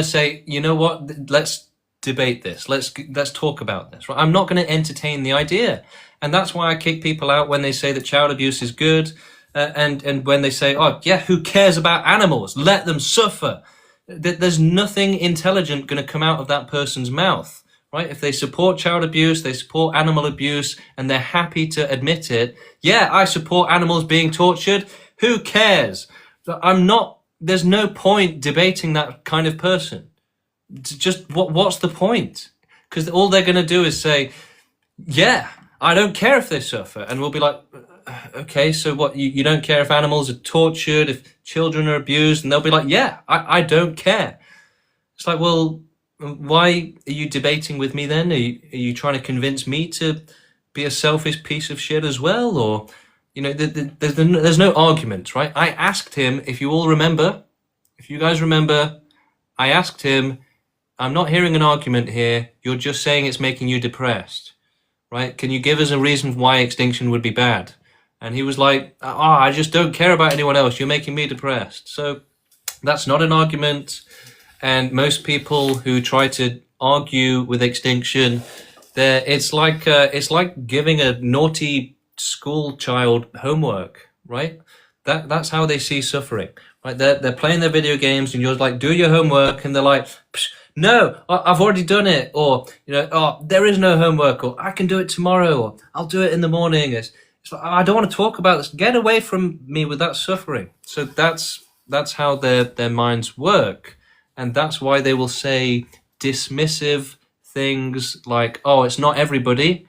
Speaker 1: say, you know what, let's debate this. Let's talk about this. Right? I'm not going to entertain the idea, and that's why I kick people out when they say that child abuse is good, and when they say, oh yeah, who cares about animals? Let them suffer. There's nothing intelligent going to come out of that person's mouth, right? If they support child abuse, they support animal abuse, and they're happy to admit it. Yeah, I support animals being tortured. Who cares? There's no point debating that kind of person. Just what's the point? Because all they're going to do is say, yeah, I don't care if they suffer. And we'll be like, okay, so what, you don't care if animals are tortured, if children are abused? And they'll be like, yeah, I don't care. It's like, well, why are you debating with me then? Are you trying to convince me to be a selfish piece of shit as well? Or, there's no argument, right? I asked him, if you guys remember, I asked him, I'm not hearing an argument here. You're just saying it's making you depressed, right? Can you give us a reason why extinction would be bad? And he was like, I just don't care about anyone else. You're making me depressed. So that's not an argument. And most people who try to argue with extinction, it's like giving a naughty school child homework, right? That's how they see suffering, right? They're playing their video games, and you're like, do your homework, and they're like, no, I've already done it, or oh, there is no homework, or I can do it tomorrow, or I'll do it in the morning. It's like, I don't want to talk about this. Get away from me with that suffering. So that's how their minds work, and that's why they will say dismissive things like, oh, it's not everybody.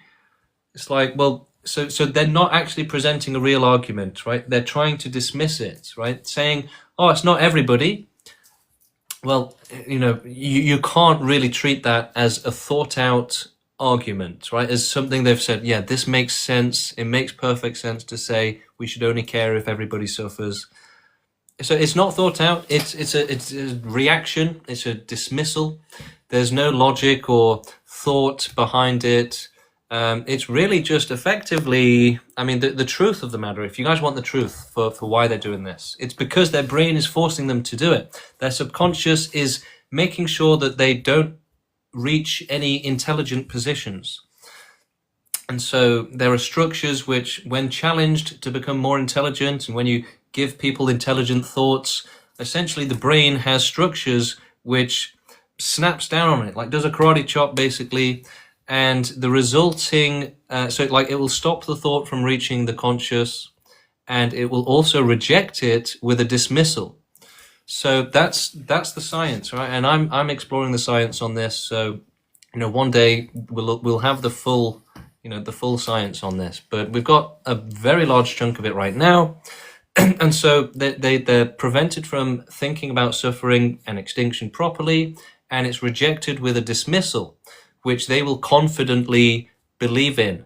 Speaker 1: It's like, well, so they're not actually presenting a real argument, right? They're trying to dismiss it, right? Saying, oh, it's not everybody. Well, you can't really treat that as a thought out argument, right? As something they've said, yeah, this makes sense. It makes perfect sense to say we should only care if everybody suffers. So it's not thought out. It's a reaction. It's a dismissal. There's no logic or thought behind it. It's really just effectively, I mean, the truth of the matter. If you guys want the truth for why they're doing this, it's because their brain is forcing them to do it. Their subconscious is making sure that they don't reach any intelligent positions. And so there are structures which, when challenged to become more intelligent, and when you give people intelligent thoughts, essentially the brain has structures which snaps down on it, like does a karate chop basically, and the resulting, it will stop the thought from reaching the conscious, and it will also reject it with a dismissal. So that's the science, right? And I'm exploring the science on this. So, one day we'll have the full science on this, but we've got a very large chunk of it right now. And so they're prevented from thinking about suffering and extinction properly, and it's rejected with a dismissal, which they will confidently believe in,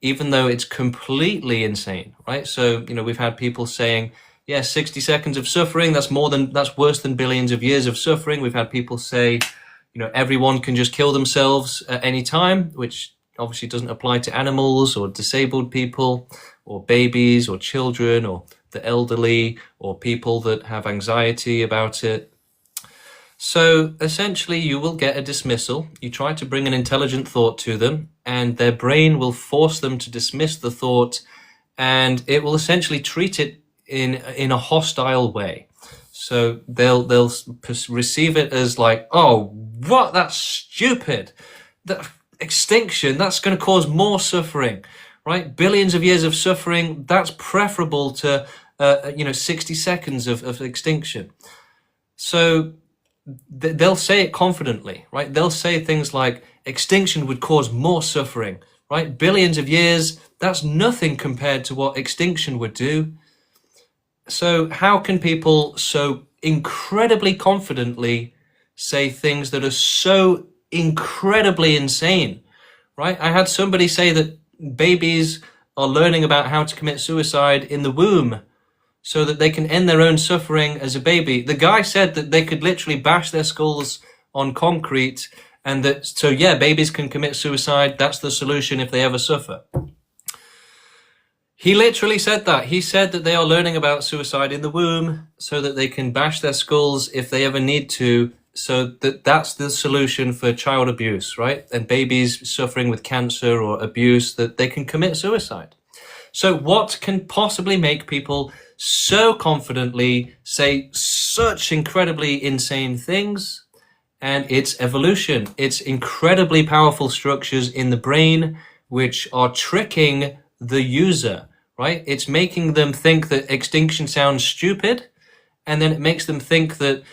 Speaker 1: even though it's completely insane, right? So, we've had people saying, yeah, 60 seconds of suffering, that's worse than billions of years of suffering. We've had people say, everyone can just kill themselves at any time, which obviously doesn't apply to animals or disabled people or babies or children or the elderly or people that have anxiety about it. So essentially you will get a dismissal. You try to bring an intelligent thought to them, and their brain will force them to dismiss the thought, and it will essentially treat it in a hostile way. So they'll receive it as like, oh, what? That's stupid. The extinction, that's going to cause more suffering, right? Billions of years of suffering, that's preferable to 60 seconds of extinction. So they'll say it confidently, right? They'll say things like extinction would cause more suffering, right? Billions of years, that's nothing compared to what extinction would do. So how can people so incredibly confidently say things that are so incredibly insane, right? I had somebody say that babies are learning about how to commit suicide in the womb so that they can end their own suffering as a baby. The guy said that they could literally bash their skulls on concrete, and babies can commit suicide. That's the solution if they ever suffer. He literally said that. He said that they are learning about suicide in the womb so that they can bash their skulls if they ever need to, so that's the solution for child abuse, right? And babies suffering with cancer or abuse, that they can commit suicide. So what can possibly make people so confidently say such incredibly insane things? And it's evolution. It's incredibly powerful structures in the brain which are tricking the user, right? It's making them think that extinction sounds stupid, and then it makes them think that,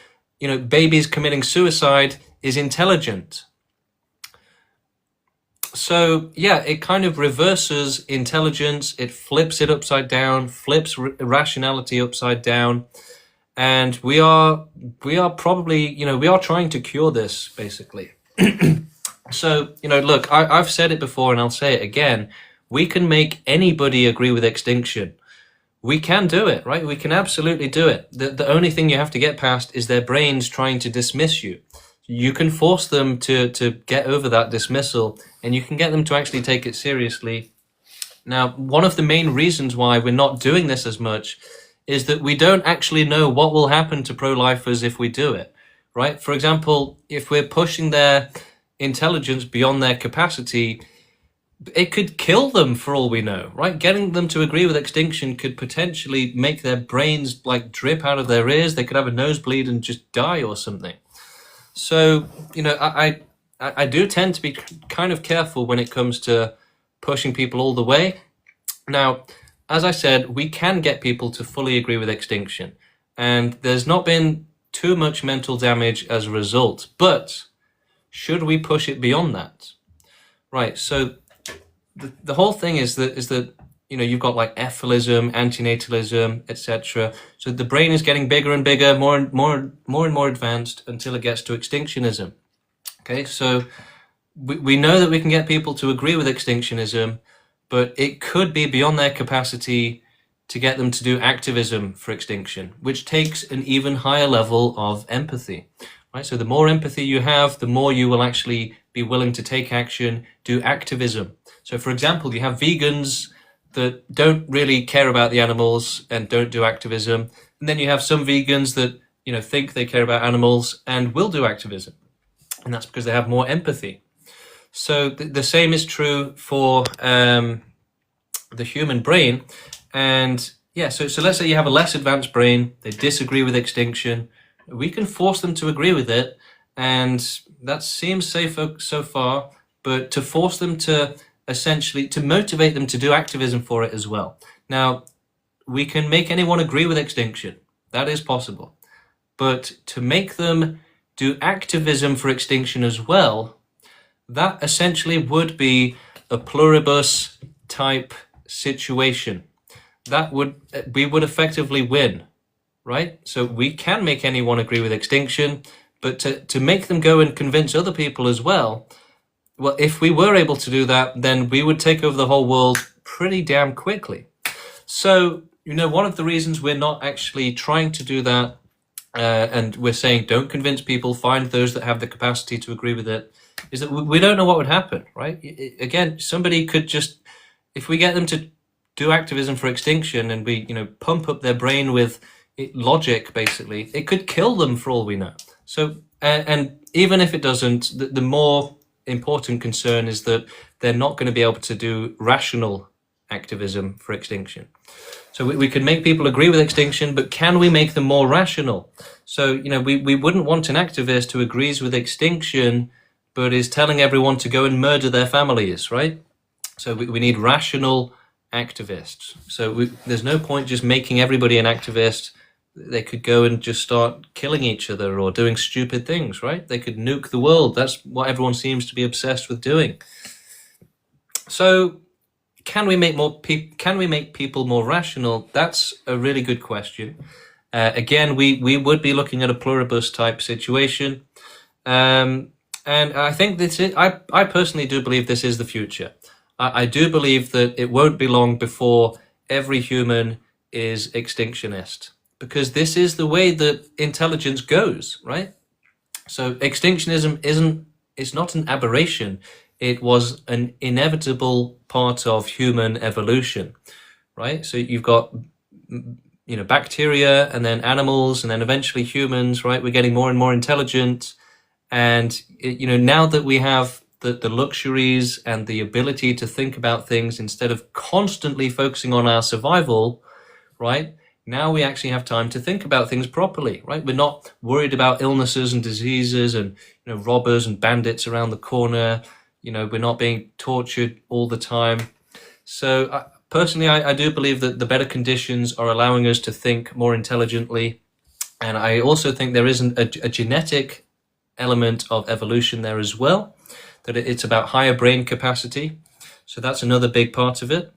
Speaker 1: babies committing suicide is intelligent. So, yeah, it kind of reverses intelligence. It flips it upside down, flips rationality upside down. And we are probably, we are trying to cure this, basically. So, look, I've said it before and I'll say it again. We can make anybody agree with extinction. We can do it, right? We can absolutely do it. The only thing you have to get past is their brains trying to dismiss you. You can force them to get over that dismissal, and you can get them to actually take it seriously. Now, one of the main reasons why we're not doing this as much is that we don't actually know what will happen to pro-lifers if we do it, right? For example, if we're pushing their intelligence beyond their capacity, it could kill them for all we know, right? Getting them to agree with extinction could potentially make their brains like drip out of their ears. They could have a nosebleed and just die or something. So, you know, I do tend to be kind of careful when it comes to pushing people all the way. Now, as I said, we can get people to fully agree with extinction, and there's not been too much mental damage as a result. But should we push it beyond that? Right, so the whole thing is that you know, you've got like ephilism, antinatalism, etc. So the brain is getting bigger and bigger, more and more advanced until it gets to extinctionism. Okay, so we know that we can get people to agree with extinctionism, but it could be beyond their capacity to get them to do activism for extinction, which takes an even higher level of empathy. Right? So the more empathy you have, the more you will actually be willing to take action, do activism. So for example, you have vegans that don't really care about the animals and don't do activism. And then you have some vegans that, you know, think they care about animals and will do activism. And that's because they have more empathy. So the same is true for the human brain. And yeah, so let's say you have a less advanced brain, they disagree with extinction. We can force them to agree with it. And that seems safe so far, but to force them to essentially, to motivate them to do activism for it as well. Now, we can make anyone agree with extinction. That is possible. But to make them do activism for extinction as well, that essentially would be a pluribus type situation. We would effectively win, right? So we can make anyone agree with extinction, but to make them go and convince other people as well, well, if we were able to do that, then we would take over the whole world pretty damn quickly. So, you know, one of the reasons we're not actually trying to do that, and we're saying don't convince people, find those that have the capacity to agree with it, is that we don't know what would happen, right? Again, somebody could just, if we get them to do activism for extinction and we, you know, pump up their brain with logic, basically, it could kill them for all we know. So, and even if it doesn't, the more important concern is that they're not going to be able to do rational activism for extinction. So we can make people agree with extinction, but can we make them more rational? So, you know, we wouldn't want an activist who agrees with extinction, but is telling everyone to go and murder their families, right? So we need rational activists. So there's no point just making everybody an activist. They could go and just start killing each other or doing stupid things, right? They could nuke the world. That's what everyone seems to be obsessed with doing. So can we make people more rational? That's a really good question. Again, we would be looking at a pluribus type situation. And I think I personally do believe this is the future. I do believe that it won't be long before every human is extinctionist, because this is the way that intelligence goes, right? So extinctionism it's not an aberration. It was an inevitable part of human evolution, right? So you've got, you know, bacteria and then animals and then eventually humans, right? We're getting more and more intelligent. And, you know, now that we have the luxuries and the ability to think about things instead of constantly focusing on our survival, right? Now we actually have time to think about things properly, right? We're not worried about illnesses and diseases and, you know, robbers and bandits around the corner. You know, we're not being tortured all the time. So personally, I do believe that the better conditions are allowing us to think more intelligently. And I also think there is a genetic element of evolution there as well, that it's about higher brain capacity. So that's another big part of it.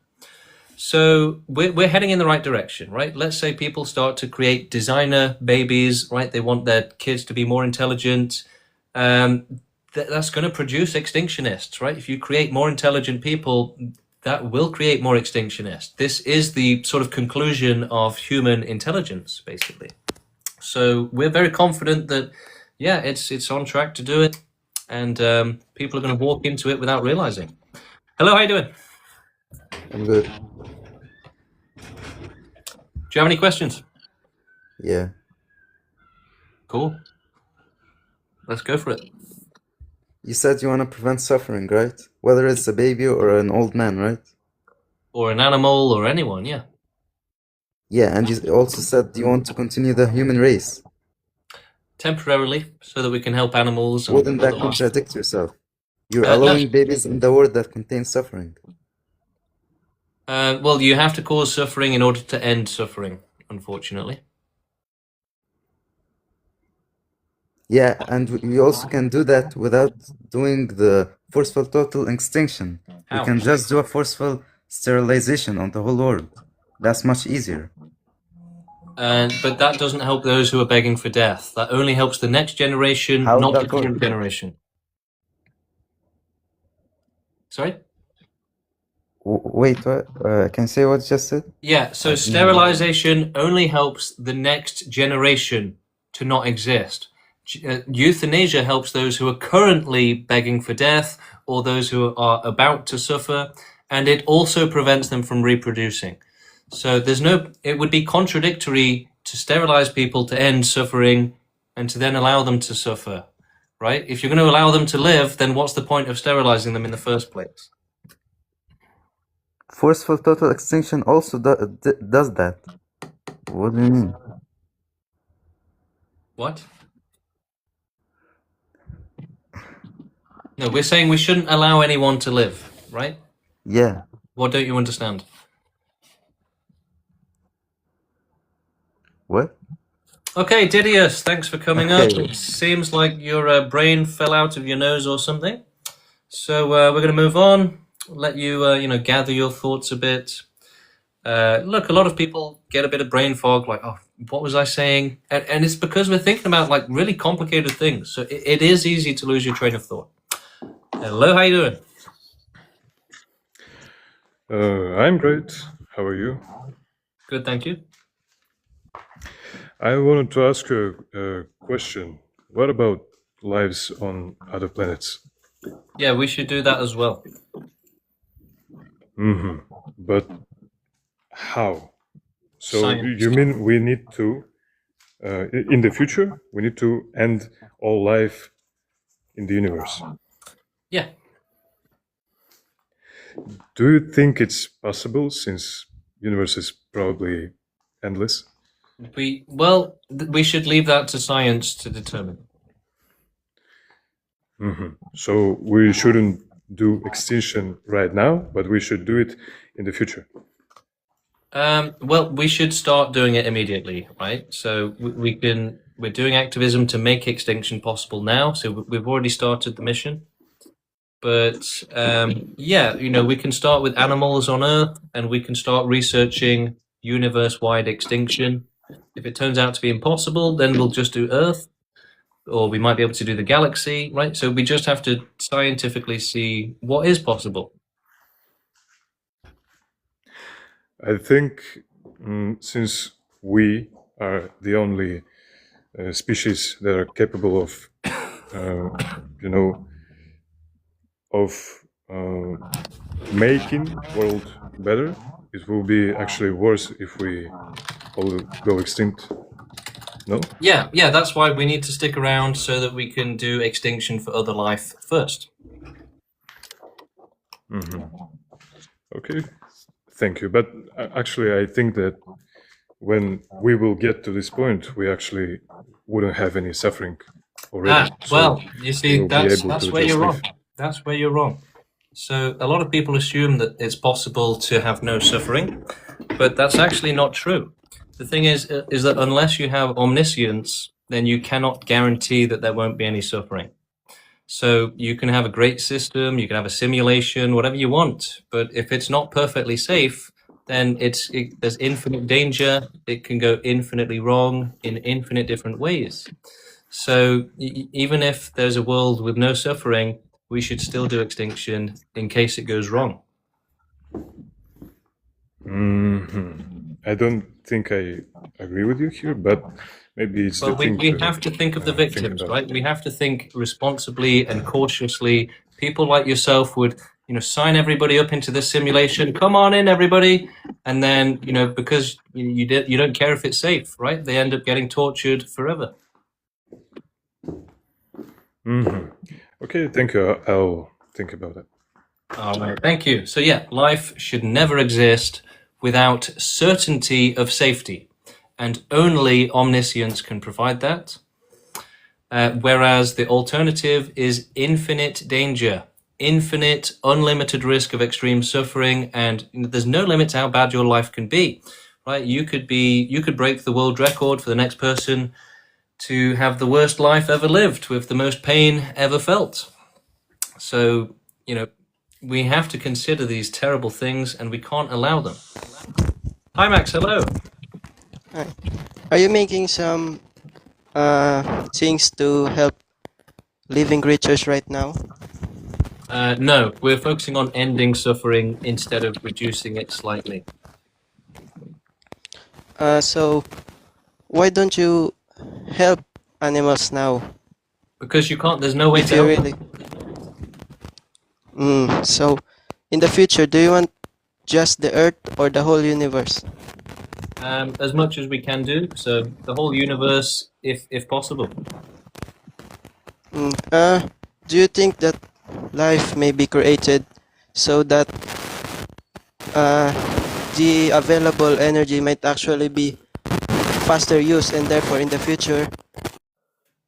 Speaker 1: So we're heading in the right direction, right? Let's say people start to create designer babies, right? They want their kids to be more intelligent. That's going to produce extinctionists, right? If you create more intelligent people, that will create more extinctionists. This is the sort of conclusion of human intelligence, basically. So we're very confident that, yeah, it's on track to do it, and people are going to walk into it without realizing. Hello, how you doing?
Speaker 11: I'm good.
Speaker 1: Do you have any questions?
Speaker 11: Yeah.
Speaker 1: Cool. Let's go for it.
Speaker 11: You said you want to prevent suffering, right? Whether it's a baby or an old man, right?
Speaker 1: Or an animal or anyone, yeah.
Speaker 11: Yeah, and you also said you want to continue the human race.
Speaker 1: Temporarily, so that we can help animals. And
Speaker 11: Wouldn't that
Speaker 1: other
Speaker 11: contradict yourself? You're
Speaker 1: no.
Speaker 11: allowing babies in the world that contains suffering.
Speaker 1: Well, you have to cause suffering in order to end suffering, unfortunately.
Speaker 11: Yeah, and we also can do that without doing the forceful total extinction.
Speaker 1: How?
Speaker 11: We can just do a forceful sterilization on the whole world. That's much easier.
Speaker 1: But that doesn't help those who are begging for death. That only helps the next generation,
Speaker 11: How
Speaker 1: not
Speaker 11: would
Speaker 1: the
Speaker 11: that work?
Speaker 1: current generation. Sorry?
Speaker 11: Wait, what? Can you say what you just said?
Speaker 1: Yeah, so sterilization only helps the next generation to not exist. Euthanasia helps those who are currently begging for death or those who are about to suffer, and it also prevents them from reproducing. So it would be contradictory to sterilize people to end suffering and to then allow them to suffer, right? If you're going to allow them to live, then what's the point of sterilizing them in the first place?
Speaker 11: Forceful total extinction also does that. What do you mean?
Speaker 1: What? No, we're saying we shouldn't allow anyone to live, right?
Speaker 11: Yeah.
Speaker 1: What don't you understand?
Speaker 11: What?
Speaker 1: Okay, Didius, thanks for coming up.
Speaker 11: Okay.
Speaker 1: It seems like your brain fell out of your nose or something. So we're going to move on. Let you, gather your thoughts a bit. Look, a lot of people get a bit of brain fog, like, oh, what was I saying? And it's because we're thinking about like really complicated things. So it is easy to lose your train of thought. Hello, how you doing?
Speaker 19: I'm great. How are you?
Speaker 1: Good, thank you.
Speaker 19: I wanted to ask you a question. What about lives on other planets?
Speaker 1: Yeah, we should do that as well.
Speaker 19: Mm-hmm. But how? So
Speaker 1: Science.
Speaker 19: you mean we need to, in the future, we need to end all life in the universe?
Speaker 1: Yeah.
Speaker 19: Do you think it's possible, since universe is probably endless?
Speaker 1: We should leave that to science to determine.
Speaker 19: Mm-hmm. So we shouldn't do extinction right now, but we should do it in the future.
Speaker 1: Well, we should start doing it immediately, right? So we're doing activism to make extinction possible now. So we've already started the mission. But yeah, we can start with animals on Earth, and we can start researching universe-wide extinction. If it turns out to be impossible, then we'll just do Earth, or we might be able to do the galaxy, right? So we just have to scientifically see what is possible.
Speaker 19: I think since we are the only species that are capable of, making world better, it will be actually worse if we all go extinct. No?
Speaker 1: Yeah, that's why we need to stick around so that we can do extinction for other life first.
Speaker 19: Mm-hmm. Okay, thank you. But actually, I think that when we will get to this point, we actually wouldn't have any suffering already.
Speaker 1: Well, you see,
Speaker 19: we'll
Speaker 1: that's
Speaker 19: be able to
Speaker 1: where
Speaker 19: just
Speaker 1: you're
Speaker 19: live.
Speaker 1: wrong. That's where you're wrong. So a lot of people assume that it's possible to have no suffering, but that's actually not true. The thing is that unless you have omniscience, then you cannot guarantee that there won't be any suffering. So you can have a great system, you can have a simulation, whatever you want, but if it's not perfectly safe, then there's infinite danger. It can go infinitely wrong in infinite different ways. So even if there's a world with no suffering, we should still do extinction in case it goes wrong.
Speaker 19: Mm-hmm. I don't think I agree with you here, but maybe it's
Speaker 1: Well,
Speaker 19: the thing
Speaker 1: we have to think of the victims, right? We have to think responsibly and cautiously. People like yourself would sign everybody up into this simulation. Come on in, everybody. And then, because you don't care if it's safe, right? They end up getting tortured forever.
Speaker 19: Okay, thank you. I'll think about it.
Speaker 1: All right, thank you. So yeah, life should never exist without certainty of safety, and only omniscience can provide that. Whereas the alternative is infinite danger, infinite, unlimited risk of extreme suffering, and there's no limit to how bad your life can be, right? You could break the world record for the next person to have the worst life ever lived with the most pain ever felt. So, we have to consider these terrible things, and we can't allow them. Hi, Max. Hello.
Speaker 20: Hi. Are you making some things to help living creatures right now?
Speaker 1: No, we're focusing on ending suffering instead of reducing it slightly.
Speaker 20: So why don't you help animals now?
Speaker 1: Because you can't. There's no way
Speaker 20: If
Speaker 1: to
Speaker 20: you
Speaker 1: help
Speaker 20: really. So in the future, do you want just the Earth or the whole universe?
Speaker 1: as much as we can do. So the whole universe, if possible.
Speaker 20: Do you think that life may be created so that the available energy might actually be faster used, and therefore in the future?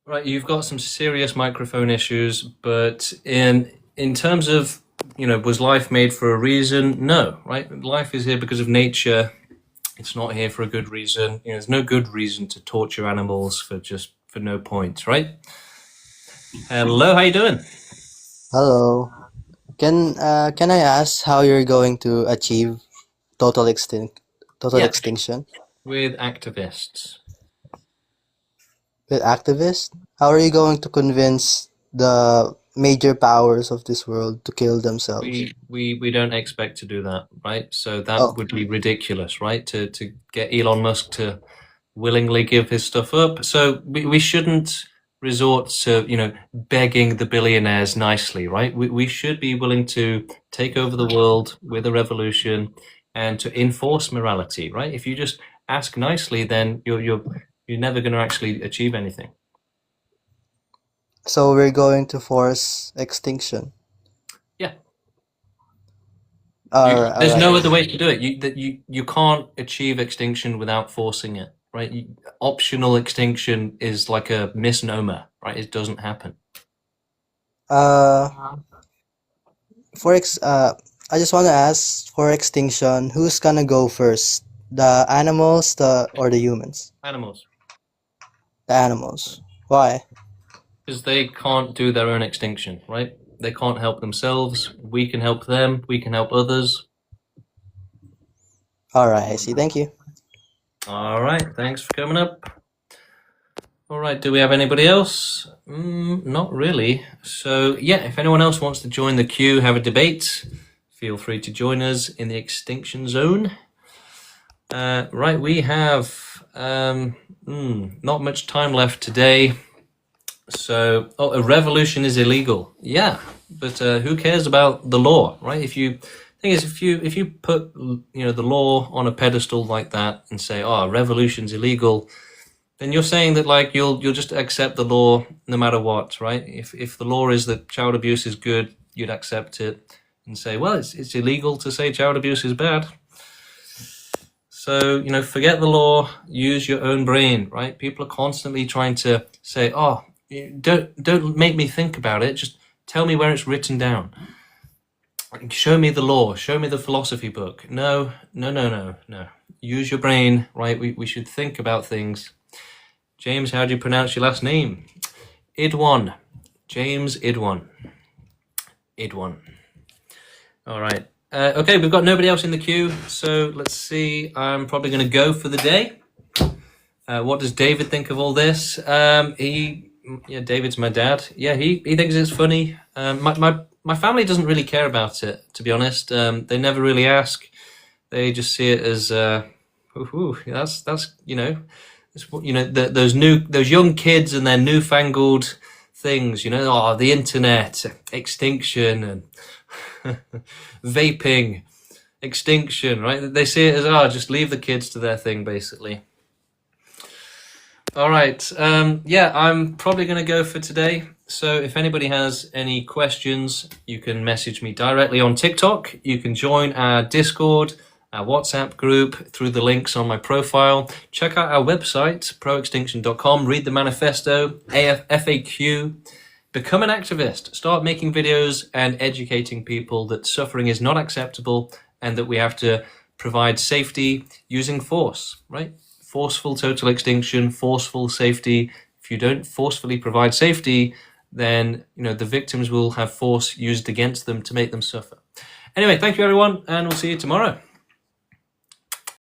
Speaker 1: Right, you've got some serious microphone issues, but in terms of, was life made for a reason? No, right? Life is here because of nature. It's not here for a good reason. There's no good reason to torture animals for no point, right? Hello, how you doing?
Speaker 21: Hello. Can I ask how you're going to achieve total
Speaker 1: Yeah.
Speaker 21: extinction
Speaker 1: With activists.
Speaker 21: with activists? How are you going to convince the major powers of this world to kill themselves?
Speaker 1: We don't expect to do that, right? So that would be ridiculous, right? To get Elon Musk to willingly give his stuff up. So we shouldn't resort to, begging the billionaires nicely, right? We should be willing to take over the world with a revolution and to enforce morality, right? If you just ask nicely, then you're never going to actually achieve anything.
Speaker 21: So we're going to force extinction.
Speaker 1: Yeah.
Speaker 21: Alright.
Speaker 1: There's no other way to do it. You can't achieve extinction without forcing it, right? Optional extinction is like a misnomer, right? It doesn't happen.
Speaker 21: I just want to ask, for extinction, who's gonna go first? The animals, or the humans?
Speaker 1: Animals.
Speaker 21: The animals. Why?
Speaker 1: Because they can't do their own extinction, right? They can't help themselves. We can help them. We can help others.
Speaker 21: Alright, I see. Thank you.
Speaker 1: All right. Thanks for coming up. All right. Do we have anybody else? Not really. So, yeah, if anyone else wants to join the queue, have a debate, feel free to join us in the extinction zone. Right. We have not much time left today. So, a revolution is illegal. Yeah, but who cares about the law, right? If you put the law on a pedestal like that and say, "Oh, revolution's illegal," then you're saying that you'll just accept the law no matter what, right? If the law is that child abuse is good, you'd accept it and say, "Well, it's illegal to say child abuse is bad." So, forget the law, use your own brain, right? People are constantly trying to say, "Oh, don't make me think about it. Just tell me where it's written down. Show me the law. Show me the philosophy book." No. Use your brain, right? We should think about things. James, how do you pronounce your last name? Idwan. James Idwan. Idwan. All right. Okay, we've got nobody else in the queue, so let's see. I'm probably going to go for the day. What does David think of all this? David's my dad. Yeah, he thinks it's funny. My family doesn't really care about it, to be honest. They never really ask. They just see it as that's those young kids and their newfangled things. The internet, extinction, and vaping, extinction, right? They see it as, just leave the kids to their thing, basically. All right. Yeah, I'm probably going to go for today. So if anybody has any questions, you can message me directly on TikTok. You can join our Discord, our WhatsApp group through the links on my profile. Check out our website, proextinction.com. Read the manifesto, FAQ. Become an activist. Start making videos and educating people that suffering is not acceptable and that we have to provide safety using force, right? Forceful total extinction, forceful safety. If you don't forcefully provide safety, then the victims will have force used against them to make them suffer. Anyway, thank you everyone, and we'll see you tomorrow.